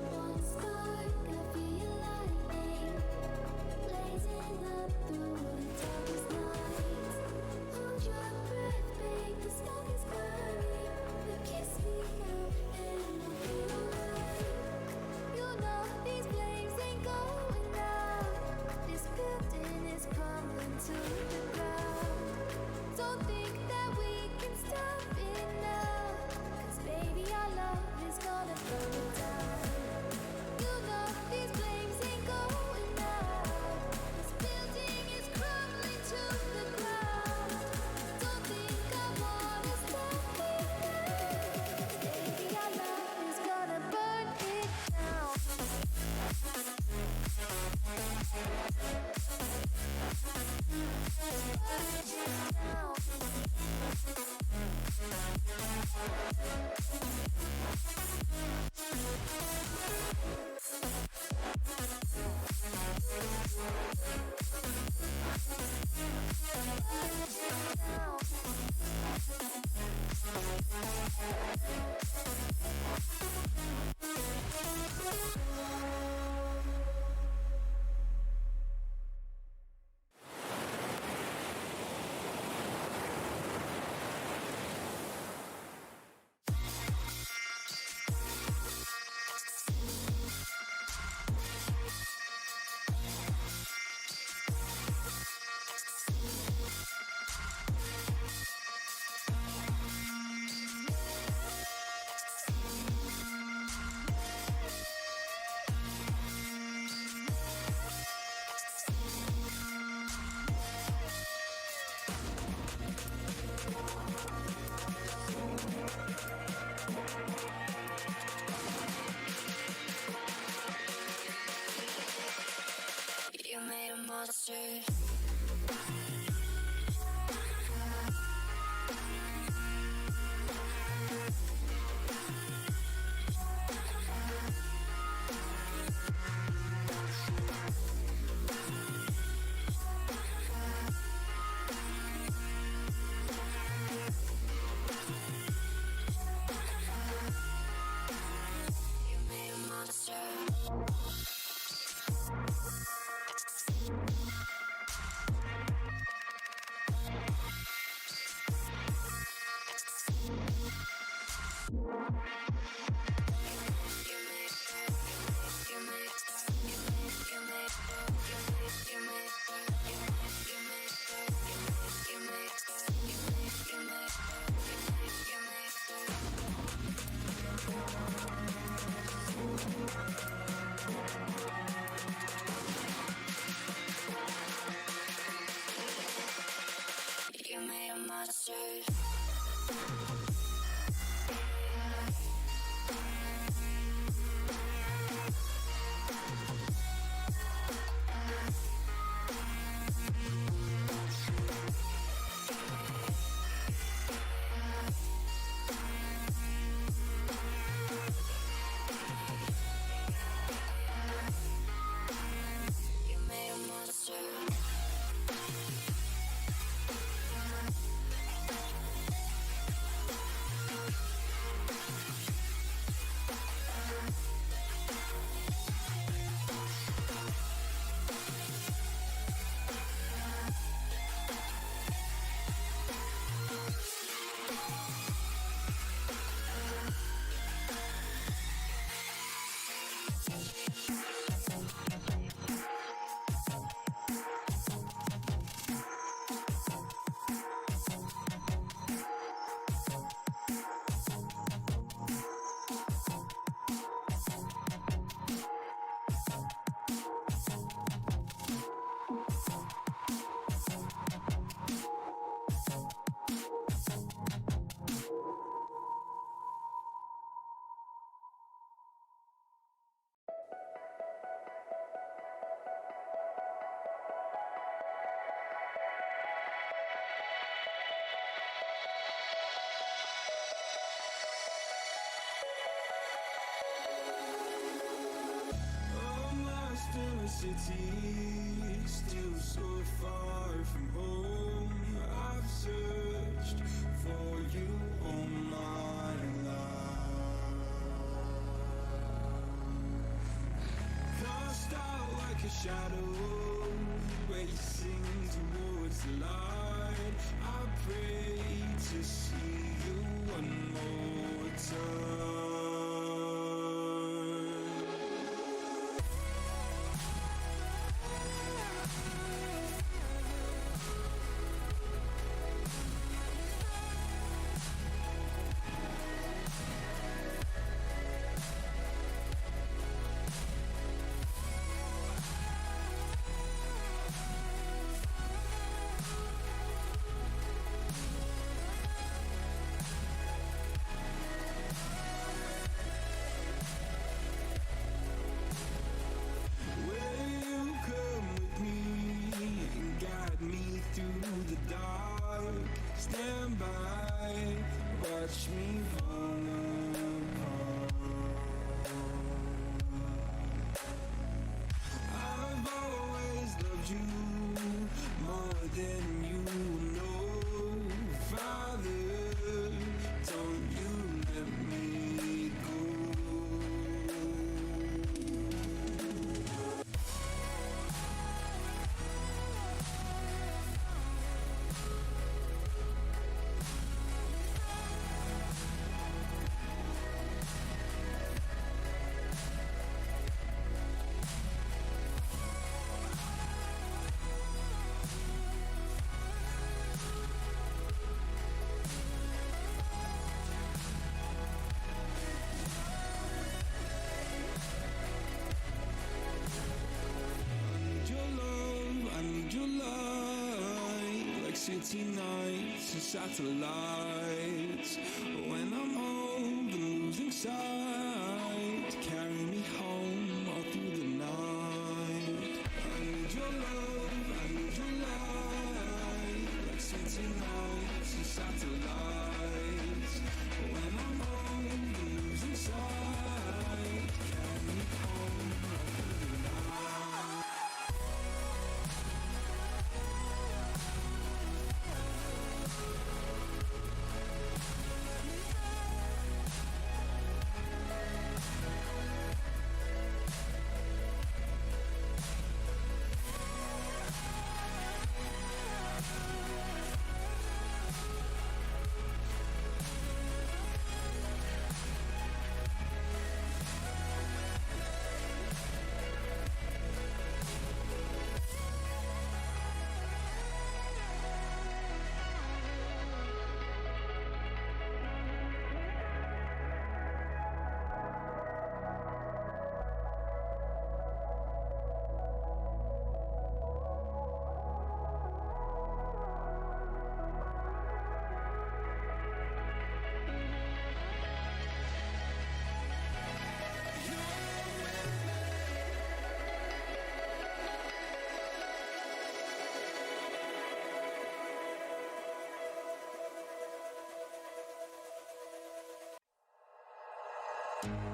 One spark, I feel lightning blazing up through the darkest night. Hold your breath, babe, the smoke is clearing. You kiss me now, and I'll be alright. You know these flames ain't going out. This building is crumbling to the ground. Don't think that we can stop it now, 'cause baby our love is gonna burn it down. You know these flames ain't going out. This building is crumbling to the ground. Don't think I wanna stop it now, 'cause baby our love is gonna burn it down. You made a monster. You made a monster. You made a monster. You made a monster. city, still so far from home. I've searched for you all my life. Cast out like a shadow, racing towards the light. I pray to see you one more time. Stand by, watch me fall apart. I've always loved you more than you know. Father, don't you let me go. City nights and satellites. When I'm old and losing sight, carry me home all through the night. I need your love, I need your light. Like city nights and satellites. When I'm old and losing sight, carry me home all through the night.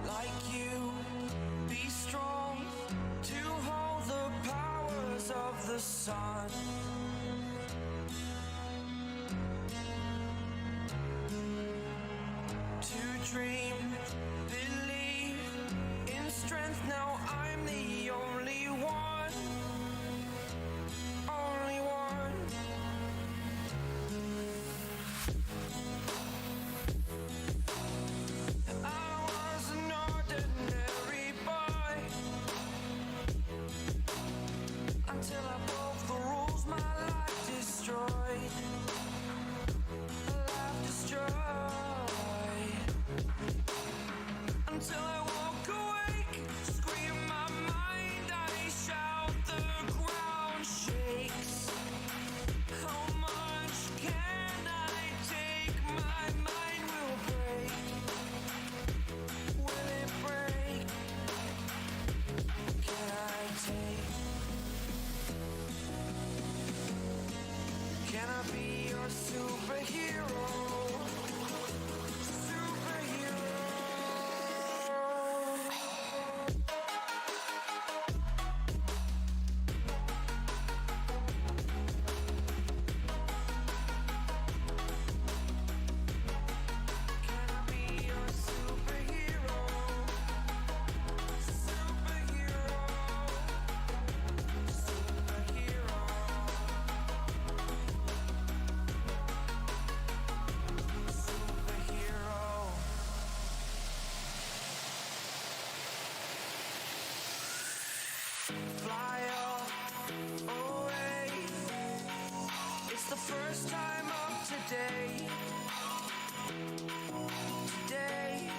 Like you, be strong to hold the powers of the sun. To dream, believe in strength. Now I'm the only one, only one. Until I broke the rules, my life destroyed. Life destroyed. Until I walk awake, scream my mind, I shout, the ground shakes. How much can I take? My mind will break. Will it break? Can I take? Can I be your superhero? Superhero. the first time of today. Today.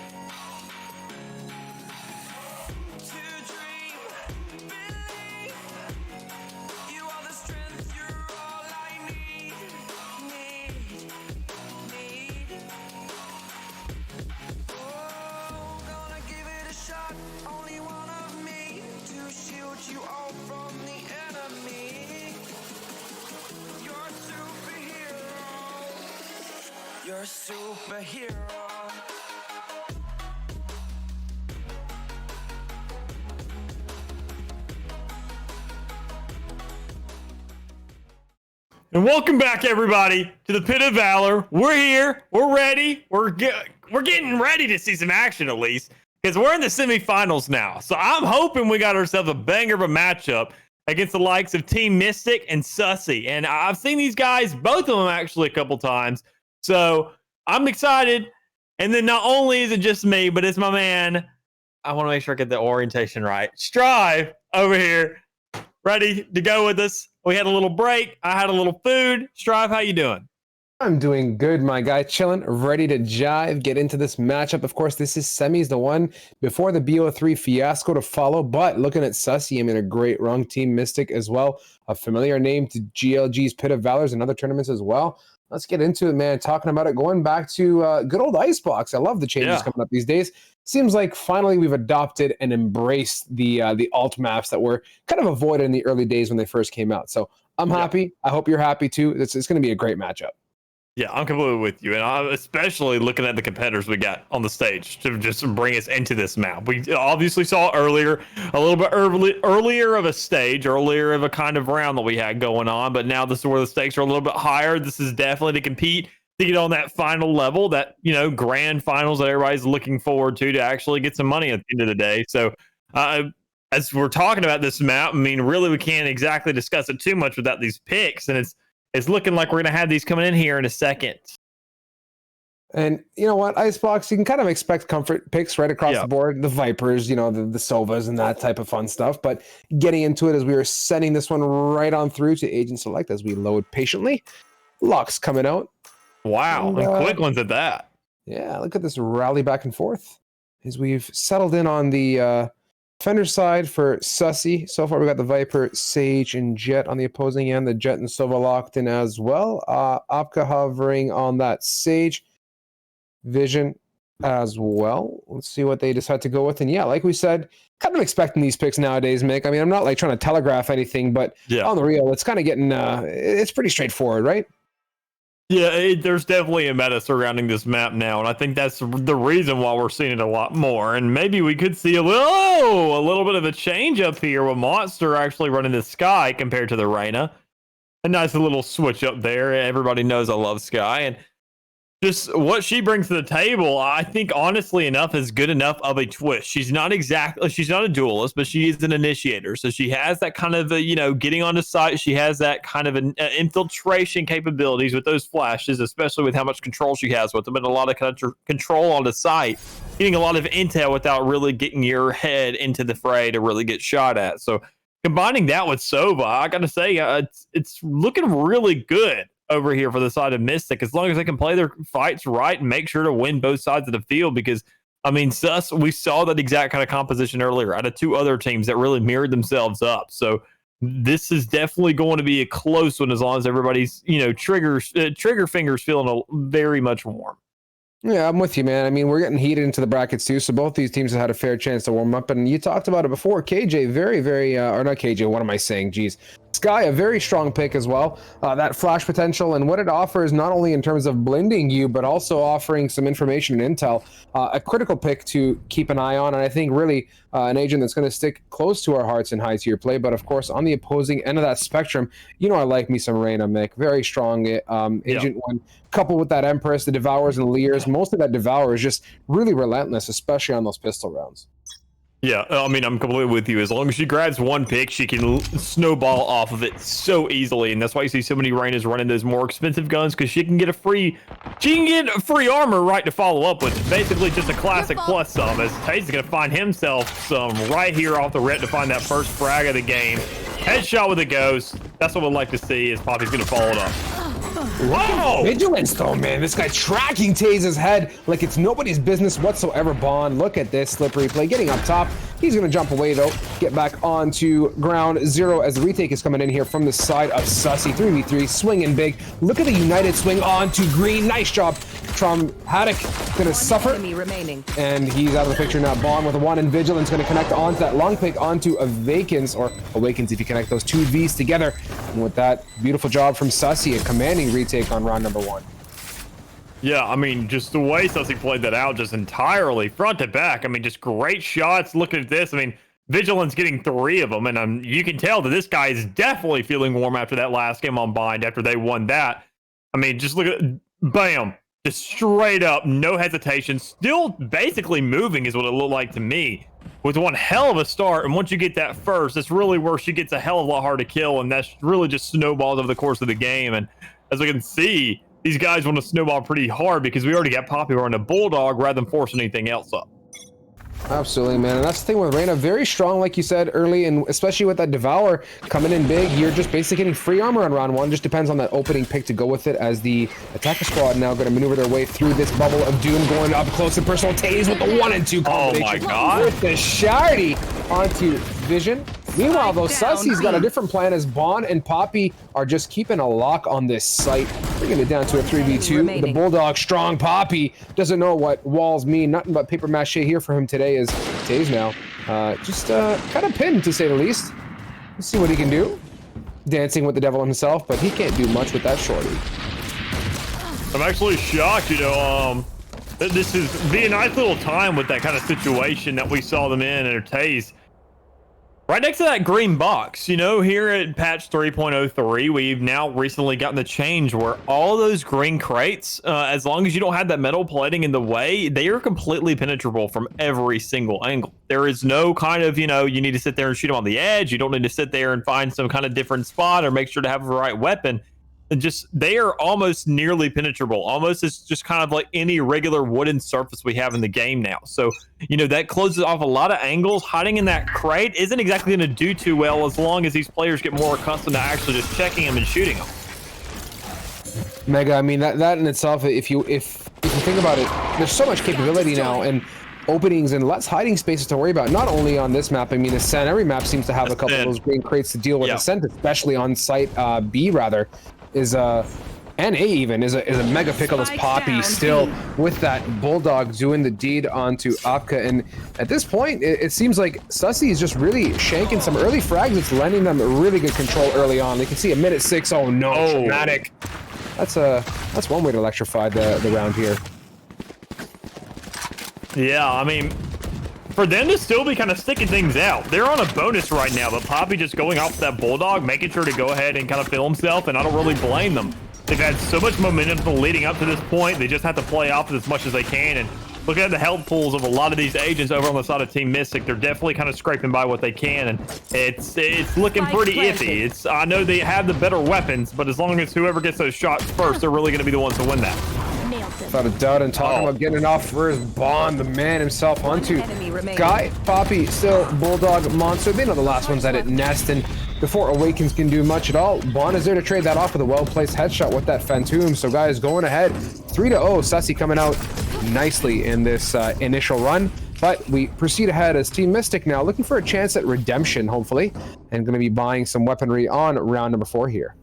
To dream, believe. You are the strength, you're all I need. Oh, gonna give it a shot. Only one of me to shield you all from the enemy. You're a superhero. You're a superhero. And welcome back, everybody, to the Pit of Valor. We're here. We're ready. We're getting ready to see some action, at least, because we're in the semifinals now. So I'm hoping we got ourselves a banger of a matchup against the likes of Team Mystic and Sussy. And I've seen these guys, both of them actually, a couple times. So I'm excited. And then not only is it just me, but it's my man. I want to make sure I get the orientation right. Strive over here, ready to go with us. We had a little break. I had a little food. Strive, how you doing? I'm doing good, my guy. Chilling, ready to jive, get into this matchup. Of course, this is semis, the one before the BO3 fiasco to follow. But looking at Sussy, I mean, a great rung. Team Mystic as well. A familiar name to GLG's Pit of Valors and other tournaments as well. Let's get into it, man. Talking about it, going back to good old Icebox. I love the changes coming up these days. Seems like finally we've adopted and embraced the alt maps that were kind of avoided in the early days when they first came out. So I'm happy. I hope you're happy too. It's going to be a great matchup. Yeah, I'm completely with you. And I'm especially looking at the competitors we got on the stage to just bring us into this map. We obviously saw earlier, a little bit earlier of a stage, earlier of a kind of round that we had going on. But now this is where the stakes are a little bit higher. This is definitely to compete, to get on that final level, that, you know, grand finals that everybody's looking forward to actually get some money at the end of the day. So as we're talking about this map, I mean, really we can't exactly discuss it too much without these picks. And it's looking like we're going to have these coming in here in a second. And you know what, Icebox, you can kind of expect comfort picks right across the board. The Vipers, you know, the Sovas and that type of fun stuff. But getting into it as we were sending this one right on through to Agent Select as we load patiently. Locks coming out. Wow, and quick ones at that. Yeah, look at this rally back and forth as we've settled in on the defender side for Sussy. So far, we got the Viper, Sage, and Jet on the opposing end. The Jet and Sova locked in as well. Opka hovering on that Sage. Vision as well. Let's see what they decide to go with. And yeah, like we said, kind of expecting these picks nowadays, Mick. I mean, I'm not like trying to telegraph anything, but on the real, it's kind of getting, it's pretty straightforward, right? Yeah, there's definitely a meta surrounding this map now, and I think that's the reason why we're seeing it a lot more. And maybe we could see a little bit of a change up here with Monster actually running the Sky compared to the Reyna. A nice little switch up there. Everybody knows I love Sky, and just what she brings to the table, I think honestly enough is good enough of a twist. She's not a duelist, but she is an initiator. So she has that kind of, getting onto site. She has that kind of an infiltration capabilities with those flashes, especially with how much control she has with them and a lot of control on the site, getting a lot of intel without really getting your head into the fray to really get shot at. So combining that with Sova, I got to say, it's looking really good over here for the side of Mystic, as long as they can play their fights right and make sure to win both sides of the field. Because I mean, we saw that exact kind of composition earlier out of two other teams that really mirrored themselves up. So this is definitely going to be a close one, as long as everybody's trigger fingers feeling very much warm. Yeah, I'm with you, man. I mean, we're getting heated into the brackets too, so both these teams have had a fair chance to warm up. And you talked about it before. KJ, very, very, or not KJ, what am I saying? Geez. Sky, a very strong pick as well. That flash potential and what it offers, not only in terms of blending you, but also offering some information and intel. A critical pick to keep an eye on, and I think really an agent that's going to stick close to our hearts in high tier play. But of course, on the opposing end of that spectrum, I like me some Reyna, Mick. Very strong agent one. Coupled with that Empress, the Devours and Leers. Most of that Devour is just really relentless, especially on those pistol rounds. Yeah, I mean, I'm completely with you. As long as she grabs one pick, she can snowball off of it so easily, and that's why you see so many Reynas running those more expensive guns, because she can get free armor right to follow up with. Basically, just a classic plus sum. As Tate's gonna find himself some right here off the rip to find that first frag of the game. Headshot with a ghost. That's what we'd like to see. As Poppy's gonna follow it up. Wow! Vigilance though, man. This guy tracking Taze's head like it's nobody's business whatsoever. Bond, look at this slippery play. Getting up top. He's gonna jump away though. Get back onto ground zero as the retake is coming in here from the side of Sussy. 3v3, swinging big. Look at the united swing onto green. Nice job. Haddock gonna suffer. And he's out of the picture now. Bond with a 1 and Vigilance gonna connect onto that long pick onto Awakens, or Awakens if you connect those two V's together. And with that, beautiful job from Sussy, a commanding retake on round number 1. Yeah, I mean, just the way Sussy played that out just entirely front to back. I mean, just great shots. Look at this. I mean, Vigilance getting 3 of them, and you can tell that this guy is definitely feeling warm after that last game on Bind after they won that. I mean, just look at, bam, just straight up, no hesitation, still basically moving is what it looked like to me, with one hell of a start. And once you get that first, it's really where she gets a hell of a lot hard to kill, and that's really just snowballs over the course of the game. And as we can see, these guys want to snowball pretty hard because we already got Poppy on the Bulldog rather than forcing anything else up. Absolutely, man. And that's the thing with Reyna. Very strong, like you said early, and especially with that Devour coming in big. You're just basically getting free armor on round 1. Just depends on that opening pick to go with it, as the attacker squad now going to maneuver their way through this bubble of doom, going up close and personal. Taze with the 1 and 2 combination. Oh my god. With the Shardy onto Vision. Meanwhile, though, Sussy's got a different plan, as Bond and Poppy are just keeping a lock on this site, bringing it down to a 3v2. The Bulldog, strong Poppy, doesn't know what walls mean. Nothing but paper mache here for him today, as Taze now just kind of pinned, to say the least. Let's see what he can do. Dancing with the devil himself, but he can't do much with that shorty. I'm actually shocked, you know, this is be a nice little time with that kind of situation that we saw them in, and Taze right next to that green box. You know, here at patch 3.03, we've now recently gotten the change where all those green crates, as long as you don't have that metal plating in the way, they are completely penetrable from every single angle. There is no kind of, you know, you need to sit there and shoot them on the edge. You don't need to sit there and find some kind of different spot or make sure to have the right weapon. And just, they are almost nearly penetrable, almost as just kind of like any regular wooden surface we have in the game now. So, you know, that closes off a lot of angles. Hiding in that crate isn't exactly going to do too well as long as these players get more accustomed to actually just checking them and shooting them. Mega, I mean, that in itself, if you think about it, there's so much capability now, and openings and less hiding spaces to worry about. Not only on this map, I mean, Ascent, every map seems to have a couple of those green crates to deal with. Ascent, especially on site B, rather, is and A even is a mega pickle as Poppy still with that Bulldog doing the deed onto Apka. And at this point, it seems like Sussy is just really shanking some early frags. It's lending them really good control early on. You can see a minute 6. Oh no, dramatic. That's one way to electrify the round here. Yeah, I mean, for them to still be kind of sticking things out, they're on a bonus right now, but Poppy just going off that Bulldog, making sure to go ahead and kind of fill himself, and I don't really blame them. They've had so much momentum leading up to this point, they just have to play off it as much as they can, and look at the health pools of a lot of these agents over on the side of Team Mystic. They're definitely kind of scraping by what they can, and it's looking pretty iffy. I know they have the better weapons, but as long as whoever gets those shots first, they're really going to be the ones to win that. Without a doubt, and talking about getting off for his Bond, the man himself, onto Guy, Poppy, still Bulldog, Monster. They know the last one's at it, Nest, and before Awakens can do much at all, Bond is there to trade that off with a well-placed headshot with that Phantom. So guys, going ahead, 3-0, Sussy coming out nicely in this initial run. But we proceed ahead as Team Mystic now, looking for a chance at redemption, hopefully, and going to be buying some weaponry on round number 4 here.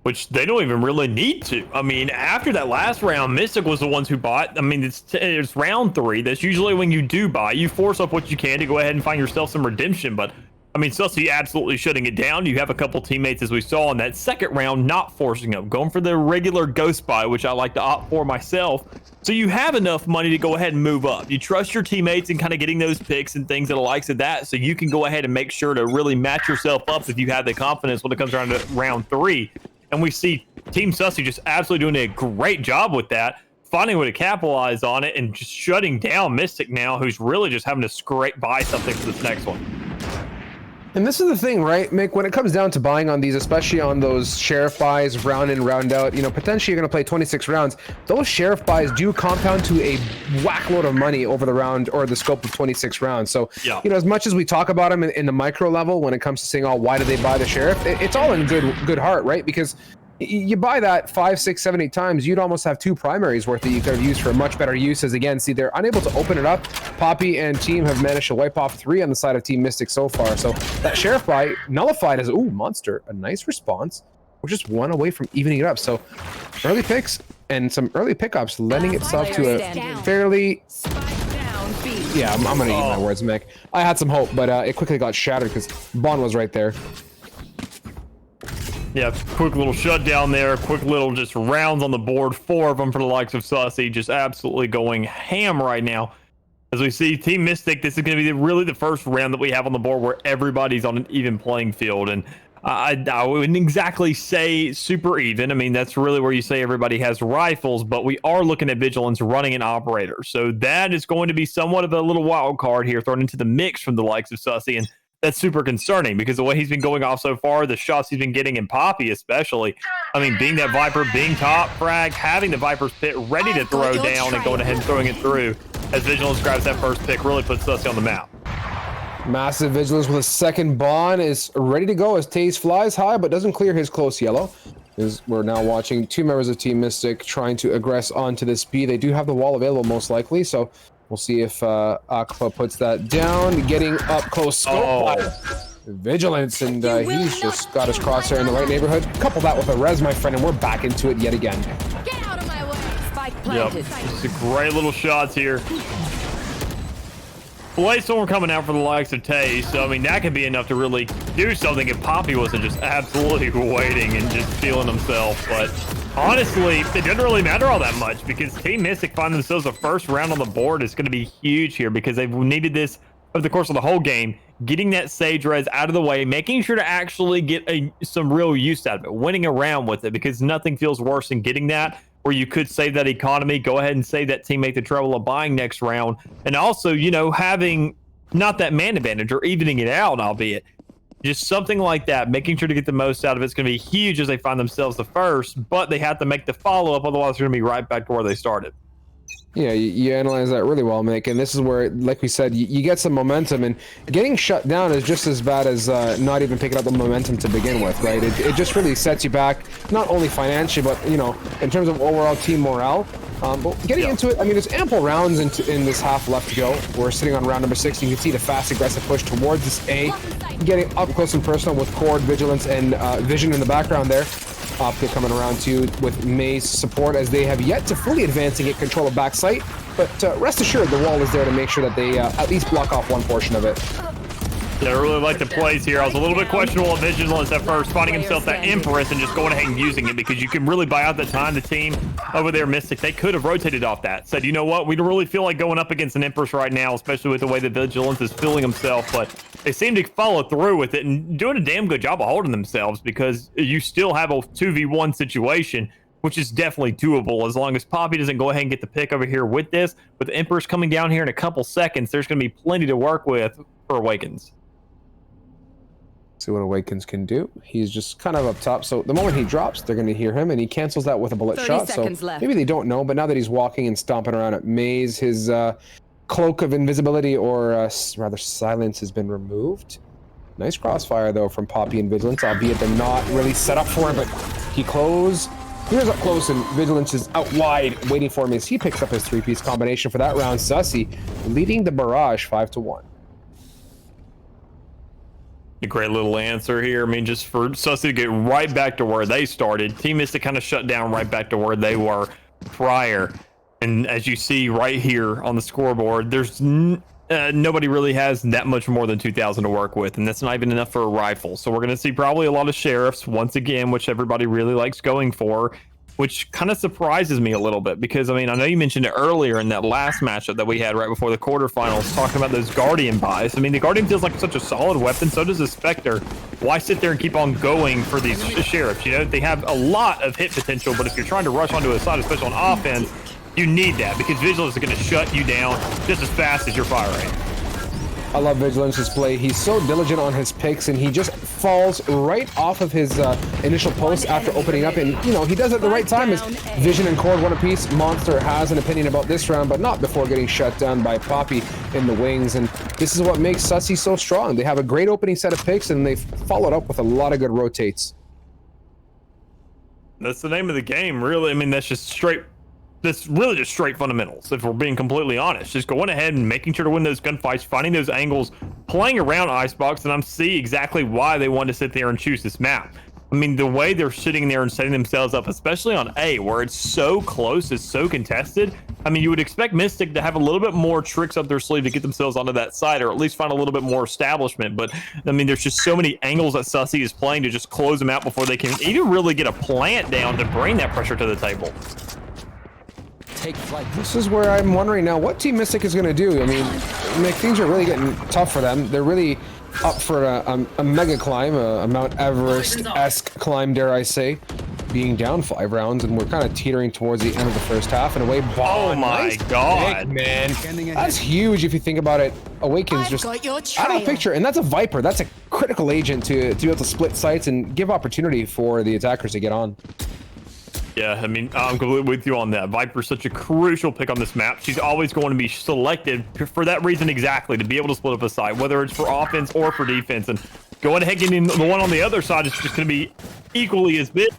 Which they don't even really need to. I mean, after that last round, Mystic was the ones who bought. I mean, it's round 3. That's usually when you do buy. You force up what you can to go ahead and find yourself some redemption. But, I mean, Sussy absolutely shutting it down. You have a couple teammates, as we saw in that second round, not forcing up. Going for the regular ghost buy, which I like to opt for myself. So you have enough money to go ahead and move up. You trust your teammates in kind of getting those picks and things that are likes of that. So you can go ahead and make sure to really match yourself up if you have the confidence when it comes around to round 3. And we see Team Sussy just absolutely doing a great job with that, finding a way to capitalize on it and just shutting down Mystic now, who's really just having to scrape by something for this next one. And this is the thing, right, Mick? When it comes down to buying on these, especially on those sheriff buys, round in, round out, you know, potentially you're going to play 26 rounds. Those sheriff buys do compound to a whack load of money over the round or the scope of 26 rounds. So, you know, as much as we talk about them in the micro level, when it comes to saying, oh, why do they buy the sheriff? It's all in good heart, right? Because You buy that 5, 6, 7, 8 times, you'd almost have 2 primaries worth that you could have used for much better uses. Again, see, they're unable to open it up. Poppy and team have managed to wipe off 3 on the side of Team Mystic so far. So that Sheriff buy nullified as, ooh, Monster, a nice response. We're just 1 away from evening it up. So early picks and some early pickups lending itself to a fairly... Yeah, I'm going to eat my words, Mick. I had some hope, but it quickly got shattered because Bond was right there. Yeah, quick little shutdown there. Quick little just rounds on the board. 4 of them for the likes of Sussy. Just absolutely going ham right now. As we see Team Mystic, this is going to be really the first round that we have on the board where everybody's on an even playing field. And I wouldn't exactly say super even. I mean, that's really where you say everybody has rifles, but we are looking at Vigilance running an operator. So that is going to be somewhat of a little wild card here thrown into the mix from the likes of Sussy. And that's super concerning because the way he's been going off so far, the shots he's been getting in Poppy especially, I mean, being that Viper, being top frag, having the Viper's pit ready to throw down and going ahead and throwing it through as Vigilance grabs that first pick really puts Sussy on the map. Massive Vigilance with a second Bond is ready to go as Taze flies high but doesn't clear his close yellow. We're now watching 2 members of Team Mystic trying to aggress onto this B. They do have the wall available most likely, so we'll see if Aqua puts that down, getting up close scope by Vigilance, and he's just got his crosshair in the right neighborhood. Couple that with a res, my friend, and we're back into it yet again. Get out of my way. Spike Yep, planted. just a great little shots here. Blade Storm coming out for the likes of Taze, so I mean that could be enough to really do something if Poppy wasn't just absolutely waiting and just feeling himself. But honestly, it doesn't really matter all that much because Team Mystic find themselves the first round on the board is going to be huge here because they've needed this over the course of the whole game, getting that Sage Res out of the way, making sure to actually get some real use out of it, winning around with it, because nothing feels worse than getting that, where you could save that economy, go ahead and save that teammate the trouble of buying next round, and also, you know, having not that man advantage or evening it out, albeit just something like that, making sure to get the most out of it's going to be huge as they find themselves the first, but they have to make the follow-up, otherwise they're going to be right back to where they started. Yeah, you analyze that really well, Mick, and this is where, like we said, you get some momentum, and getting shut down is just as bad as not even picking up the momentum to begin with, right? It just really sets you back, not only financially, but, you know, in terms of overall team morale. But getting into it, I mean, there's ample rounds in this half left to go. We're sitting on round number 6. You can see the fast, aggressive push towards this A, getting up close and personal with Cord, Vigilance, and Vision in the background there. Optic coming around too with May's support as they have yet to fully advance and get control of backside, but rest assured the wall is there to make sure that they at least block off one portion of it. Yeah, I really like the plays here. I was a little bit questionable of Vigilance at first, finding himself that Empress and just going ahead and using it because you can really buy out the time. The team over there, Mystic, they could have rotated off that. Said, you know what, we don't really feel like going up against an Empress right now, especially with the way that Vigilance is feeling himself, but they seem to follow through with it and doing a damn good job of holding themselves because you still have a 2v1 situation, which is definitely doable as long as Poppy doesn't go ahead and get the pick over here with this. With the Empress coming down here in a couple seconds, there's going to be plenty to work with for Awakens. See what Awakens can do. He's just kind of up top, so the moment he drops, they're going to hear him, and he cancels that with a bullet shot. So maybe they don't know, but now that he's walking and stomping around at Maze, his cloak of invisibility, or rather silence, has been removed. Nice crossfire, though, from Poppy and Vigilance, albeit they're not really set up for him, but he close. Here's up close, and Vigilance is out wide, waiting for him as he picks up his 3-piece combination for that round. Sussy leading the barrage 5-1. A great little answer here. I mean, just for Sussy to get right back to where they started. Team Mystic kind of shut down right back to where they were prior. And as you see right here on the scoreboard, there's nobody really has that much more than 2,000 to work with, and that's not even enough for a rifle. So we're going to see probably a lot of Sheriffs once again, which everybody really likes going for, which kind of surprises me a little bit because, I mean, I know you mentioned it earlier in that last matchup that we had right before the quarterfinals, talking about those Guardian buys. I mean, the Guardian feels like such a solid weapon, so does the Spectre. Why sit there and keep on going for these Sheriffs? You know, they have a lot of hit potential, but if you're trying to rush onto a side, especially on offense, you need that because Vigilance is going to shut you down just as fast as you're firing. I love Vigilance's play. He's so diligent on his picks, and he just falls right off of his initial post after opening up. And, you know, he does it at the right time as Vision and Cord one apiece. Monster has an opinion about this round, but not before getting shut down by Poppy in the wings. And this is what makes Sussy so strong. They have a great opening set of picks, and they've followed up with a lot of good rotates. That's the name of the game, really. I mean, that's really just straight fundamentals, if we're being completely honest. Just going ahead and making sure to win those gunfights, finding those angles, playing around Icebox, and I'm see exactly why they wanted to sit there and choose this map. I mean, the way they're sitting there and setting themselves up, especially on A, where it's so close, it's so contested. I mean, you would expect Mystic to have a little bit more tricks up their sleeve to get themselves onto that side, or at least find a little bit more establishment. But, I mean, there's just so many angles that Sussy is playing to just close them out before they can even really get a plant down to bring that pressure to the table. Take flight. This is where I'm wondering now what Team Mystic is going to do. I mean, things are really getting tough for them. They're really up for a mega climb, a Mount Everest-esque climb, dare I say, being down 5 rounds, and we're kind of teetering towards the end of the first half. And away, oh my god, man, that's huge if you think about it. Awakens just out of the picture, and that's a Viper. That's a critical agent to be able to split sites and give opportunity for the attackers to get on. Yeah, I mean, I'm completely with you on that. Viper's such a crucial pick on this map. She's always going to be selected for that reason exactly, to be able to split up a side, whether it's for offense or for defense. And going ahead getting the one on the other side is just going to be equally as big.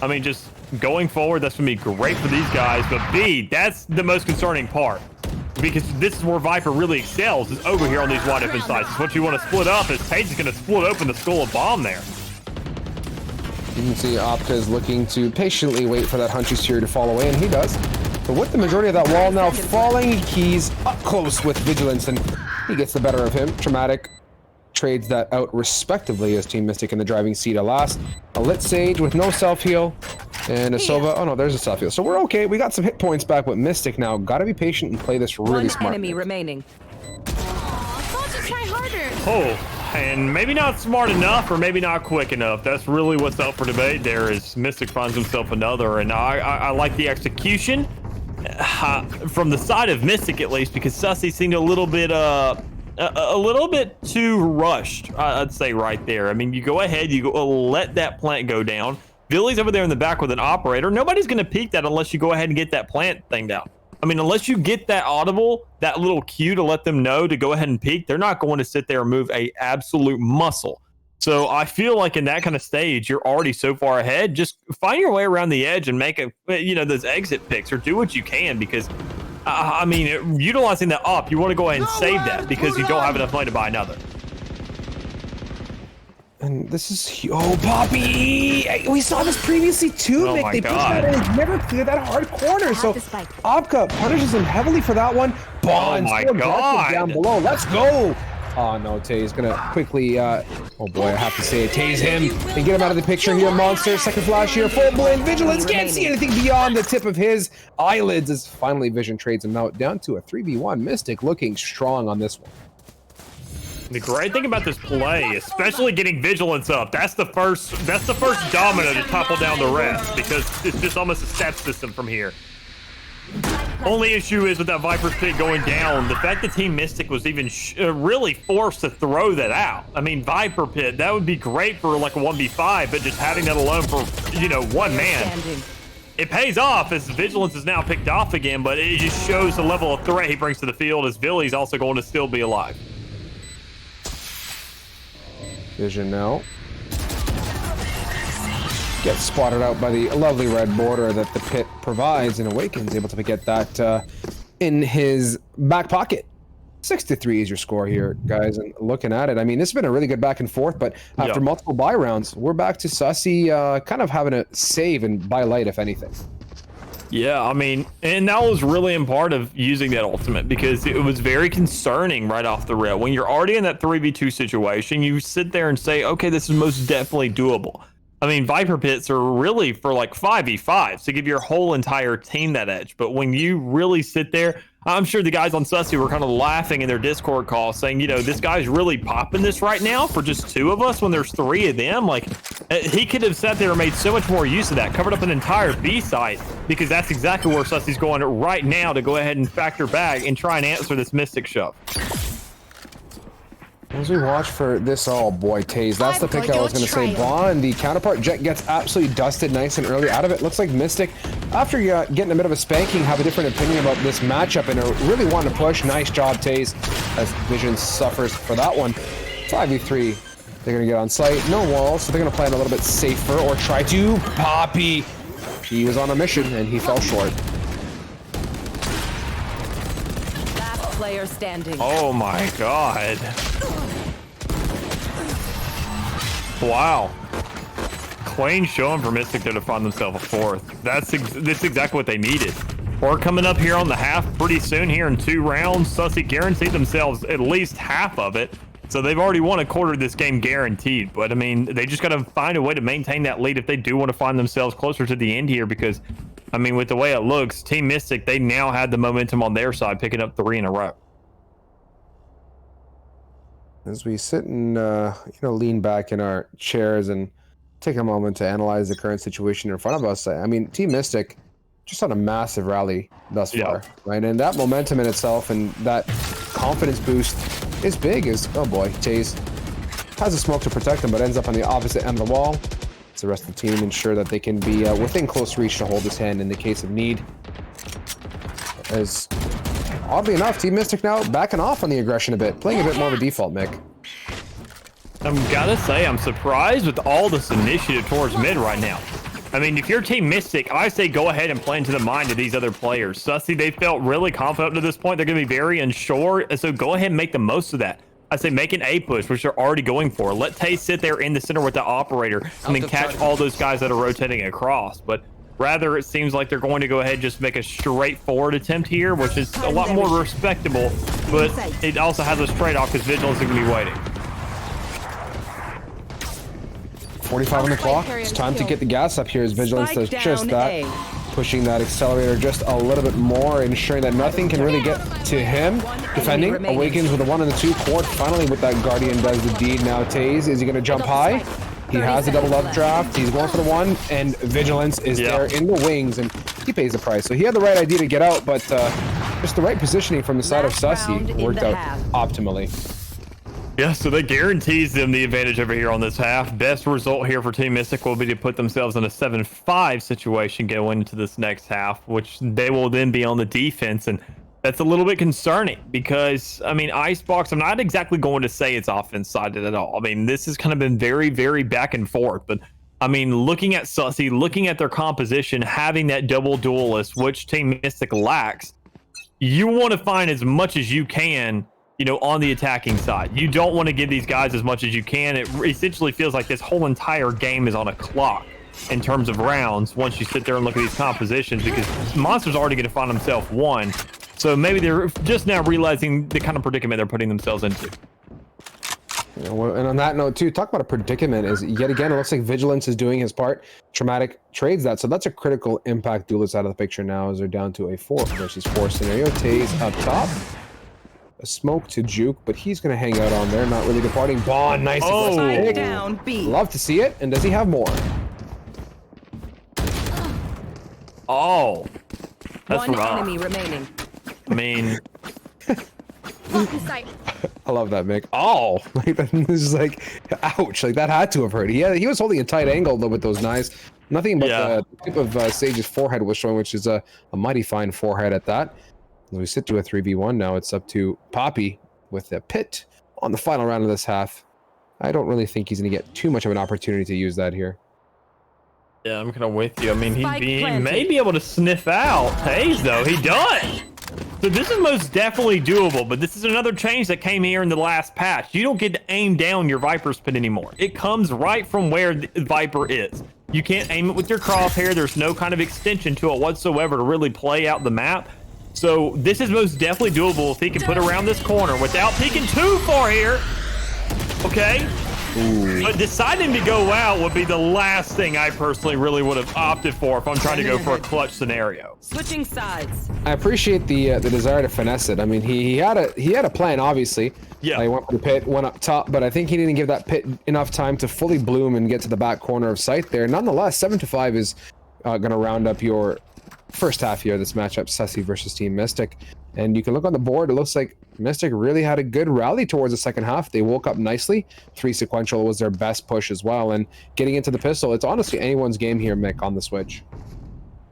I mean, just going forward, that's going to be great for these guys. But B, that's the most concerning part, because this is where Viper really excels, is over here on these wide open sides. What you want to split up is Paige is going to split open the skull of bomb there. You can see Opka is looking to patiently wait for that Huntress Fury to fall away, and he does. But with the majority of that wall now falling, he's up close with Vigilance, and he gets the better of him. Traumatic trades that out respectively as Team Mystic in the driving seat. Alas, a Lit Sage with no self-heal, and a Sova. Oh no, there's a self-heal. So we're okay. We got some hit points back, but Mystic now got to be patient and play this really smart. One enemy remaining. I'll just try harder. Oh. And maybe not smart enough, or maybe not quick enough. That's really what's up for debate there, is Mystic finds himself another. And I like the execution from the side of Mystic, at least, because Sussy seemed a little bit too rushed, I'd say, right there. I mean, you go ahead, you go let that plant go down. Billy's over there in the back with an operator. Nobody's going to peek that unless you go ahead and get that plant thing down. I mean, unless you get that audible, that little cue to let them know to go ahead and peek, they're not going to sit there and move a absolute muscle. So I feel like in that kind of stage, you're already so far ahead. Just find your way around the edge and make those exit picks, or do what you can, because I mean, utilizing that up, you want to go ahead and save that because you don't have enough money to buy another. And this is, oh, Poppy! We saw this previously too, Nick. They pushed that in and never cleared that hard corner. So Opka punishes him heavily for that one. Bond, oh my god! Down below. Let's go! Oh no, Tay's gonna quickly, oh boy, I have to say it. Tay's him and get him out of the picture here. Monster, second flash here, full blind. Vigilance can't see anything beyond the tip of his eyelids as finally Vision trades him out down to a 3v1. Mystic looking strong on this one. The great thing about this play, especially getting Vigilance up, that's the first domino to topple down the rest, because it's just almost a step system from here. Only issue is with that Viper's pit going down, the fact that Team Mystic was even really forced to throw that out. I mean, Viper pit, that would be great for like a 1v5, but just having that alone for, one man. It pays off as Vigilance is now picked off again, but it just shows the level of threat he brings to the field, as Villy's also going to still be alive. Vision now gets spotted out by the lovely red border that the pit provides, and Awakens able to get that in his back pocket. 6-3 is your score here, guys, and looking at it, I mean, this has been a really good back and forth, but after multiple buy rounds, we're back to Sussy kind of having to save and buy light, if anything. Yeah, I mean, and that was really a part of using that ultimate, because it was very concerning right off the rip. When you're already in that 3v2 situation, you sit there and say, okay, this is most definitely doable. I mean, Viper pits are really for like 5v5s to give your whole entire team that edge. But when you really sit there, I'm sure the guys on Sussy were kind of laughing in their Discord call saying, this guy's really popping this right now for just 2 of us when there's 3 of them. Like, he could have sat there and made so much more use of that, covered up an entire B site, because that's exactly where Sussy's going right now to go ahead and factor back and try and answer this Mystic shove. As we watch for this, oh boy, Taze, that's the pick I was going to say. Bond, the counterpart, Jet gets absolutely dusted nice and early out of it. Looks like Mystic, after getting a bit of a spanking, have a different opinion about this matchup and are really wanting to push. Nice job, Taze, as Vision suffers for that one. 5v3. They're gonna get on site. No wall, so they're gonna play it a little bit safer or try to. Poppy. He was on a mission and he fell short. Last player standing. Oh my god. Wow. Clean showing for Mystic there to find themselves a fourth. That's exactly what they needed. We're coming up here on the half pretty soon here in 2 rounds. Sussy guaranteed themselves at least half of it. So they've already won a quarter of this game guaranteed. But I mean, they just got to find a way to maintain that lead if they do want to find themselves closer to the end here, because I mean, with the way it looks, Team Mystic, they now had the momentum on their side, picking up 3 in a row. As we sit and lean back in our chairs and take a moment to analyze the current situation in front of us, I mean, Team Mystic just on a massive rally thus far, right? And that momentum in itself and that confidence boost is big. Oh boy, Taze has a smoke to protect him, but ends up on the opposite end of the wall. It's the rest of the team ensure that they can be within close reach to hold his hand in the case of need. As oddly enough, Team Mystic now backing off on the aggression a bit, playing a bit more of a default, Mick. I'm gotta say, I'm surprised with all this initiative towards mid right now. I mean, if you're Team Mystic, I say go ahead and play into the mind of these other players. Sussy, they felt really confident up to this point. They're going to be very unsure, so go ahead and make the most of that. I say make an A push, which they're already going for. Let Tay sit there in the center with the operator and then catch all those guys that are rotating across. But rather, it seems like they're going to go ahead and just make a straightforward attempt here, which is a lot more respectable, but it also has a trade-off because Vigilance is going to be waiting. 45 on the clock. It's time to get the gas up here as Vigilance does just that. Pushing that accelerator just a little bit more, ensuring that nothing can really get to him. Defending, awakens with a 1 and a 2. Court finally with that Guardian does the deed. Now Taze, is he going to jump high? He has a double up draft. He's going for the 1, and Vigilance is there in the wings, and he pays the price. So he had the right idea to get out, but just the right positioning from the side of Sussy worked out optimally. Yeah, so that guarantees them the advantage over here on this half. Best result here for Team Mystic will be to put themselves in a 7-5 situation going into this next half, which they will then be on the defense. And that's a little bit concerning because, I mean, Icebox, I'm not exactly going to say it's offense-sided at all. I mean, this has kind of been very, very back and forth. But, I mean, looking at Sussy, looking at their composition, having that double duelist, which Team Mystic lacks, you want to find as much as you can, you know, on the attacking side. You don't want to give these guys as much as you can. It essentially feels like this whole entire game is on a clock in terms of rounds once you sit there and look at these compositions, because Monster's already going to find himself 1. So maybe they're just now realizing the kind of predicament they're putting themselves into. Yeah, well, and on that note too, talk about a predicament is yet again, it looks like Vigilance is doing his part. Traumatic trades that, so that's a critical impact duelist out of the picture now as they're down to a 4 versus 4 scenario. Taze up top. A smoke to Juke, but he's going to hang out on there. Not really departing. Bond, nice. Down, B. Love to see it. And does he have more? Oh, that's 1 rough. enemy remaining. I mean, I love that, Mick. Oh, like this is like, ouch! Like that had to have hurt. He was holding a tight angle though with those knives. Nothing but the tip of Sage's forehead was showing, which is a mighty fine forehead at that. As we sit to a 3v1 now, it's up to Poppy with the pit on the final round of this half. I don't really think he's going to get too much of an opportunity to use that here. Yeah, I'm kind of with you. I mean, he may be able to sniff out Taze, though. He does. So this is most definitely doable, but this is another change that came here in the last patch. You don't get to aim down your Viper's pin anymore. It comes right from where the Viper is. You can't aim it with your crosshair. There's no kind of extension to it whatsoever to really play out the map. So this is most definitely doable if he can put around this corner without peeking too far here. Okay. Ooh. But deciding to go out would be the last thing I personally really would have opted for if I'm trying to go for a clutch scenario. Switching sides. I appreciate the desire to finesse it. I mean, he had a plan, obviously. Yeah. He went for the pit, went up top, but I think he didn't give that pit enough time to fully bloom and get to the back corner of sight there. Nonetheless, 7-5 is going to round up your first half here of this matchup, Sussy versus Team Mystic. And you can look on the board, it looks like Mystic really had a good rally towards the second half. They woke up nicely. 3 sequential was their best push as well. And getting into the pistol, it's honestly anyone's game here, Mick, on the switch.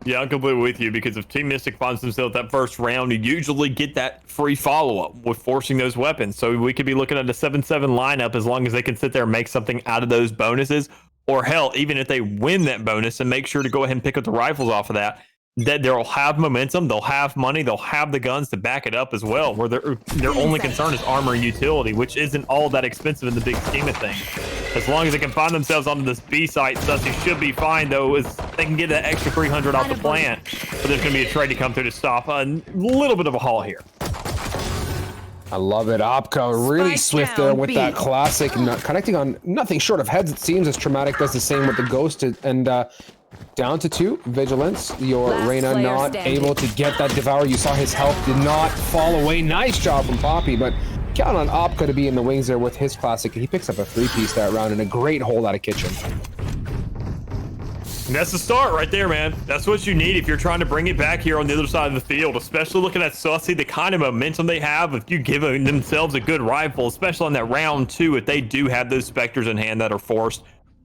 Yeah, I'm completely with you because if Team Mystic finds themselves that first round, you usually get that free follow-up with forcing those weapons. So we could be looking at a 7-7 lineup as long as they can sit there and make something out of those bonuses. Or hell, even if they win that bonus and make sure to go ahead and pick up the rifles off of that, that they'll have momentum, they'll have money, they'll have the guns to back it up as well, where their only concern is armor and utility, which isn't all that expensive in the big scheme of things. As long as they can find themselves onto this B site, Sussy should be fine, though, as they can get that extra 300 off the plant. But there's going to be a trade to come through to stop a little bit of a haul here. I love it. Opka really swift there with that classic, connecting on nothing short of heads, it seems, as Traumatic does the same with the Ghost. And down to 2, Vigilance. Your Reyna not able to get that Devour. You saw his health did not fall away. Nice job from Poppy, but count on Opka to be in the wings there with his classic. He picks up a 3-piece that round and a great hold out of Kitchen. And that's the start right there, man. That's what you need if you're trying to bring it back here on the other side of the field, especially looking at Sussy, the kind of momentum they have. If you give themselves a good rifle, especially on that round 2, if they do have those Spectres in hand that are forced.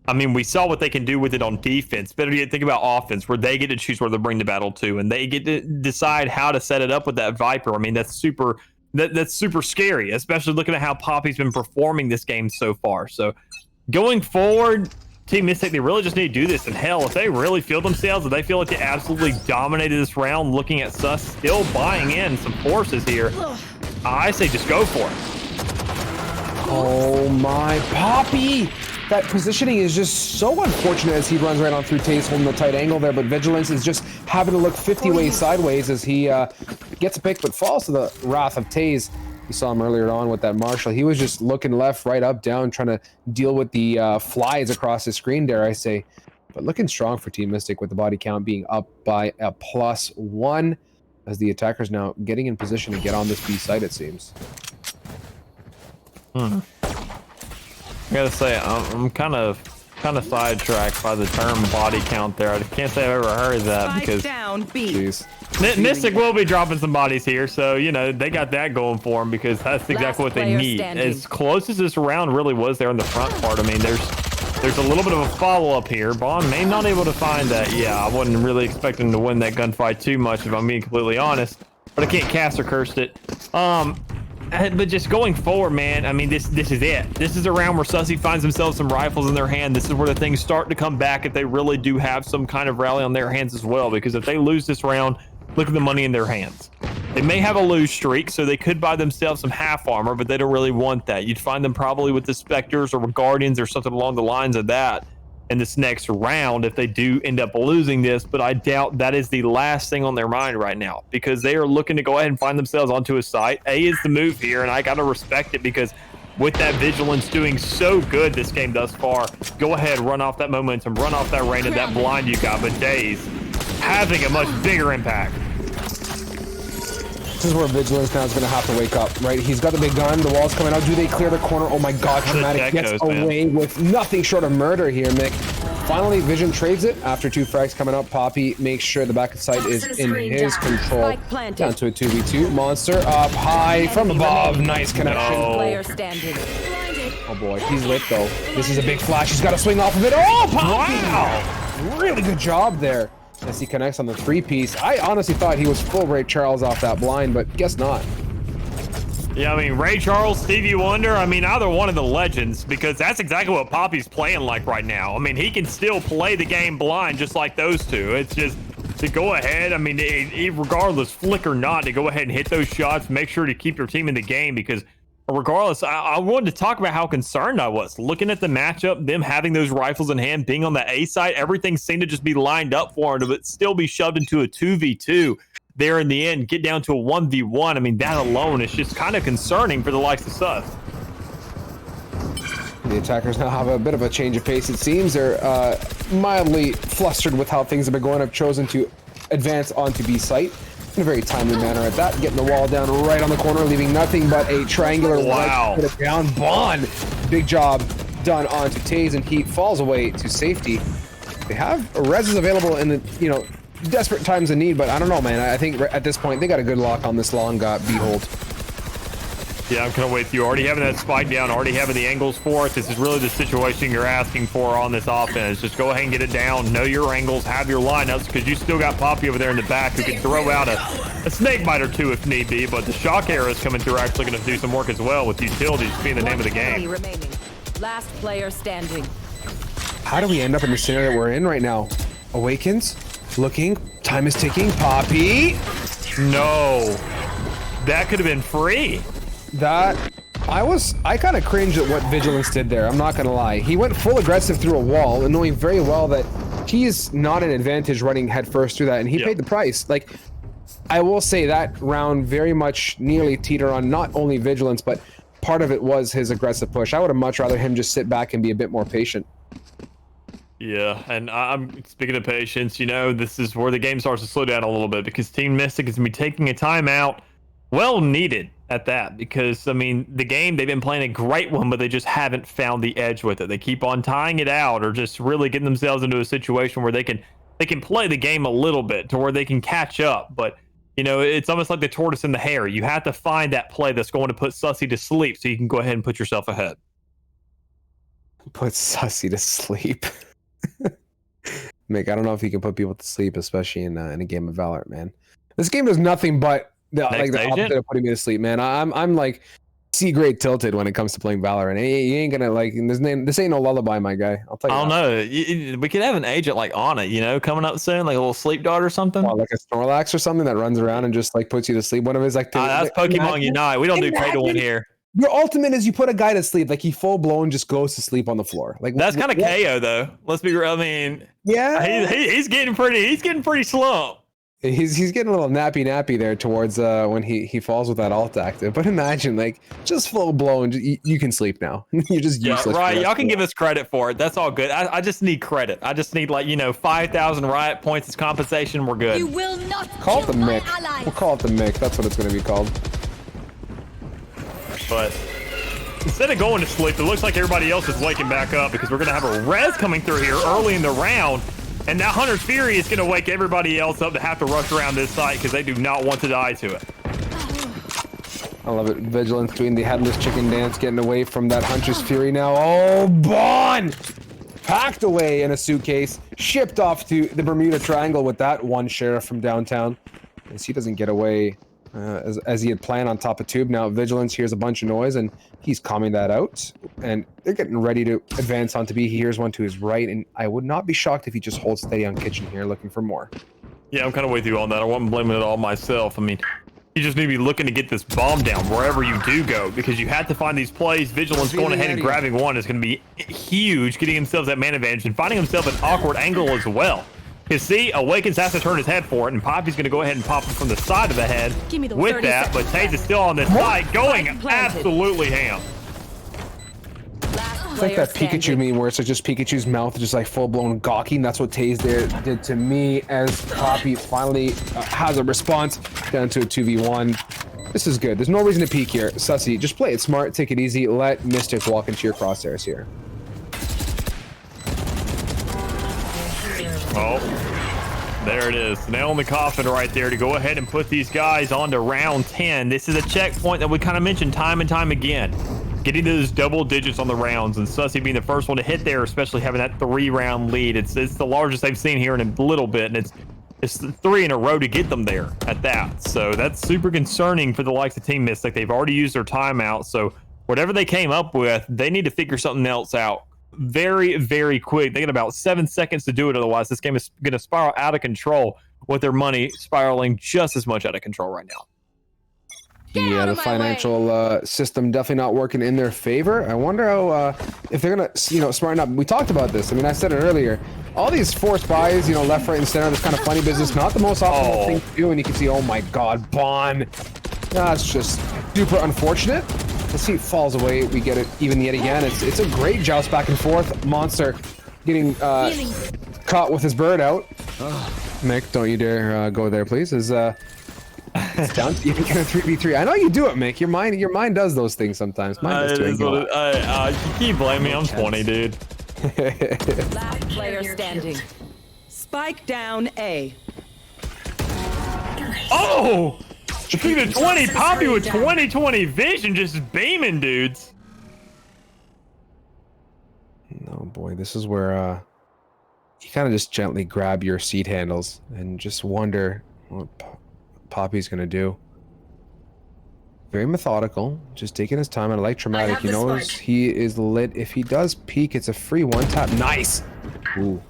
I mean, we saw what they can do with it on defense. Better yet, think about offense, where they get to choose where to bring the battle to, and they get to decide how to set it up with that Viper. I mean, that's super scary, especially looking at how Poppy's been performing this game so far. So going forward, Team Mystic, they really just need to do this. And hell, if they really feel themselves, if they feel like they absolutely dominated this round, looking at Sus still buying in some forces here, I say just go for it. Oh my, Poppy! That positioning is just so unfortunate as he runs right on through Taze, holding the tight angle there, but Vigilance is just having to look 50 ways sideways as he gets a pick, but falls to the wrath of Taze. You saw him earlier on with that Marshall. He was just looking left, right, up, down, trying to deal with the flies across the screen, dare I say. But looking strong for Team Mystic with the body count being up by a +1 as the attackers now getting in position to get on this B site, it seems. I gotta say, I'm kind of sidetracked by the term body count there. I can't say I've ever heard that because Mystic will be dropping some bodies here, so you know they got that going for them because that's exactly what they need. As close as this round really was there in the front part, I mean, there's a little bit of a follow-up here. Bond may not able to find that. Yeah, I wasn't really expecting to win that gunfight too much, if I'm being completely honest. But I can't cast or curse it. But just going forward, man, I mean, this is it. This is a round where Sussy finds themselves some rifles in their hand. This is where the things start to come back if they really do have some kind of rally on their hands as well. Because if they lose this round, look at the money in their hands. They may have a lose streak, so they could buy themselves some half armor, but they don't really want that. You'd find them probably with the Spectres or with Guardians or something along the lines of that in this next round if they do end up losing this, but I doubt that is the last thing on their mind right now because they are looking to go ahead and find themselves onto a site. A is the move here, and I gotta respect it because with that Vigilance doing so good this game thus far, go ahead, run off that momentum, run off that Reyna, that blind you got, but Daze having a much bigger impact. This is where Vigilance now is going to have to wake up, right? He's got the big gun, the wall's coming out. Do they clear the corner? Oh my god, Traumatic gets away with nothing short of murder here, Mick. Finally, Vision trades it after 2 frags coming up. Poppy makes sure the back of sight is in his control. Down to a 2v2. Monster up high from above. Nice connection. Oh boy, he's lit though. This is a big flash. He's got to swing off of it. Oh, Poppy! Wow! Really good job there. As he connects on the 3-piece. I honestly thought he was full Ray Charles off that blind, but guess not. Yeah, I mean, Ray Charles, Stevie Wonder, I mean, either one of the legends, because that's exactly what Poppy's playing like right now. I mean, he can still play the game blind just like those two. It's just to go ahead, I mean, regardless, flick or not, to go ahead and hit those shots, make sure to keep your team in the game because regardless, I wanted to talk about how concerned I was. Looking at the matchup, them having those rifles in hand, being on the A side, everything seemed to just be lined up for them, but still be shoved into a 2v2 there in the end, get down to a 1v1. I mean, that alone is just kind of concerning for the likes of Sus. The attackers now have a bit of a change of pace, it seems. They're mildly flustered with how things have been going. Have chosen to advance onto B site in a very timely manner at that, getting the wall down right on the corner, leaving nothing but a triangular wedge to put it down. Bond, big job done onto Taze, and he falls away to safety. They have reses available in the, you know, desperate times of need, but I don't know, man. I think at this point they got a good lock on this long B hold. Yeah, I'm kind of with you. Already having that spike down, already having the angles for it. This is really the situation you're asking for on this offense. Just go ahead and get it down. Know your angles, have your lineups, because you still got Poppy over there in the back who can throw out a snake bite or two if need be. But the shock arrows coming through are actually going to do some work as well, with utilities being the name of the game. Remaining. Last player standing. How do we end up in the scenario that we're in right now? Awakens, looking, time is ticking. Poppy. No, that could have been free. That I kind of cringed at what Vigilance did there. I'm not gonna lie. He went full aggressive through a wall, and knowing very well that he's not an advantage running headfirst through that, and he paid the price. Like, I will say that round very much nearly teetered on not only Vigilance, but part of it was his aggressive push. I would have much rather him just sit back and be a bit more patient. Yeah, and I'm speaking of patience, you know, this is where the game starts to slow down a little bit, because Team Mystic is going to be taking a timeout. Well needed at that, because I mean, the game, they've been playing a great one, but they just haven't found the edge with it. They keep on tying it out, or just really getting themselves into a situation where they can play the game a little bit to where they can catch up. But you know, it's almost like the tortoise and the hare. You have to find that play that's going to put Sussy to sleep, so you can go ahead and put yourself ahead. Put Sussy to sleep. Mick, I don't know if you can put people to sleep, especially in a game of Valorant, man. This game does nothing but the opposite of putting me to sleep, man. I'm like C-grade tilted when it comes to playing Valorant. You ain't gonna like this ain't no lullaby, my guy. I'll tell you. I don't know. We could have an agent like Ana, you know, coming up soon, like a little sleep dart or something. Well, like a Snorlax or something that runs around and just like puts you to sleep. One of his like. That's Pokemon Unite. We don't do pay to win here. Your ultimate is you put a guy to sleep, like he full blown just goes to sleep on the floor. Like that's kind of KO though. Let's be real. I mean, yeah, he's getting pretty slumped. He's getting a little nappy there towards when he falls with that alt active. But imagine like just full blown, you can sleep now. You're just useless. Right. Y'all can give us credit for it. That's all good. I just need credit. I just need 5,000 riot points as compensation. We're good. You will not call it the Mick. We'll call it the Mick. That's what it's going to be called. But instead of going to sleep, it looks like everybody else is waking back up, because we're going to have a res coming through here early in the round. And now Hunter's Fury is going to wake everybody else up to have to rush around this site, because they do not want to die to it. I love it. Vigilance doing the headless chicken dance, getting away from that Hunter's Fury now. Oh, Bon! Packed away in a suitcase, shipped off to the Bermuda Triangle with that one sheriff from downtown. As he doesn't get away as he had planned on top of tube. Now Vigilance hears a bunch of noise and he's calming that out, and they're getting ready to advance onto B. He hears one to his right, and I would not be shocked if he just holds steady on kitchen here looking for more. Yeah, I'm kind of with you on that. I wasn't blaming it all myself. I mean, you just need to be looking to get this bomb down wherever you do go, because you have to find these plays. Vigilance going ahead and grabbing one is going to be huge, getting himself that man advantage and finding himself an awkward angle as well. You see, Awakens has to turn his head for it, and Poppy's going to go ahead and pop him from the side of the head with that, but Taze is still on this side, going absolutely ham. It's like that Pikachu meme where it's like just Pikachu's mouth just like full-blown gawking. That's what Taze there did to me, as Poppy finally has a response down to a 2v1. This is good. There's no reason to peek here. Sussy, just play it smart, take it easy, let Mystic walk into your crosshairs here. Oh, there it is. Nail in the coffin right there to go ahead and put these guys on to round 10. This is a checkpoint that we kind of mentioned time and time again. Getting those double digits on the rounds, and Sussy being the first one to hit there, especially having that 3-round lead. It's the largest they've seen here in a little bit, and it's 3 in a row to get them there at that. So that's super concerning for the likes of Team Mystic. They've already used their timeout, so whatever they came up with, they need to figure something else out very, very quick. They got about 7 seconds to do it. Otherwise, this game is going to spiral out of control, with their money spiraling just as much out of control right now. Yeah, the financial system definitely not working in their favor. I wonder how if they're gonna, smarten up. We talked about this. I mean, I said it earlier. All these forced buys, left, right, and center, this kind of funny business, not the most optimal thing to do. And you can see, oh my God, Bon. That's just super unfortunate. Let's see, it falls away. We get it even yet again. It's a great joust back and forth. Monster getting caught with his bird out. Mick, don't you dare go there, please. It's down to you can get a 3v3. I know you do it, Mick. Your mind does those things sometimes. Mine does too. You keep blaming me. I'm 20, dude. Last player standing. Spike down A. Oh! Speaking of 20, Poppy with 20/20 vision, just beaming dudes. Oh boy, this is where you kind of just gently grab your seat handles and just wonder what Poppy's gonna do. Very methodical, just taking his time. And I like Traumatic. He knows he is lit. If he does peek, it's a free one tap. Nice. Ooh.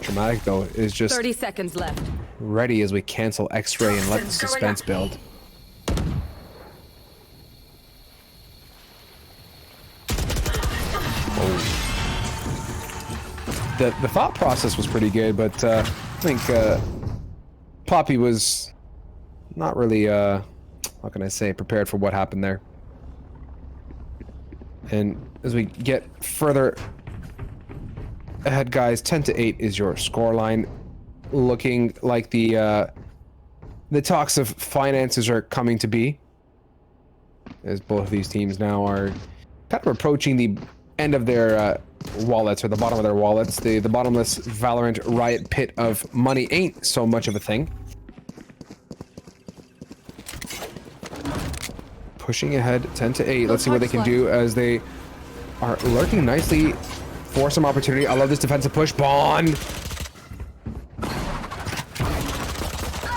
Traumatic though is just 30 seconds left. Ready as we cancel X-ray and let the suspense build. Oh. The thought process was pretty good, but I think Poppy was not really how can I say, prepared for what happened there. And as we get further ahead, guys, 10-8 is your scoreline. Looking like the talks of finances are coming to be, as both of these teams now are kind of approaching the end of their wallets, or the bottom of their wallets. The bottomless Valorant riot pit of money ain't so much of a thing. Pushing ahead 10-8. Let's see what they can do as they are lurking nicely for some opportunity. I love this defensive push. Bond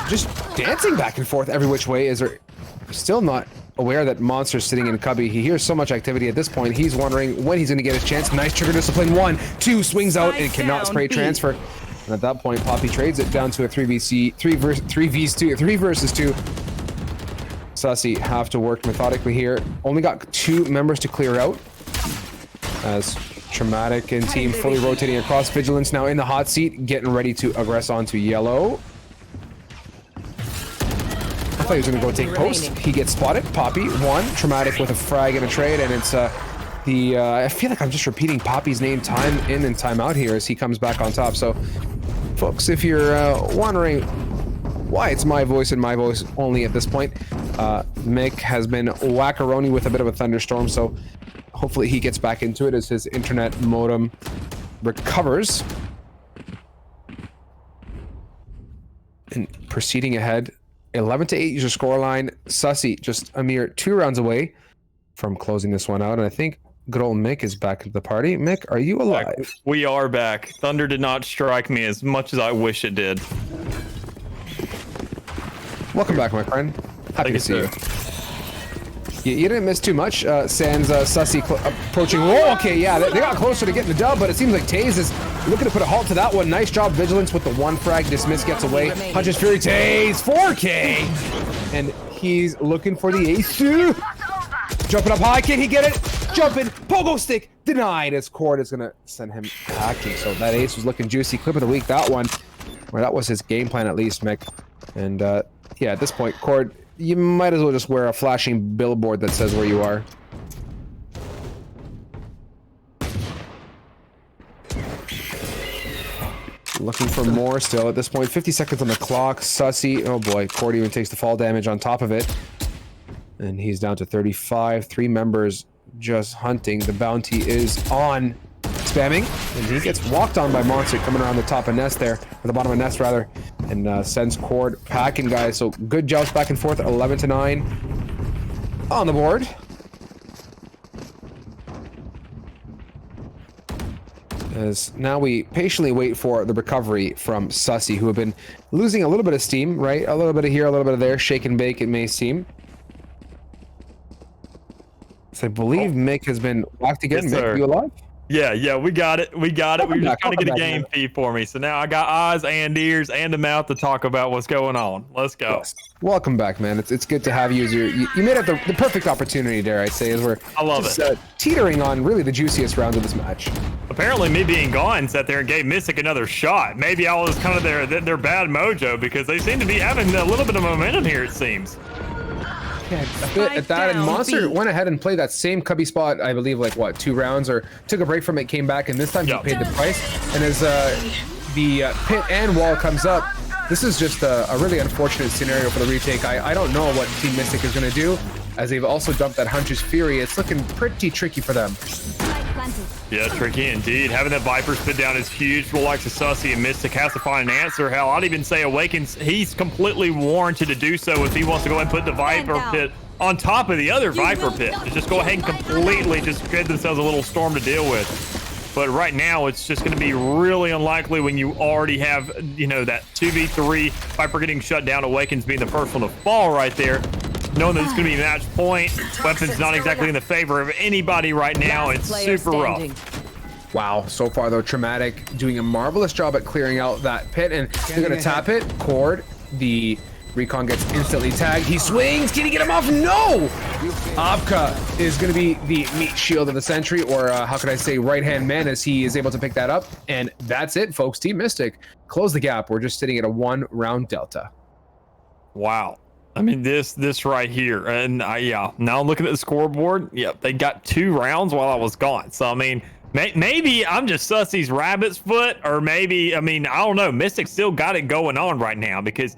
just dancing back and forth every which way, as they're still not aware that Monster's sitting in Cubby. He hears so much activity at this point. He's wondering when he's going to get his chance. Nice trigger discipline. 1, 2, swings out and cannot spray transfer. And at that point, Poppy trades it down to a 3 versus 2. Sussy have to work methodically here. Only got 2 members to clear out, as Traumatic and team fully rotating across. Vigilance now in the hot seat, getting ready to aggress onto Yellow. I thought he was gonna go take post. He gets spotted. Poppy 1, Traumatic with a frag and a trade, and it's I feel like I'm just repeating Poppy's name time in and time out here as he comes back on top. So folks, if you're wondering why it's my voice and my voice only at this point, Mick has been wackaroni with a bit of a thunderstorm, so hopefully he gets back into it as his internet modem recovers. And proceeding ahead, 11-8 is your scoreline. Sussy just a mere 2 rounds away from closing this one out, and I think good old Mick is back at the party. Mick, are you alive? We are back. Thunder did not strike me as much as I wish it did. Welcome back, my friend. Happy to see you. You didn't miss too much. Sans Sussy approaching. Oh, okay, yeah, they got closer to getting the dub, but it seems like Taze is looking to put a halt to that one. Nice job, Vigilance, with the 1 frag. Dismiss gets away. Hunter's Fury, Taze, 4K! And he's looking for the ace. Jumping up high, can he get it? Jumping, pogo stick, denied, as Cord is gonna send him packing. So that ace was looking juicy. Clip of the week, that one. Well, that was his game plan at least, Mick. And yeah, at this point, Cord, you might as well just wear a flashing billboard that says where you are. Looking for more still at this point. 50 seconds on the clock. Sussy, oh boy, Cord even takes the fall damage on top of it. And he's down to 35. 3 members just hunting. The bounty is on. Spamming, and he gets walked on by Monster coming around the top of Nest there, or the bottom of Nest rather, and sends Cord packing, guys. So good joust back and forth. 11-9 on the board. As now we patiently wait for the recovery from Sussy, who have been losing a little bit of steam, right? A little bit of here, a little bit of there. Shake and bake, it may seem. So I believe Mick has been whacked again. Yes, Mick, sir. you alive? Yeah, we got it. We got it. We were just trying to get a game back, feed for me. So now I got eyes and ears and a mouth to talk about what's going on. Let's go. Yes. Welcome back, man. It's good to have you. As you made it the perfect opportunity, dare I say, as we're teetering on really the juiciest round of this match. Apparently, me being gone sat there and gave Mystic another shot. Maybe I was kind of their bad mojo, because they seem to be having a little bit of momentum here, it seems. Yeah, at that, and Monster went ahead and played that same cubby spot, I believe, like, what, 2 rounds, or took a break from it, came back, and this time he paid the price. And as the pit and wall comes up, this is just a really unfortunate scenario for the retake. I don't know what Team Mystic is going to do, as they've also dumped that Hunter's Fury. It's looking pretty tricky for them. advantage. Yeah, tricky indeed. Having that Viper spit down is huge for the likes of Sussy and Mystic has to find an answer. Hell, I'd even say Awakens, he's completely warranted to do so if he wants to go ahead and put the Viper pit on top of the other Viper pit. To just go ahead and completely just create themselves a little storm to deal with. But right now, it's just going to be really unlikely when you already have, you know, that 2v3, Viper getting shut down, Awakens being the first one to fall right there. Knowing that it's going to be match point, weapons not exactly in the favor of anybody right now. It's super rough. Wow, so far though, Traumatic doing a marvelous job at clearing out that pit, and they're going to tap it. Cord, the Recon gets instantly tagged. He swings. Can he get him off? No! Abka is going to be the meat shield of the Sentry, or how could I say right-hand man, as he is able to pick that up. And that's it, folks. Team Mystic, close the gap. We're just sitting at a 1-round delta. Wow. I mean, this right here. And yeah, now I'm looking at the scoreboard. Yep, they got 2 rounds while I was gone. So, I mean, maybe I'm just Sussy's rabbit's foot, or maybe, I mean, I don't know. Mystic still got it going on right now because,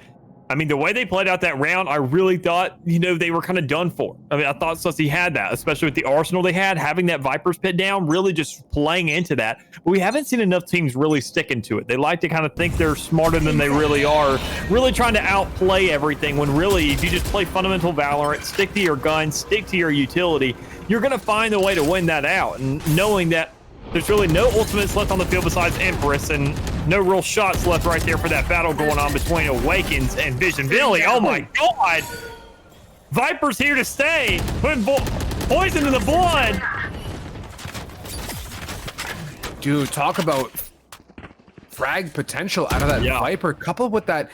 I mean, the way they played out that round, I really thought, you know, they were kind of done for. I mean, I thought Sussy had that, especially with the arsenal they had, having that Viper's pit down, really just playing into that. But we haven't seen enough teams really sticking to it. They like to kind of think they're smarter than they really are, really trying to outplay everything, when really, if you just play fundamental Valorant, stick to your guns, stick to your utility, you're going to find a way to win that out. And knowing that there's really no ultimates left on the field besides Empress, and no real shots left right there for that battle going on between Awakens and Vision Billy. Oh my God! Viper's here to stay, putting poison in the blood. Dude, talk about frag potential out of that Viper, coupled with that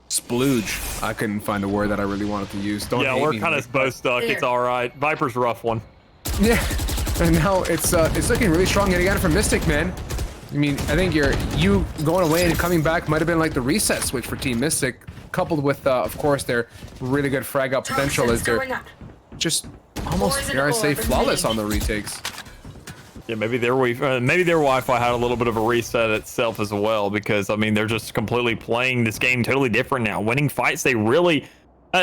splooge. I couldn't find a word that I really wanted to use. Don't hate we're me, kind of both stuck. It's all right. Viper's a rough one. Yeah. And now it's looking really strong yet again for Mystic, man. I mean, I think you going away and coming back might have been like the reset switch for Team Mystic, coupled with, of course, their really good frag out potential as they're just almost, dare I say, flawless on the retakes. Yeah, maybe their Wi-Fi had a little bit of a reset itself as well, because I mean they're just completely playing this game totally different now. Winning fights they really.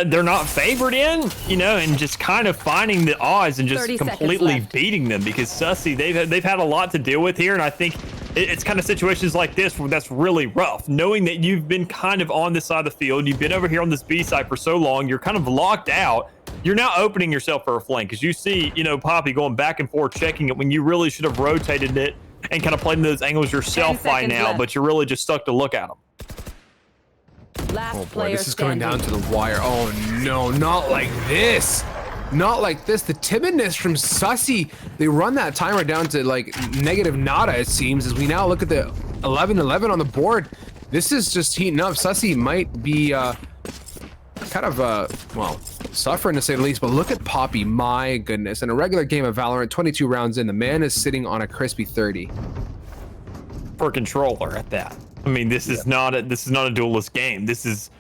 They're not favored in, you know, and just kind of finding the odds and just completely beating them, because Sussy, they've had a lot to deal with here, and I think it's kind of situations like this where that's really rough. Knowing that you've been kind of on this side of the field, you've been over here on this B side for so long, you're kind of locked out. You're now opening yourself for a flank, because you see, you know, Poppy going back and forth checking it when you really should have rotated it and kind of played in those angles yourself by now, but you're really just stuck to look at them. Oh boy, this is coming down to the wire. Oh no, not like this. Not like this. The timidness from Sussy. They run that timer down to like negative nada, it seems, as we now look at the 11-11 on the board. This is just heating up. Sussy might be kind of, well, suffering to say the least, but look at Poppy. My goodness. In a regular game of Valorant, 22 rounds in, the man is sitting on a crispy 30. For a controller at that. I mean, this is not a duelist game. This is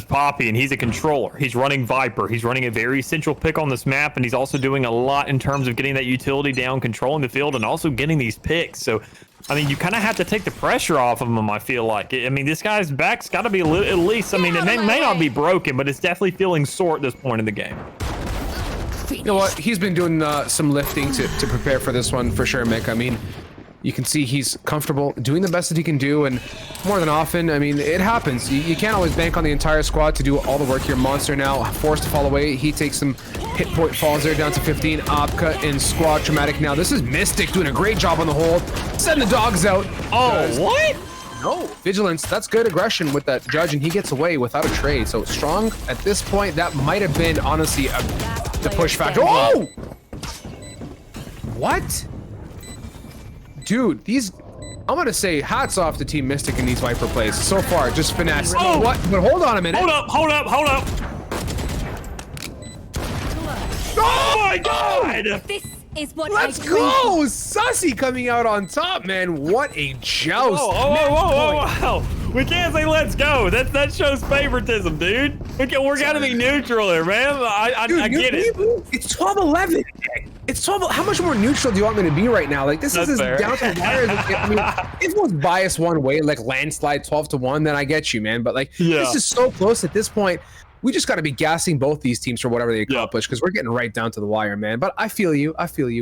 Poppy, and he's a controller. He's running Viper. He's running a very central pick on this map, and he's also doing a lot in terms of getting that utility down, controlling the field, and also getting these picks. So, I mean, you kind of have to take the pressure off of him, I feel like. I mean, this guy's back's got to be at least, I mean, it may not be broken, but it's definitely feeling sore at this point in the game. You know what? He's been doing some lifting to prepare for this one for sure, Mick. I mean, you can see he's comfortable doing the best that he can do, and more than often, I mean, it happens. You can't always bank on the entire squad to do all the work here. Monster now forced to fall away. He takes some hit point, falls there down to 15. Opka and squad Traumatic now. This is Mystic doing a great job on the hold. Sending the dogs out. Oh, what? No. Vigilance. That's good aggression with that judge, and he gets away without a trade. So strong at this point. That might have been, honestly, the push factor. Oh! What? Dude, I'm gonna say hats off to Team Mystic in these Viper plays so far. Just finesse. Oh, what? But hold on a minute. Hold up. Oh my God! This is what Let's go! Sussy coming out on top, man. What a joust. Whoa. We can't say let's go. That shows favoritism, dude. We're gotta be neutral here, man. I get it. It's 12-11. It's 12. How much more neutral do you want me to be right now? Like, this is down to the wire. I mean, if it was biased one way, like landslide 12-1, then I get you, man. But like, this is so close at this point. we just got to be gassing both these teams for whatever they accomplish because we're getting right down to the wire, man. But I feel you.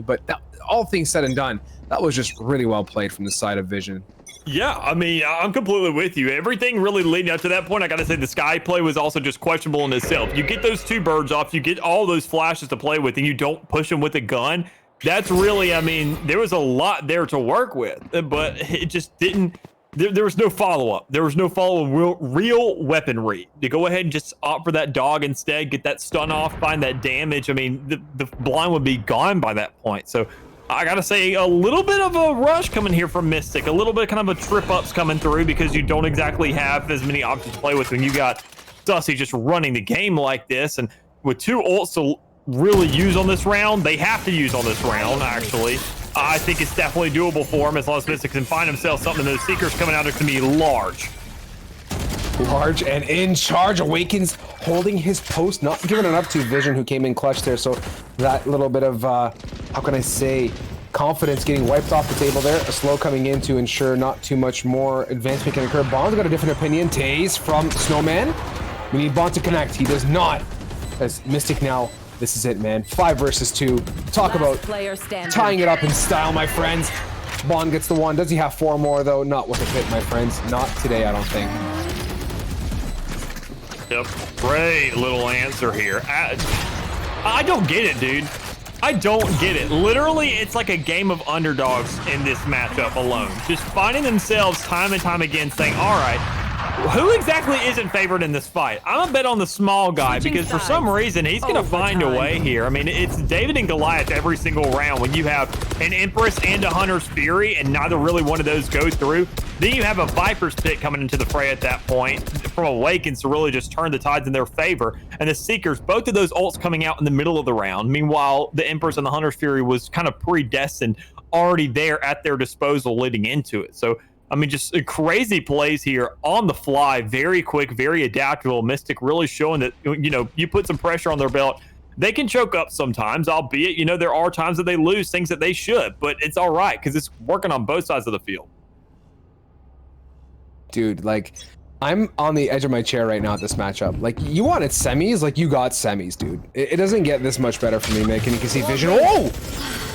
But all things said and done, that was just really well played from the side of Vision. Yeah, I mean, I'm completely with you. Everything really leading up to that point, I got to say the sky play was also just questionable in itself. You get those 2 birds off, you get all those flashes to play with, and you don't push them with a gun. That's really, I mean, there was a lot there to work with, but it just didn't. There was no follow-up. There was no follow-up real weaponry. To go ahead and just opt for that dog instead, get that stun off, find that damage. I mean, the blind would be gone by that point. So I gotta say, a little bit of a rush coming here from Mystic. A little bit kind of a trip-ups coming through because you don't exactly have as many options to play with when you got Sussy just running the game like this. And with 2 ults to really use on this round, they have to use on this round, actually. I think it's definitely doable for him as long as Mystic can find himself something. Those Seekers coming out are going to be large. Large and in charge. Awakens holding his post, not giving it up to Vision, who came in clutch there. So that little bit of, how can I say, confidence getting wiped off the table there. A slow coming in to ensure not too much more advancement can occur. Bond's got a different opinion. Taze from Snowman. We need Bond to connect. He does not. As Mystic now, this is it, man. 5 versus 2. Talk about tying it up in style, my friends. Bond gets the 1. Does he have 4 more, though? Not with a pit, my friends. Not today, I don't think. Yep. Great little answer here. I don't get it, dude. I don't get it. Literally, it's like a game of underdogs in this matchup alone. Just finding themselves time and time again saying, all right, who exactly isn't favored in this fight? I'm gonna bet on the small guy because for some reason he's gonna find a way here. I mean, it's David and Goliath every single round when you have an Empress and a Hunter's Fury and neither really one of those go through. Then you have a Viper's Pit coming into the fray at that point from Awakens to really just turn the tides in their favor. And the Seekers, both of those ults coming out in the middle of the round. Meanwhile, the Empress and the Hunter's Fury was kind of predestined, already there at their disposal leading into it. So I mean, just crazy plays here on the fly, very quick, very adaptable. Mystic really showing that, you know, you put some pressure on their belt, they can choke up sometimes, albeit, you know, there are times that they lose things that they should, but it's all right because it's working on both sides of the field. Dude, like, I'm on the edge of my chair right now at this matchup. Like, you wanted semis, like, you got semis, dude. It doesn't get this much better for me, Mick, and you can see Vision. Oh!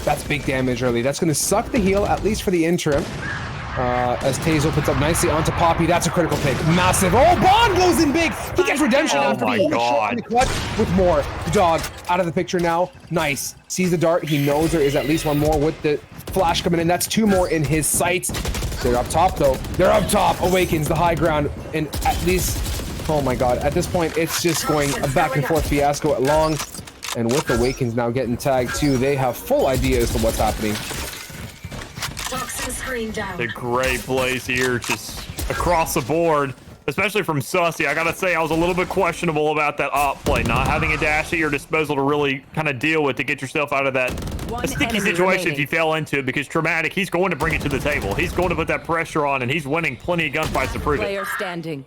That's big damage early. That's going to suck the heal, at least for the interim. As Taze opens up nicely onto Poppy. That's a critical pick. Massive. Oh, Bond goes in big. He gets redemption after being shot in the clutch with more. Dog out of the picture now. Nice. Sees the dart. He knows there is at least 1 more with the flash coming in. That's 2 more in his sights. They're up top, though. They're up top. Awakens the high ground. And at least, oh my God, at this point, it's just going a back and forth fiasco at long. And with Awakens now getting tagged too, they have full idea as to what's happening. The great plays here, just across the board, especially from Sussy. I gotta say, I was a little bit questionable about that op play, not having a dash at your disposal to really kind of deal with to get yourself out of that sticky situation if you fell into it, because Traumatic, he's going to bring it to the table. He's going to put that pressure on, and he's winning plenty of gunfights to prove it. Standing.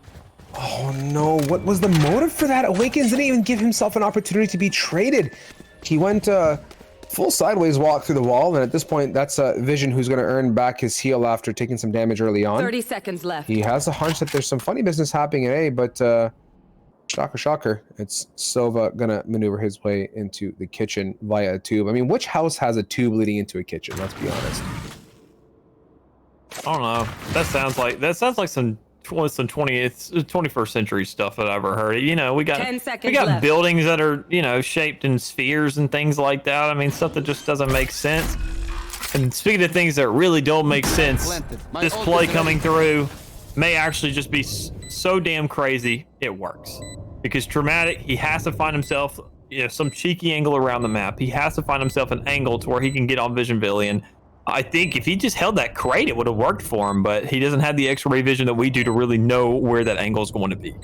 Oh no, what was the motive for that? Awakens didn't even give himself an opportunity to be traded. He went full sideways walk through the wall, and at this point, that's Vision who's going to earn back his heal after taking some damage early on. 30 seconds left. He has a hunch that there's some funny business happening in A, but shocker, it's Sova going to maneuver his way into the kitchen via a tube. I mean, which house has a tube leading into a kitchen? Let's be honest. I don't know. That sounds like some 21st century stuff that I've ever heard. You know, we got left. buildings that are, you know, shaped in spheres and things like that. I mean, stuff that just doesn't make sense. And speaking of things that really don't make sense, this play coming through may actually just be so damn crazy it works. Because Traumatic, he has to find himself, you know, some cheeky angle around the map. He has to find himself an angle to where he can get on Vision Villian. I think if he just held that crate, it would have worked for him, but he doesn't have the X-ray vision that we do to really know where that angle is going to be.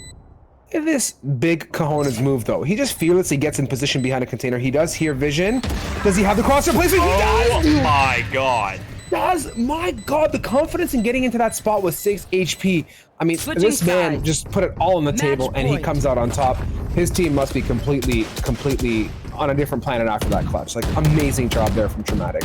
This big cojones move, though. He just fearlessly gets in position behind a container. He does hear Vision. Does he have the crosshair placement? He does! Oh my God. My God, the confidence in getting into that spot with 6 HP. I mean, this man just put it all on the table, and he comes out on top. His team must be completely on a different planet after that clutch. Like, amazing job there from Traumatic.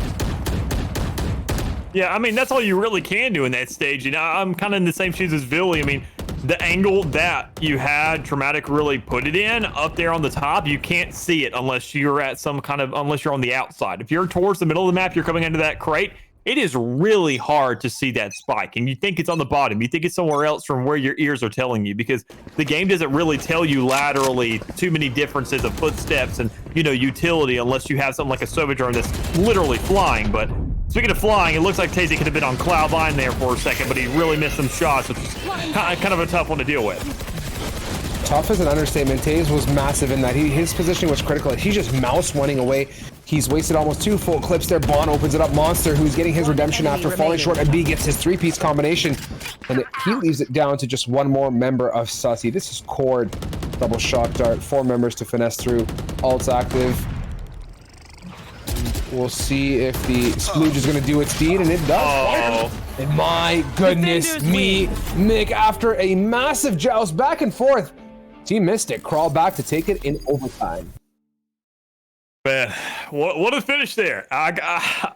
Yeah, I mean, that's all you really can do in that stage. You know, I'm kind of in the same shoes as Villy. I mean, the angle that you had Traumatic really put it in up there on the top, you can't see it unless you're at unless you're on the outside. If you're towards the middle of the map, you're coming into that crate, it is really hard to see that spike. And you think it's on the bottom. You think it's somewhere else from where your ears are telling you, because the game doesn't really tell you laterally too many differences of footsteps and, you know, utility unless you have something like a Sova drone that's literally flying. But speaking of flying, it looks like Tazy could have been on cloud nine there for a second, but he really missed some shots, which is kind of a tough one to deal with. Tough is an understatement. Taze was massive in that his positioning was critical. He's just mouse running away. He's wasted almost 2 full clips there. Bond opens it up. Monster, who's getting his redemption after falling short, and B gets his 3-piece combination. And he leaves it down to just one more member of Sussy. This is Cord. Double shock dart. 4 members to finesse through. Ult's active. We'll see if the splooge is going to do its deed, and it does. And my goodness me, Mick, after a massive joust back and forth, Team Mystic crawled back to take it in overtime. Man, what a finish there. The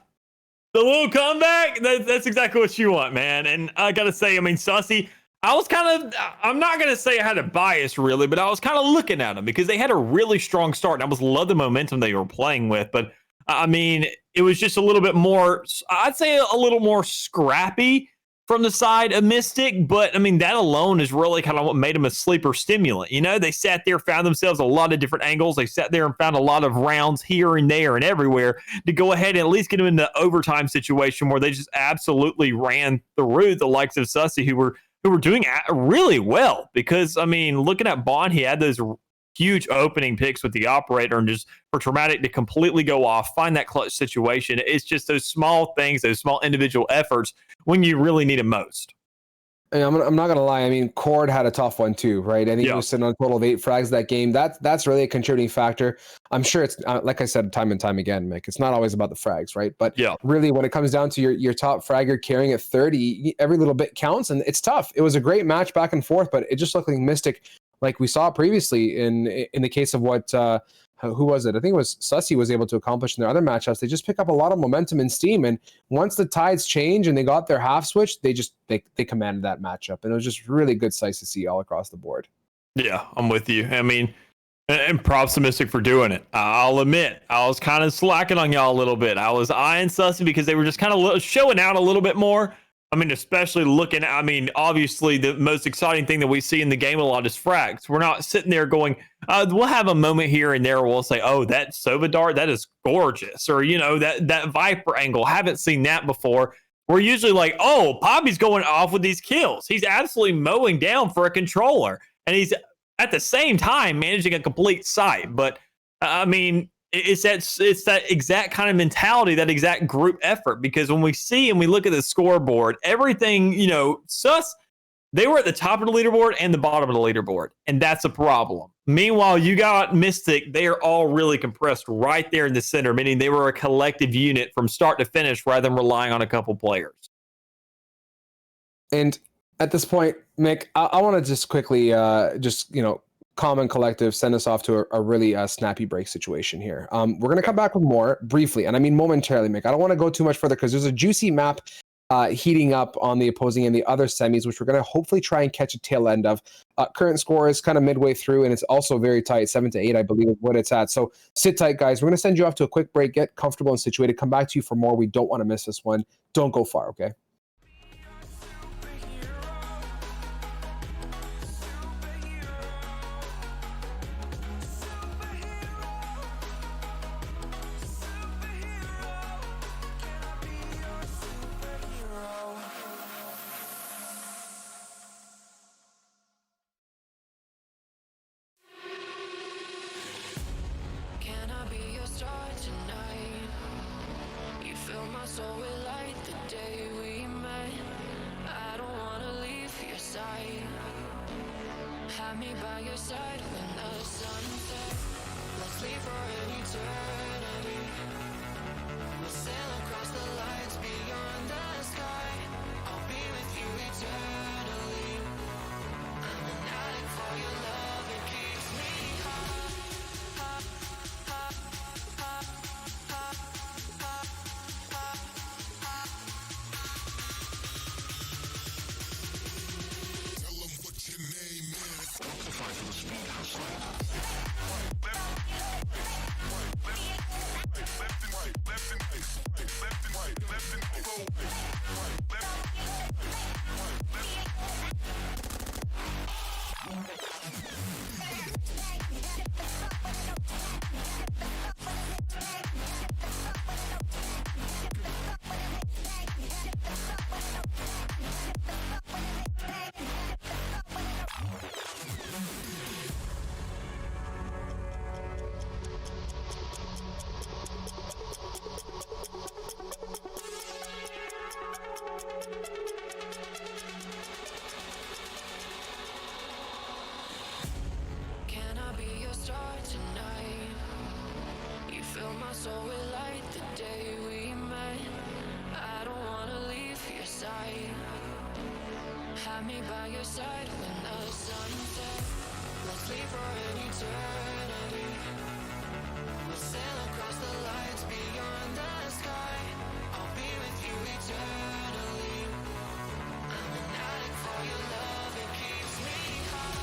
little comeback, that's exactly what you want, man. And I got to say, I mean, Sussy, I'm not going to say I had a bias really, but I was kind of looking at them because they had a really strong start. And I love the momentum they were playing with. But I mean, it was just a little bit more, I'd say a little more scrappy from the side of Mystic, but I mean, that alone is really kind of what made them a sleeper stimulant. You know, they sat there, found themselves a lot of different angles. They sat there and found a lot of rounds here and there and everywhere to go ahead and at least get them in the overtime situation where they just absolutely ran through the likes of Sussy, who were doing really well. Because I mean, looking at Bond, he had those huge opening picks with the operator, and just for Traumatic to completely go off, find that clutch situation. It's just those small things, those small individual efforts when you really need it most. I'm not gonna lie. I mean, Cord had a tough one too, right? I think he was sitting on a total of 8 frags that game. That's really a contributing factor. I'm sure it's like I said time and time again, Mick. It's not always about the frags, right? But really, when it comes down to your top fragger carrying at 30, every little bit counts, and it's tough. It was a great match back and forth, but it just looked like Mystic, like we saw previously in the case of what who was it? I think it was Sussy was able to accomplish in their other matchups. They just pick up a lot of momentum and steam, and once the tides change and they got their half switch, they commanded that matchup, and it was just really good sights to see all across the board. Yeah, I'm with you. I mean, and props to Mystic for doing it. I'll admit, I was kind of slacking on y'all a little bit. I was eyeing Sussy because they were just kind of showing out a little bit more. I mean, especially looking, I mean, obviously the most exciting thing that we see in the game a lot is frags. We're not sitting there going, we'll have a moment here and there where we'll say, oh, that Sova dart, that is gorgeous. Or, you know, that Viper angle, haven't seen that before. We're usually like, oh, Poppy's going off with these kills. He's absolutely mowing down for a controller. And he's at the same time managing a complete site. But, I mean, it's that exact kind of mentality, that exact group effort, because when we see and we look at the scoreboard, everything, you know, they were at the top of the leaderboard and the bottom of the leaderboard, and that's a problem. Meanwhile, you got Mystic, they are all really compressed right there in the center, meaning they were a collective unit from start to finish rather than relying on a couple players. And at this point, Mick, I want to just quickly Common Collective send us off to a really snappy break situation here. We're going to come back with more briefly, and I mean momentarily, Mick. I don't want to go too much further because there's a juicy map heating up on the opposing and the other semis, which we're going to hopefully try and catch a tail end of. Current score is kind of midway through, and it's also very tight, 7-8, I believe, is what it's at. So sit tight, guys. We're going to send you off to a quick break, get comfortable and situated, come back to you for more. We don't want to miss this one. Don't go far, okay? Can I be your star tonight? You fill my soul with light the day we met. I don't wanna leave your side. Have me by your side when the sun sets. Let's leave for an eternity. We'll sail across the lights beyond the sky. I'll be with you eternally. I'm an addict for your love, it keeps me high. Tell 'em what you Can I be your star tonight? You fill my soul with light the day we met. I don't wanna leave your side. Have me by your side when the sun sets. Let's leave for an eternity. We'll sail across the lights beyond the sky. I'll be with you eternally. I'm an addict for your love, it keeps me high.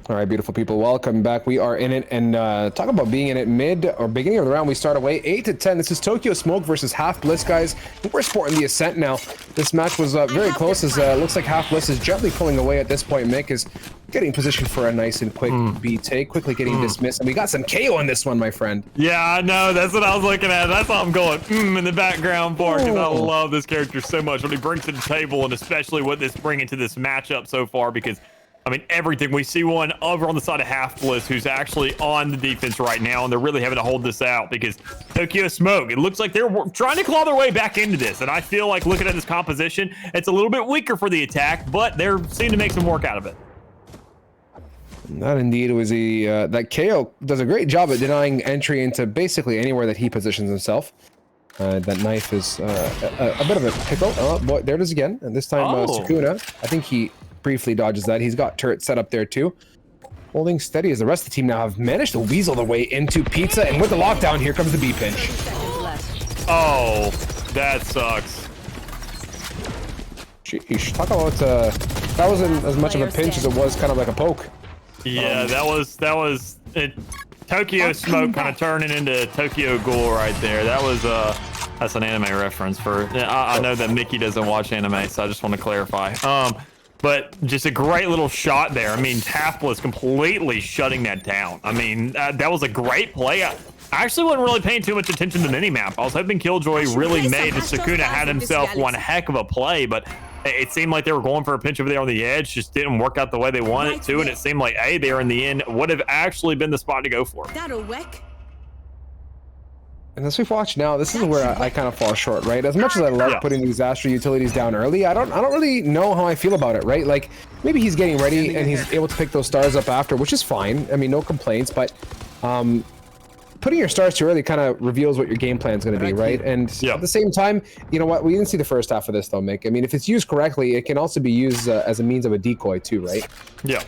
All right, beautiful people, welcome back. We are in it, and talk about being in it mid or beginning of the round. We start away 8-10. This is Tokyo Smoke versus Half Bliss, guys. We're sporting the Ascent now. This match was very close, as looks like Half Bliss is gently pulling away at this point. Mick is getting positioned for a nice and quick B take, quickly getting dismissed, and we got some KO on this one, my friend. Yeah, I know. That's what I was looking at. That's how I'm going in the background for, because I love this character so much, what he brings to the table, and especially what this bringing to this matchup so far, because I mean, everything. We see one over on the side of Half Bliss who's actually on the defense right now, and they're really having to hold this out because Tokyo Smoke, it looks like they're trying to claw their way back into this, and I feel like looking at this composition, it's a little bit weaker for the attack, but they're seeming to make some work out of it. That indeed was that KO does a great job at denying entry into basically anywhere that he positions himself. That knife is a bit of a pickle. Oh boy, there it is again, and this time Sukuna, I think he briefly dodges that. He's got turret set up there too. Holding steady as the rest of the team now have managed to weasel their way into Pizza, and with the lockdown, here comes the B pinch. Oh, that sucks. Sheesh, talk about that wasn't as much of a pinch as it was kind of like a poke. Yeah, that was it. Tokyo Smoke kind of turning into Tokyo Ghoul right there. That was that's an anime reference for. I know that Mickey doesn't watch anime, so I just want to clarify. But just a great little shot there. I mean, Half Bliss completely shutting that down. I mean, that was a great play. I actually wasn't really paying too much attention to the minimap. I was hoping Killjoy really made it. Sukuna had himself one heck of a play, but it seemed like they were going for a pinch over there on the edge. Just didn't work out the way they wanted it to, and it seemed like A there in the end would have actually been the spot to go for. That'll work. And as we've watched now, this is where I kind of fall short, right? As much as I love putting these Astra utilities down early, I don't really know how I feel about it, right? Like, maybe he's getting ready and he's able to pick those stars up after, which is fine. I mean, no complaints, but putting your stars too early kind of reveals what your game plan is going to be, right? And at the same time, you know what? We didn't see the first half of this though, Mick. I mean, if it's used correctly, it can also be used as a means of a decoy too, right? Yeah.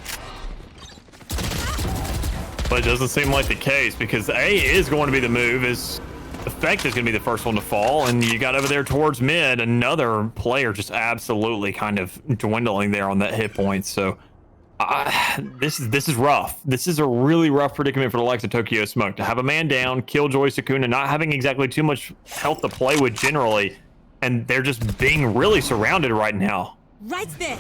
But it doesn't seem like the case, because A is going to be the move. Is Effect is going to be the first one to fall, and you got over there towards mid another player just absolutely kind of dwindling there on that hit point. So this is rough. This is a really rough predicament for the likes of Tokyo Smoke to have a man down, Killjoy, Sukuna not having exactly too much health to play with generally, and they're just being really surrounded right now. Right there.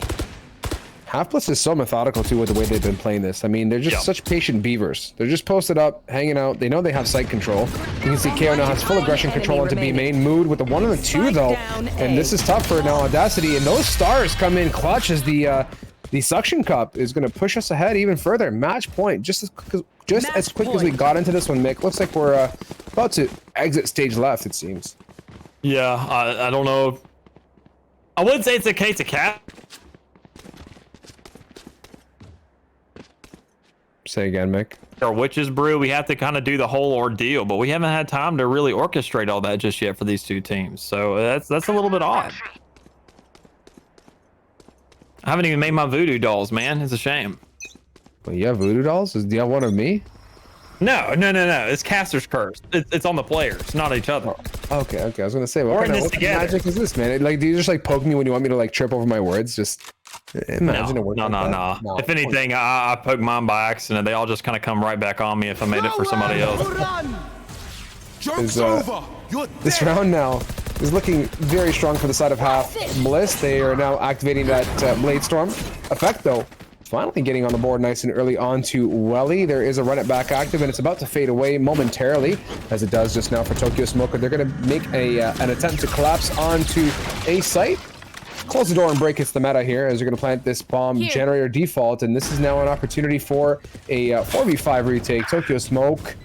Half-Plus is so methodical too with the way they've been playing this. I mean, they're just such patient beavers. They're just posted up, hanging out. They know they have site control. You can see KO now has full aggression control into B main. Mood with the 1 and the 2 though, and this is tough for now Audacity. And those stars come in clutch as the suction cup is going to push us ahead even further. Match point, just as quick as we got into this one, Mick. Looks like we're about to exit stage left. It seems. Yeah, I don't know. I wouldn't say it's a case of cat. Say again, Mick. Or Witch's Brew, we have to kind of do the whole ordeal, but we haven't had time to really orchestrate all that just yet for these two teams. So that's a little bit odd. I haven't even made my voodoo dolls, man. It's a shame. Well, you have voodoo dolls? Do you have one of me? No. It's Caster's Curse. It's on the players, not each other. Okay. I was gonna say, what kind of magic is this, man? Like, do you just like poke me when you want me to like trip over my words? Just imagine it working. No. If anything, I poke mine by accident. They all just kind of come right back on me if I made it for somebody else. This round now is looking very strong for the side of Half Bliss. They are now activating that Blade Storm effect though. Finally getting on the board nice and early onto Welly. There is a run it back active, and it's about to fade away momentarily, as it does just now for Tokyo Smoker. They're going to make an attempt to collapse onto a site. Close the door and break. It's the meta here, as you're going to plant this bomb generator default, and this is now an opportunity for a 4v5 retake. Tokyo Smoke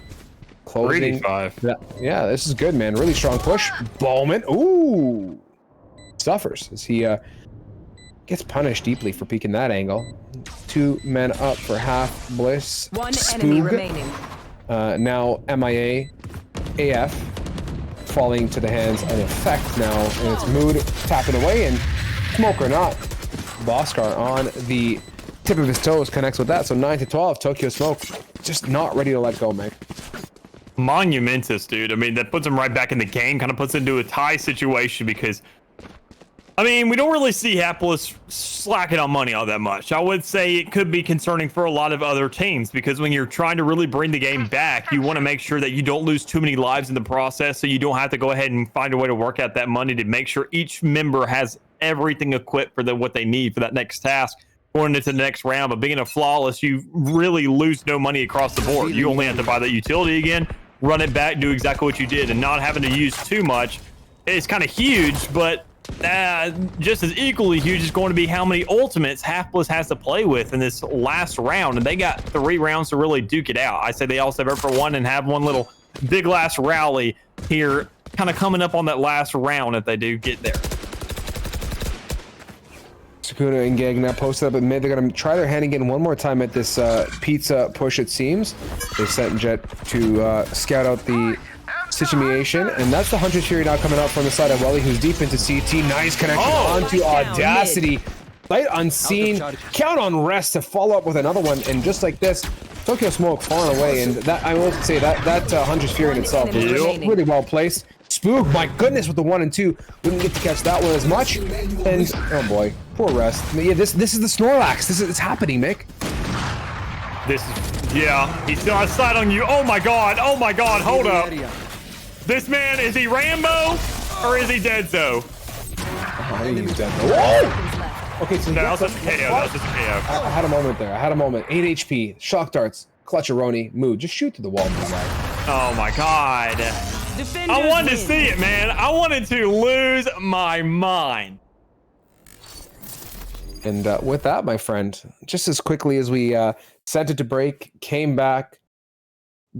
closing. 3v5. Yeah, this is good, man. Really strong push. Bowman. Ooh. Suffers as he gets punished deeply for peeking that angle. 2 men up for Half Bliss. One Spoog. enemy remaining. Now MIA AF falling to the hands of Effect now, and it's Mood tapping away, and Smoker not. Boskar on the tip of his toes connects with that, so 9-12. Tokyo Smoke just not ready to let go, man. Monumentous, dude. I mean, that puts him right back in the game, kind of puts into a tie situation, because I mean, we don't really see Hapless slacking on money all that much. I would say it could be concerning for a lot of other teams, because when you're trying to really bring the game back, you want to make sure that you don't lose too many lives in the process, so you don't have to go ahead and find a way to work out that money to make sure each member has everything equipped for what they need for that next task going into the next round. But being a flawless, you really lose no money across the board. You only have to buy that utility again, run it back, do exactly what you did, and not having to use too much. It's kind of huge, but just as equally huge is going to be how many ultimates Half-Bliss has to play with in this last round, and they got 3 rounds to really duke it out. I say they also have for one and have one little big last rally here, kind of coming up on that last round if they do get there. Sukuna and Gag now posted up at mid. They're going to try their hand again one more time at this pizza push, it seems. They sent Jet to scout out the situation, and that's the Hunter's Fury now coming out from the side of Welly, who's deep into CT. Nice connection onto Audacity. Light unseen. Count on Rest to follow up with another one, and just like this, Tokyo Smoke falling away, and that I will say that Hunter's Fury in itself is really well placed. Spook, my goodness, with the 1 and 2, wouldn't get to catch that one as much. And oh boy, poor Rest. Yeah, this is the Snorlax. It's happening, Mick. This is, yeah, he's still outside on you. Oh my god, hold up. This man, is he Rambo or is he Deadzo? Whoa! Okay, so no, that's just a KO. That's just a KO. I had a moment there. 8 HP, shock darts, clutch-a-roni, Mood. Just shoot through the wall, my guy. Oh my God. I wanted to see it, man. I wanted to lose my mind. And with that, my friend, just as quickly as we sent it to break, came back,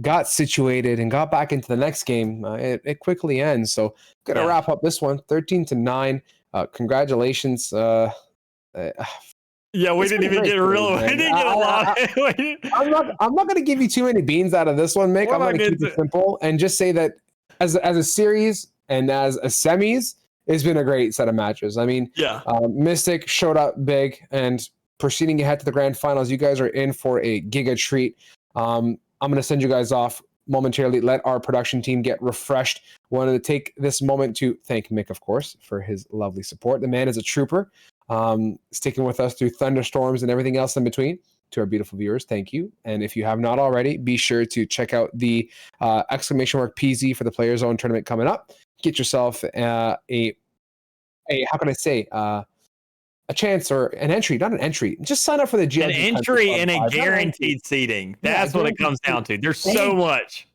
got situated, and got back into the next game, it quickly ends. So gonna wrap up this one, 13-9. Congratulations. Yeah, we didn't even get a real. We didn't get a lot. I'm not gonna give you too many beans out of this one, Mick. I'm gonna keep it simple and just say that as a series and as a semis, it's been a great set of matches. I mean, Mystic showed up big, and proceeding ahead to the grand finals, you guys are in for a giga treat. I'm going to send you guys off momentarily, let our production team get refreshed. Wanted to take this moment to thank Mick, of course, for his lovely support. The man is a trooper, sticking with us through thunderstorms and everything else in between. To our beautiful viewers, thank you. And if you have not already, be sure to check out the !PZ for the Player Zone tournament coming up. Get yourself a how can I say, a chance or an entry, not an entry. Just sign up for the GLG. An entry and a guaranteed seating. That's what it comes down to. There's so much.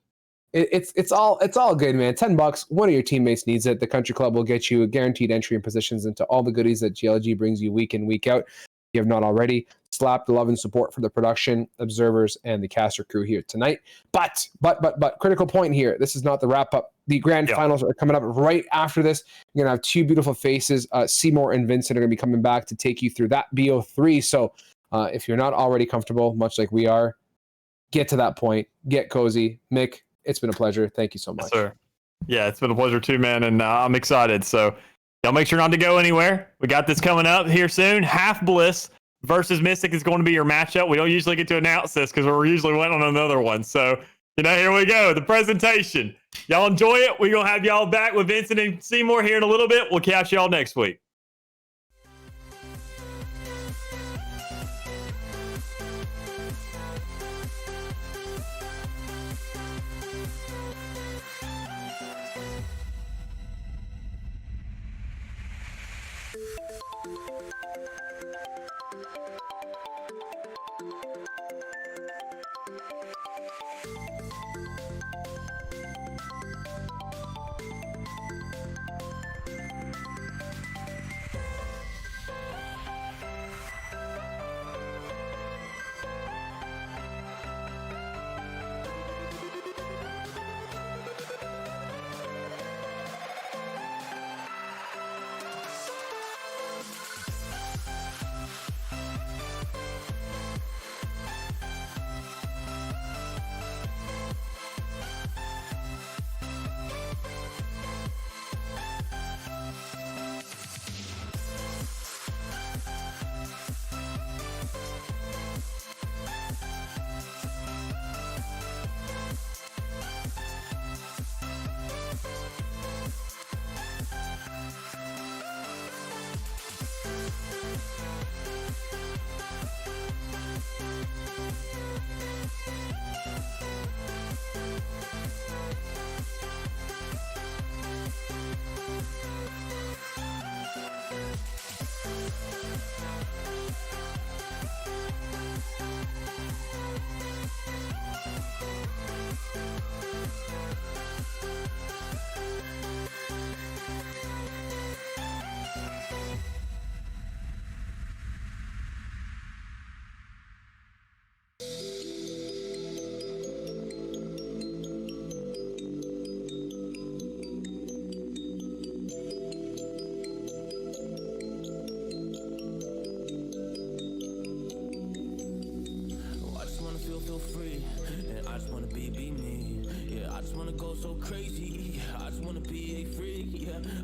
It's all good, man. $10. One of your teammates needs it. The country club will get you a guaranteed entry and positions into all the goodies that GLG brings you week in, week out. If you have not already, slap the love and support for the production, observers, and the caster crew here tonight. But critical point here. This is not the wrap up. The grand finals are coming up right after this. You're gonna have two beautiful faces. Seymour and Vincent are gonna be coming back to take you through that BO3. So if you're not already comfortable, much like we are, get to that point. Get cozy. Mick, it's been a pleasure. Thank you so much. Yes, sir. Yeah, it's been a pleasure too, man, and I'm excited. So y'all make sure not to go anywhere. We got this coming up here soon. Half Bliss versus Mystic is going to be your matchup. We don't usually get to announce this because we're usually waiting on another one. So, here we go. The presentation. Y'all enjoy it. We're going to have y'all back with Vincent and Seymour here in a little bit. We'll catch y'all next week.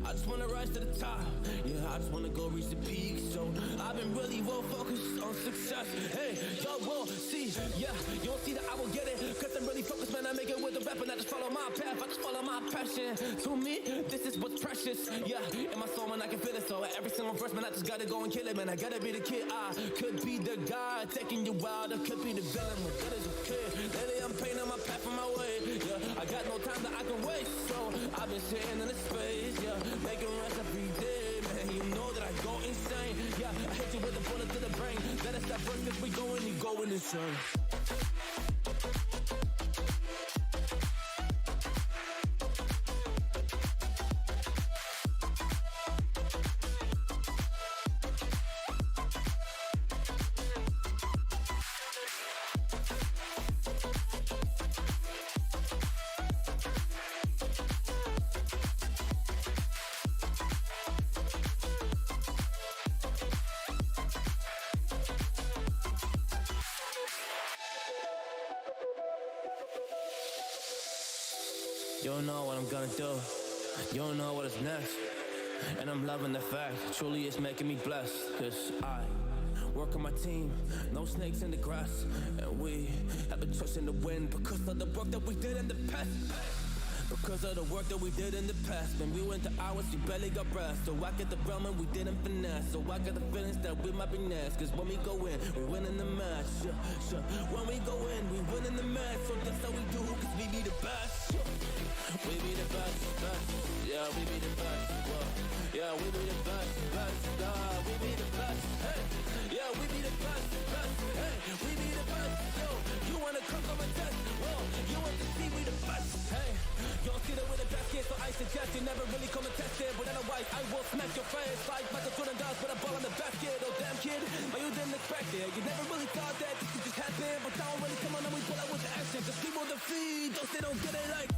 I just wanna rise to the top, yeah, I just wanna go reach the peak. So I've been really well focused on success. Hey, y'all will see, yeah, you don't see that I will get it, cause I'm really focused, man. I make it with the rap and I just follow my path, I just follow my passion. To me, this is what's precious, yeah, in my soul, man, I can feel it. So every single verse, man, I just gotta go and kill it, man. I gotta be the kid, I could be the guy taking you wild, I could be the villain, but good as a kid. Lately I'm painting my path on my way, yeah, I got no time that I can waste. So I've been sitting in the space, yeah, making rest every day, man. You know that I go insane, yeah, I hit you with a bullet to the brain. Let us stop first, cause we going, you going insane. You don't know what I'm gonna do. You don't know what is next. And I'm loving the fact, truly it's making me blessed. Cause I work on my team, no snakes in the grass. And we have a trust in the wind because of the work that we did in the past. Because of the work that we did in the past. When we went to hours, we barely got breath. So I get the realm and we didn't finesse. So I got the feelings that we might be next. Cause when we go in, we win in the match. When we go in, we win in the match. So that's how we do, cause we be the best. We be the best, best. Yeah, we be the best. Whoa. Yeah, we be the best, best. We be the best. Hey, yeah, we be the best, best. Hey, we be the best. Yo, you wanna come a test? Whoa, you want to see we the best? Hey, you don't see that we're the best kid, so I suggest you never really come and test it. But otherwise, I will smack your face like Michael Jordan does with a ball in the basket. Oh damn kid, but you didn't expect it. You never really thought that this could just happen. But now really come on and we pull out with the action. Cause people defeat those they don't get it like.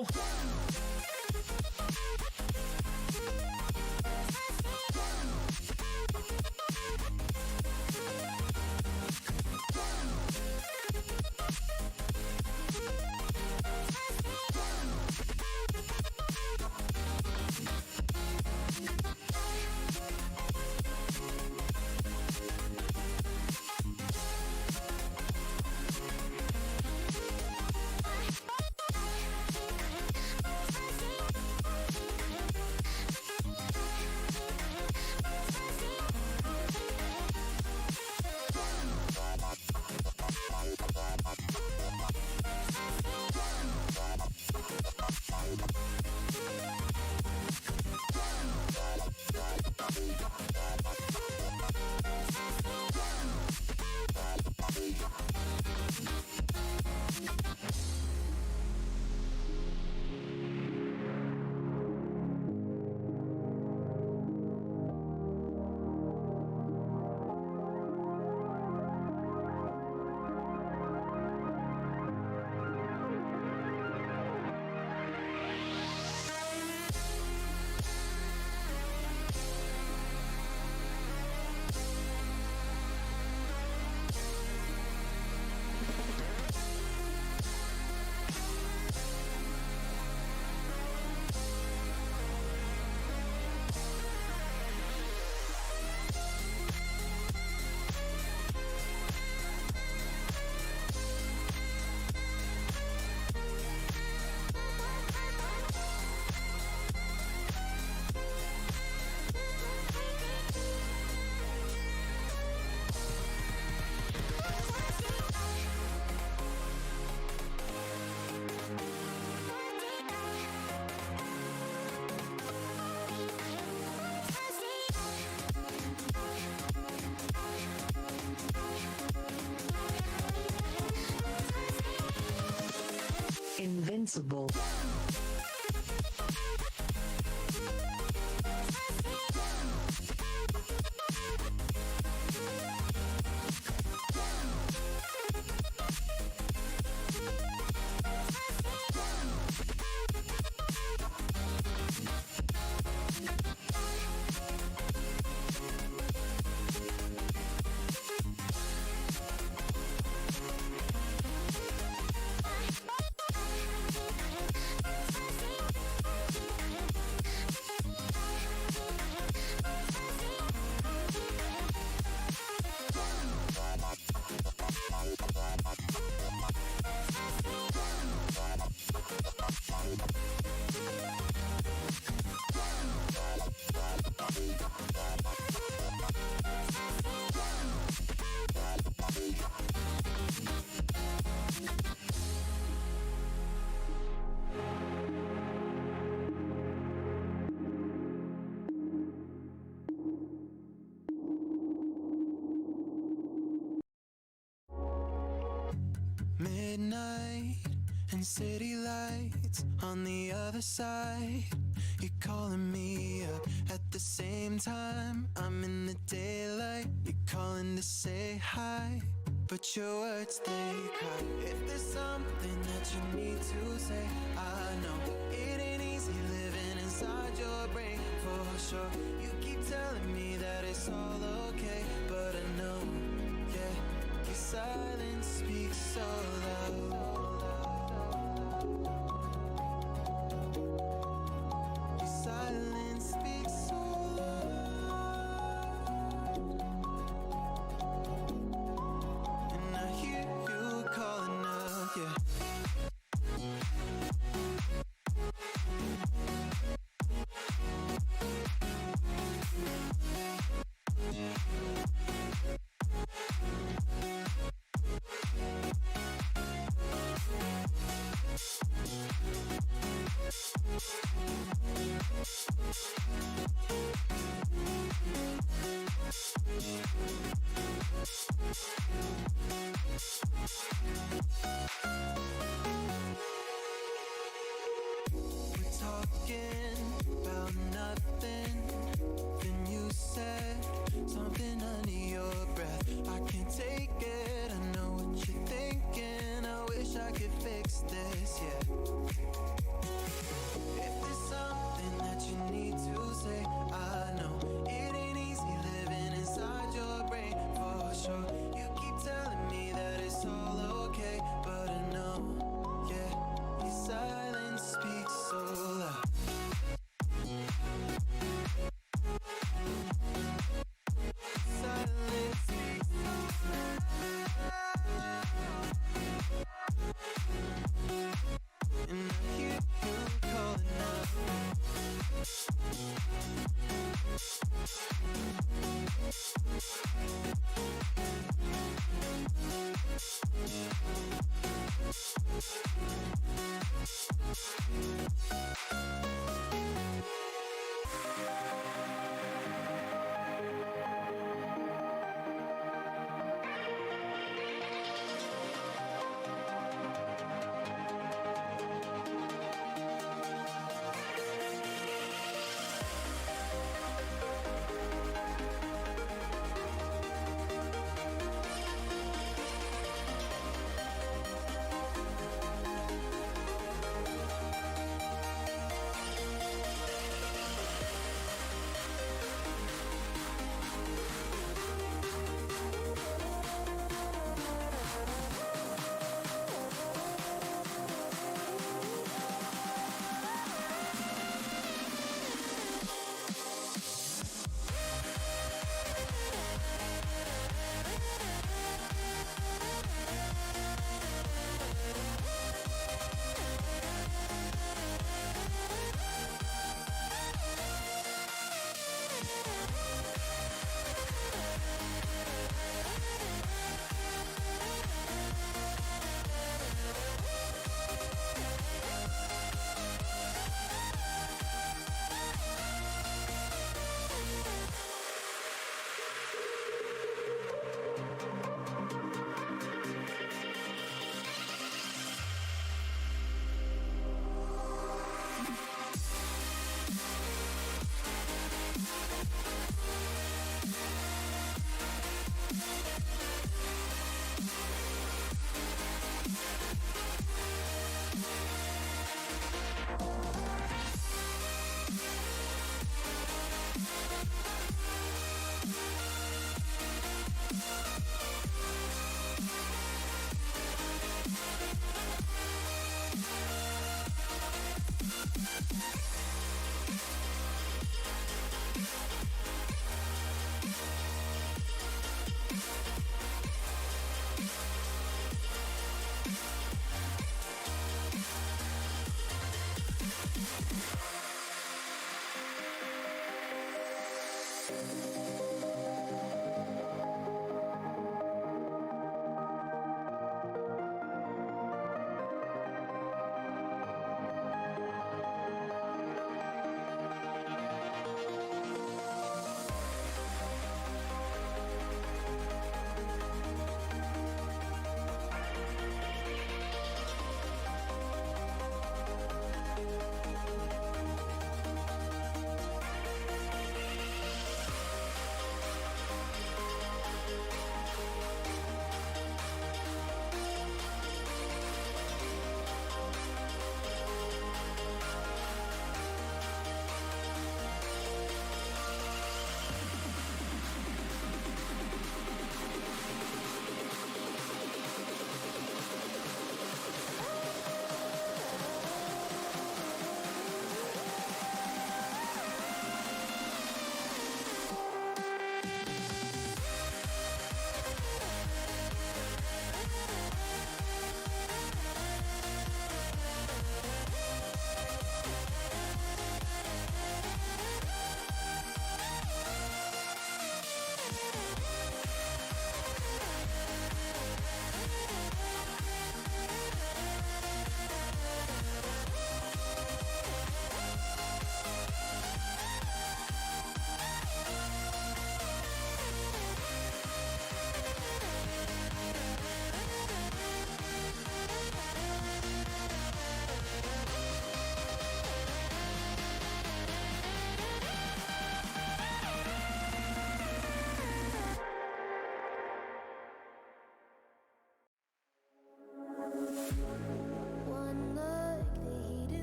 go. Invincible. Midnight and city lights on the other side. You're calling me up at the same time. I'm in the daylight. You're calling to say hi, but your words they cry. If there's something that you need to say, I know it ain't easy living inside your brain for sure. You keep telling me that it's all okay, but I know, yeah, your silence speaks so loud. Your silence speaks so loud, and I hear you calling out, yeah.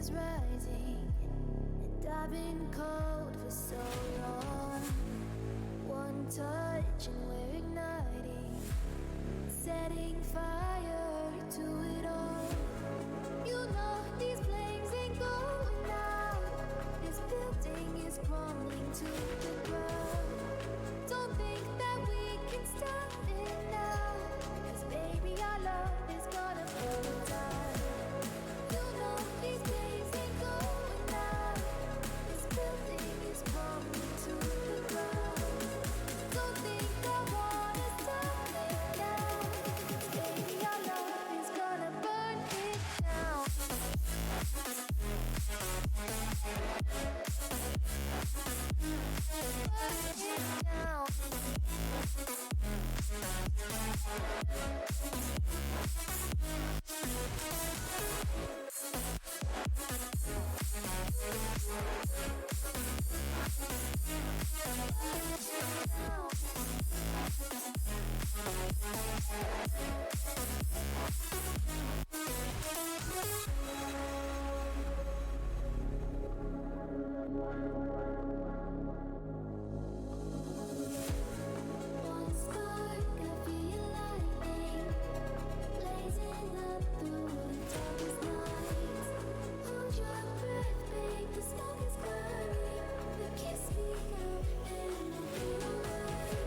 is rising, and I've been cold for so long. One touch and we're igniting, setting fire to it all. You know these flames ain't going out. This building is crumbling to the ground. Don't think that we can stop it now, 'cause baby our love is gonna burn down. You know these flames ain't going out. This building is crumbling to the ground. Don't think I wanna stop it now, 'cause baby our love is gonna burn it down. One spark, I feel lightning blazing up through the darkest nights. Hold your breath, babe, the smoke is burning, but kiss me now and I'll be alright.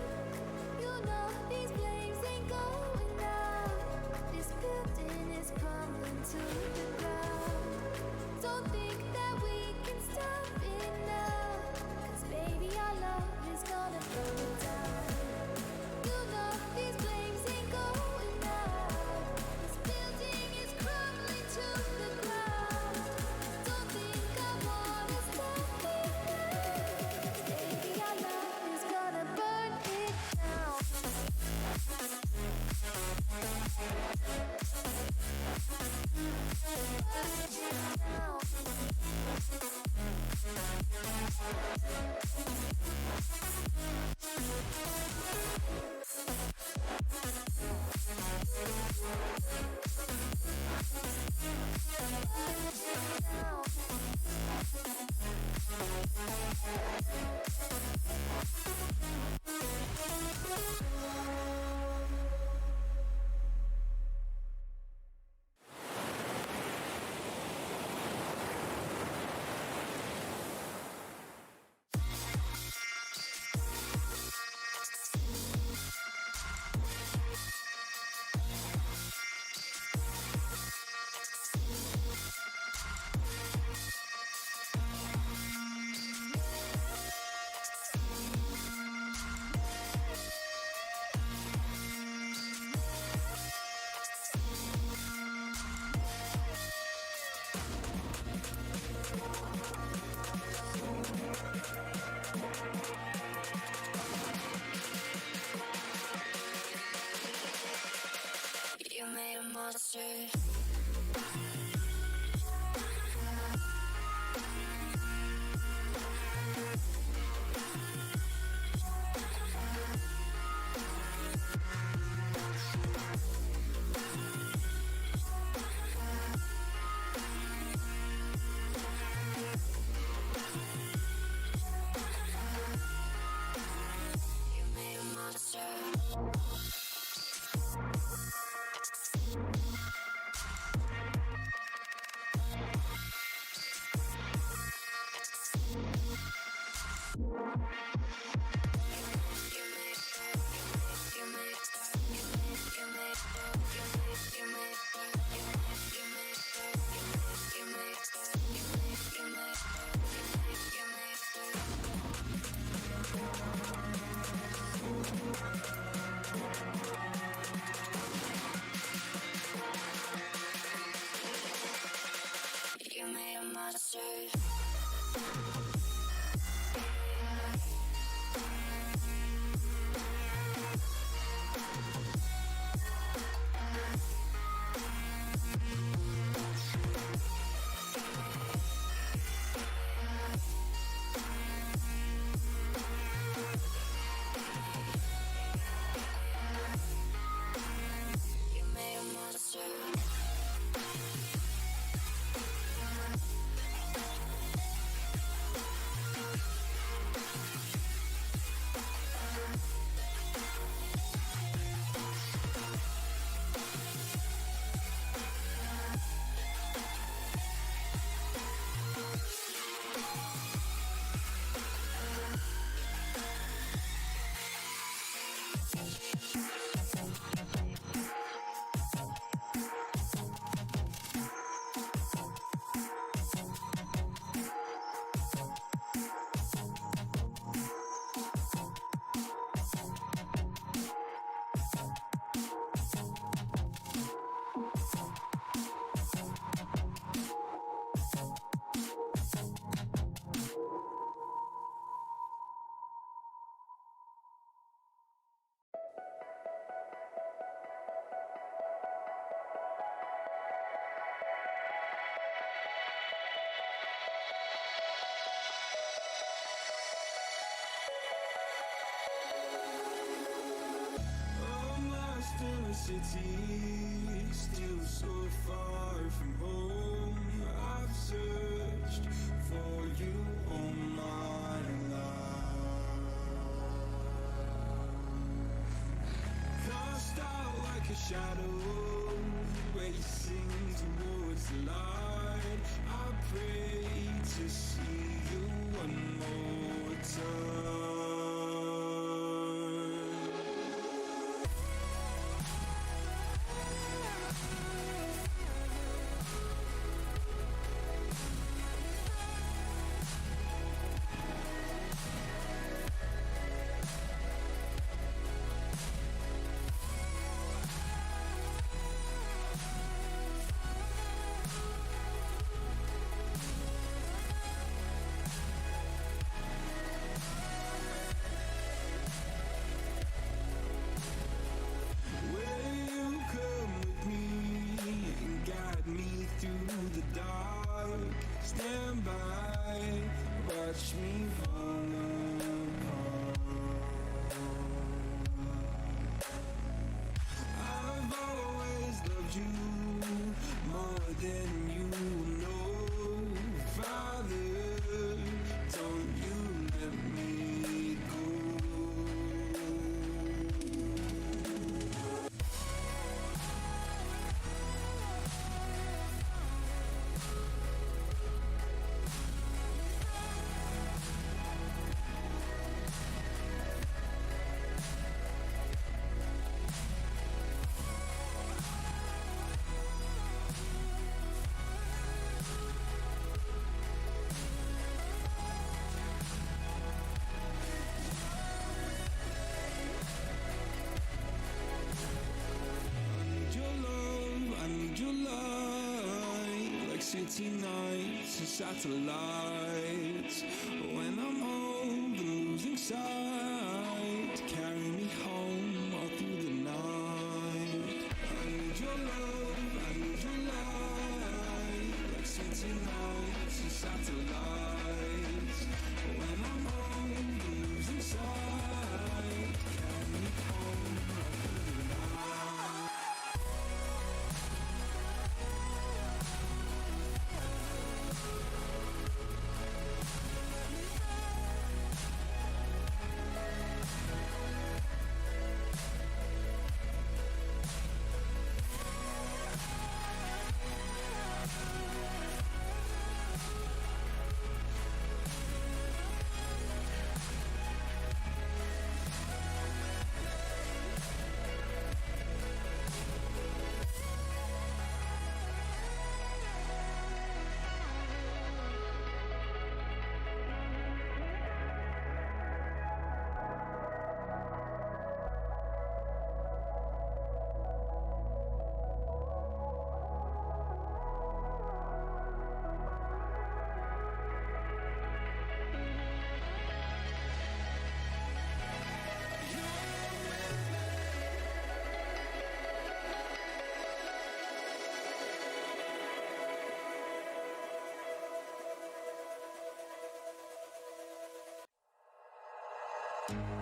You know these flames ain't going out. This building is crumbling to the ground. Don't think that we can stop it now, 'cause baby our love is gonna burn it down. You know these flames ain't going out. This building is crumbling to the ground. Don't think I wanna stop it now, 'cause baby our love is gonna burn it down. You made a monster. You made a monster. You made a monster. You made a monster. reality, still so far from home. I've searched for you all my life. Cast out like a shadow, racing towards the light. I pray to see you one more time. Stand by, watch me fall apart. I've always loved you more than you know. Father, don't you let me go. City nights and satellites. When I'm old and losing sight, carry me home all through the night. I need your love, I need your light. Like city nights and satellites. When I'm old and losing sight, carry me home all through the night.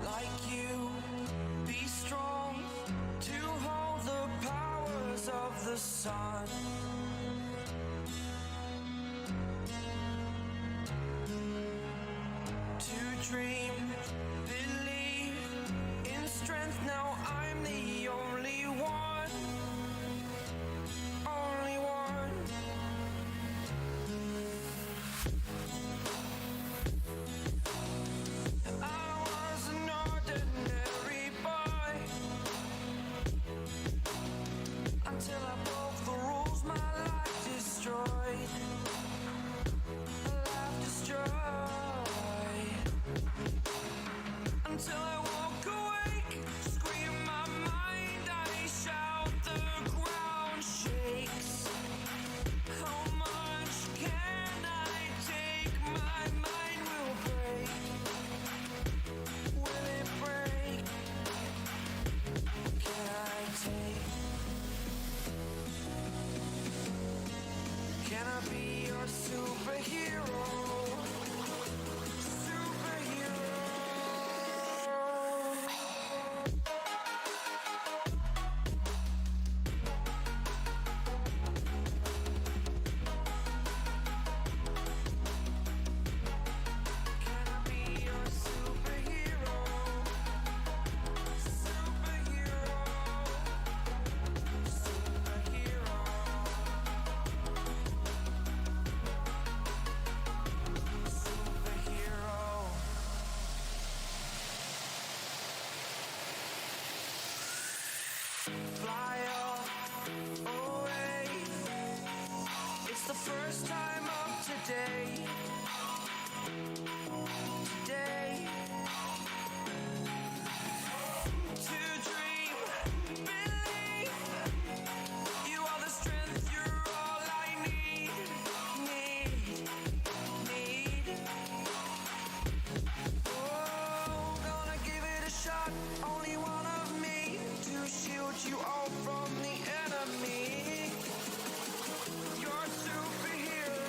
Like you, be strong to hold the powers of the sun. To dream, believe in strength. Now I'm the only one, only one. Until I broke the rules, my life destroyed. Life destroyed. Until I walk awake, scream my mind, I shout, the ground shakes. How much can I take? My mind will break. Will it break? Can I take? Can I be your superhero? Superhero. It's the first time of today. Today. To dream, believe. You are the strength, you're all I need. Oh, gonna give it a shot. Only one of me to shield you all from the enemy. You're a superhero.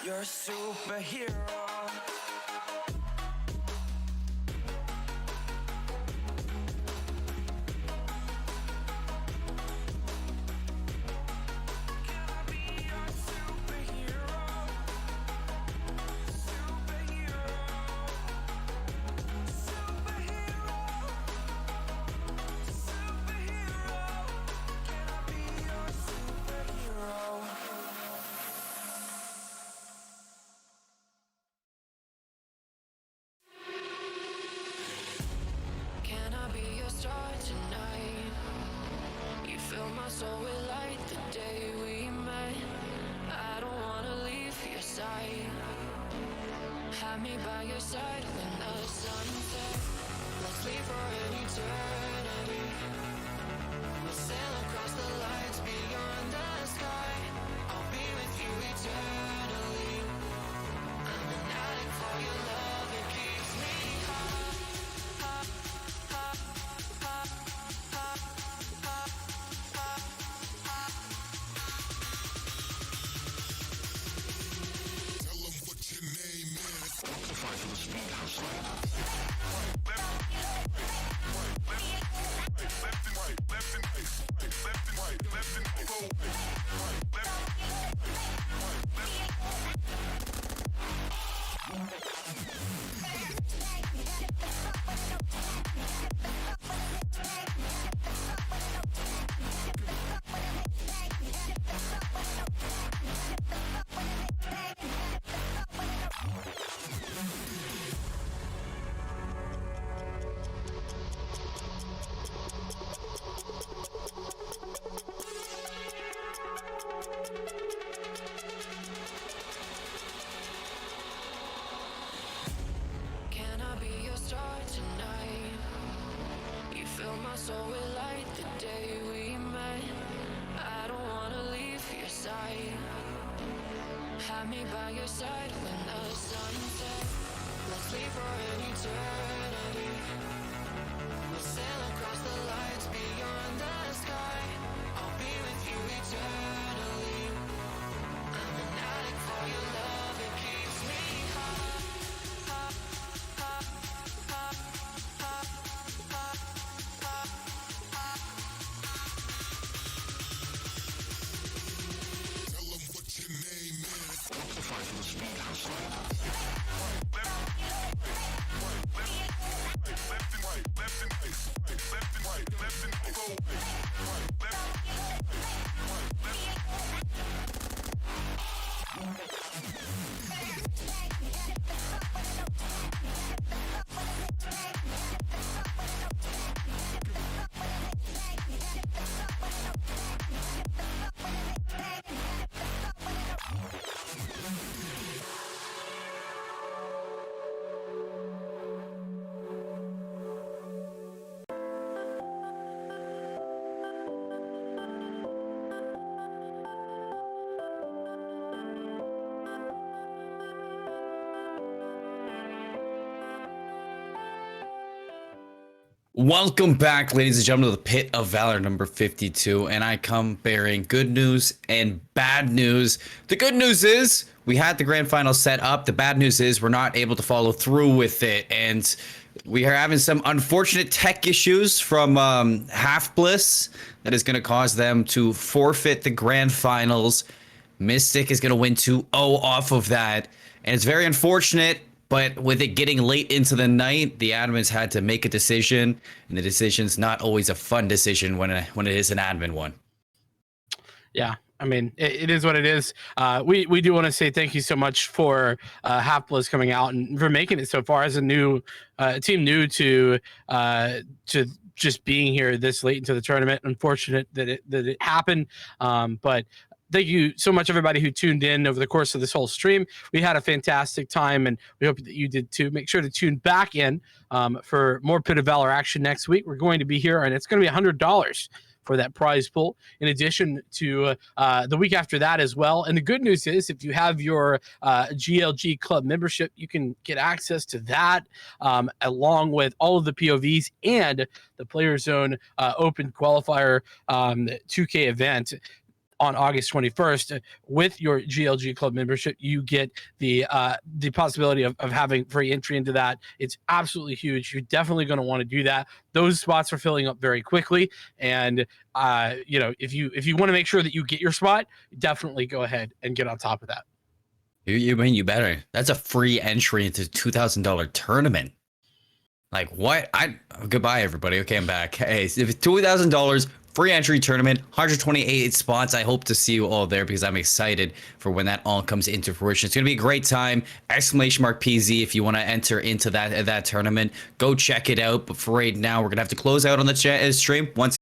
You're a superhero. Can I be your superhero? Superhero. Superhero. Superhero. Can I be your superhero? Can I be your star tonight? You fill my soul with light the day we met. I don't wanna leave your side. Have me by your side when the sun sets. Let's leave for an eternity. We'll sail across the lights beyond the sky. I'll be with you eternally. I'm an addict for your love, it keeps me high. Can I be your star tonight? You fill my soul with light the day we met. I don't wanna leave your side. Have me by your side when the sun sets. Let's leave for an eternity. We'll sail across the lights beyond the sky. I'll be with you eternally. I'm an addict for your love, it keeps me high. Welcome back, ladies and gentlemen, to the Pit of Valor number 52, and I come bearing good news and bad news. The good news is we had the grand final set up. The bad news is we're not able to follow through with it, and we are having some unfortunate tech issues from Half Bliss that is going to cause them to forfeit the grand finals. Mystic is going to win 2-0 off of that, and it's very unfortunate. But with it getting late into the night, the admins had to make a decision, and the decision's not always a fun decision when it is an admin one. Yeah, I mean, it is what it is. We do want to say thank you so much for Half Bliss coming out and for making it so far as a new team new to just being here this late into the tournament. Unfortunate that it happened, but thank you so much, everybody who tuned in over the course of this whole stream. We had a fantastic time, and we hope that you did too. Make sure to tune back in for more Pit of Valor action next week. We're going to be here, and it's going to be $100 for that prize pool, in addition to the week after that as well. And the good news is, if you have your GLG club membership, you can get access to that, along with all of the POVs and the Player Zone Open Qualifier 2K event on August 21st. With your GLG club membership, you get the possibility of having free entry into that. It's absolutely huge. You're definitely going to want to do that. Those spots are filling up very quickly, and if you want to make sure that you get your spot, definitely go ahead and get on top of that. You better. That's a free entry into $2,000 tournament. Like what? Goodbye, everybody. Okay, I'm back. Hey, if it's $2,000 free entry tournament, 128 spots. I hope to see you all there because I'm excited for when that all comes into fruition. It's gonna be a great time. !PZ if you want to enter into that tournament. Go check it out. But for right now, we're gonna have to close out on the stream once.